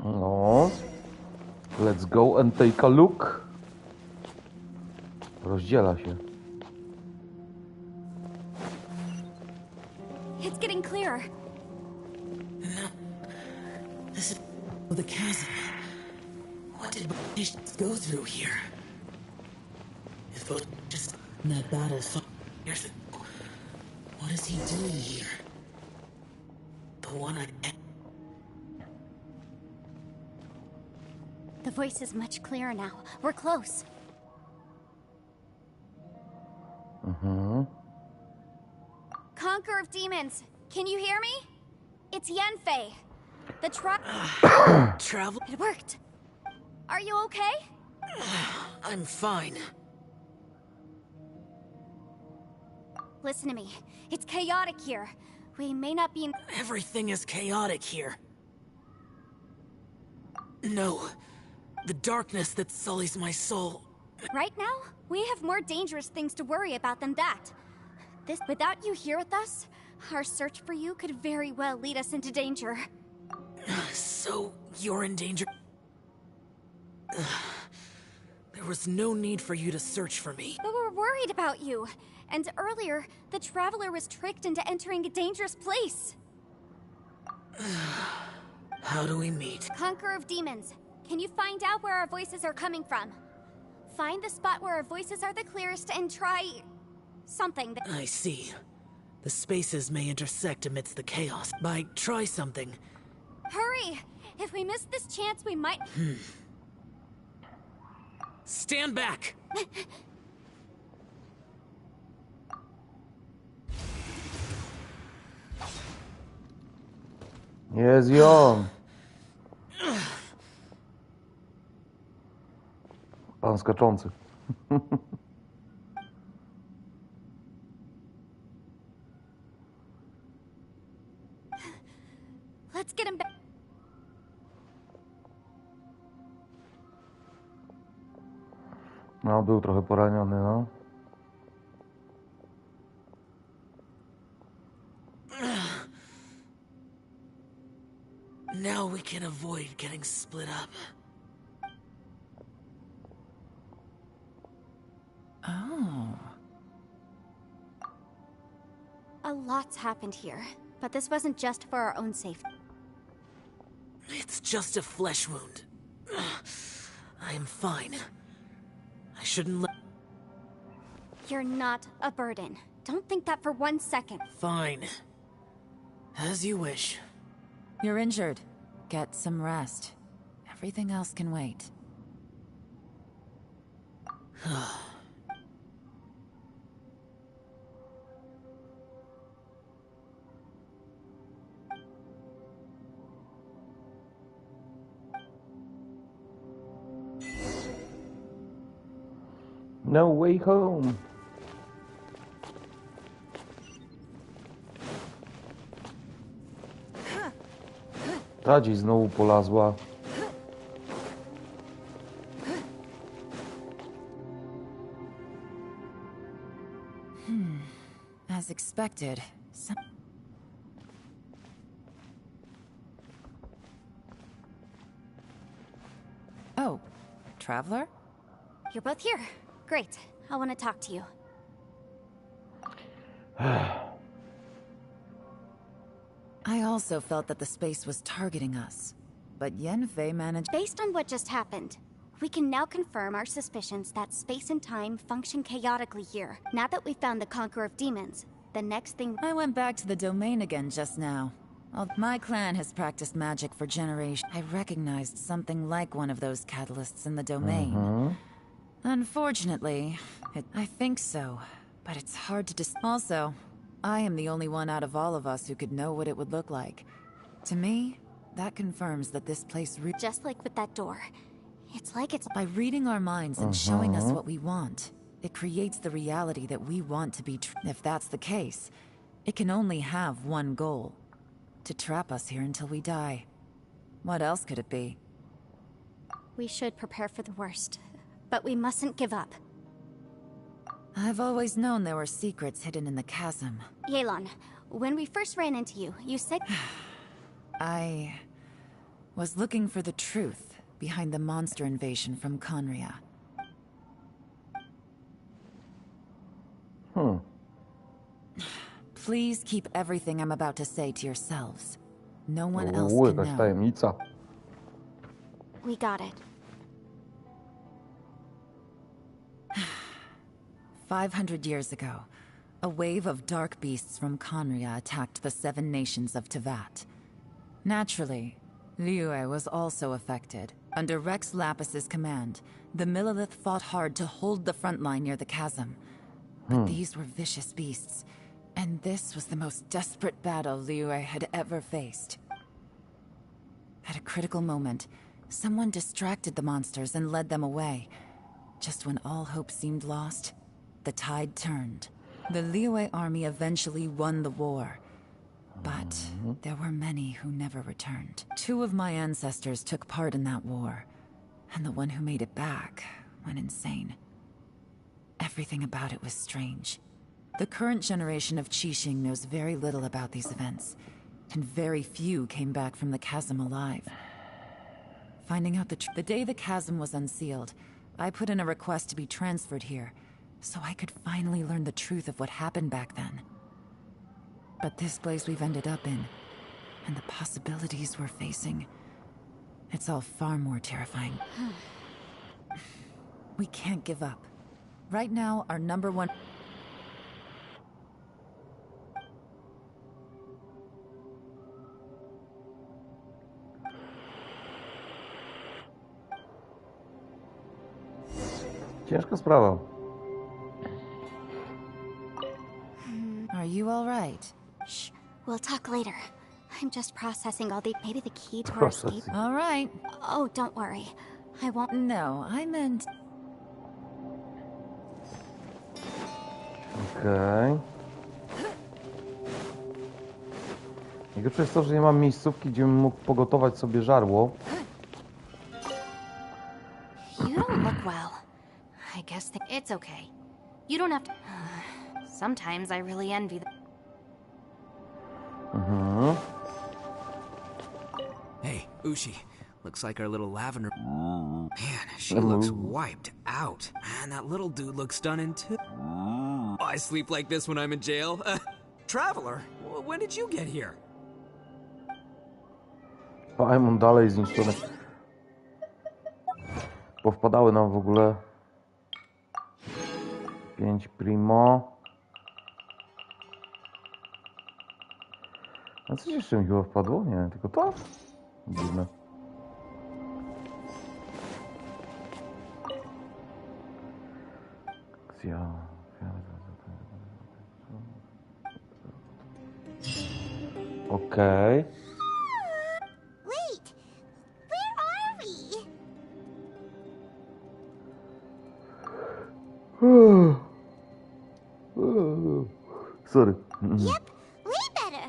No. Let's go and take a look. Rozdziela się. It's getting clearer. No. This is the chasm. What did Baptiste go through here? If it just in that battle years ago, what is he doing here? The one I... The voice is much clearer now. We're close. Conqueror of Demons, can you hear me? It's Yenfei. The Travel? It worked. Are you okay? I'm fine. Listen to me. It's chaotic here. We may not be in... Everything is chaotic here. No. The darkness that sullies my soul. Right now, we have more dangerous things to worry about than that. Without you here with us, our search for you could very well lead us into danger. So, you're in danger? There was no need for you to search for me. But we're worried about you. And earlier, the Traveler was tricked into entering a dangerous place. How do we meet? Conqueror of Demons, can you find out where our voices are coming from? Find the spot where our voices are the clearest and try... something that... I see. The spaces may intersect amidst the chaos. Try something. Hurry! If we miss this chance, we might... Stand back! Jest i on. Pan skaczący. Let's get him back. No, był trochę poraniony, no. Now we can avoid getting split up. Oh. A lot's happened here, but this wasn't just for our own safety. It's just a flesh wound. I am fine. I shouldn't let... You're not a burden. Don't think that for 1 second. Fine. As you wish. You're injured. Get some rest. Everything else can wait. No way home. Ta dziś znowu polazła. As expected, Oh, Traveler? You're both here. Great. I want to talk to you. I also felt that the space was targeting us, but Yenfei managed... Based on what just happened, we can now confirm our suspicions that space and time function chaotically here. Now that we've found the Conqueror of Demons, the next thing... I went back to the domain again just now. My clan has practiced magic for generations. I recognized something like one of those catalysts in the domain. Unfortunately, I think so, but it's hard to Also, I am the only one out of all of us who could know what it would look like. To me, that confirms that this place Just like with that door. It's like it's... By reading our minds and showing us what we want, it creates the reality that we want to be true. If that's the case, it can only have one goal. To trap us here until we die. What else could it be? We should prepare for the worst, but we mustn't give up. I've always known there were secrets hidden in the chasm. Yelan, when we first ran into you, you said... I was looking for the truth behind the monster invasion from Conria. Please keep everything I'm about to say to yourselves. No one else can know. Tajemnica. We got it. 500 years ago, a wave of dark beasts from Conria attacked the 7 nations of Tevat. Naturally, Liyue was also affected. Under Rex Lapis's command, the Millelith fought hard to hold the front line near the chasm. But these were vicious beasts, and this was the most desperate battle Liyue had ever faced. At a critical moment, someone distracted the monsters and led them away. Just when all hope seemed lost, the tide turned. The Liyue army eventually won the war. But there were many who never returned. 2 of my ancestors took part in that war, and the one who made it back went insane. Everything about it was strange. The current generation of Qixing knows very little about these events, and very few came back from the chasm alive. Finding out the day the chasm was unsealed, I put in a request to be transferred here, so I could finally learn the truth of what happened back then. But this place we've ended up in, and the possibilities we're facing, it's all far more terrifying. We can't give up. Right now, our #1... Ciężka sprawa. Are you all right? Shh, we'll talk later. I'm just processing all the... Maybe the key to our escape... All right. Oh, don't worry. I won't... No, I meant... Okej. Najgorsze jest to, że nie mam miejscówki, gdzie bym mógł pogotować sobie żarło. You don't look well. I guess it's okay. You don't have to... Sometimes I really envy the... Hey, Ushi. Looks like our little lavender... Man, she looks wiped out. Man, that little dude looks stunning too. I sleep like this when I'm in jail. Traveler, when did you get here? Paimon dalej zniszczony. Powpadały nam w ogóle 5 primo. A coś jeszcze mi chyba wpadło? Nie, tylko to? Dziwne. Akcja. Okej. Wait, where are we? Sorry. Yep, way better.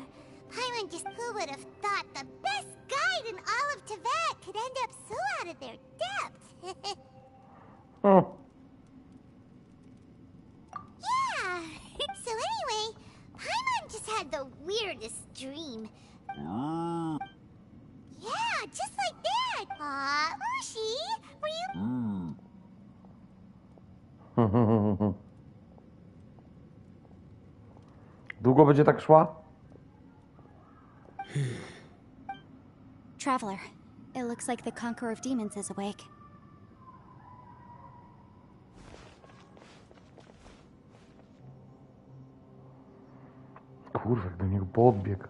Paimon just... Who would have thought the best guide in all of Tibet could end up so out of their depth? Yeah. So anyway, Paimon just had the weirdest dream. Yeah, just like that. Aw, Ushi, were you... Długo będzie tak szła? Traveler, it looks like the Conqueror of Demons is awake. Kurwa, jak do niego podbiegł.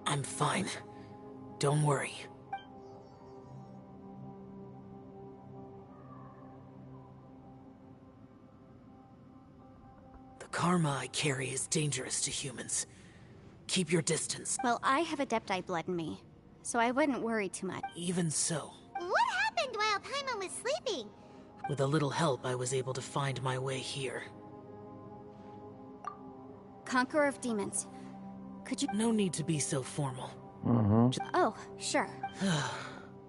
I'm fine. Don't worry. The karma I carry is dangerous to humans. Keep your distance. Well, I have Adepti blood in me, so I wouldn't worry too much. Even so, What happened while Paimon was sleeping? with a little help, I was able to find my way here. Conqueror of Demons. Could you... No need to be so formal. Oh, sure.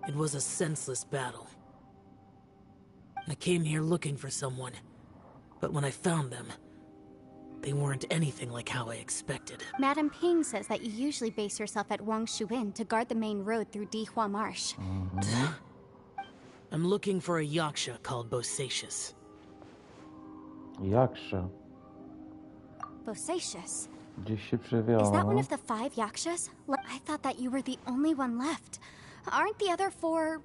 It was a senseless battle. I came here looking for someone, but when I found them, they weren't anything like how I expected. Madame Ping says that you usually base yourself at Wangshu Inn to guard the main road through Dihua Marsh. I'm looking for a yaksha called Bosacius. Yaksha. Bosacius? Gdzieś się przewiała. Is that one of the 5 yakshas? I thought that you were the only one left. Aren't the other 4...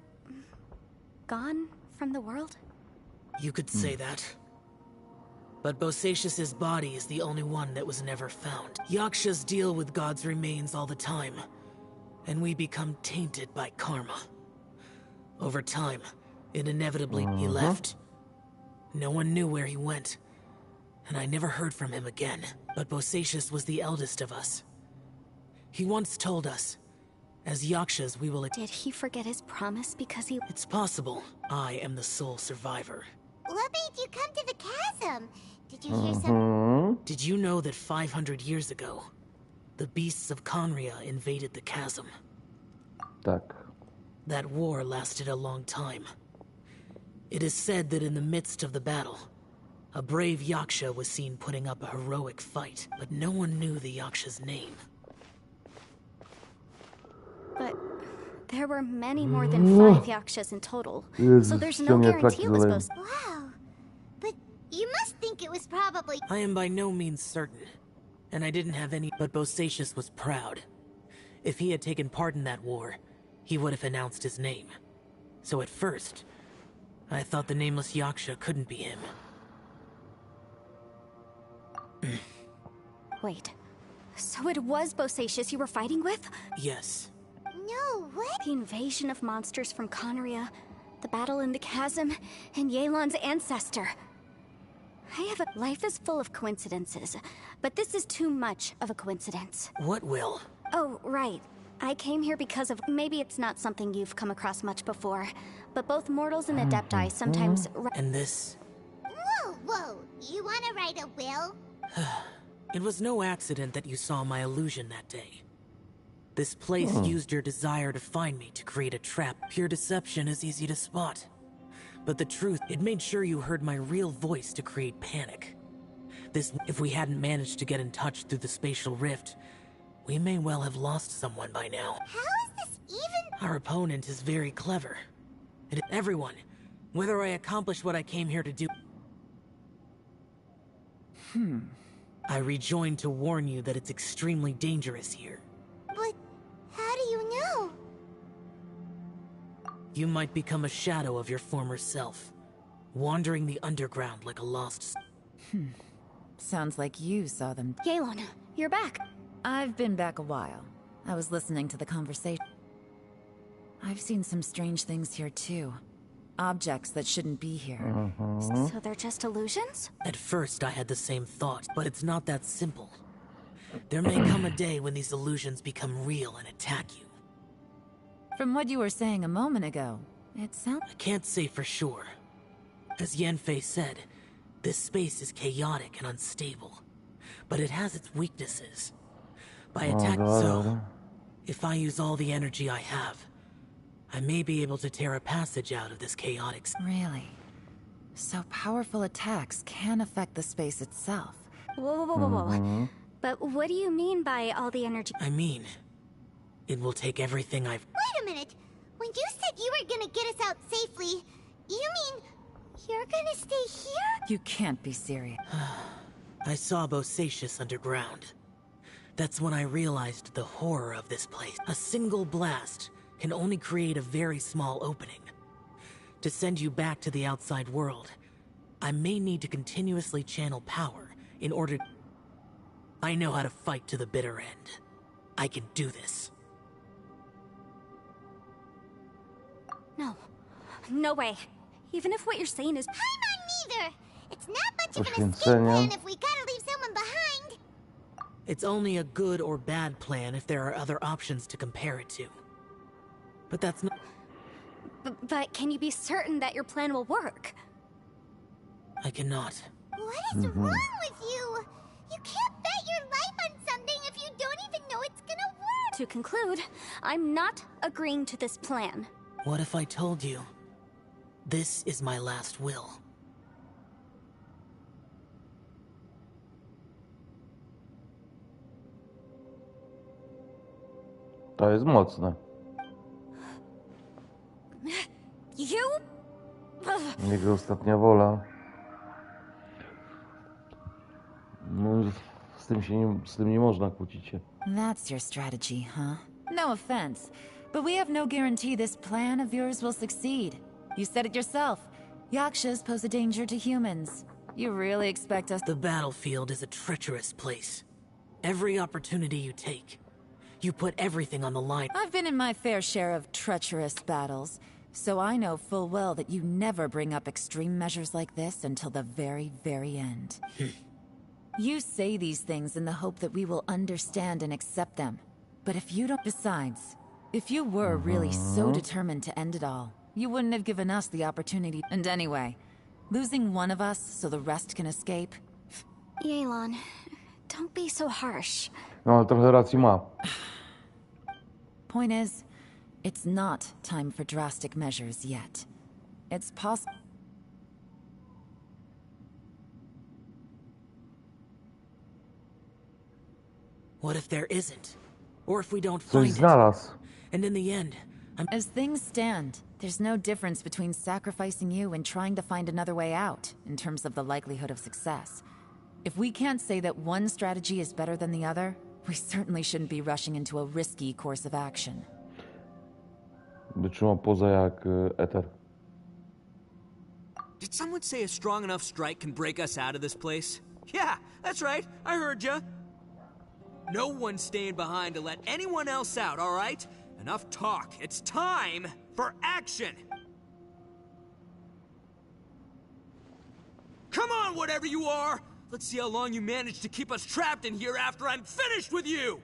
gone from the world? You could say that. But Bosacius's body is the only one that was never found. Yakshas deal with God's remains all the time, and we become tainted by karma. Over time, it inevitably he left. No one knew where he went, and I never heard from him again. But Bosacius was the eldest of us. He once told us, as Yakshas we will... Did he forget his promise because he... It's possible. I am the sole survivor. What made you come to the chasm? Did you hear some... Did you know that 500 years ago, the beasts of Conria invaded the chasm? Tak. That war lasted a long time. It is said that in the midst of the battle, a brave Yaksha was seen putting up a heroic fight, but no one knew the Yaksha's name. But there were many more than 5 yakshas in total, so there's no guarantee it was Bosacius. Wow. But you must think it was probably... I am by no means certain, and I didn't have any... But Bosacius was proud. If he had taken part in that war, he would have announced his name. So at first, I thought the nameless Yaksha couldn't be him. Wait, so it was Bosacius you were fighting with? Yes. No, what? The invasion of monsters from Conria, the battle in the chasm, and Yelan's ancestor. Life is full of coincidences, but this is too much of a coincidence. What will? Oh, right. I came here because of... Maybe it's not something you've come across much before, but both mortals and adepti sometimes... And this? Whoa, whoa. You want to write a will? It was no accident that you saw my illusion that day. This place used your desire to find me to create a trap. Pure deception is easy to spot. But the truth, it made sure you heard my real voice to create panic. If we hadn't managed to get in touch through the spatial rift, we may well have lost someone by now. How is this even... Our opponent is very clever. Everyone, whether I accomplish what I came here to do... I rejoined to warn you that it's extremely dangerous here. But how do you know? You might become a shadow of your former self, wandering the underground like a lost... Sounds like you saw them. Yelan, you're back. I've been back a while. I was listening to the conversation. I've seen some strange things here too. Objects that shouldn't be here. So they're just illusions? At first I had the same thought, but it's not that simple. There may come a day when these illusions become real and attack you. From what you were saying a moment ago, it sounds... I can't say for sure. As Yanfei said, this space is chaotic and unstable, but it has its weaknesses. By attacking if I use all the energy I have, I may be able to tear a passage out of this chaotic... Really? So powerful attacks can affect the space itself. Whoa. But what do you mean by all the energy? I mean, it will take everything I've... Wait a minute. When you said you were gonna get us out safely, you mean you're gonna stay here? You can't be serious. I saw Bosacius underground. That's when I realized the horror of this place. A single blast can only create a very small opening. To send you back to the outside world, I may need to continuously channel power in order... I know how to fight to the bitter end. I can do this. No way. Even if what you're saying is... Paimon neither! It's not much of an escape plan if we gotta leave someone behind. It's only a good or bad plan if there are other options to compare it to. But that's not... But can you be certain that your plan will work? I cannot. What is wrong with you? You can't bet your life on something if you don't even know it's gonna work! To conclude, I'm not agreeing to this plan. What if I told you? This is my last will. To jest mocne. You? Jego ostatnia wola. No, z tym nie można kłócić się. That's your strategy, huh? No offense, but we have no guarantee this plan of yours will succeed. You said it yourself. Yakshas pose a danger to humans. You really expect us... The battlefield is a treacherous place. Every opportunity you take, you put everything on the line. I've been in my fair share of treacherous battles, so I know full well that you never bring up extreme measures like this until the very, very end. You say these things in the hope that we will understand and accept them. But if you don't... Besides, if you were really so determined to end it all, you wouldn't have given us the opportunity. And anyway, losing one of us so the rest can escape... Yelan, don't be so harsh. No, ale trochę racji ma. Point is, it's not time for drastic measures yet. It's possible... What if there isn't? Or if we don't Coś find it? znalazł. And in the end, As things stand, there's no difference between sacrificing you and trying to find another way out, in terms of the likelihood of success. If we can't say that one strategy is better than the other, we certainly shouldn't be rushing into a risky course of action. Trzymał poza jak eter. Did someone say a strong enough strike can break us out of this place? Yeah, that's right. I heard ya. No one's staying behind to let anyone else out, all right? Enough talk. It's time for action! Come on, whatever you are! Let's see how long you manage to keep us trapped in here after I'm finished with you!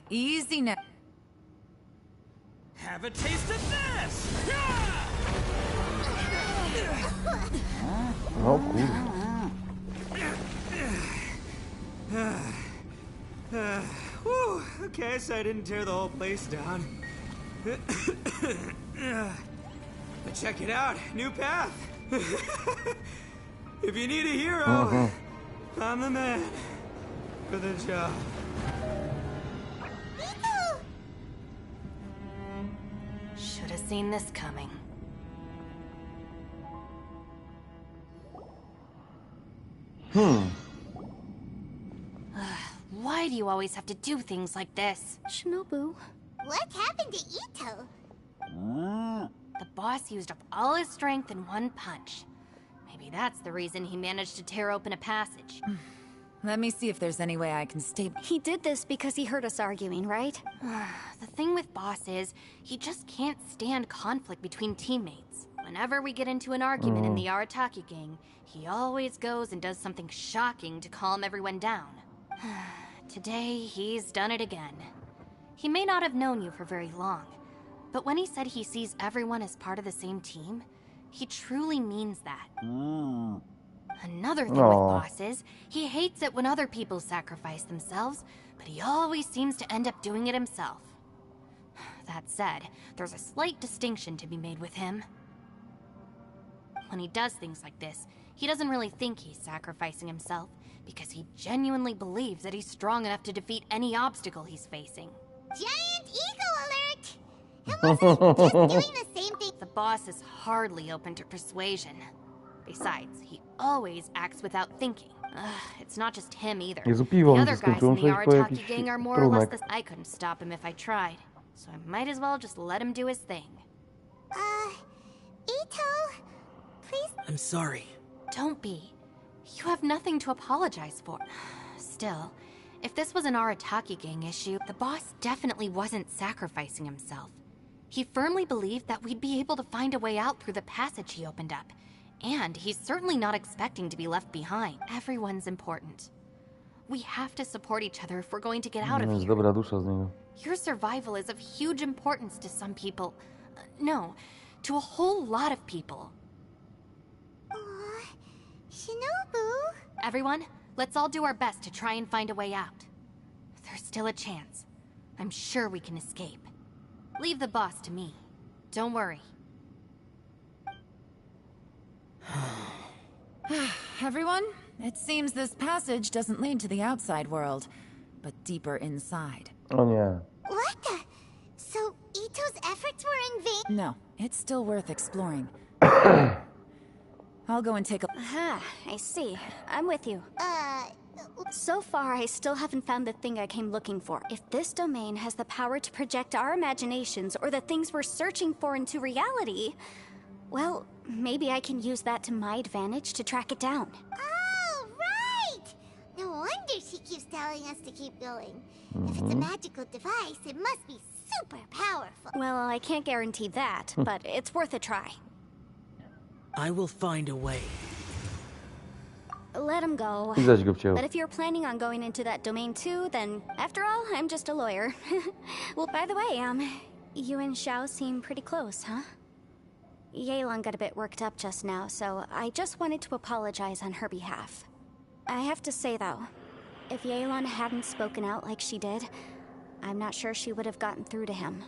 Easy now. Have a taste of this! No kurde. Whew, okay, so I didn't tear the whole place down. But check it out, new path. If you need a hero, I'm the man for the job. Should have seen this coming. Why do you always have to do things like this? Shinobu. What happened to Ito? The boss used up all his strength in one punch. Maybe that's the reason he managed to tear open a passage. Let me see if there's any way I can stay... He did this because he heard us arguing, right? The thing with Boss is, he just can't stand conflict between teammates. Whenever we get into an argument in the Arataki gang, he always goes and does something shocking to calm everyone down. Today, he's done it again. He may not have known you for very long, but when he said he sees everyone as part of the same team, he truly means that. Another thing with Boss is, he hates it when other people sacrifice themselves, but he always seems to end up doing it himself. That said, there's a slight distinction to be made with him. When he does things like this, he doesn't really think he's sacrificing himself, because he genuinely believes that he's strong enough to defeat any obstacle he's facing. Giant ego alert! And wasn't he just doing the same thing? The boss is hardly open to persuasion. Besides, he always acts without thinking. It's not just him either. Jezu, piwo The mi other się guys skończyło, in the muszę iść po Arataki jakiś gang are more or less trunek. the... I couldn't stop him if I tried, so I might as well just let him do his thing. Ito, please. I'm sorry. Don't be. You have nothing to apologize for. Still, if this was an Arataki gang issue, the boss definitely wasn't sacrificing himself. He firmly believed that we'd be able to find a way out through the passage he opened up. And he's certainly not expecting to be left behind. Everyone's important. We have to support each other if we're going to get out of Jest here. dobra dusza z niego. Your survival is of huge importance to some people. No, to a whole lot of people. Shinobu? Everyone, let's all do our best to try and find a way out. There's still a chance. I'm sure we can escape. Leave the boss to me. Don't worry. Everyone, it seems this passage doesn't lead to the outside world, but deeper inside. O nie. What the? So Ito's efforts were in vain? No, it's still worth exploring. I'll go and take a... Aha, I see. I'm with you. So far, I still haven't found the thing I came looking for. If this domain has the power to project our imaginations or the things we're searching for into reality, well, maybe I can use that to my advantage to track it down. Oh, right! No wonder she keeps telling us to keep going. If it's a magical device, it must be super powerful. Well, I can't guarantee that, but it's worth a try. I will find a way. Let him go. I zaś go wciął. But if you're planning on going into that domain too, then after all, I'm just a lawyer. Well, by the way, you and Xiao seem pretty close, huh? Yelan got a bit worked up just now, so I just wanted to apologize on her behalf. I have to say though, if Yelan hadn't spoken out like she did, I'm not sure she would have gotten through to him.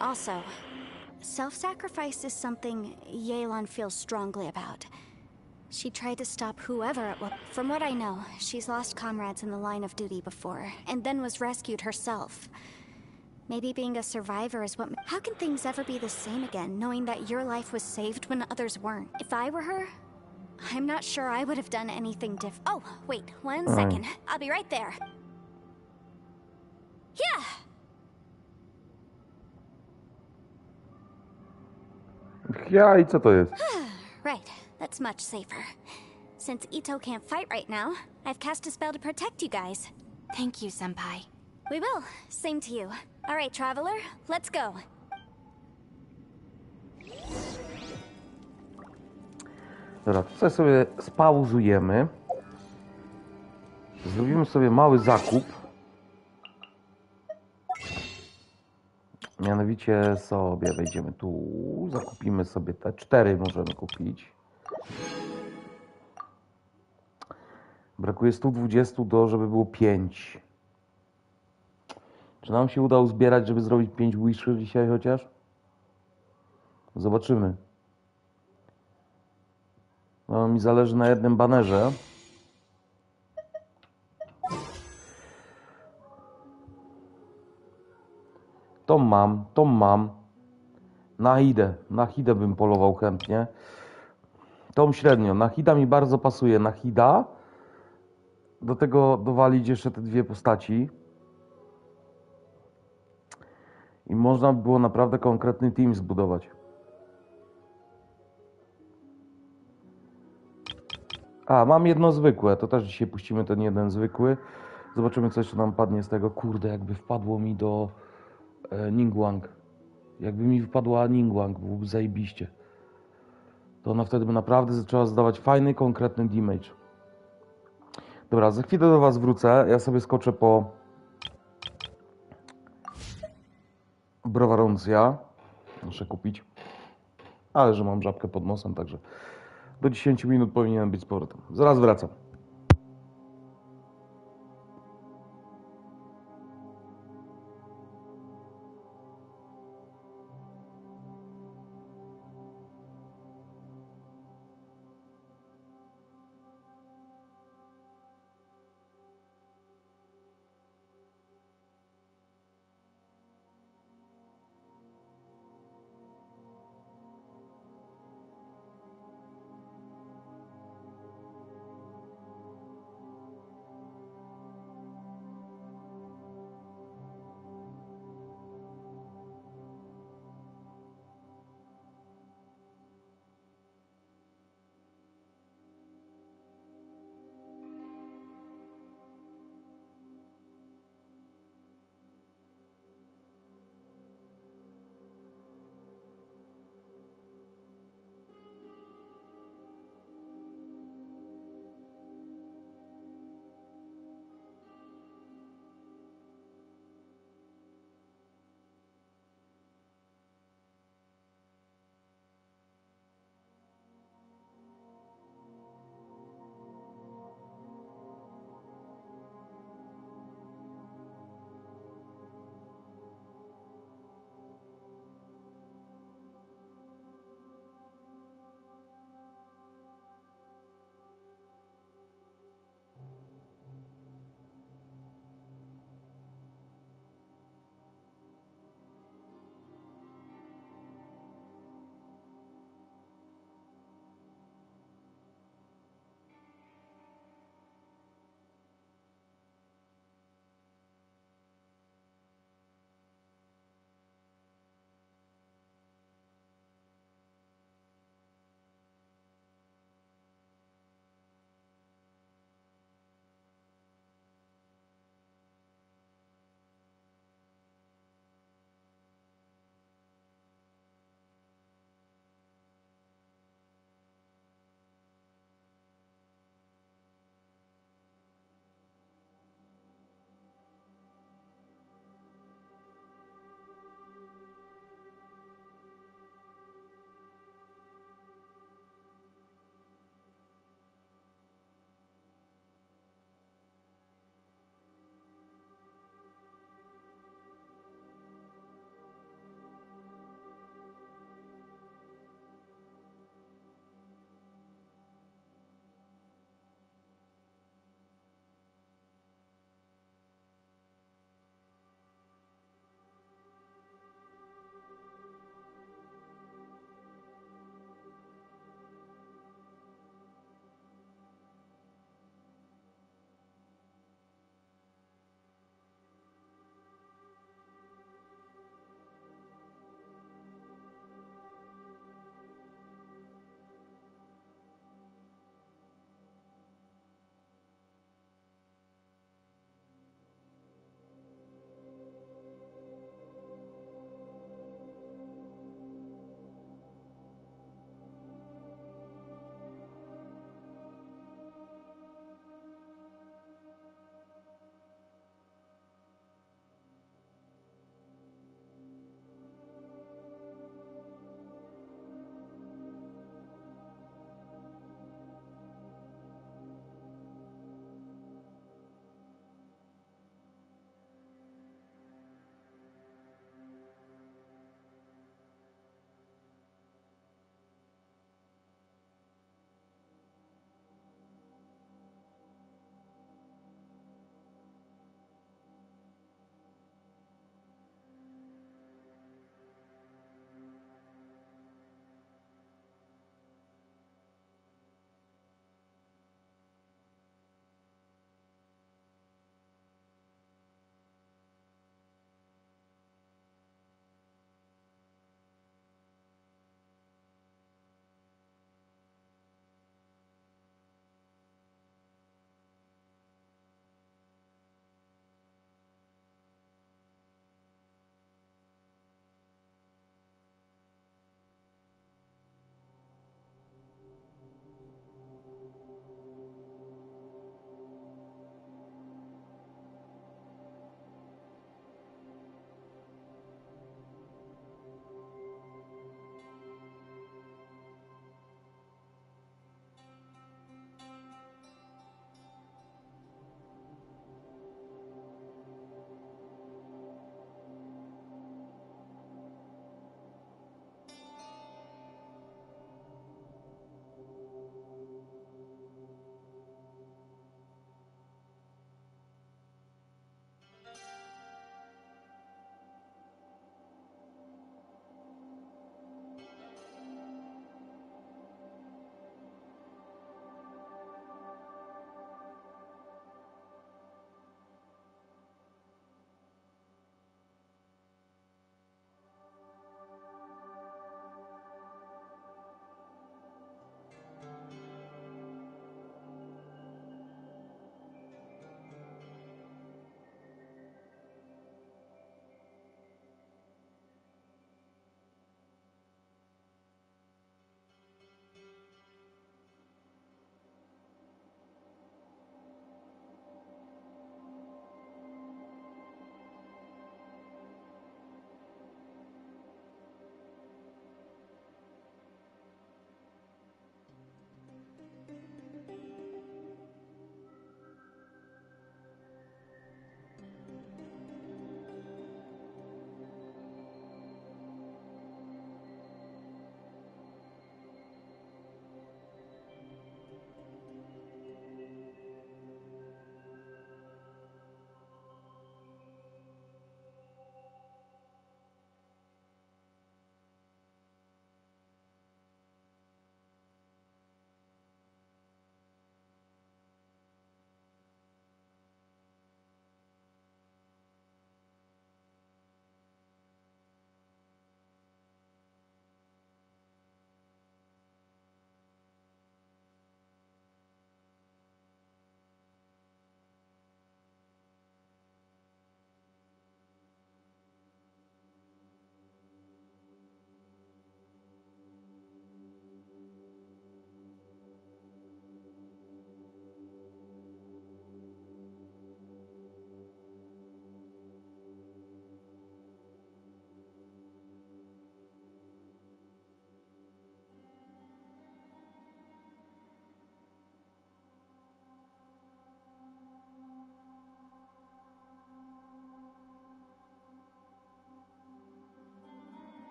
Also, self-sacrifice is something Yelan feels strongly about. She tried to stop whoever it was. From what I know, she's lost comrades in the line of duty before, and then was rescued herself. Maybe being a survivor is what... How can things ever be the same again, knowing that your life was saved when others weren't? If I were her, I'm not sure I would have done anything different. Oh, wait, 1 second. I'll be right there. Yeah! Ja, i co to jest? Right, that's much safer. Since Ito can't fight right now, I've cast a spell to protect you guys. Thank you, Senpai. We will. Same to you. All right, Traveler, let's go. Dobra, tutaj sobie spauzujemy. Zrobimy sobie mały zakup. Mianowicie sobie wejdziemy tu, zakupimy sobie te 4 możemy kupić. Brakuje 120 żeby było 5. Czy nam się uda uzbierać, żeby zrobić 5 wishy dzisiaj chociaż? Zobaczymy. No, mi zależy na jednym banerze. To mam. Na Hidę bym polował chętnie. Tom średnio. Na Hida mi bardzo pasuje. Na Hida. Do tego dowalić jeszcze te 2 postaci. I można by było naprawdę konkretny team zbudować. A, mam jedno zwykłe. To też dzisiaj puścimy ten jeden zwykły. Zobaczymy, co jeszcze nam padnie z tego. Kurde, jakby wpadło mi do Ningguang. Jakby mi wypadła Ningguang, byłoby zajebiście. To ona wtedy by naprawdę zaczęła zdawać fajny, konkretny damage. Dobra, za chwilę do was wrócę. Ja sobie skoczę po browaruncja. Muszę kupić. Ale że mam żabkę pod nosem, także do 10 minut powinien być z powrotem. Zaraz wracam.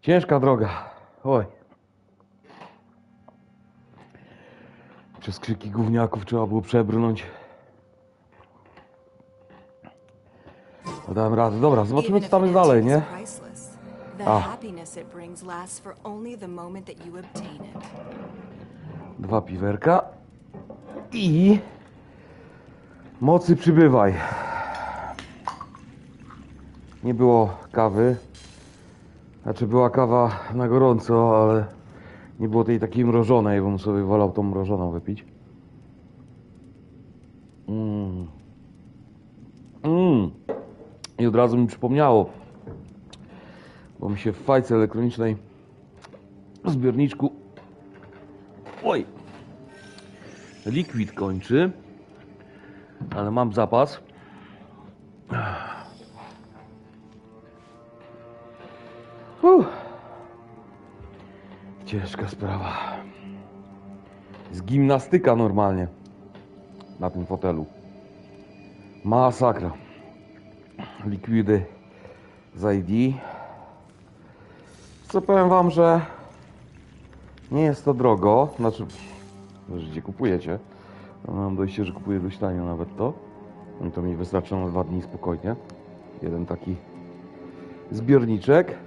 Ciężka droga. Oj. Przez krzyki gówniaków trzeba było przebrnąć. Dałem radę. Dobra, zobaczymy co tam jest dalej, nie? A. 2 piwerka. I... mocy przybywaj. Nie było kawy. Znaczy była kawa na gorąco, ale nie było tej takiej mrożonej, bym sobie wolał tą mrożoną wypić. I od razu mi przypomniało, bo mi się w fajce elektronicznej w zbiorniczku likwid kończy, ale mam zapas. Ciężka sprawa. Jest gimnastyka normalnie na tym fotelu. Masakra. Likwidy z ID. Co powiem wam, że nie jest to drogo. Znaczy, gdzie kupujecie. Mam dojście, że kupuję dość tanio nawet to. To mi wystarczy na 2 dni spokojnie. Jeden taki zbiorniczek.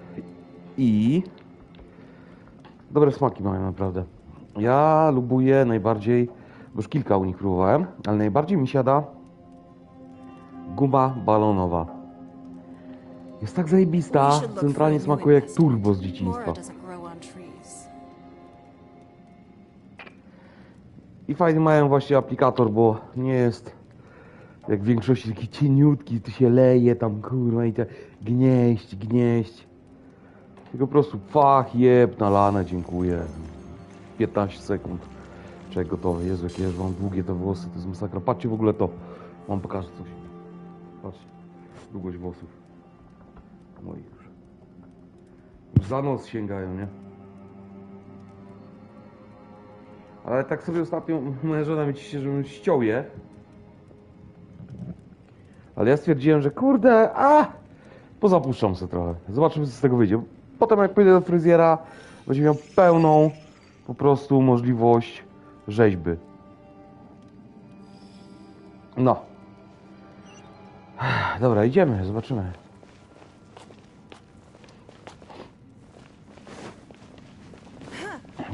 I dobre smaki mają naprawdę. Ja lubuję najbardziej, bo już kilka u nich próbowałem, ale najbardziej mi siada guma balonowa. Jest tak zajebista, centralnie smakuje jak turbo z dzieciństwa. I fajny mają właśnie aplikator, bo nie jest jak w większości taki cieniutki, tu się leje tam kurwa i te gnieść. Tylko po prostu fach, jeb, nalane, dziękuję. 15 sekund. Czekaj, gotowe. Jezu, jakie już mam długie te włosy, to jest masakra. Patrzcie w ogóle to. Wam pokażę coś. Patrzcie. Długość włosów. Moi już. Już za nos sięgają, nie? Ale tak sobie ostatnio moja żona mi ciśnie, żebym ściął je. Ale ja stwierdziłem, że kurde, pozapuszczam sobie trochę. Zobaczymy, co z tego wyjdzie. Potem jak pójdę do fryzjera, będzie miał pełną po prostu możliwość rzeźby. No. Dobra, idziemy, zobaczymy.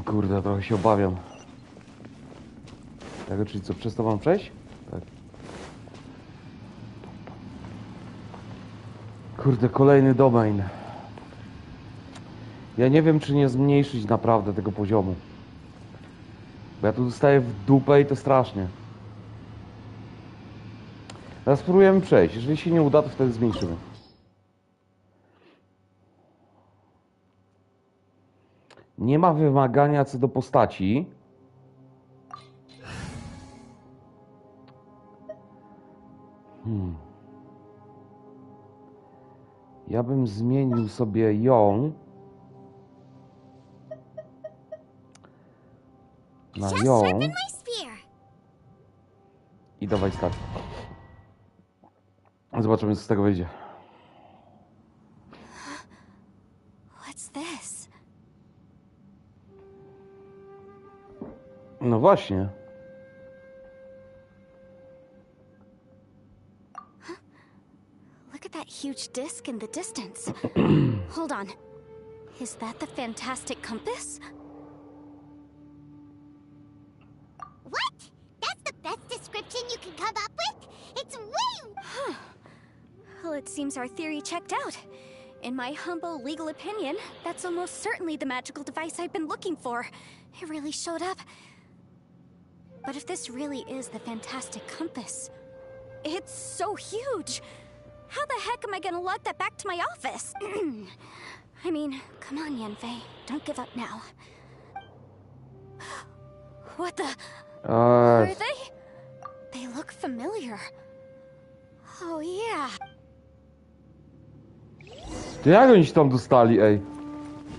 Kurde, trochę się obawiam. Tego, czyli co, przez to mam przejść? Tak. Kurde, kolejny domain. Ja nie wiem, czy nie zmniejszyć naprawdę tego poziomu. Bo ja tu dostaję w dupę i to strasznie. Teraz spróbujemy przejść. Jeżeli się nie uda, to wtedy zmniejszymy. Nie ma wymagania co do postaci. Ja bym zmienił sobie ją na ją i dawać start. Zobaczymy, co z tego wyjdzie. What's this? No właśnie. Look at that huge disc in the distance. Hold on. Is that the fantastic compass? What? That's the best description you can come up with? It's way... Huh. Well, it seems our theory checked out. In my humble legal opinion, that's almost certainly the magical device I've been looking for. It really showed up. But if this really is the fantastic compass, it's so huge. How the heck am I gonna lug that back to my office? I mean, come on, Yanfei. Don't give up now. What the... Are they? They look familiar. Oh, yeah. To jak oni się tam dostali, ej?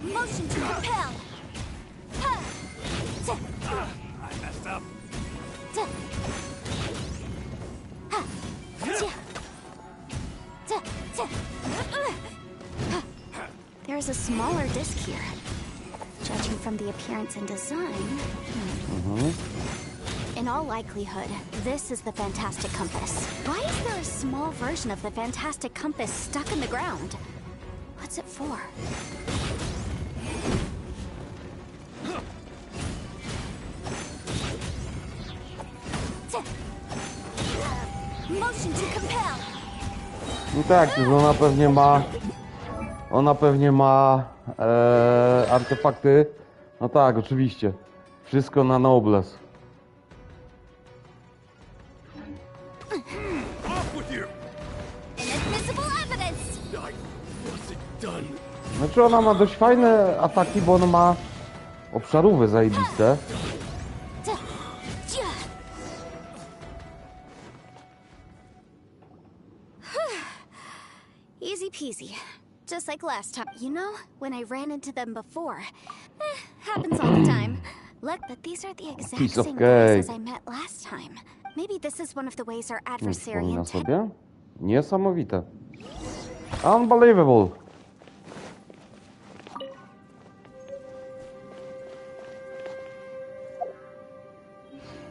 Motion to repel. I messed up. There's a smaller disc here. Judging from the appearance and design... In all likelihood, this is the Fantastic Compass. Why is there a small version of the Fantastic Compass stuck in the ground? What's it for? Motion to compel. No tak, że ona pewnie ma artefakty. No tak, oczywiście. Wszystko na Nobles. Znaczy ona ma dość fajne ataki, bo ona ma obszarówy zajebiste. Easy peasy. Just like last time. You know, when I ran into them before. Happens all the time. Look, but these are the exact same guys as I met last time. Maybe this is one of the ways our adversary sobie? Niesamowite. Unbelievable.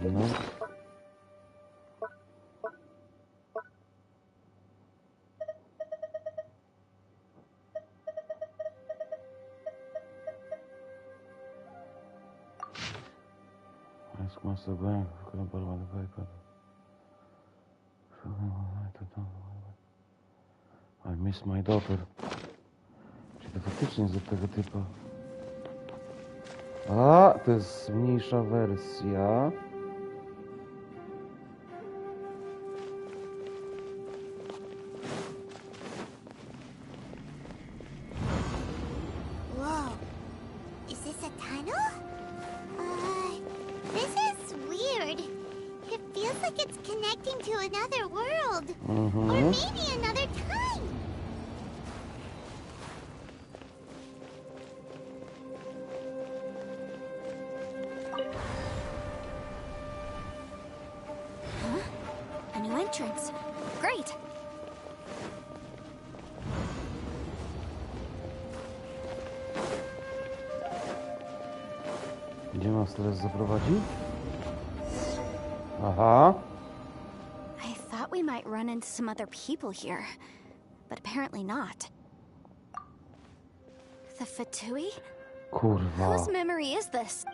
No. I miss my daughter. Czyli to faktycznie jest do tego typu. A, to jest mniejsza wersja. Whoa. Is this a tunnel? This is weird. It feels like it's connecting to another world. Or maybe another time. Huh? A new entrance. Great. Gdzie nas teraz zaprowadzi? Aha. I thought we might run into some other people here, but apparently not. The Fatui? Kurwa. Whose memory is this?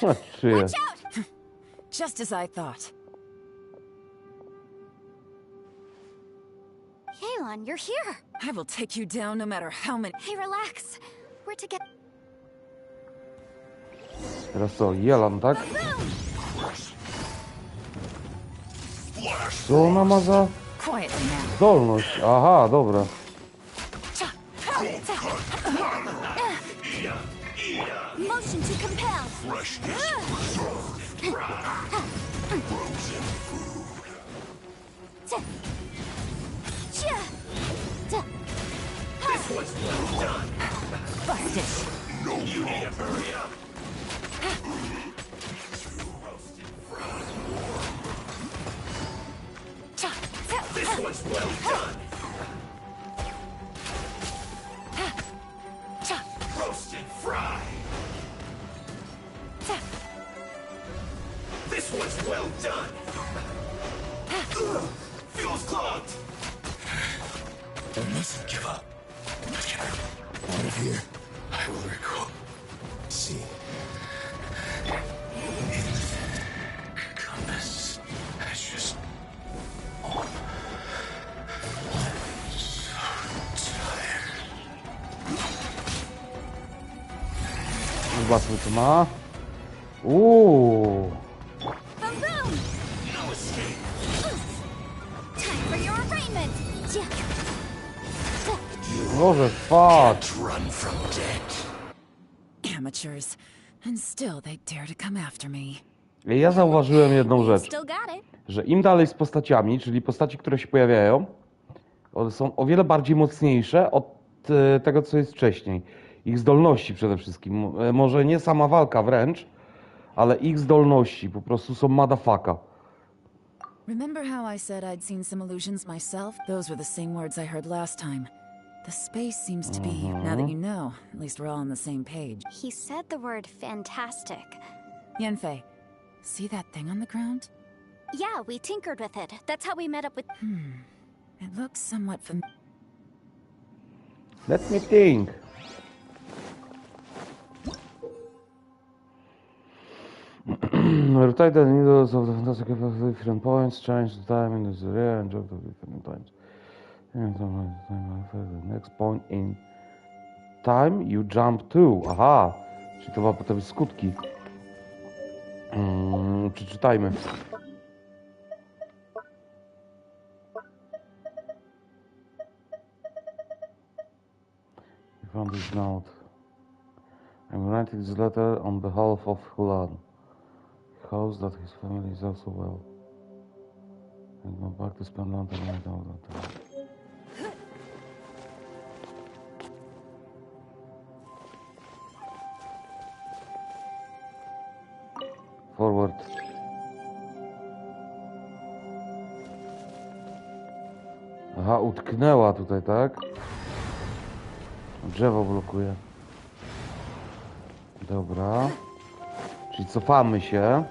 Watch out! Just as I thought. Yelan, you're here. I will take you down no matter how many. Hey, relax. We're together. Teraz co? Jelan, tak? Co ona ma za zdolność? Aha, dobra. Motion to compel. This one's well done. Bust it. No, you need to hurry up. This one's well done. Roast and fry. This one's well done. Fuel's clogged. I mustn't give up. Out of here, I will recall. See. In the compass. I just. Zobaczmy, co ma. No escape. Time for your arraignment. Boże, fuck. Run from death. Amateurs. And still they dare to come after me. Ja zauważyłem jedną rzecz, Still got it. że im dalej z postaciami, czyli postaci, które się pojawiają, one są o wiele bardziej mocniejsze od tego, co jest wcześniej. Ich zdolności przede wszystkim. Może nie sama walka wręcz, ale ich zdolności po prostu są motherfucka. Remember how I said I'd seen some illusions myself? Those were the same words I heard last time. The space seems to be, now that you know, at least we're all on the same page. He said the word fantastic. Yanfei, see that thing on the ground? Yeah, we tinkered with it. That's how we met up with... It looks somewhat familiar. Let me think. Rotate the needles of the fantastic different points, change the time in this area and jump to different times. And the next point in time you jump to. Aha! Czyli to ma potem skutki. Przeczytajmy. I found this note. I'm writing this letter on behalf of Hulan. He hopes that his family is also well. And go back to spend long time with all that time. Forward. Aha, utknęła tutaj, tak? Drzewo blokuje. Dobra. Czyli cofamy się.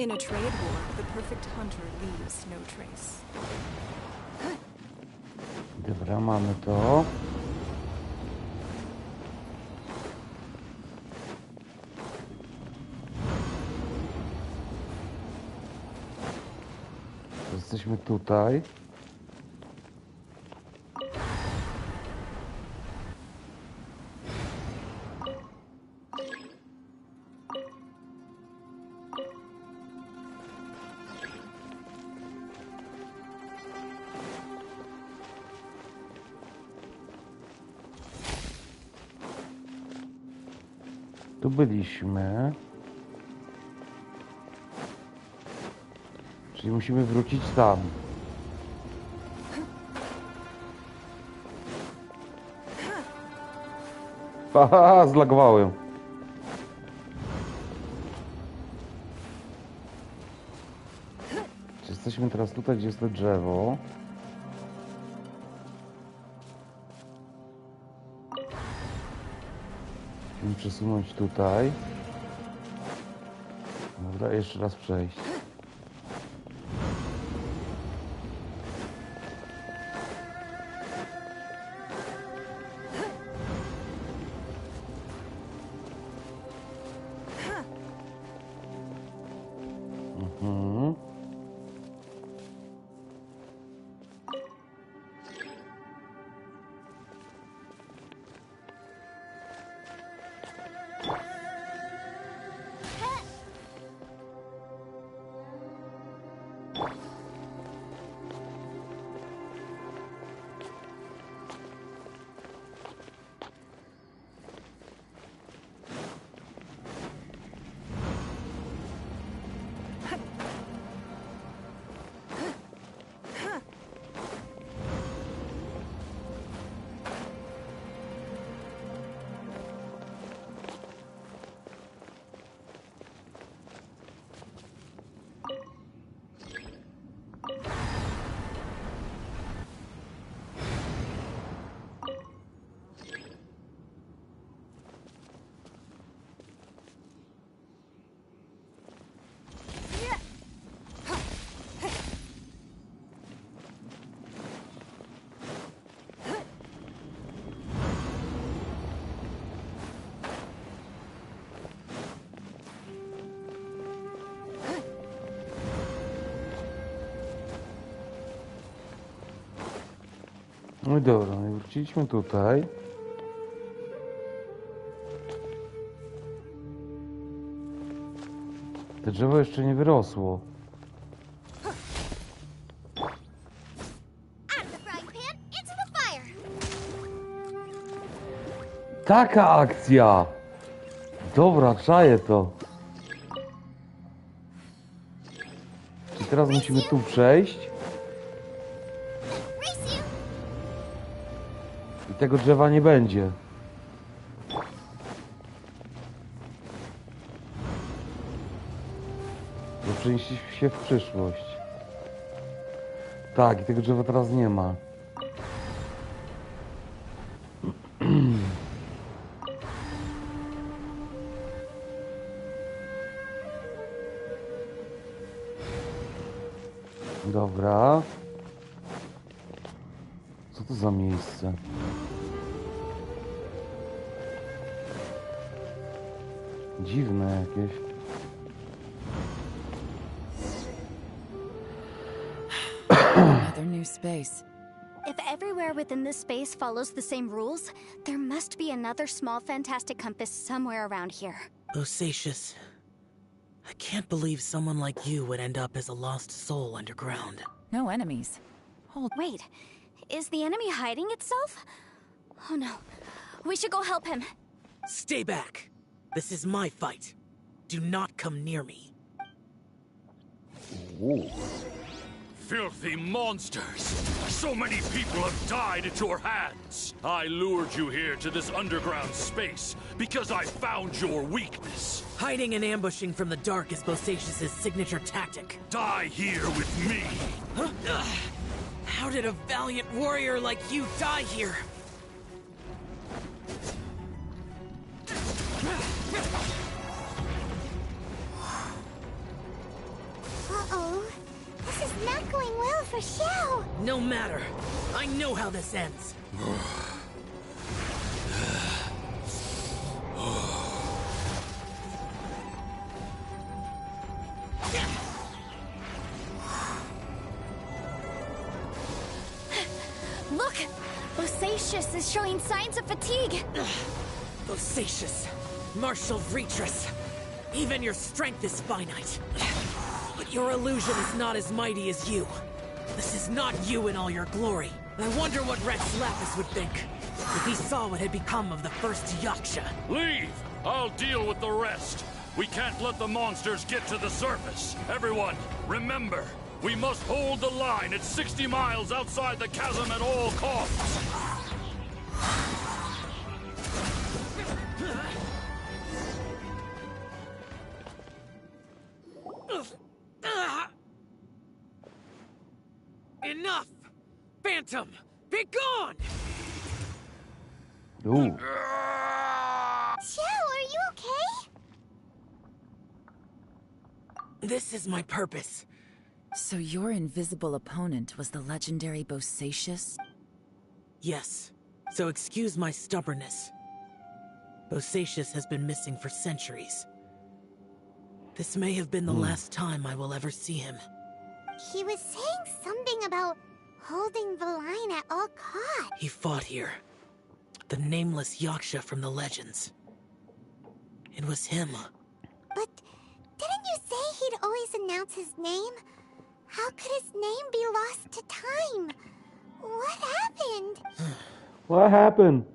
In a trade war, the perfect hunter leaves no trace. Dobra, mamy to. Jesteśmy tutaj. Tu byliśmy. Czyli musimy wrócić tam. Haha, zlagowałem. Czy jesteśmy teraz tutaj, gdzie jest to drzewo? Musimy przesunąć tutaj. Dobra, jeszcze raz przejść. No i dobra, no i wróciliśmy tutaj. To drzewo jeszcze nie wyrosło. Out of the frying pan, taka akcja! Dobra, czaję to. I teraz musimy tu przejść. I tego drzewa nie będzie. Bo przenieśliśmy się w przyszłość. Tak, i tego drzewa teraz nie ma. Dobra. Co to za miejsce? Dziwne jakieś. Another new space. If everywhere within this space follows the same rules, there must be another small fantastic compass somewhere around here. Bosacious. I can't believe someone like you would end up as a lost soul underground. No enemies. Wait, is the enemy hiding itself? Oh no, we should go help him. Stay back. This is my fight. Do not come near me. Ooh. Filthy monsters! So many people have died at your hands! I lured you here to this underground space because I found your weakness. Hiding and ambushing from the dark is Bosacious' signature tactic. Die here with me! Huh? How did a valiant warrior like you die here? Uh-oh. This is not going well for show. No matter. I know how this ends. Look! Bosacious is showing signs of fatigue. Bosacious, martial Retris. Even your strength is finite. But your illusion is not as mighty as you. This is not you in all your glory. I wonder what Rex Lapis would think if he saw what had become of the first Yaksha. Leave! I'll deal with the rest. We can't let the monsters get to the surface. Everyone, remember, we must hold the line at 60 miles outside the chasm at all costs. Enough! Phantom, be gone! Ooh. Joe, are you okay? This is my purpose. So your invisible opponent was the legendary Bosacious? Yes, so excuse my stubbornness. Bosacious has been missing for centuries. This may have been the last time I will ever see him. He was saying something about holding the line at all costs. He fought here. The nameless Yaksha from the legends. It was him. But didn't you say he'd always announce his name? How could his name be lost to time? What happened? What happened?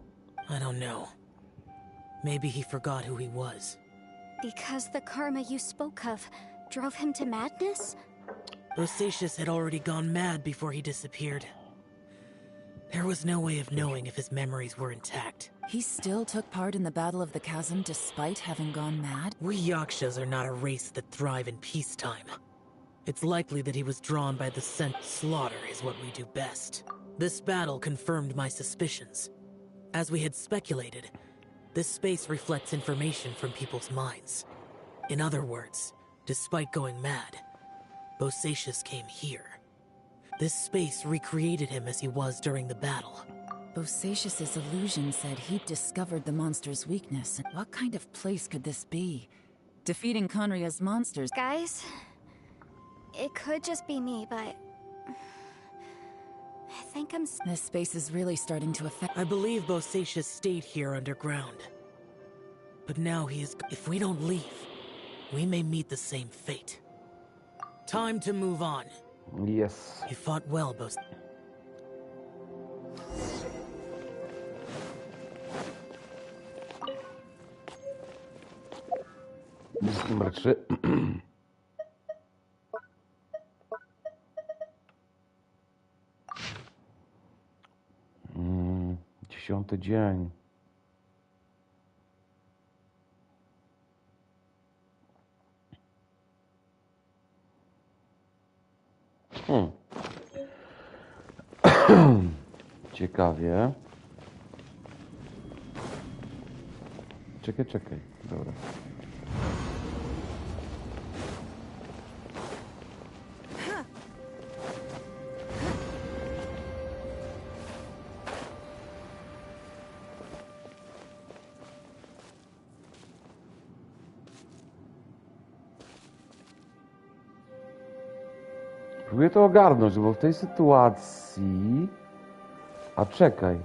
I don't know. Maybe he forgot who he was. Because the karma you spoke of drove him to madness? Bosacious had already gone mad before he disappeared. There was no way of knowing if his memories were intact. He still took part in the Battle of the Chasm despite having gone mad? We Yakshas are not a race that thrive in peacetime. It's likely that he was drawn by the scent. Slaughter is what we do best. This battle confirmed my suspicions. As we had speculated, this space reflects information from people's minds. In other words, despite going mad, Bosacious came here. This space recreated him as he was during the battle. Bosacious's illusion said he'd discovered the monster's weakness. What kind of place could this be? Defeating Conria's monsters... Guys, it could just be me, but... I think I'm... This space is really starting to affect... I believe Bosacious stayed here underground. But now he is... If we don't leave, we may meet the same fate. Time to move on. Yes. You fought well, Bos... List numer 3. 10. dzień. Ciekawie. Czekaj. Dobra. Próbuję to ogarnąć, bo w tej sytuacji... A czekaj.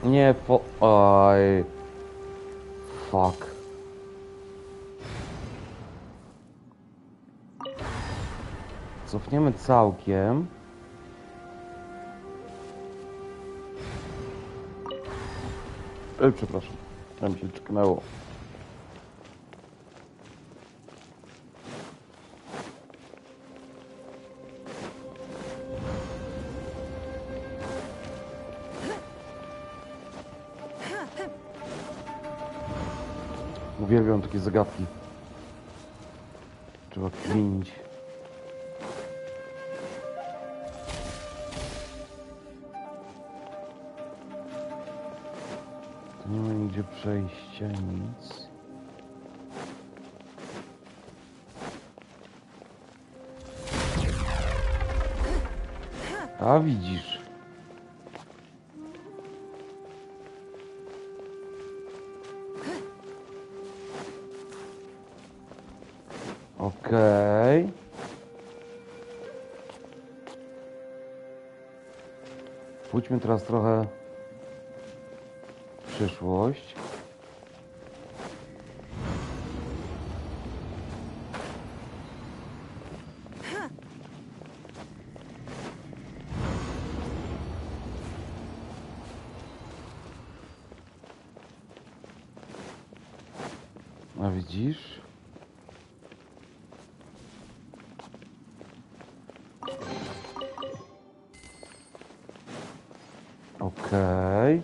Nie, Oj. Fuck. Cofniemy całkiem. Przepraszam. Tam się czknęło. Uwielbiam takie zagadki. Trzeba kminić. Tu nie ma nigdzie przejścia, nic. A widzisz. Okej. Pójdźmy teraz trochę w przyszłość. A widzisz? Okej.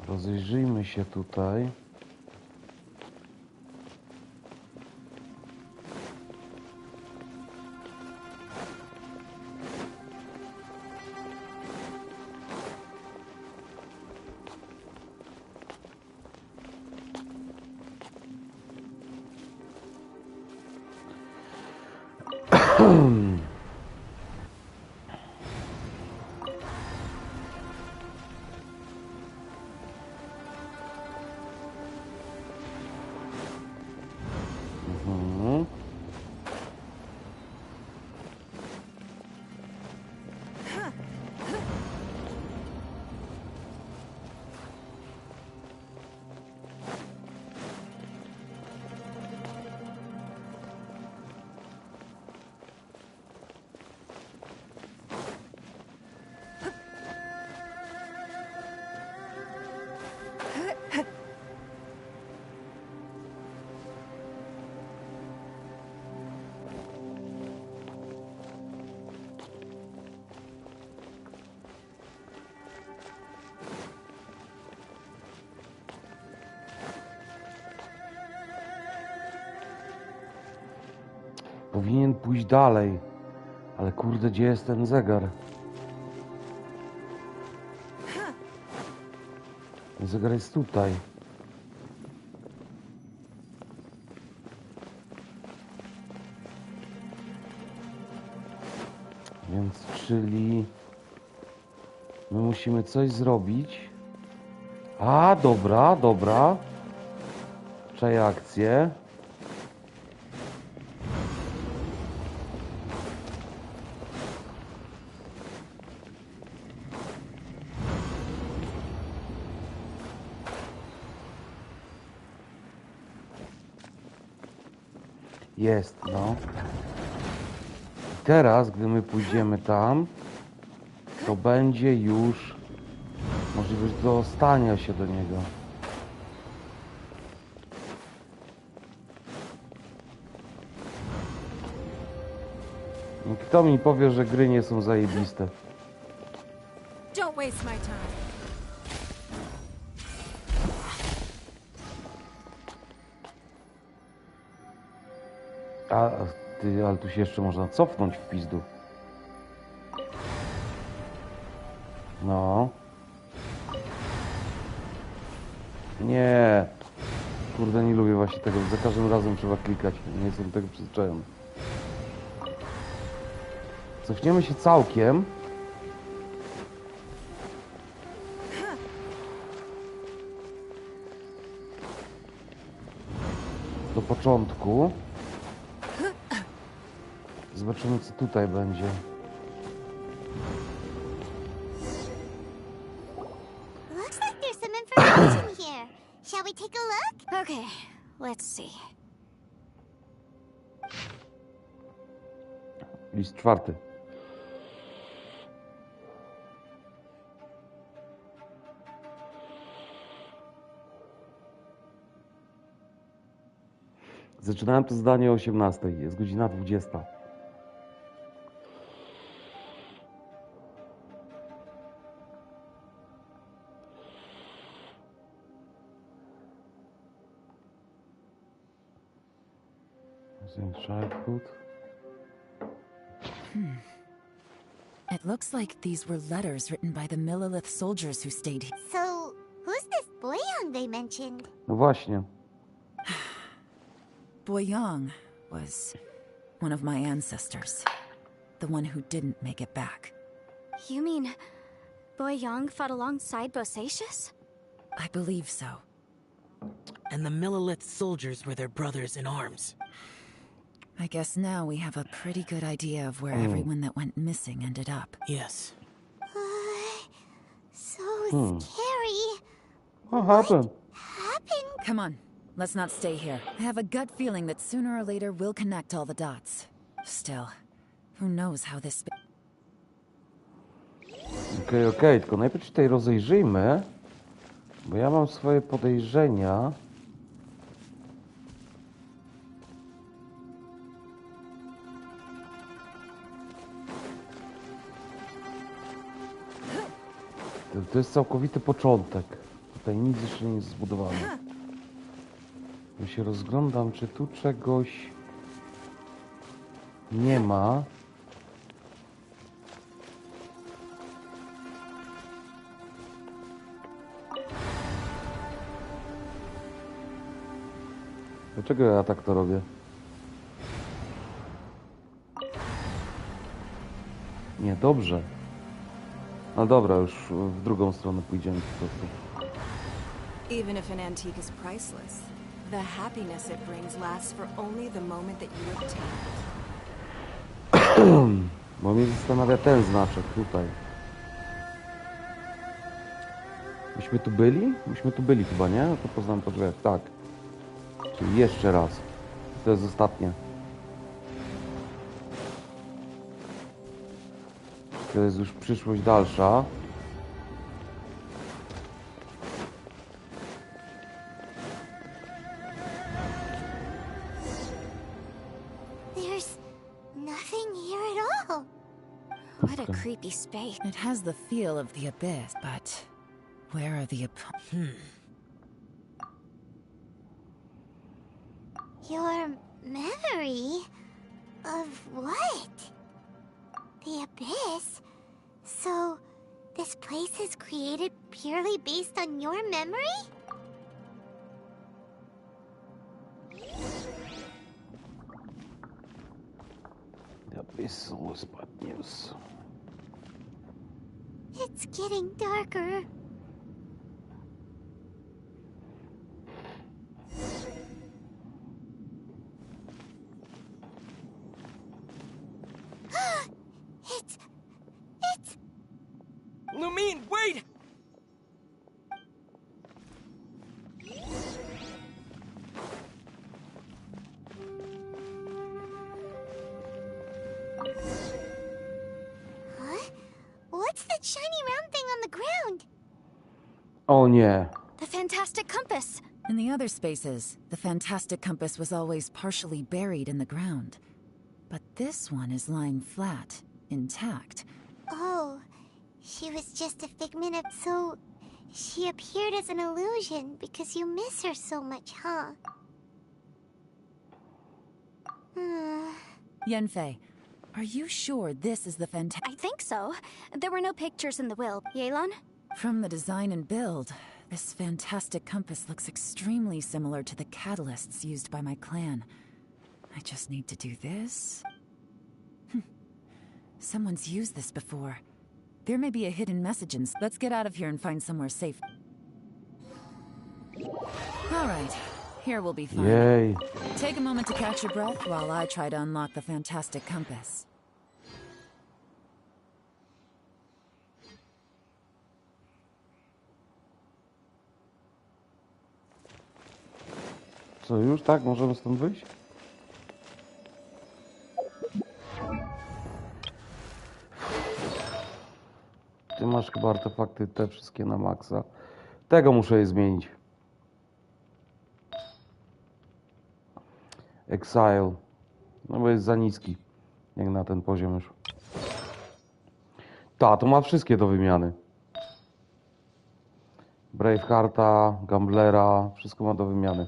Rozejrzyjmy się tutaj. Powinien pójść dalej. Ale kurde, gdzie jest ten zegar? Ten zegar jest tutaj. Więc czyli... My musimy coś zrobić. A, dobra. Czaję akcję. Jest, no. I teraz, gdy my pójdziemy tam, to będzie już możliwość dostania się do niego. I kto mi powie, że gry nie są zajebiste? Don't waste my time. A ty, ale tu się jeszcze można cofnąć w pizdu. No. Nie. Kurde, nie lubię właśnie tego. Za każdym razem trzeba klikać. Nie jestem do tego przyzwyczajony. Cofniemy się całkiem. Do początku. Zobaczymy, co tutaj będzie. Looks like there's some information here. Shall we take a look? Okay, let's see. List 4. Zaczynałem to zdanie o 18. Jest godzina 20. Childhood. It looks like these were letters written by the Millelith soldiers who stayed here. So, who's this Boyang they mentioned? No właśnie. Boyang was one of my ancestors. The one who didn't make it back. You mean Boyang fought alongside Bosacius? I believe so. And the Millelith soldiers were their brothers in arms. I guess now we have a pretty good idea of where everyone that went missing ended up. Yes. So scary. What happened? Come on, let's not stay here. I have a gut feeling that sooner or later we'll connect all the dots. Still, who knows how this... Okej, tylko najpierw się tutaj rozejrzyjmy, bo ja mam swoje podejrzenia. To jest całkowity początek. Tutaj nic jeszcze nie jest zbudowane. Ja się rozglądam, czy tu czegoś nie ma. Dlaczego ja tak to robię? Nie, dobrze. No dobra, już w drugą stronę pójdziemy po prostu. Even if an antique is priceless, the happiness it brings lasts for only the moment that you obtain it. Bo mnie zastanawia ten znaczek tutaj. Myśmy tu byli? Myśmy tu byli chyba, nie? No to poznam po drzwiach, tak. Czyli jeszcze raz. To jest ostatnie. To jest już przyszłość dalsza. There's nothing here at all. What a creepy space. It has the feel of the abyss, but where are the... Your memory of what? The abyss? So, this place is created purely based on your memory? The abyss was bad news. It's getting darker. It's... Lumine, wait! O nie. The fantastic compass. In the other spaces, the fantastic compass was always partially buried in the ground. But this one is lying flat, intact. Oh, she was just a figment of... So, she appeared as an illusion because you miss her so much, huh? Yenfei, are you sure this is the fantastic... I think so. There were no pictures in the will. Yelan? From the design and build, this fantastic compass looks extremely similar to the catalysts used by my clan. I just need to do this. Someone's used this before. There may be a hidden message in... Let's get out of here and find somewhere safe. All right, here we'll be fine. Jej. Take a moment to catch your breath while I try to unlock the fantastic compass. Co, już tak? Możemy stąd wyjść? Ty masz chyba artefakty te wszystkie na maksa. Tego muszę je zmienić. Exile. No bo jest za niski. Jak na ten poziom już. Ta, to ma wszystkie do wymiany. Bravehearta, Gamblera. Wszystko ma do wymiany.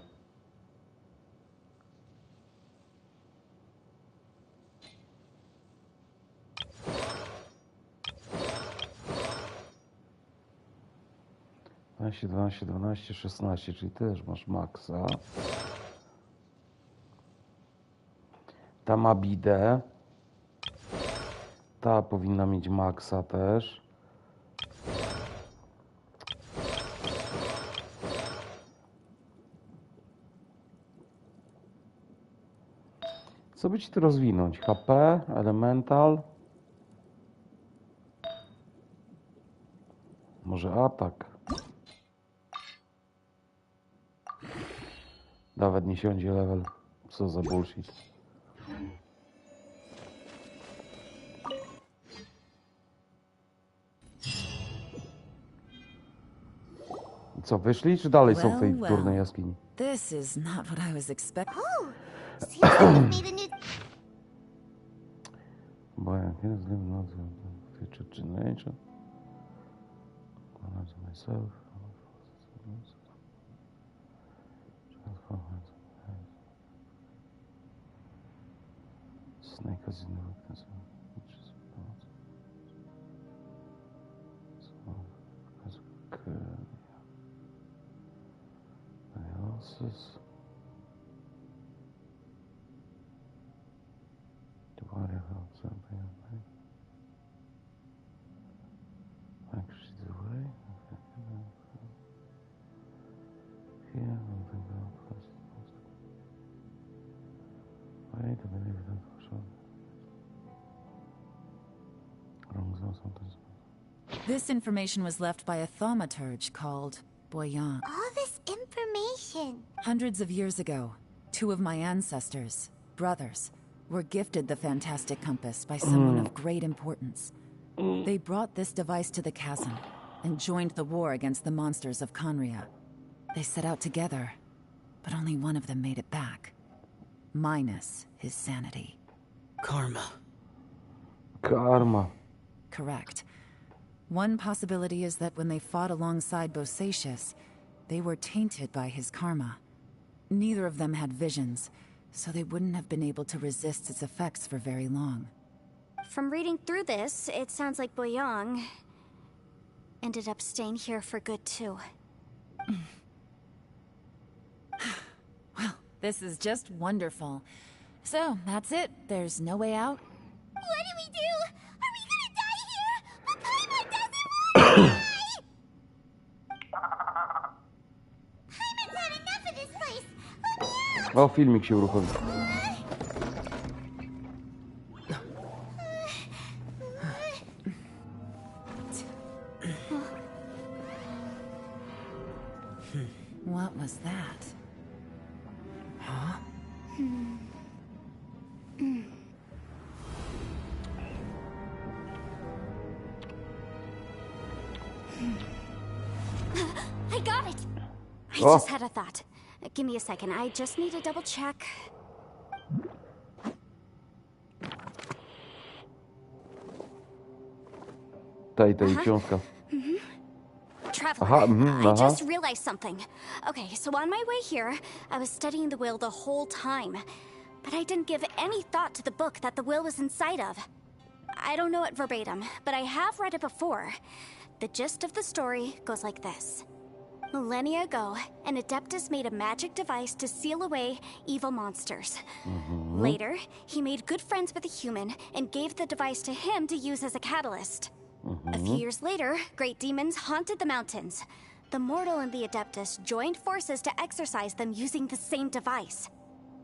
Dwanaście, 12, 12, 16, czyli też masz maksa. Ta ma bidę. Ta powinna mieć maksa też. Co by ci tu rozwinąć? HP, elemental. Może atak. Nawet nie siądzie level. Co za bullshit. Co, wyszli, czy dalej są w tej durnej jaskini? This is not what I was expecting. Bo jak jest feature czy nature. Myself. Snake has in the weakness, which is dialysis. The body helps something. Actually, the way. Here, something else. Wait a minute, that's for This information was left by a thaumaturge called Boyang. All this information. Hundreds of years ago, two of my ancestors, brothers, were gifted the fantastic compass by someone of great importance. They brought this device to the chasm and joined the war against the monsters of Conria. They set out together, but only one of them made it back. Minus his sanity. Karma. Karma. Correct. One possibility is that when they fought alongside Bosacius, they were tainted by his karma. Neither of them had visions, so they wouldn't have been able to resist its effects for very long. From reading through this, it sounds like Boyang ended up staying here for good too. Well, this is just wonderful. So, that's it. There's no way out. What do we do? Are we gonna die here? But Paimon doesn't want to die! Paimon's had enough of this place! Let me out! O, filmik się uruchomił. What was that? Huh? I got it! I Oh. just had a thought. Give me a second, I just need to double check. Tej książka. Traveler, I aha. just realized something. Okay, so on my way here, I was studying the will the whole time. But I didn't give any thought to the book that the will was inside of. I don't know it verbatim, but I have read it before. The gist of the story goes like this. Millennia ago, an Adeptus made a magic device to seal away evil monsters. Later, he made good friends with a human and gave the device to him to use as a catalyst. A few years later, great demons haunted the mountains. The mortal and the Adeptus joined forces to exorcise them using the same device.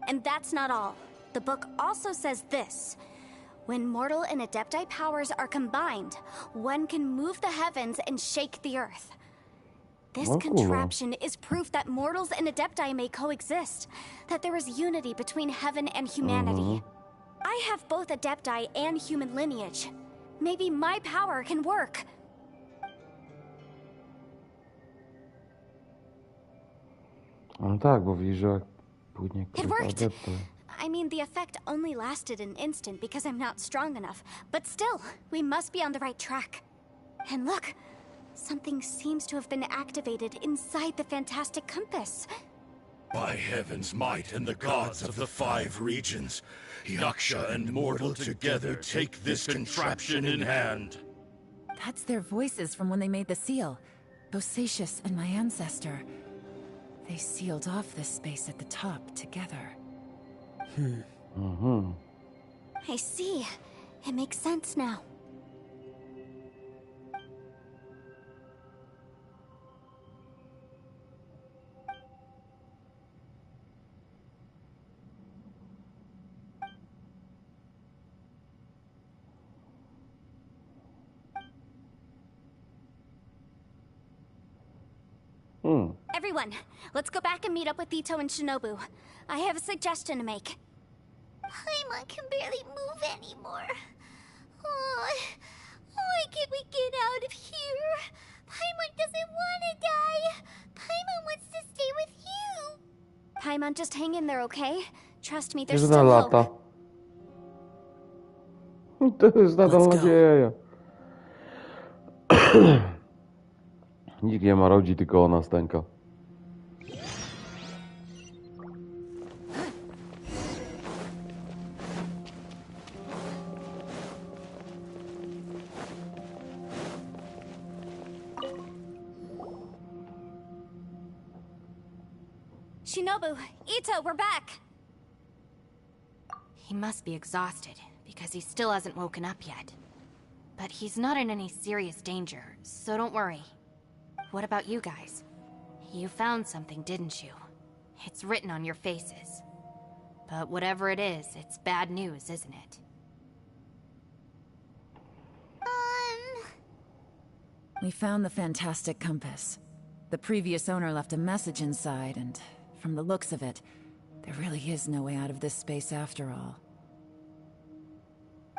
And that's not all. The book also says this. When mortal and Adepti powers are combined, one can move the heavens and shake the earth. This contraption is proof that mortals and Adepti may coexist, that there is unity between heaven and humanity. I have both Adepti and human lineage. Maybe my power can work. No tak, bo widzisz, że jak płynie It worked! adepta. I mean, the effect only lasted an instant because I'm not strong enough. But still, we must be on the right track. And look, something seems to have been activated inside the fantastic compass. By heaven's might and the gods of the 5 regions, Yaksha and mortal together take this contraption in hand. That's their voices from when they made the seal. Bosacius and my ancestor. They sealed off this space at the top together. I see. It makes sense now. Everyone, let's go back and meet up with Ito and Shinobu. I have a suggestion to make. Paimon can barely move anymore. Oh, why can't we get out of here? Paimon doesn't want to die. Paimon wants to stay with you. Paimon, just hang in there, okay? Trust me, there's Że na still lata. hope. To jest nadal nadzieja. Nikt nie marudzi, tylko ona stęka. Shinobu, Ito, we're back. He must be exhausted, because he still hasn't woken up yet. But he's not in any serious danger, so don't worry. What about you guys? You found something, didn't you? It's written on your faces. But whatever it is, it's bad news, isn't it? We found the fantastic compass. The previous owner left a message inside, and from the looks of it, there really is no way out of this space after all.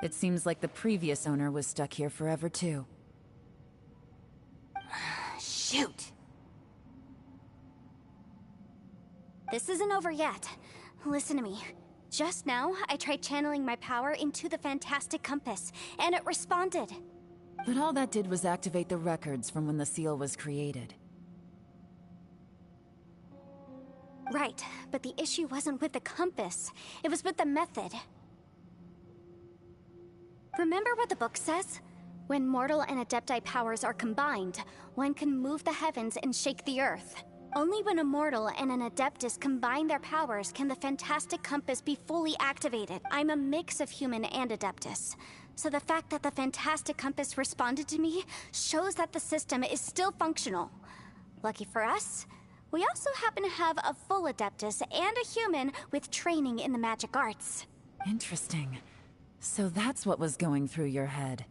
It seems like the previous owner was stuck here forever too. Shoot! This isn't over yet. Listen to me. Just now, I tried channeling my power into the fantastic compass, and it responded. But all that did was activate the records from when the seal was created. Right, but the issue wasn't with the compass. It was with the method. Remember what the book says? When mortal and Adepti powers are combined, one can move the heavens and shake the earth. Only when a mortal and an Adeptus combine their powers can the fantastic compass be fully activated. I'm a mix of human and Adeptus. So the fact that the fantastic compass responded to me shows that the system is still functional. Lucky for us, we also happen to have a full Adeptus and a human with training in the magic arts. Interesting. So that's what was going through your head.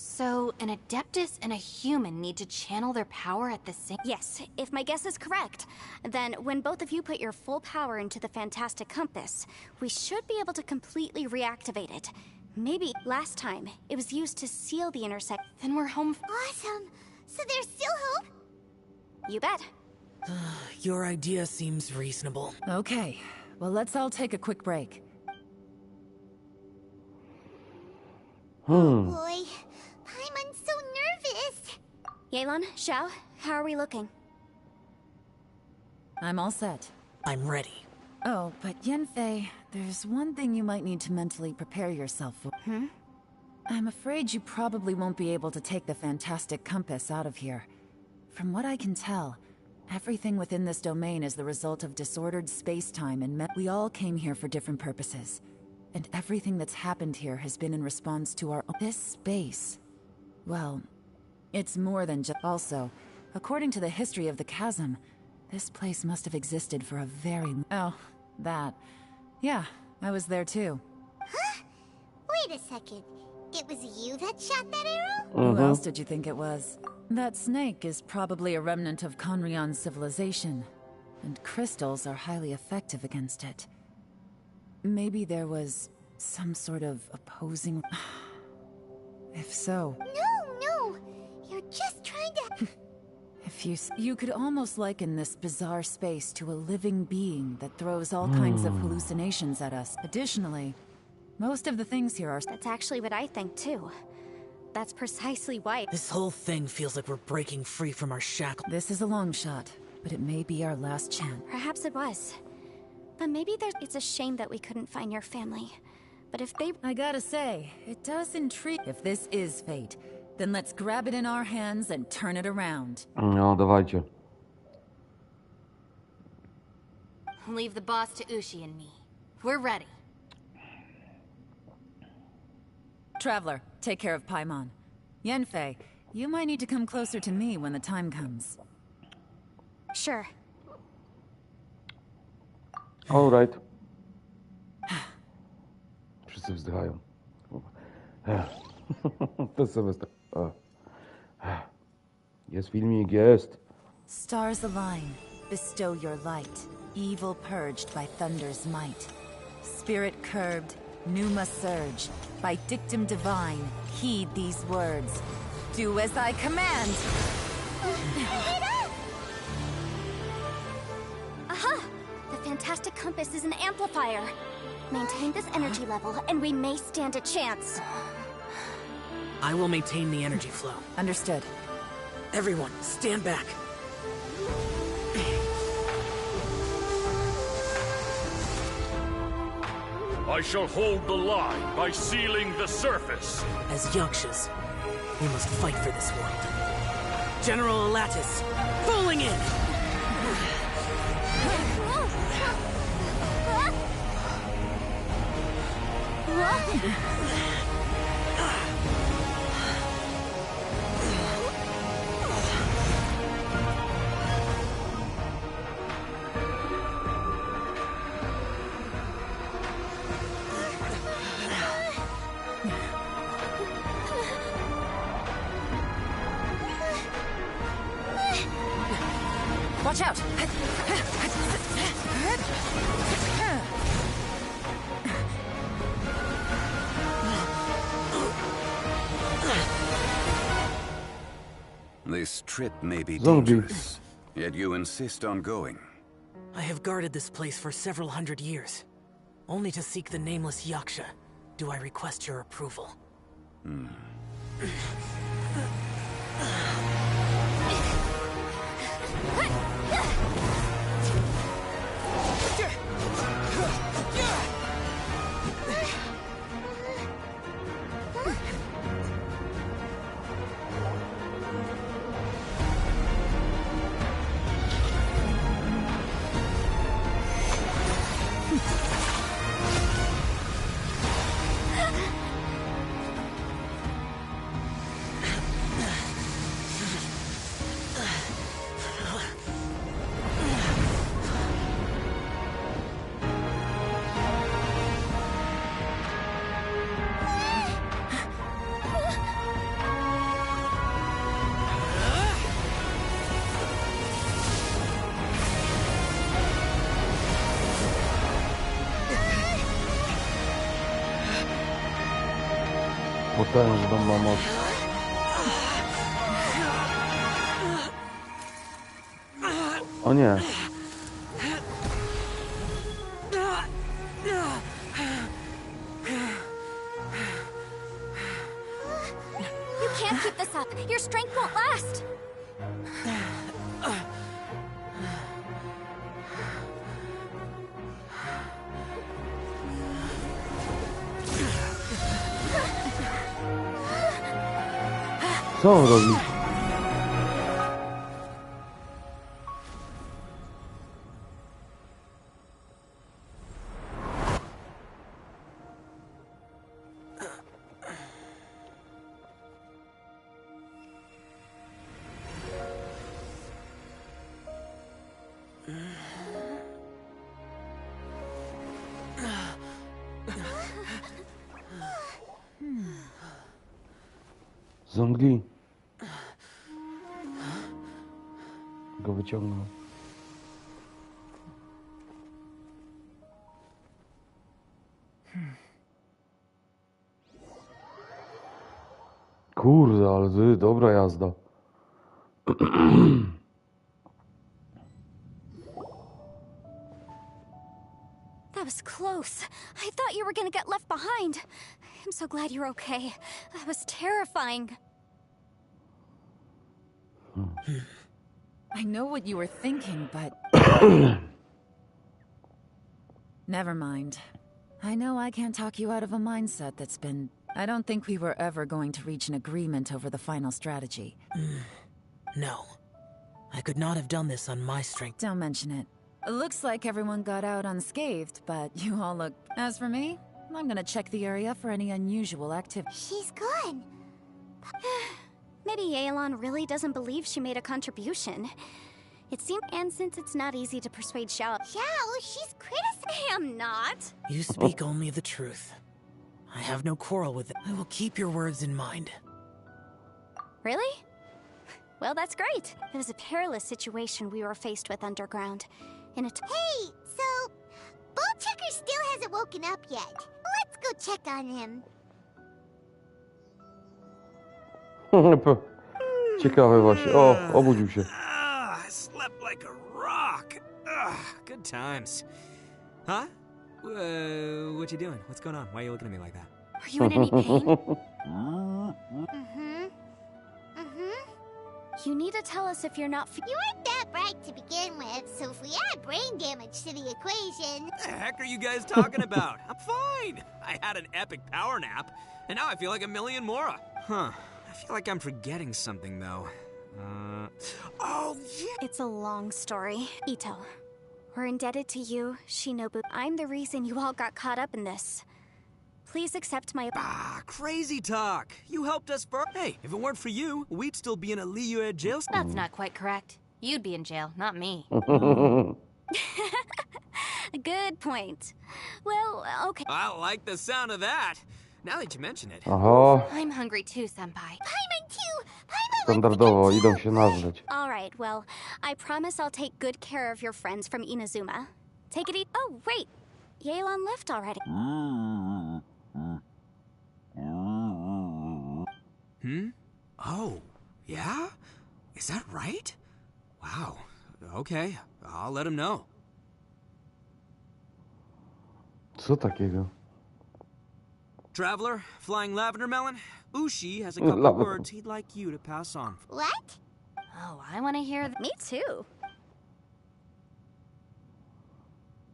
So, an Adeptus and a human need to channel their power at the same... Yes, if my guess is correct, then when both of you put your full power into the fantastic compass, we should be able to completely reactivate it. Maybe last time, it was used to seal the intersect. Then we're home... Awesome! So there's still hope? You bet. Your idea seems reasonable. Okay, well, let's all take a quick break. Oh boy, Paimon's so nervous. Yelan, Xiao, how are we looking? I'm all set. I'm ready. Oh, but Yanfei, there's one thing you might need to mentally prepare yourself for. I'm afraid you probably won't be able to take the fantastic compass out of here. From what I can tell, everything within this domain is the result of disordered space-time and we all came here for different purposes. And everything that's happened here has been in response to our this space. Well, it's more than just... Also, according to the history of the chasm, this place must have existed for a very... Oh, that. Yeah, I was there too. Huh? Wait a second. It was you that shot that arrow? Who else did you think it was? That snake is probably a remnant of Conrion's civilization, and crystals are highly effective against it. Maybe there was some sort of opposing... If so... No! You're just trying to... If you could almost liken this bizarre space to a living being that throws all kinds of hallucinations at us. Additionally, most of the things here are... That's actually what I think, too. That's precisely why... This whole thing feels like we're breaking free from our shackles. This is a long shot, but it may be our last chance. Perhaps it was. But maybe there's... It's a shame that we couldn't find your family. But if they... I gotta say, it does intrigue... If this is fate, then let's grab it in our hands and turn it around. No, dawajcie. Leave the boss to Ushi and me. We're ready. Traveler, take care of Paimon. Yanfei, you might need to come closer to me when the time comes. Sure. All right. Wszyscy wzdychają. To semestr. Jest filmik, jest. Stars align, bestow your light. Evil purged by thunder's might. Spirit curbed, pneuma surge. By dictum divine, heed these words. Do as I command! Aha! The fantastic compass is an amplifier. Maintain this energy level, and we may stand a chance. I will maintain the energy flow. Understood. Everyone, stand back. I shall hold the line by sealing the surface. As Yakshas, we must fight for this world. General Elatis, falling in! Watch out! This trip may be dangerous, yet you insist on going. I have guarded this place for several hundred years. Only to seek the nameless Yaksha do I request your approval. Potężną ma moc. O nie. You can't keep this up. Your strength won't last. Co on robi? Zongli. Go wyciągnął. Kurde, ale ty, dobra jazda. That was close. I thought you were gonna get left behind. I'm so glad you're okay. That was terrifying. I know what you were thinking, but... Never mind. I know I can't talk you out of a mindset that's been... I don't think we were ever going to reach an agreement over the final strategy. No. I could not have done this on my strength. Don't mention it. It looks like everyone got out unscathed, but you all look... As for me, I'm gonna check the area for any unusual activity. She's gone. Maybe Yelan really doesn't believe she made a contribution. It seems, and since it's not easy to persuade Xiao, she's criticizing. I am not. You speak only the truth. I have no quarrel with it. I will keep your words in mind. Really? Well, that's great. It was a perilous situation we were faced with underground. Hey, so Bullchecker still hasn't woken up yet. Let's go check on him. Ciekawe właśnie. O, obudził się. I slept like a rock. Good times. Huh? What you doing? What's going on? Why are you looking at me like that? Are you in any pain? You need to tell us if you're not. You weren't that bright to begin with, so if we add brain damage to the equation... What the heck are you guys talking about? I'm fine. I had an epic power nap, and now I feel like a million more. Huh. I feel like I'm forgetting something, though. Oh, yeah! It's a long story. Ito, we're indebted to you, Shinobu. I'm the reason you all got caught up in this. Please accept my... Crazy talk. You helped us first. Hey, if it weren't for you, we'd still be in a lvl'ujemy jail. That's not quite correct. You'd be in jail, not me. Good point. Well, okay. I like the sound of that. Now that you mention it. Aha. I'm hungry too, senpai. Paimon too! Standardowo idą się nażreć. All right, well, I promise I'll take good care of your friends from Inazuma. Take it easy. Oh, wait. Yelan left already. Oh, yeah? Is that right? Wow. Okay, I'll let him know. Co takiego? Traveler, Flying Lavender Melon, Ushi has a couple of words he'd like you to pass on. What? Oh, I want to hear Me too.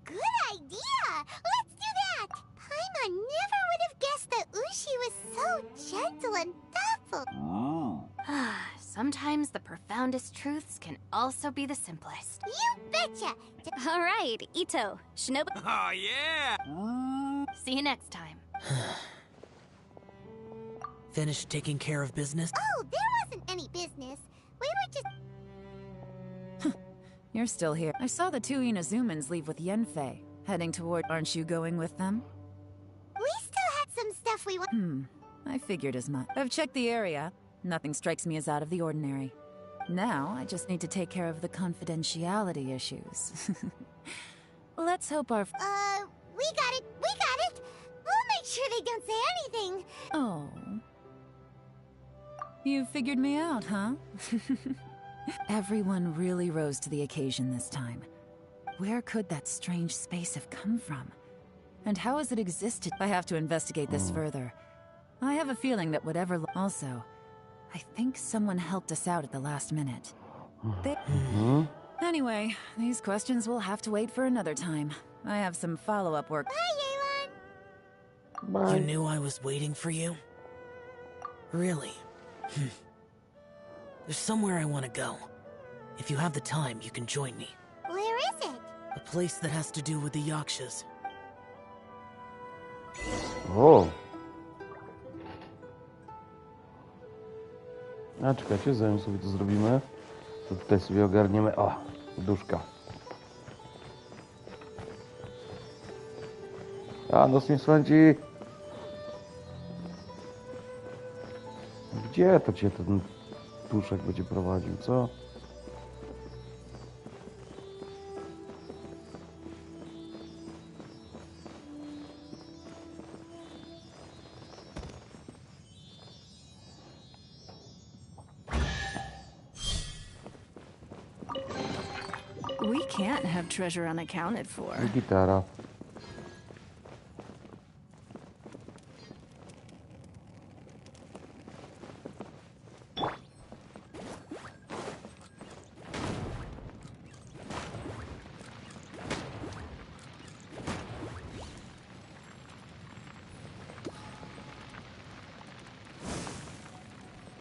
Good idea! Let's do that! Paimon never would have guessed that Ushi was so gentle and thoughtful. Sometimes the profoundest truths can also be the simplest. You betcha! All right, Ito, Shinobu. Oh, yeah! See you next time. Finished taking care of business? Oh, there wasn't any business. We were just... You're still here. I saw the two Inazumans leave with Yenfei, heading toward... Aren't you going with them? We still had some stuff we want... I figured as much. I've checked the area. Nothing strikes me as out of the ordinary. Now, I just need to take care of the confidentiality issues. Let's hope our... we got it! We got it! We'll make sure they don't say anything! Oh. You figured me out, huh? Everyone really rose to the occasion this time. Where could that strange space have come from? And how has it existed? I have to investigate this further. I have a feeling that whatever... Also, I think someone helped us out at the last minute. Anyway, these questions will have to wait for another time. I have some follow-up work. You knew I was waiting for you? Really? There's somewhere I want to go. If you have the time, you can join me. Where is it? A place that has to do with the Yakshas. O! A czekajcie, zanim sobie to zrobimy, to tutaj sobie ogarniemy... O! Duszka. A, nos nie swędzi! Gdzie to cię ten duszek będzie prowadził, co? We can't have treasure unaccounted for. Gitara.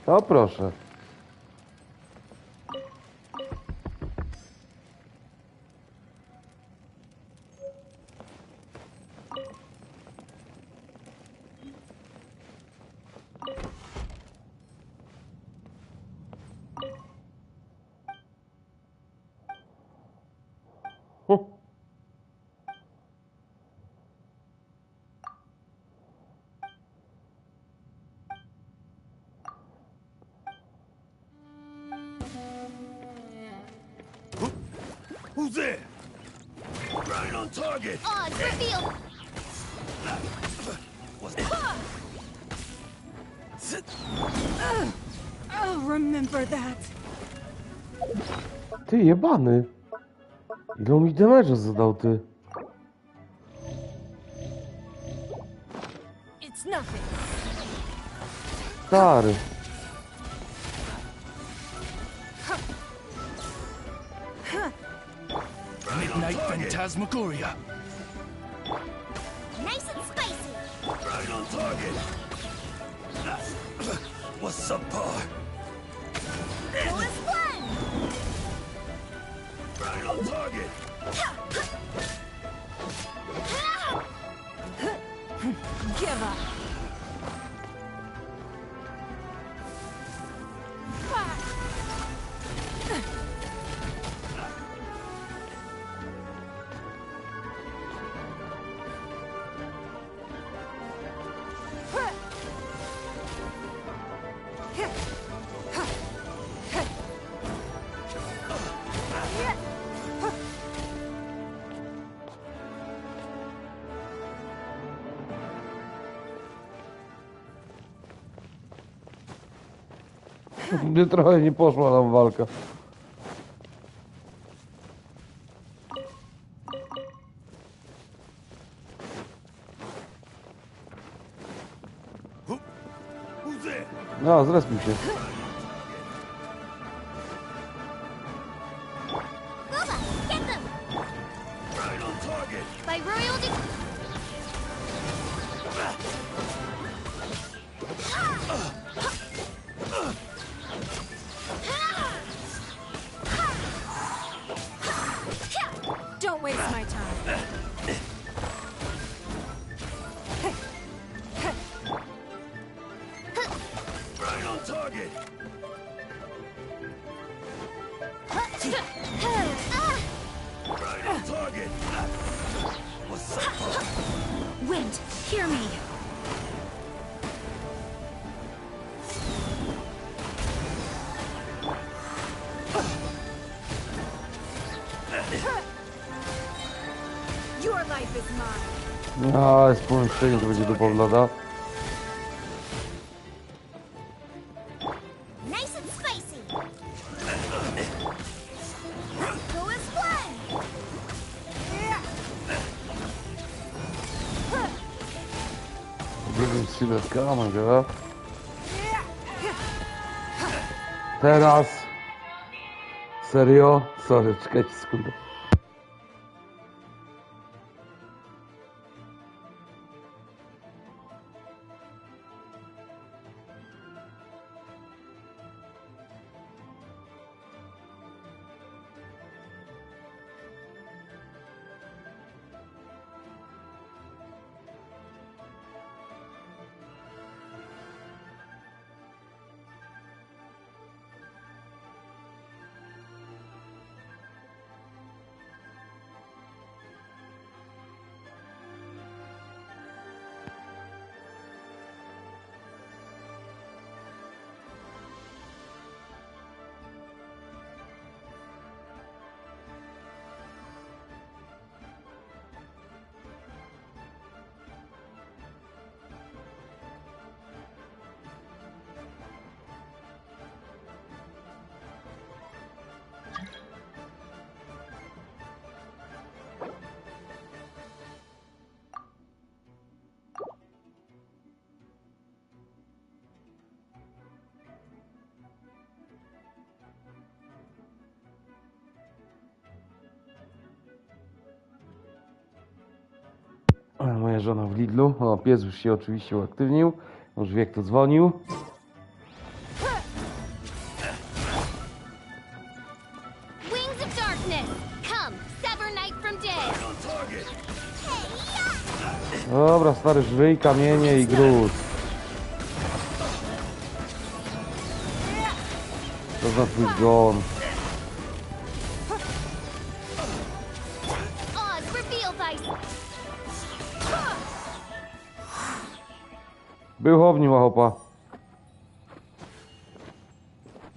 O proszę. Who's there? Right on target. Oh, it's revealed. I'll remember that. Ty jebany. Ile mi damage'a zadał, ty? It's nothing. Stary. Midnight Phantasmagoria. Nice and spicy. Right on target. What's up, par? Plus one. Right on target. Give up. Trochę nie poszła nam walka. No, zrespił się. Boba, get them. Right on target. By royal Don't waste my time. Right on target. Right on target. What's up, par? Wind, hear me. Your life is mine. A, z połączenia to będzie dupa blada. Nice and spicy. Zrobił sylwetkę, oh my god. Teraz. Serio? Sorry, czekajcie sekundę. Moja żona w Lidlu. O, pies już się oczywiście uaktywnił. Już wie, kto dzwonił. Wings of darkness, come, sever night from day. Dobra, stary, żwyj, kamienie i gruz. To za twój zgon. Oz, reveal thyself. Był chowni, machopa.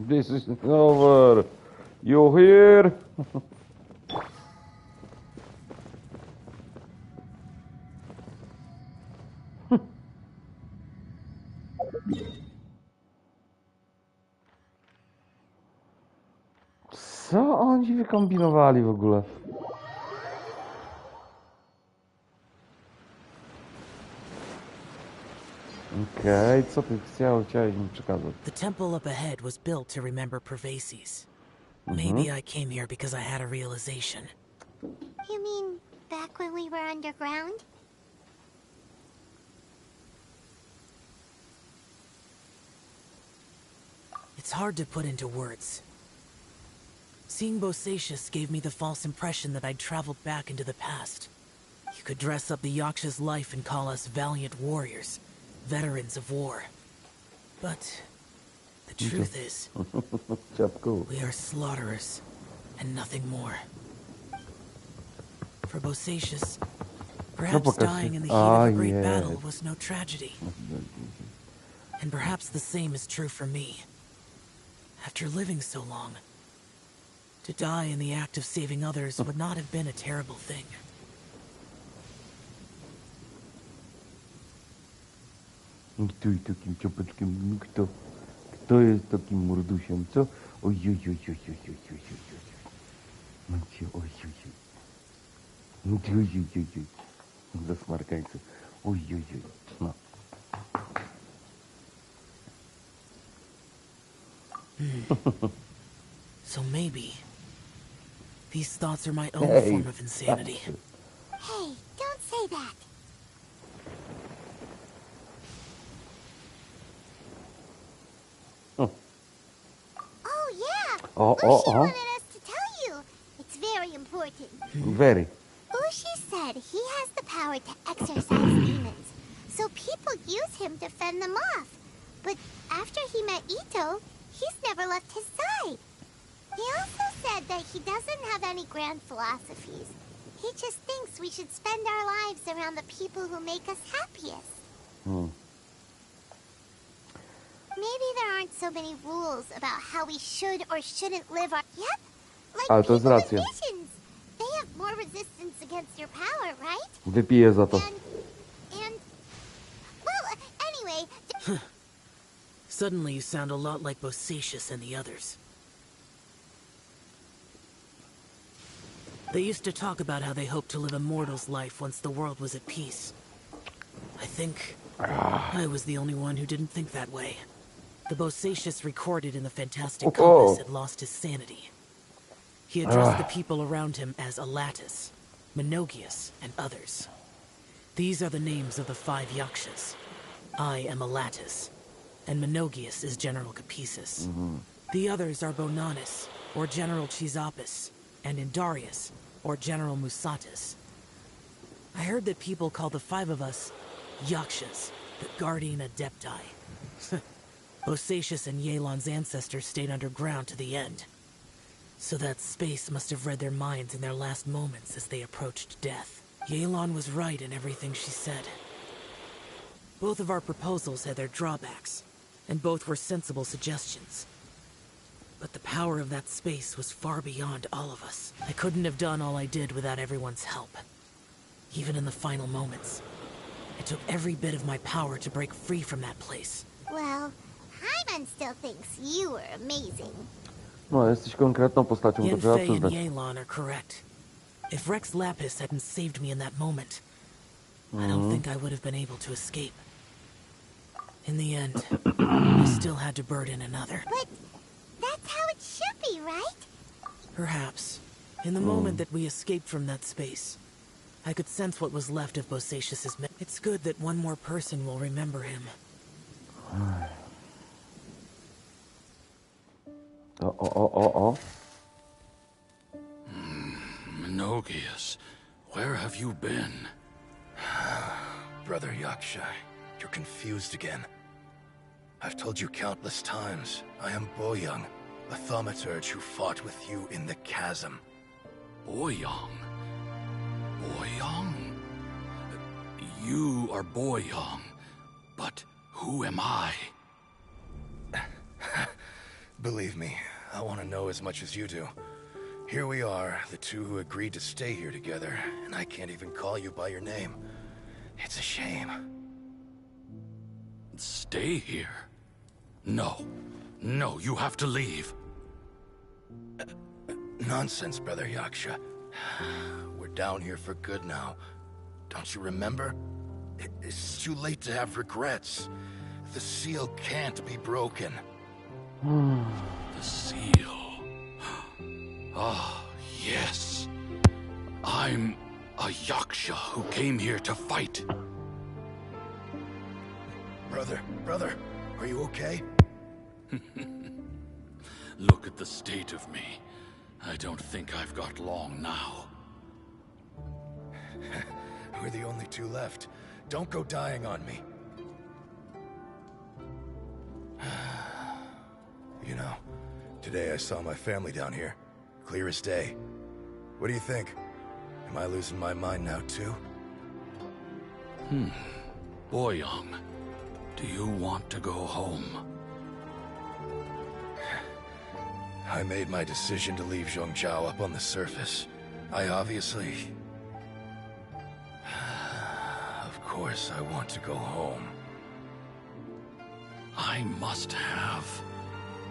This is over. You here? Co oni wykombinowali w ogóle? Okej, co ty chciałeś mi przekazać? The temple up ahead was built to remember Pervases. Maybe I came here because I had a realization. You mean back when we were underground? It's hard to put into words. Seeing Bosacius gave me the false impression that I'd traveled back into the past. You could dress up the Yaksha's life and call us valiant warriors, veterans of war. But the truth is, we are slaughterers and nothing more. For Bosacius, perhaps dying in the heat of a great battle was no tragedy. And perhaps the same is true for me. After living so long, to die in the act of saving others would not have been a terrible thing. Kto jest takim ciapeczkiem? Kto jest takim mordusiem, co? Oj. Macie, oj. Zasmarkańcy. Oj. No. So maybe these thoughts are my own form of insanity. Hey, don't say that. Oh yeah. Ushi wanted us to tell you. It's very important. Very. Ushi said he has the power to exorcise demons, so people use him to fend them off. But after he met Ito, he's never left his side. He also said that he doesn't have any grand philosophies. He just thinks we should spend our lives around the people who make us happiest. Maybe there aren't so many rules about how we should or shouldn't live our... Yep, like people with visions. They have more resistance against your power, right? Wypiję za to. And well, anyway... Suddenly you sound a lot like Bosacius and the others. They used to talk about how they hoped to live a mortal's life once the world was at peace. I think I was the only one who didn't think that way. The Bosacius recorded in the Fantastic Compass had lost his sanity. He addressed the people around him as Alatus, Minogius, and others. These are the names of the 5 Yakshas. I am Alatus, and Minogius is General Capisis. The others are Bonanis, or General Chisapis, and Indarius, or General Musatis. I heard that people call the 5 of us Yakshas, the Guardian Adepti. Bosacius and Yelan's ancestors stayed underground to the end. So that space must have read their minds in their last moments as they approached death. Yelan was right in everything she said. Both of our proposals had their drawbacks, and both were sensible suggestions. But the power of that space was far beyond all of us. I couldn't have done all I did without everyone's help. Even in the final moments. It took every bit of my power to break free from that place. Well, Paimon still thinks you were amazing. No, jesteś konkretną postacią, to trzeba Yenfei and przyznać. Yelan are correct. If Rex Lapis hadn't saved me in that moment, I don't think I would have been able to escape. In the end, I still had to burden another. But that's how it should be, right? Perhaps. In the moment that we escaped from that space, I could sense what was left of Bosacius's men. It's good that one more person will remember him. Minogius, where have you been? Brother Yaksha, you're confused again. I've told you countless times, I am Boyoung, the thaumaturge who fought with you in the chasm. Boyoung? Boyoung? You are Boyoung, but who am I? Believe me, I want to know as much as you do. Here we are, the two who agreed to stay here together, and I can't even call you by your name. It's a shame. Stay here? No. No, you have to leave. Nonsense, Brother Yaksha. We're down here for good now. Don't you remember? It's too late to have regrets. The seal can't be broken. The seal. Ah, yes. I'm a Yaksha who came here to fight. Brother, are you okay? Look at the state of me. I don't think I've got long now. We're the only two left. Don't go dying on me. You know, today I saw my family down here. Clear as day. What do you think? Am I losing my mind now too? Boyoung, do you want to go home? I made my decision to leave Zhongzhou up on the surface. I obviously... Of course I want to go home. I must have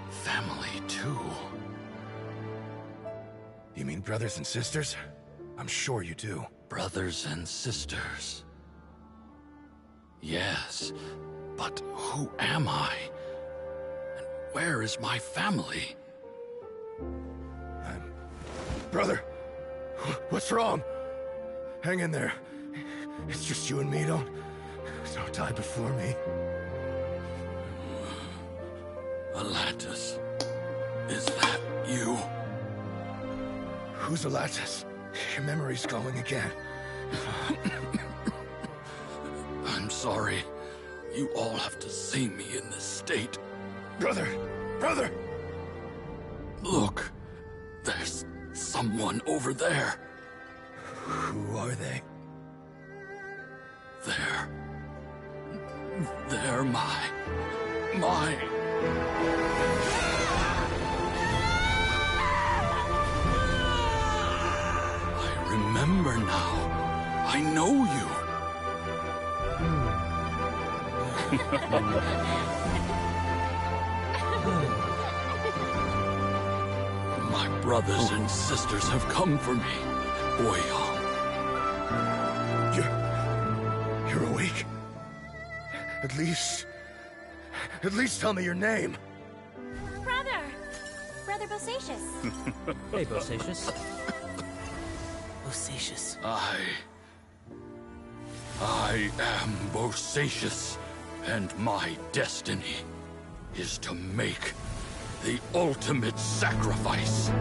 family too. You mean brothers and sisters? I'm sure you do. Brothers and sisters. Yes, but who am I? And where is my family? Brother, what's wrong? Hang in there. It's just you and me. Don't die before me. Alatus, is that you? Who's Alatus? Your memory's going again. I'm sorry. You all have to see me in this state. Brother! Look, there's someone over there. Who are they? They're my... I remember now. I know you. My brothers and sisters have come for me, Boyoung. You're awake? At least tell me your name. Brother Bosacius. Hey, Bosacius. Bosacius. I am Bosacius, and my destiny is to make the ultimate sacrifice.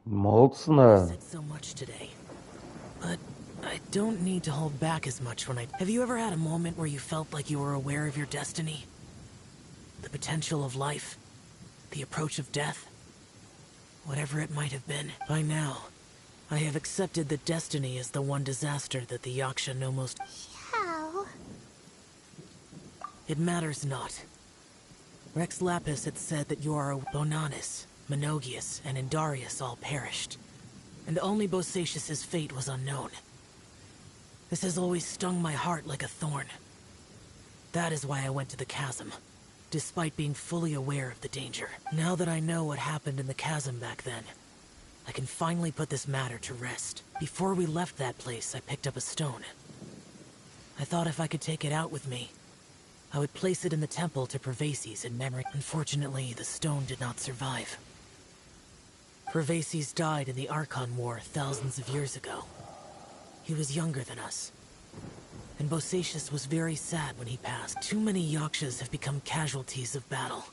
Mocne. Said so much today, but I don't need to hold back as much when I... Have you ever had a moment where you felt like you were aware of your destiny? The potential of life? The approach of death? Whatever it might have been. By now, I have accepted that destiny is the one disaster that the Yaksha know most. How? It matters not. Rex Lapis had said that Bonanis, Menogius, and Indarius all perished, and only Bosacius's fate was unknown. This has always stung my heart like a thorn. That is why I went to the chasm, despite being fully aware of the danger. Now that I know what happened in the chasm back then, I can finally put this matter to rest. Before we left that place, I picked up a stone. I thought if I could take it out with me, I would place it in the temple to Pervases in memory. Unfortunately, the stone did not survive. Pervases died in the Archon War thousands of years ago. He was younger than us, and Bosacius was very sad when he passed. Too many Yakshas have become casualties of battle.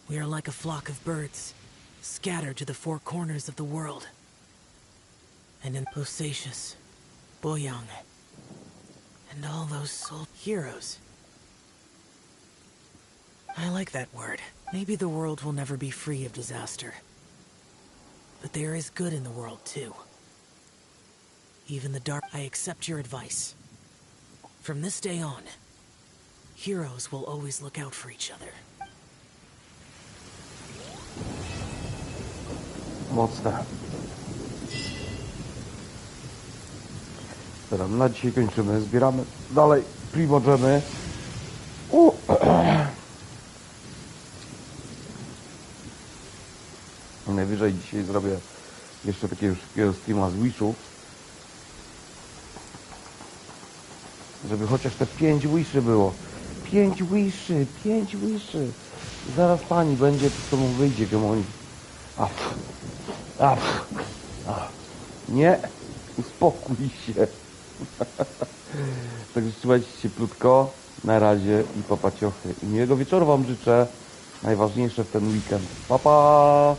We are like a flock of birds, scattered to the four corners of the world. And in Bosacius, Boyang, and all those soul heroes. I like that word. Maybe the world will never be free of disaster. But there is good in the world, too. Even the dark... I accept your advice. From this day on, heroes will always look out for each other. Mocne. Dobra, na dzisiaj kończymy. Zbieramy dalej primogeny. Najwyżej dzisiaj zrobię jeszcze takiego szybkiego streama z wishów. Żeby chociaż te 5 wiszy było. 5 wiszy, 5 wiszy. Zaraz pani będzie, to mu wyjdzie, Gemoni. Nie, uspokój się. Także trzymajcie się krótko. Na razie i papaciochy. I miłego wieczoru wam życzę. Najważniejsze w ten weekend. Pa, pa!